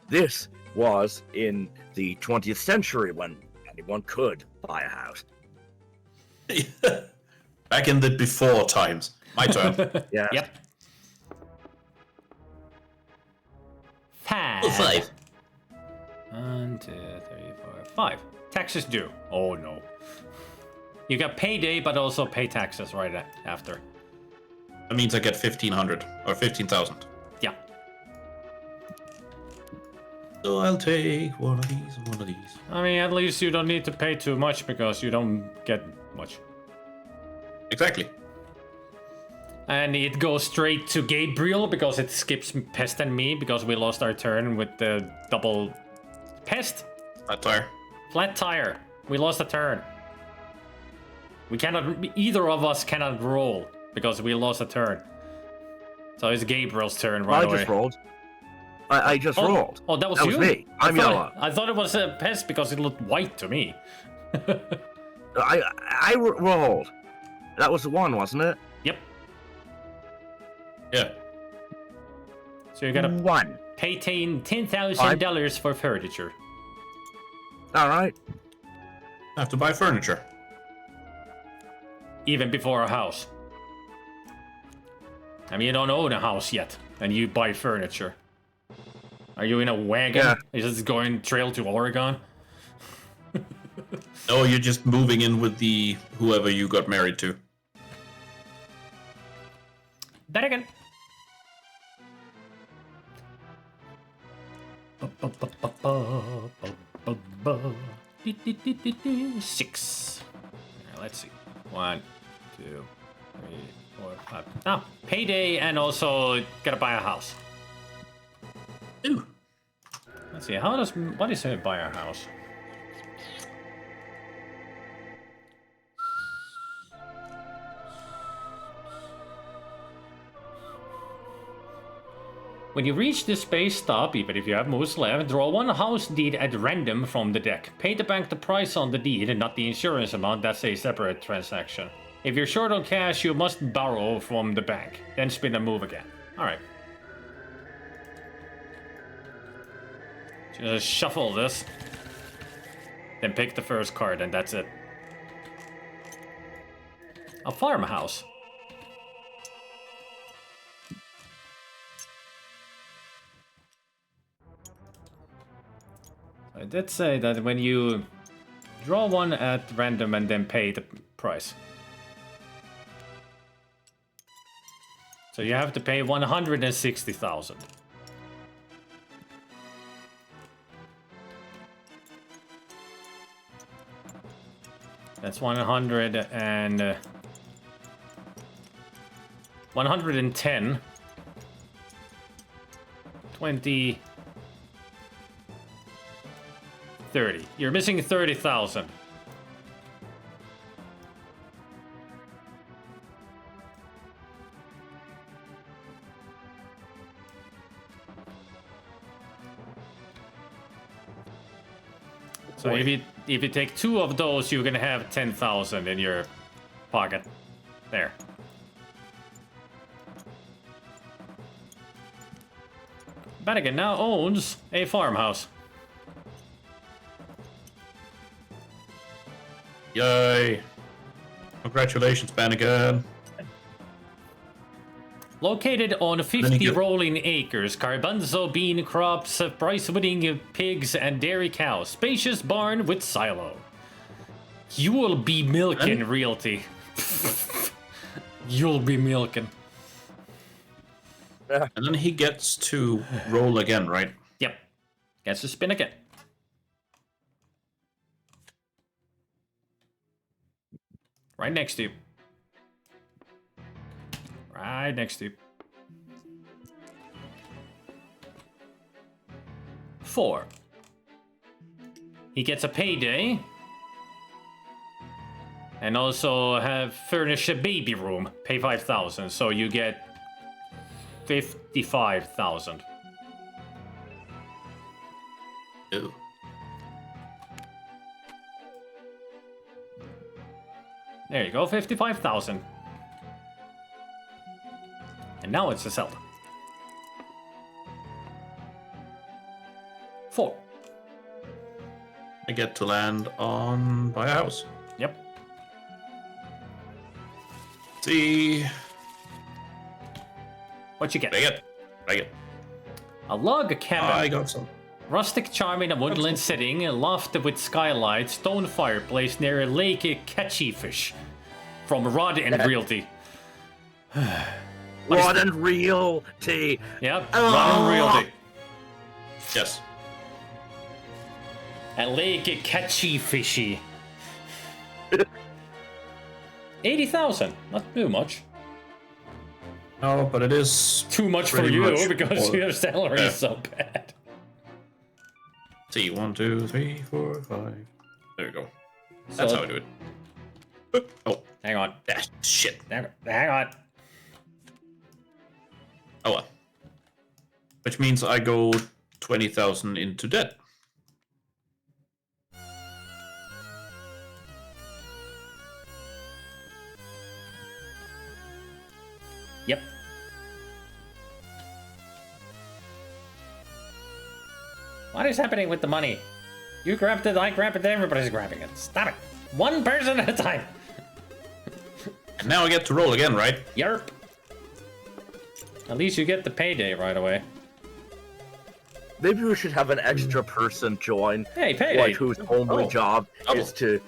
This was in the 20th century when anyone could buy a house. Back in the before times. My turn. Yeah. Yep. 5. 5. 1, 2, 3, 4, 5. Taxes due. Oh no. You got payday, but also pay taxes right after. That means I get 1,500 or 15,000. Yeah. So I'll take one of these and one of these. I mean, at least you don't need to pay too much because you don't get much. Exactly. And it goes straight to Gabriel because it skips Pest and me because we lost our turn with the double Pest. Flat tire. Flat tire. We lost a turn. We cannot, either of us cannot roll because we lost a turn. So it's Gabriel's turn right away. I just rolled. I just rolled. Oh, that was That you? was me. I'm yellow. I thought it was a Pest because it looked white to me. I rolled. That was the one, wasn't it? Yep. Yeah. So you gotta One. pay $10,000 for furniture. All right. I have to buy furniture. Even before a house. I mean, you don't own a house yet, and you buy furniture. Are you in a wagon? Yeah. Is this going trail to Oregon? No, you're just moving in with the whoever you got married to. That again. 6. Let's see. 1, 2, 3, 4, 5. Ah, payday and also gotta buy a house. Ooh. Let's see. What is it buy a house? When you reach this space, stop, even if you have moves left, draw one house deed at random from the deck. Pay the bank the price on the deed and not the insurance amount, that's a separate transaction. If you're short on cash, you must borrow from the bank. Then spin and move again. Alright. Just shuffle this. Then pick the first card and that's it. A farmhouse. I did say that when you draw one at random and then pay the price. So you have to pay 160,000. That's 100 and 110. 20. 30. You're missing 30,000. So if you take 2 of those, you're gonna have 10,000 in your pocket. There. Bannigan now owns a farmhouse. Yay. Congratulations, Bannigan. Located on 50 rolling acres, garbanzo bean crops, price-winning pigs, and dairy cows. Spacious barn with silo. You will be milking, realty. You'll be milking. And then he gets to roll again, right? Yep. Gets to spin again. Right next to you. Right next to you. 4. He gets a payday. And also have furnish a baby room. Pay 5,000, so you get 55,000. Ew. There you go, 55,000. And now it's a Zelda. 4. I get to land on buy a house. Yep. See. What you get? I get. A log cabin. I got some. Rustic charm in a woodland setting, a loft with skylight, stone fireplace near a lake catchy fish. From Rod and Realty. Rod and Realty. Yep, Rod and Realty. Yes. A lake catchy fishy. 80,000, not too much. No, but it is Too much for pretty you much because more. your salary is so bad. See, 1, 2, 3, 4, 5. There we go. That's So- how I do it. Oh, Hang on. shit. Hang on. Oh well. Which means I go 20,000 into debt. Yep. What is happening with the money? You grabbed it, I grabbed it, everybody's grabbing it. Stop it. One person at a time. And now I get to roll again, right? Yerp. At least you get the payday right away. Maybe we should have an extra person join. Hey, payday. Like whose only job Double. is to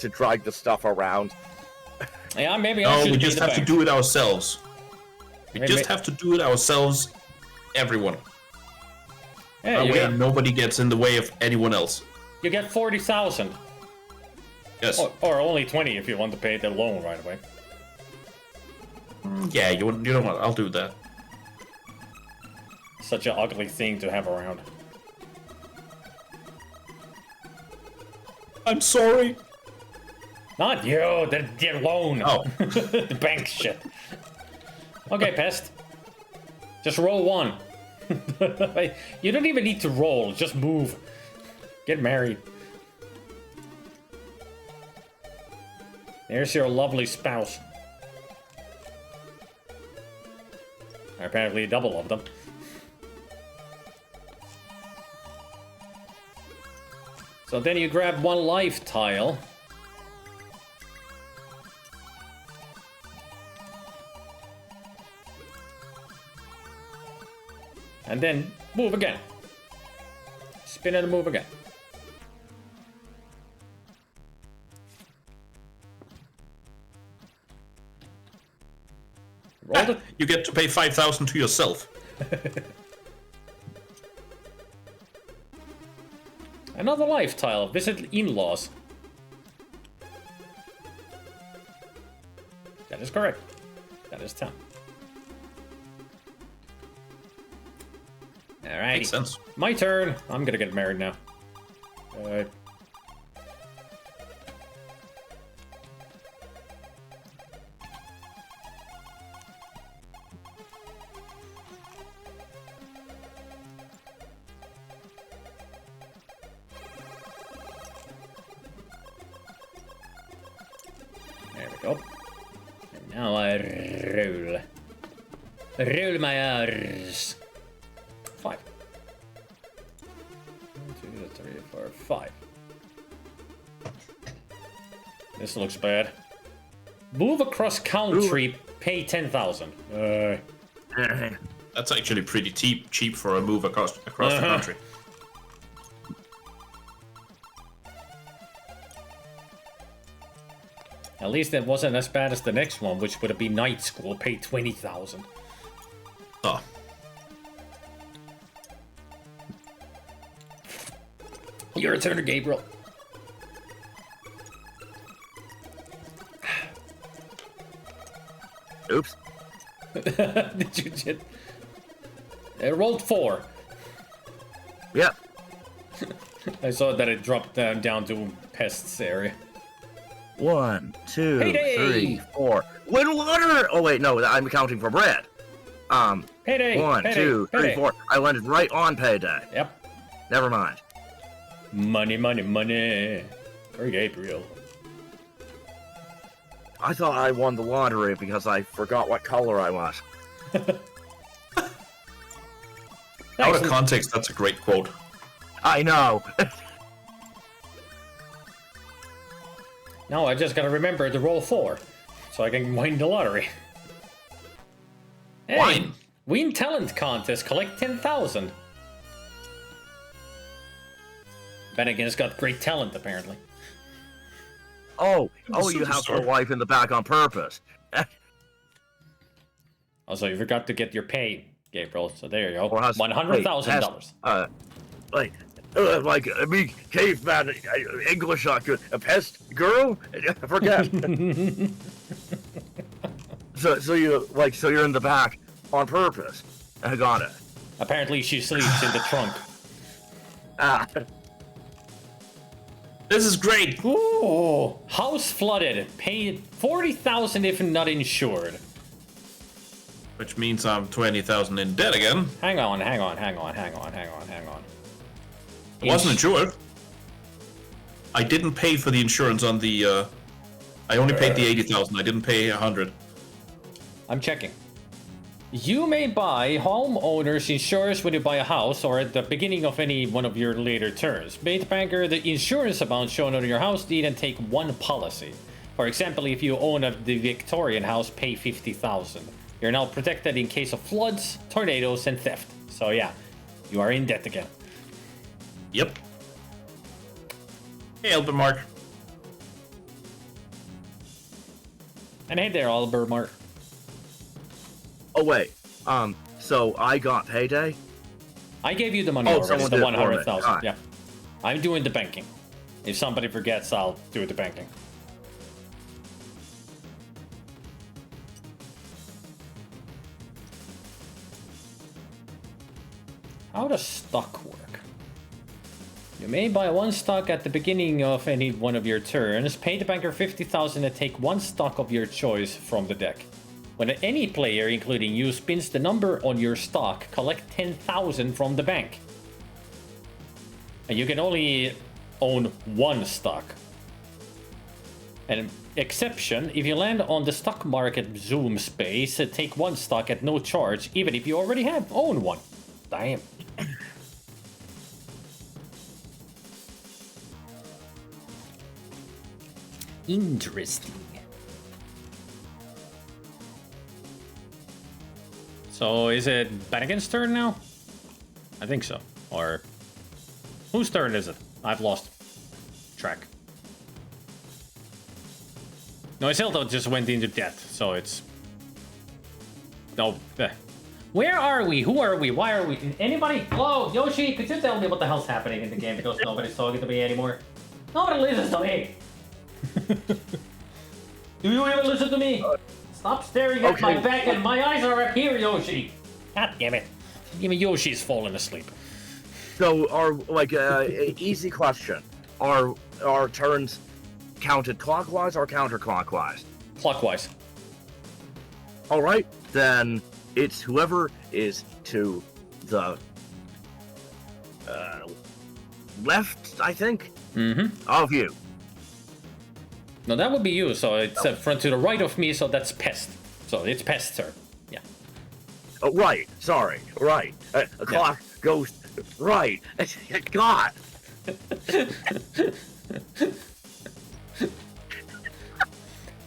drag the stuff around. Yeah, maybe I No, should we be just the have to bank. do it ourselves. We Maybe- just have to do it ourselves, everyone. Yeah, That you, way get, nobody gets in the way of anyone else. you get 40,000. Yes. Or only 20 if you want to pay the loan right away. Yeah, you know what? I'll do that. Such an ugly thing to have around. I'm sorry. Not you, the loan. Oh. The bank shit. Okay, Pest. Just roll 1. You don't even need to roll, just move. Get married. There's your lovely spouse. Apparently double of them. So then you grab 1 life tile. And then move again. Spin and move again. Roll the... You get to pay 5,000 to yourself. Another life tile. Visit in-laws. That is correct. That is 10. Alrighty. Makes sense. My turn. I'm gonna get married now. There we go. And now I roll. Roll my R's. 5. 1, 2, 3, 4, 5. This looks bad. Move across country, pay 10,000. That's actually pretty cheap for a move across the country. At least it wasn't as bad as the next one, which would have been night school, pay 20,000. Oh. Your turn, Gabriel. Oops. Did you just... It rolled 4. Yep. I saw that it dropped down to pests area. 1, 2, Payday! 3, 4. Win lottery! Oh wait, no, I'm counting from red. Payday! 1, payday, 2, 3, payday. 4. I landed right on payday. Yep. Never mind. Money, money, money. For Gabriel. I thought I won the lottery because I forgot what color I was. Out of context, that's a great quote. I know. Now I just gotta remember to roll 4, so I can win the lottery. Hey, Wine. win talent contest, collect 10,000. Bennigan's got great talent, apparently. Oh, you have superstar. the wife in the back on purpose. Also, you forgot to get your pay, Gabriel, so there you go. Or has- $100,000. Like me, caveman, English not good. A pest girl? I forget. so you're in the back on purpose. I got it. Apparently she sleeps in the trunk. Ah, This is great. Ooh, house flooded. Pay 40,000 if not insured. Which means I'm 20,000 in debt again. Hang on. I wasn't insured. I didn't pay for the insurance on the. I only paid the 80,000. I didn't pay 100. I'm checking. You may buy homeowners insurance when you buy a house or at the beginning of any one of your later turns. Pay the banker the insurance amount shown on your house deed and take one policy. For example, if you own the Victorian house, pay 50,000. You're now protected in case of floods, tornadoes, and theft. So yeah, you are in debt again. Yep. Hey, Albert Mark. And hey there, Albert Mark. oh wait. So I got payday. I gave you the money Oh, already, someone the did it for me. 100,000. Alright. Yeah. I'm doing the banking. If somebody forgets, I'll do the banking. How does stock work? You may buy one stock at the beginning of any one of your turns, pay the banker 50,000 and take one stock of your choice from the deck. When any player, including you, spins the number on your stock, collect 10,000 from the bank. And you can only own one stock. An exception, if you land on the stock market Zoom space, take one stock at no charge, even if you already own one. Damn. Interesting. So is it Bennigan's turn now? I think so. Or whose turn is it? I've lost track. No, Isildo just went into debt, so it's... No. Where are we? Who are we? Why are we? Anybody? Hello? Yoshi, could you tell me what the hell's happening in the game because nobody's talking to me anymore? Nobody listens to me! Do you even listen to me? Stop staring at my back and my eyes are up here, Yoshi! God damn it. Even Yoshi's falling asleep. So are easy question. Are turns counted clockwise or counterclockwise? Clockwise. All right, then it's whoever is to the left, I think, of you. No, that would be you, so it's front to the right of me, so that's Pest. So it's Pest's turn. Yeah. Oh, right. Sorry. Right. A clock goes right. God.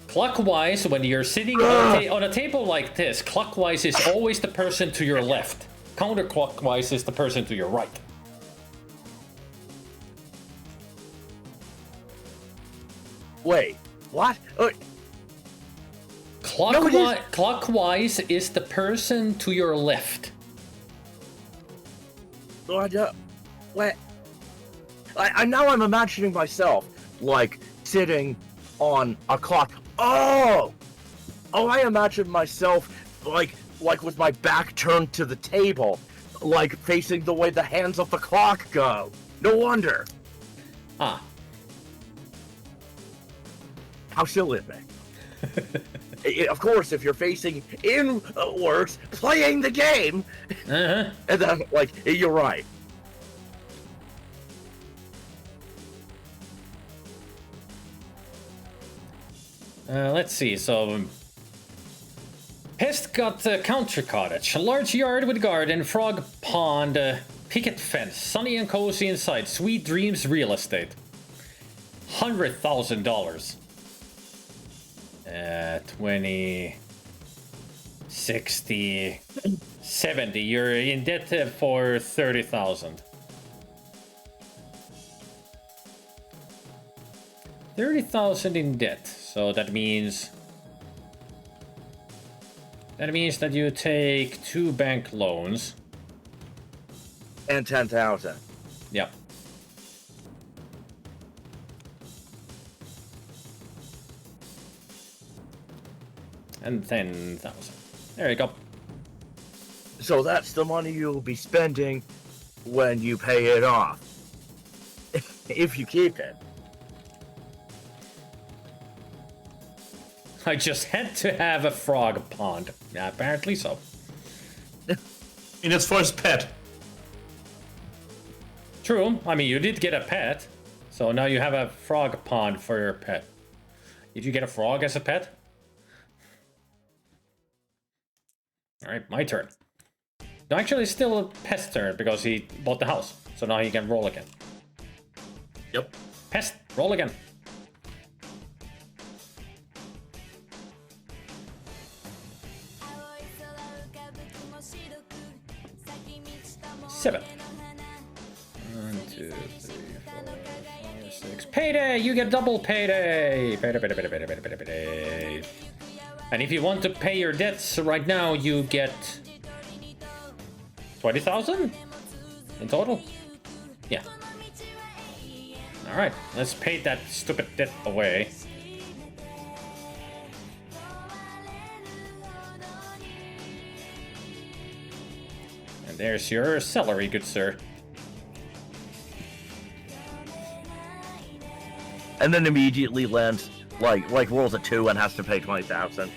Clockwise, when you're sitting on a table like this, clockwise is always the person to your left. Counterclockwise is the person to your right. Wait. What? Clockwise is the person to your left. What? Now I'm imagining myself like sitting on a clock. Oh. Oh, I imagine myself like with my back turned to the table, like facing the way the hands of the clock go. No wonder. Ah. How silly of me. Of course, if you're facing inwards, playing the game, Uh-huh. and then, like, you're right. Let's see, so... Pest got a country cottage, a large yard with garden, frog pond, picket fence, sunny and cozy inside, sweet dreams real estate. $100,000. 20... 60... 70. You're in debt for 30,000. 30,000 in debt, so that means that you take 2 bank loans. And 10,000. Yep. And 10,000. There you go. So that's the money you'll be spending when you pay it off. If you keep it. I just had to have a frog pond. Yeah, apparently so. And it's for his pet. True. I mean, you did get a pet. So now you have a frog pond for your pet. Did you get a frog as a pet? Alright, my turn. No, actually, it's still a Pest's turn because he bought the house. So now he can roll again. Yep. Pest, roll again. 7. 1, 2, 3, 4, 5, 6. Payday! You get double payday! Payday. And if you want to pay your debts right now, you get 20,000 in total. Yeah. All right, let's pay that stupid debt away. And there's your salary, good sir. And then immediately lands like rolls a 2 and has to pay 20,000.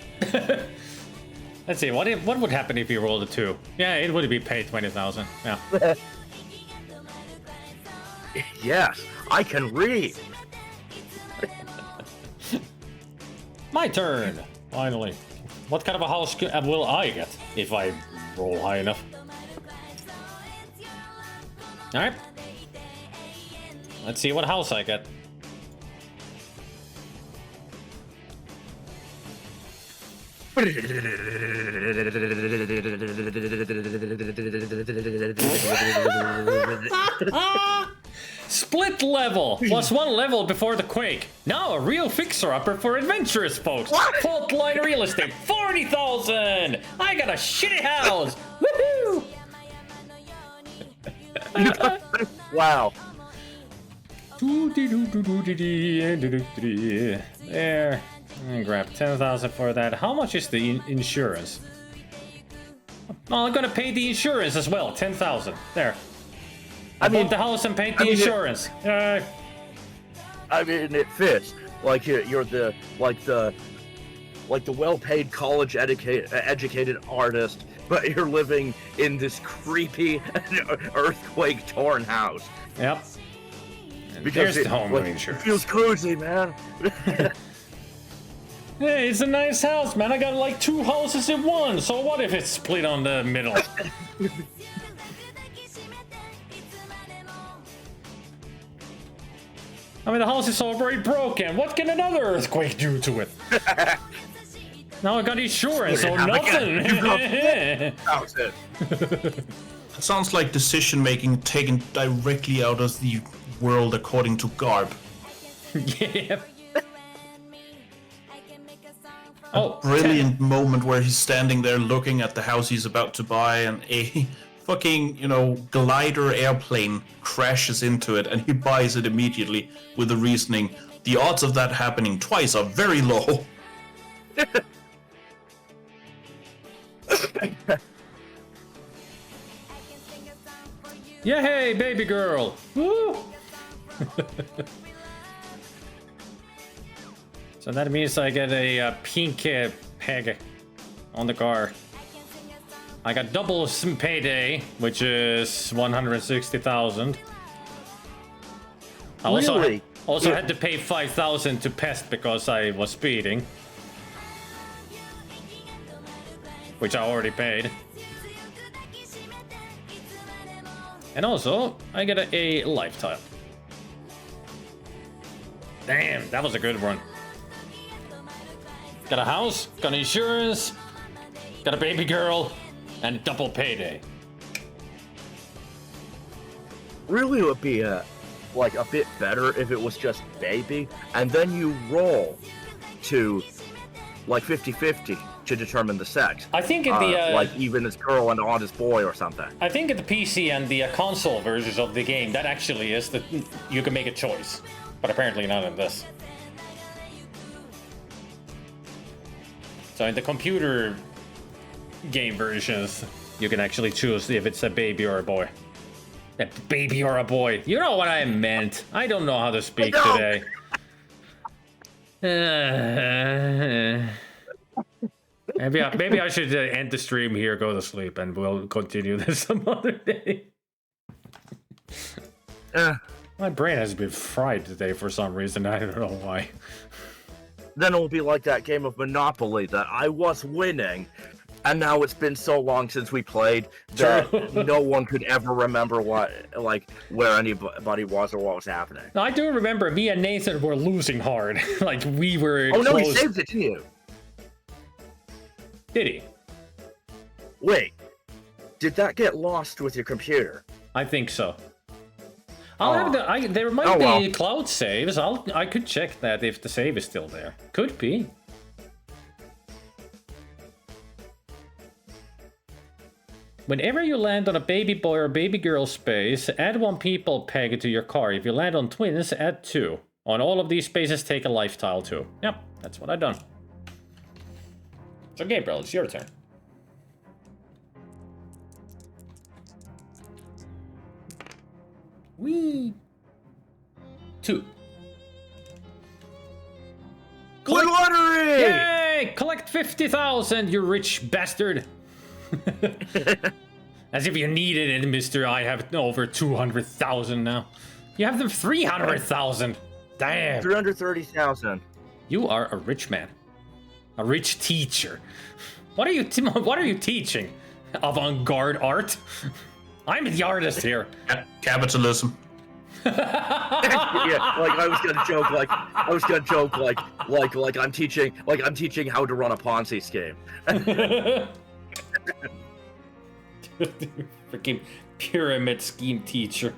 Let's see, what would happen if you rolled a 2? Yeah, it would be paid 20,000. Yeah. Yes, I can read. My turn, finally. What kind of a house will I get if I roll high enough? All right. Let's see what house I get. Split level, plus 1 level before the quake. Now a real fixer-upper for adventurous folks. What? Fault line real estate, 40,000. I got a shitty house. Woohoo! Wow. There. Grab 10,000 for that. How much is the insurance? Oh, I'm gonna pay the insurance as well. 10,000. There. I bought the house and paid the insurance. I mean, it fits. Like you're the well-paid college educated artist, but you're living in this creepy earthquake-torn house. Yep. And Because there's the home it insurance. feels cozy, man. Hey, it's a nice house, man. I got like 2 houses in one. So what if it's split on the middle? I mean, the house is already broken. What can another earthquake do to it? Now I got insurance or nothing. That's it. It sounds like decision making taken directly out of the world according to Garb. Yeah. Oh, brilliant moment where he's standing there looking at the house he's about to buy, and a fucking, glider airplane crashes into it, and he buys it immediately with the reasoning, the odds of that happening twice are very low. Yeah, hey, baby girl. Woo! So that means I get a pink peg on the car. I got double some payday, which is 160,000. I also had to pay 5,000 to pest because I was speeding, which I already paid. And also, I get a lifetime. Damn, that was a good one. Got a house, got insurance, got a baby girl, and double payday. Really, it would be like a bit better if it was just baby, and then you roll to like 50-50 to determine the sex. I think in the like even as girl and odd as boy or something. I think in the PC and the console versions of the game, that actually is that you can make a choice, but apparently not in this. So in the computer game versions, you can actually choose if it's a baby or a boy. A baby or a boy. You know what I meant. I don't know how to speak today. Maybe I should end the stream here, go to sleep, and we'll continue this some other day. My brain has been fried today for some reason. I don't know why. Then it will be like that game of Monopoly that I was winning, and now it's been so long since we played that no one could ever remember where anybody was or what was happening. No, I do remember me and Nathan were losing hard. Like we were. Oh no, he saved it to you. Did he? Wait, did that get lost with your computer? I think so. There might be cloud saves. I could check that if the save is still there. Could be. Whenever you land on a baby boy or baby girl space, add 1 people peg to your car. If you land on twins, add 2. On all of these spaces, take a life tile too. Yep, that's what I've done. So Gabriel, it's your turn. Wee. 2. Collect lottery! Yay! Collect 50,000, you rich bastard! As if you needed it, mister. I have over 200,000 now. You have them 300,000. Damn. 330,000. You are a rich man. A rich teacher. What are you teaching? Avant-garde art? I'm the artist here. Capitalism. Yeah, like I was gonna joke like I'm teaching how to run a Ponzi scheme. Freaking pyramid scheme teacher.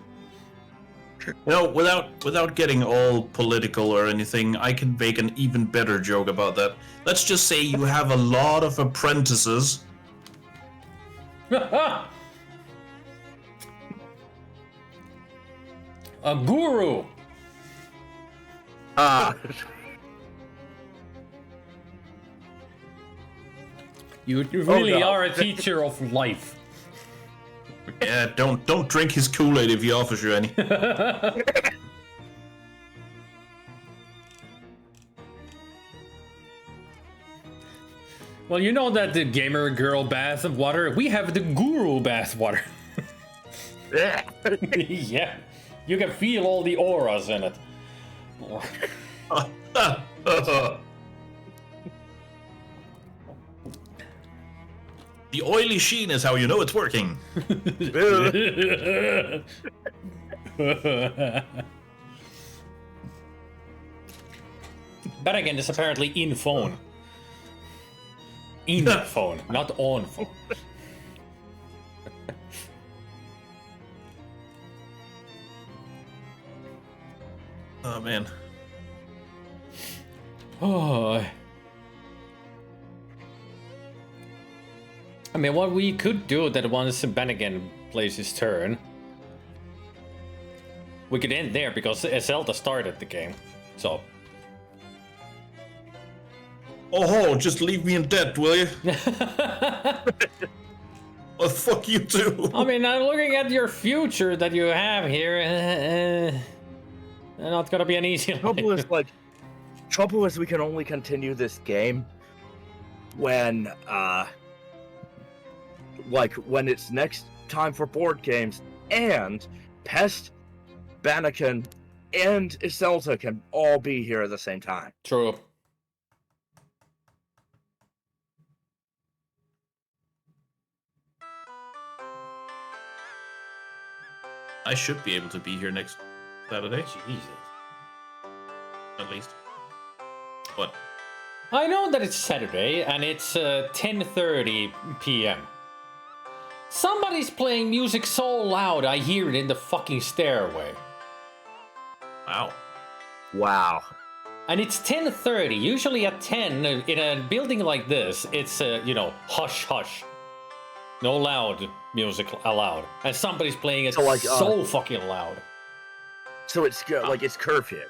You know, without getting all political or anything, I can make an even better joke about that. Let's just say you have a lot of apprentices. A guru. You really are a teacher of life. Yeah, don't drink his Kool-Aid if he offers you any. Well, you know that the gamer girl bath of water, we have the guru bath water. Yeah, you can feel all the auras in it. The oily sheen is how you know it's working. But again, it's apparently in phone. In phone, not on phone. Oh man. Oh. I mean, what we could do that once Bannigan plays his turn, we could end there because Zelda started the game. So Oh, just leave me in debt, will you? Well, fuck you too. I mean, I'm looking at your future that you have here. Not gonna be an easy life. Trouble is, we can only continue this game when, when it's next time for board games, and Pest, Bannekin, and Iselta can all be here at the same time. True. I should be able to be here next Saturday. Jesus. At least. What? I know that it's Saturday and it's 10:30 p.m. Somebody's playing music so loud I hear it in the fucking stairway. Wow. Wow. And it's 10:30. Usually at 10 in a building like this, it's hush hush. No loud music allowed. And somebody's playing it so fucking loud. So it's it's curfew.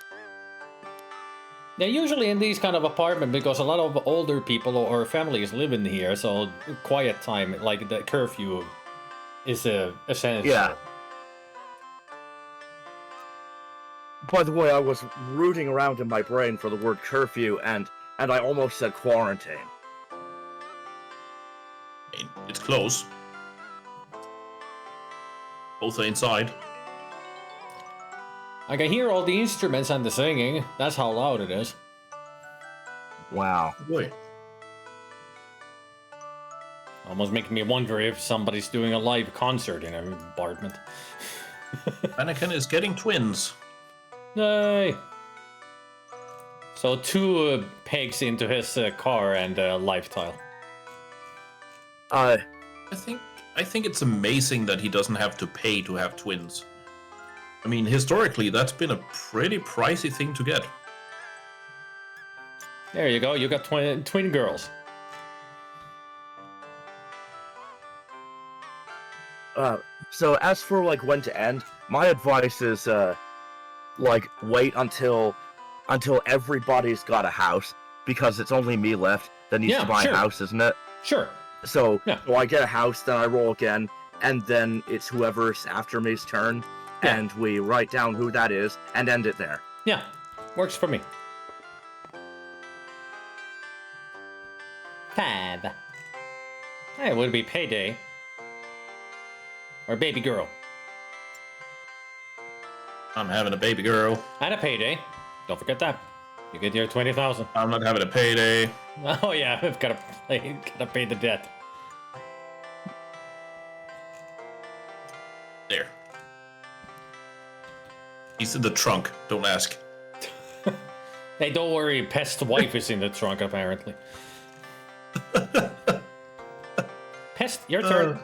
Yeah, usually in these kind of apartments, because a lot of older people or families live in here, so quiet time, like the curfew, is essential. Yeah. By the way, I was rooting around in my brain for the word curfew, and I almost said quarantine. It's close. Both are inside. I can hear all the instruments and the singing. That's how loud it is. Wow. Boy. Almost making me wonder if somebody's doing a live concert in an apartment. Anakin is getting twins. Yay! So 2 pegs into his car and lifestyle. I think it's amazing that he doesn't have to pay to have twins. I mean, historically, that's been a pretty pricey thing to get. There you go. You got twin girls. So as for when to end, my advice is wait until everybody's got a house, because it's only me left that needs to buy a house, isn't it? Sure. So I get a house, then I roll again, and then it's whoever's after me's turn, and we write down who that is and end it there. Yeah, works for me. Fab. Hey, it would be payday. Or baby girl. I'm having a baby girl. And a payday. Don't forget that. You get your 20,000. I'm not having a payday. Oh yeah, I've gotta pay the debt. There. He's in the trunk. Don't ask. Hey, don't worry. Pest's wife is in the trunk, apparently. Pest, your turn.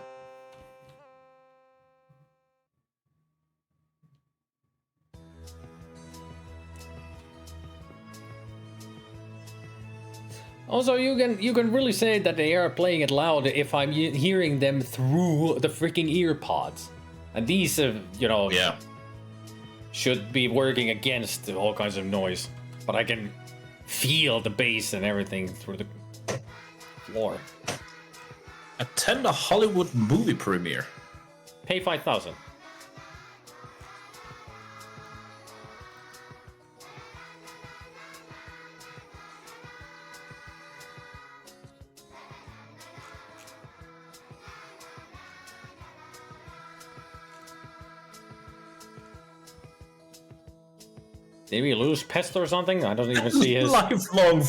Also, you can really say that they are playing it loud if I'm hearing them through the freaking ear pods, and these, should be working against all kinds of noise. But I can feel the bass and everything through the floor. Attend a Hollywood movie premiere. Pay 5,000. Did we lose Pest or something? I don't even see his... lifelong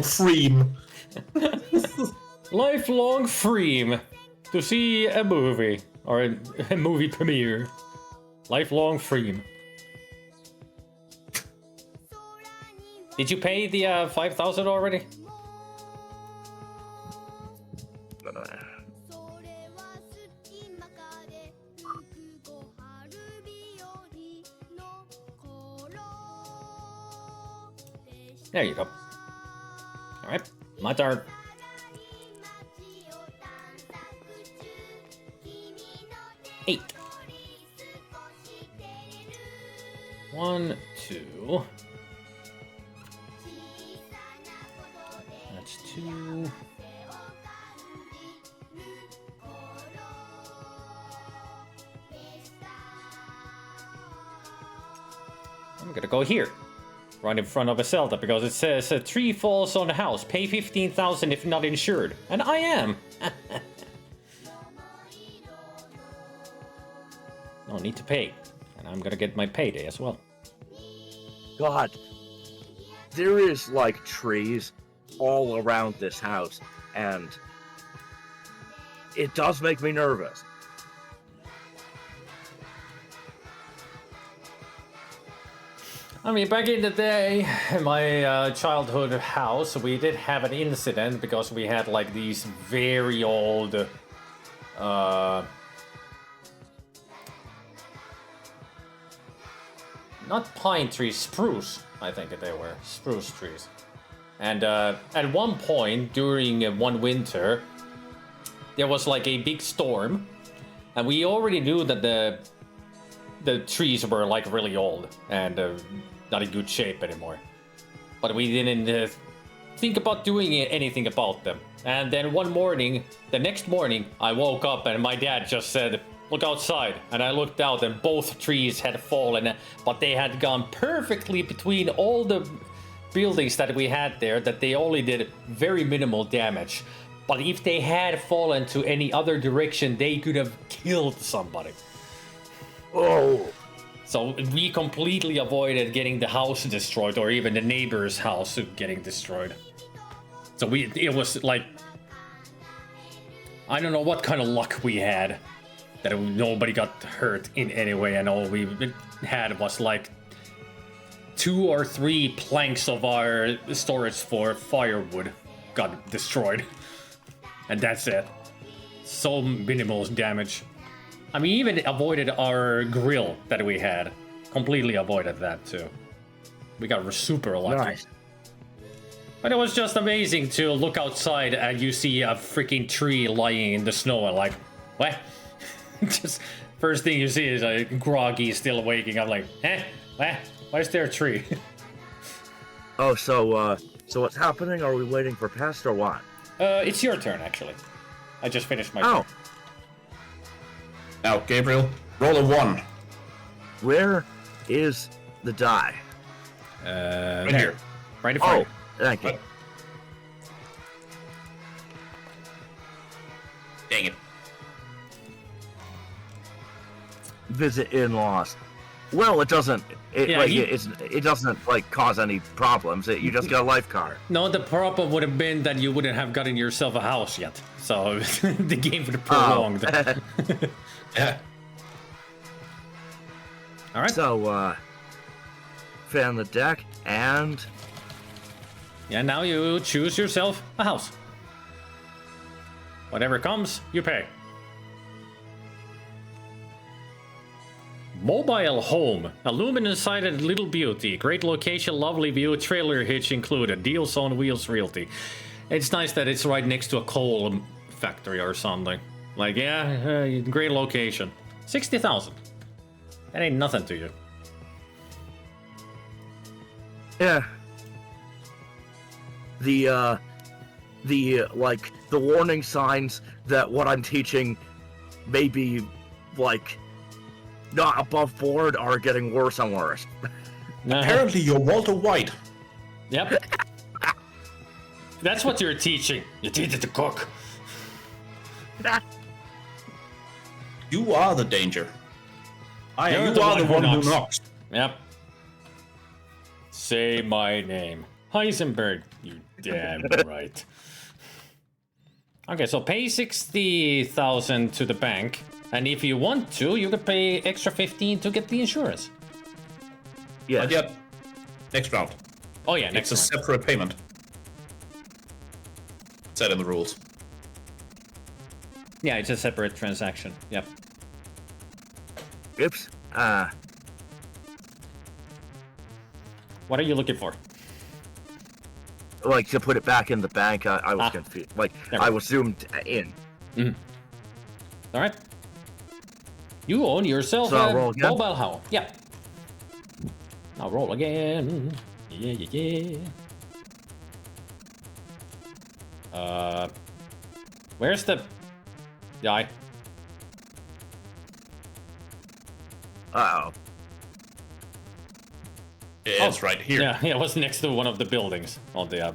freem. Lifelong freem to see a movie. Or a movie premiere. Lifelong freem. Did you pay the 5,000 already? There you go. Alright, my turn. Eight. 1, 2. 2. I'm gonna go here. Right in front of a Zelda because it says a tree falls on the house. Pay 15,000 if not insured. And I am. No need to pay. And I'm gonna get my payday as well. God, there is like trees all around this house, and it does make me nervous. I mean, back in the day, in my childhood house, we did have an incident because we had like these very old, not pine trees, spruce, I think they were, spruce trees. And at one point during one winter, there was like a big storm, and we already knew that the trees were like really old and not in good shape anymore. But we didn't think about doing anything about them. And then one morning, the next morning, I woke up and my dad just said, "Look outside." And I looked out and both trees had fallen, but they had gone perfectly between all the buildings that we had there, that they only did very minimal damage. But if they had fallen to any other direction, they could have killed somebody. Oh. So we completely avoided getting the house destroyed or even the neighbor's house getting destroyed. So it was like, I don't know what kind of luck we had that nobody got hurt in any way, and all we had was like 2 or 3 planks of our storage for firewood got destroyed. And that's it. So minimal damage. I mean, even avoided our grill that we had. Completely avoided that too. We got super lucky. Nice. But it was just amazing to look outside and you see a freaking tree lying in the snow and like, what? Just first thing you see is a Groggy still waking up like, what? Why is there a tree? Oh, so what's happening? Are we waiting for Pest or what? It's your turn actually. I just finished my turn. Now, Gabriel, roll a 1. Where is the die? Right there. here. Right in front. Oh, thank you. Dang it. Visit in-laws. Well, it doesn't. It doesn't like cause any problems. You just get a life card. No, the problem would have been that you wouldn't have gotten yourself a house yet. So the game would have prolonged. Yeah. All right. So, fan the deck and. Yeah, now you choose yourself a house. Whatever comes, you pay. Mobile home. A luminous-sided little beauty. Great location, lovely view, trailer hitch included. Deals on Wheels Realty. It's nice that it's right next to a coal factory or something. Like, yeah, great location. 60,000. That ain't nothing to you. Yeah. The warning signs that what I'm teaching may be, like, not above board are getting worse and worse. Apparently you're Walter White. Yep. That's what you're teaching. You teach it to cook. You are the danger. You're You the are one the who one knocks. who knocks. Yep. Say my name. Heisenberg, you damn right. Okay, so pay 60,000 to the bank. And if you want to, you could pay extra 15 to get the insurance. Yeah. But yet, next round. Oh yeah, next It's a round. separate payment. Set in the rules. Yeah, it's a separate transaction. Yep. Oops. What are you looking for? Like to put it back in the bank. I was confused. Like I was zoomed in. All right. You own yourself So I'll a roll again? mobile home. Yeah. Now roll again. Yeah. Where's the guy? Uh-oh. It's right here. Yeah, it was next to one of the buildings on the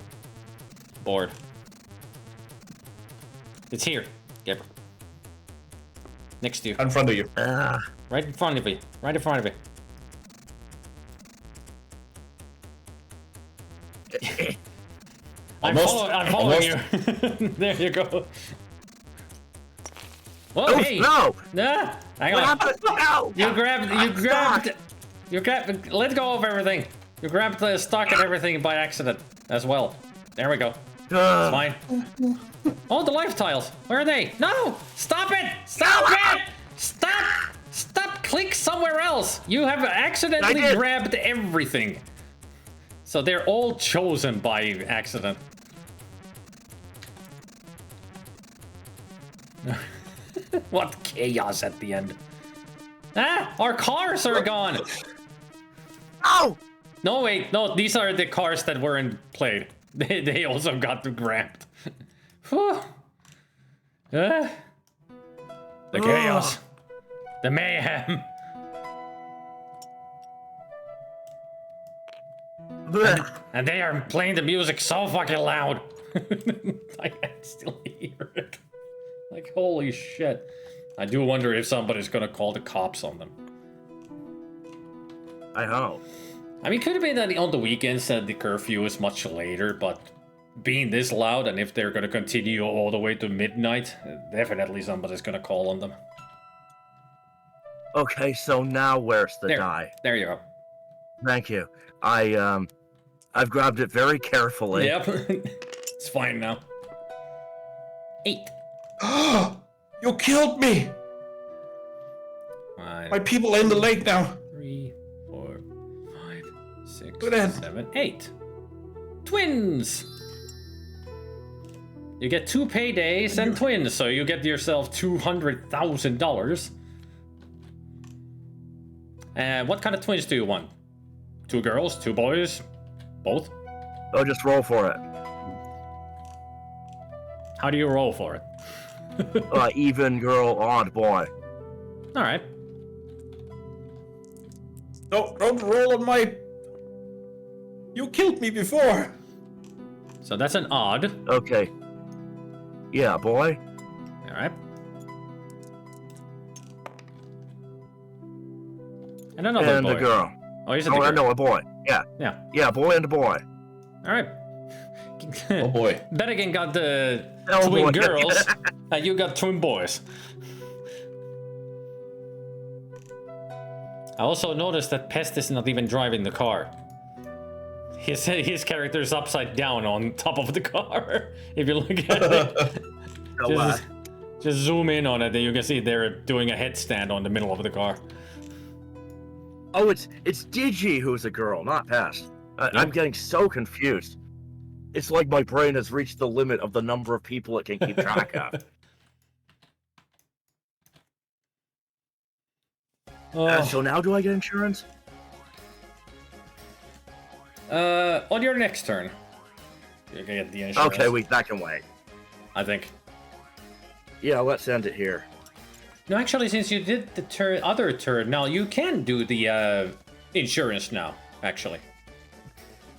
board. It's here, Gabriel. Next to you. In front of you. Right in front of you. Right in front of you. I'm following you. There you go. Oh, Oh, hey! no! Nah, hang on. No! You grabbed. Let go of everything. You grabbed the stock and everything by accident as well. There we go. It's fine. Oh, the life tiles. Where are they? No! Stop it! Stop it! Stop! Stop! Click somewhere else. You have accidentally grabbed everything. So they're all chosen by accident. What chaos at the end. Ah! Our cars are gone! Oh! No, wait. No, these are the cars that weren't played. They also got grabbed. Whew. The chaos. The mayhem. And they are playing the music so fucking loud. I can still hear it. Like, holy shit. I do wonder if somebody's gonna call the cops on them. I hope. I mean, could have been that on the weekends that the curfew is much later, but being this loud, and if they're gonna continue all the way to midnight, definitely somebody's gonna call on them. Okay, so now where's the die? There you go. Thank you. I've grabbed it very carefully. Yep. It's fine now. 8. You killed me! 5, My people are in the lake now. 3, 4, 5, 6, Good end. 7, 8. Twins! You get 2 paydays and twins, so you get yourself $200,000. And what kind of twins do you want? 2 girls, 2 boys, both? Oh, just roll for it. How do you roll for it? Even girl, odd boy. All right. No, don't roll on my... You killed me before. So that's an odd. Okay. Yeah, boy. All right. And another And boy. a girl. Oh, he's a Oh, girl. no, a boy. Yeah. Yeah. Yeah, boy and a boy. All right. Oh boy. Bennigan got the Oh, twin boy. girls, and you got twin boys. I also noticed that Pest is not even driving the car. His character is upside down on top of the car. If you look at it, just zoom in on it, and you can see they're doing a headstand on the middle of the car. Oh, it's Digi who's a girl, not Pest. I'm getting so confused. It's like my brain has reached the limit of the number of people it can keep track of. So now do I get insurance? On your next turn, you can get the insurance. Okay, wait, that can wait. I think. Yeah, let's end it here. No, actually, since you did the other turn, now you can do the insurance now. Actually,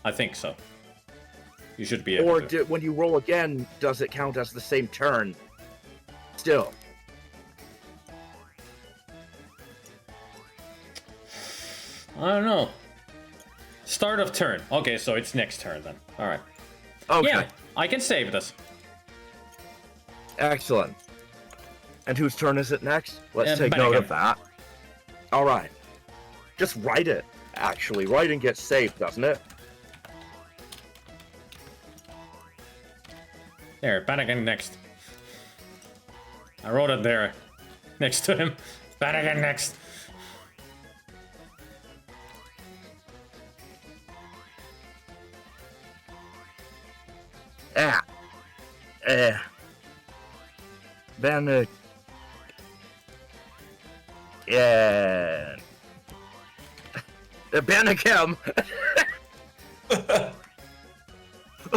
I think so. You should be able Or to. when you roll again, does it count as the same turn? Still. I don't know. Start of turn. Okay, so it's next turn then. All right. Okay. Yeah, I can save this. Excellent. And whose turn is it next? Let's take Bennigan. note of that. All right. Just write it. Actually, writing gets saved, doesn't it? There, Bennigan next. I wrote it there, next to him. Bennigan next. Then, yeah. Bennigan!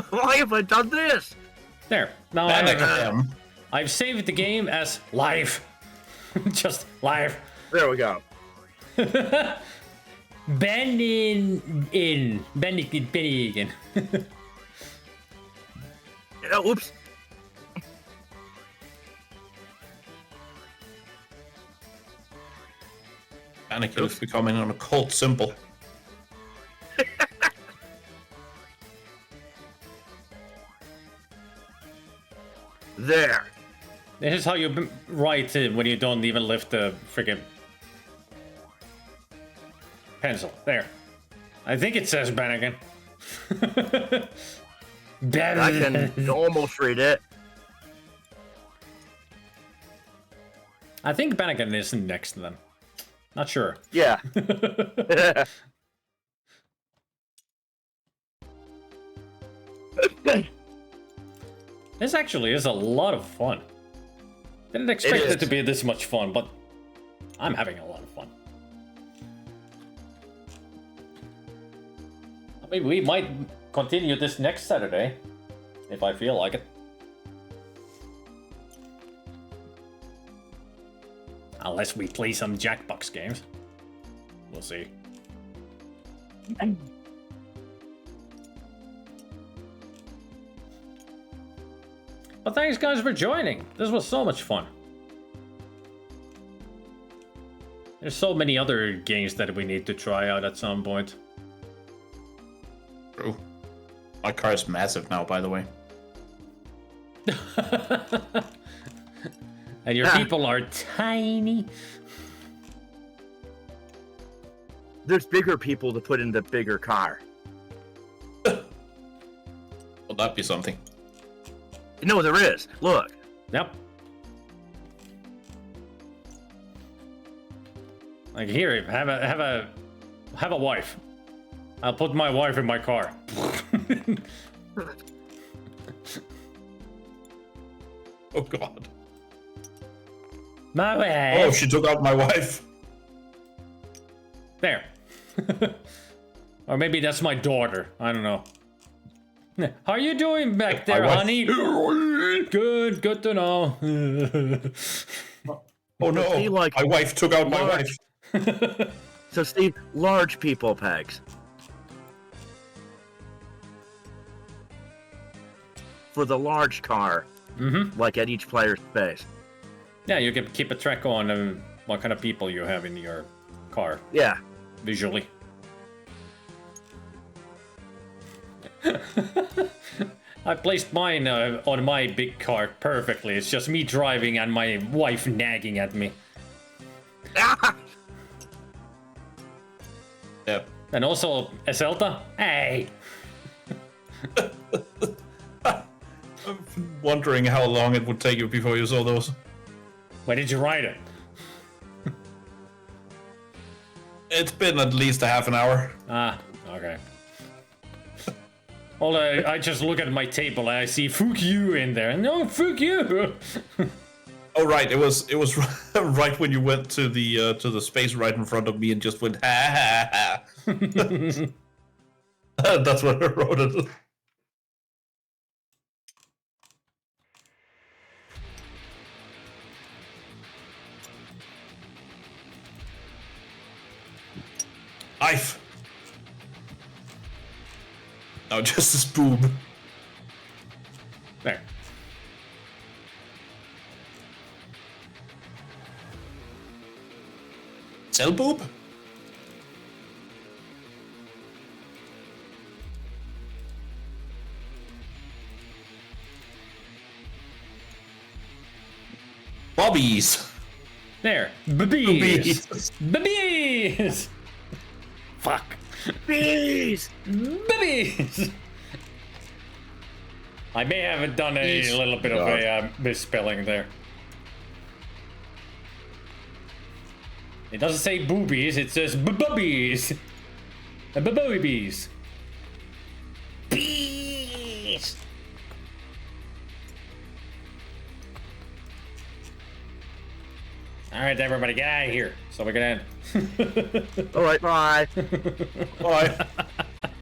Why have I done this? There. Now I've saved the game as live. Just live. There we go. Benny again. Oops. Anakin is becoming an occult symbol. There. This is how you write it when you don't even lift the freaking pencil. There. I think it says Bannigan. I can almost read it. I think Bannigan is next to them. Not sure. Yeah. This actually is a lot of fun. Didn't expect it to be this much fun, but I'm having a lot of fun. I mean, we might continue this next Saturday, if I feel like it. Unless we play some Jackbox games. We'll see. But thanks guys for joining. This was so much fun. There's so many other games that we need to try out at some point. True. My car is massive now, by the way. And your people are tiny. There's bigger people to put in the bigger car. Well, that'd be something. No, there is. Look. Yep. Like here, have a wife. I'll put my wife in my car. Oh God. My wife. Oh, she took out my wife. There. Or maybe that's my daughter. I don't know. How are you doing back there, honey? Good to know. Oh no, See, like, my wife took out my wife. So Steve, large people pegs. For the large car, like at each player's space. Yeah, you can keep a track on what kind of people you have in your car. Yeah. Visually. I placed mine on my big car perfectly. It's just me driving and my wife nagging at me. Yep. And also, Eselta, hey! I'm wondering how long it would take you before you saw those. When did you ride it? It's been at least a half an hour. Ah, okay. Well, I just look at my table and I see "fuck you" in there. No, fuck you. Oh right, it was right when you went to the space right in front of me and just went ha ha ha. That's what I wrote it. Knife. No, just this boob. There. Cell boob? Bobbies. There. Babies. Babies. Fuck. Bees! Babies. I may have done a little bit of a misspelling there. It doesn't say boobies, it says bubbies. Bubbies. Bees. Alright, everybody, get out of here. So we're gonna end. Alright, bye. Bye.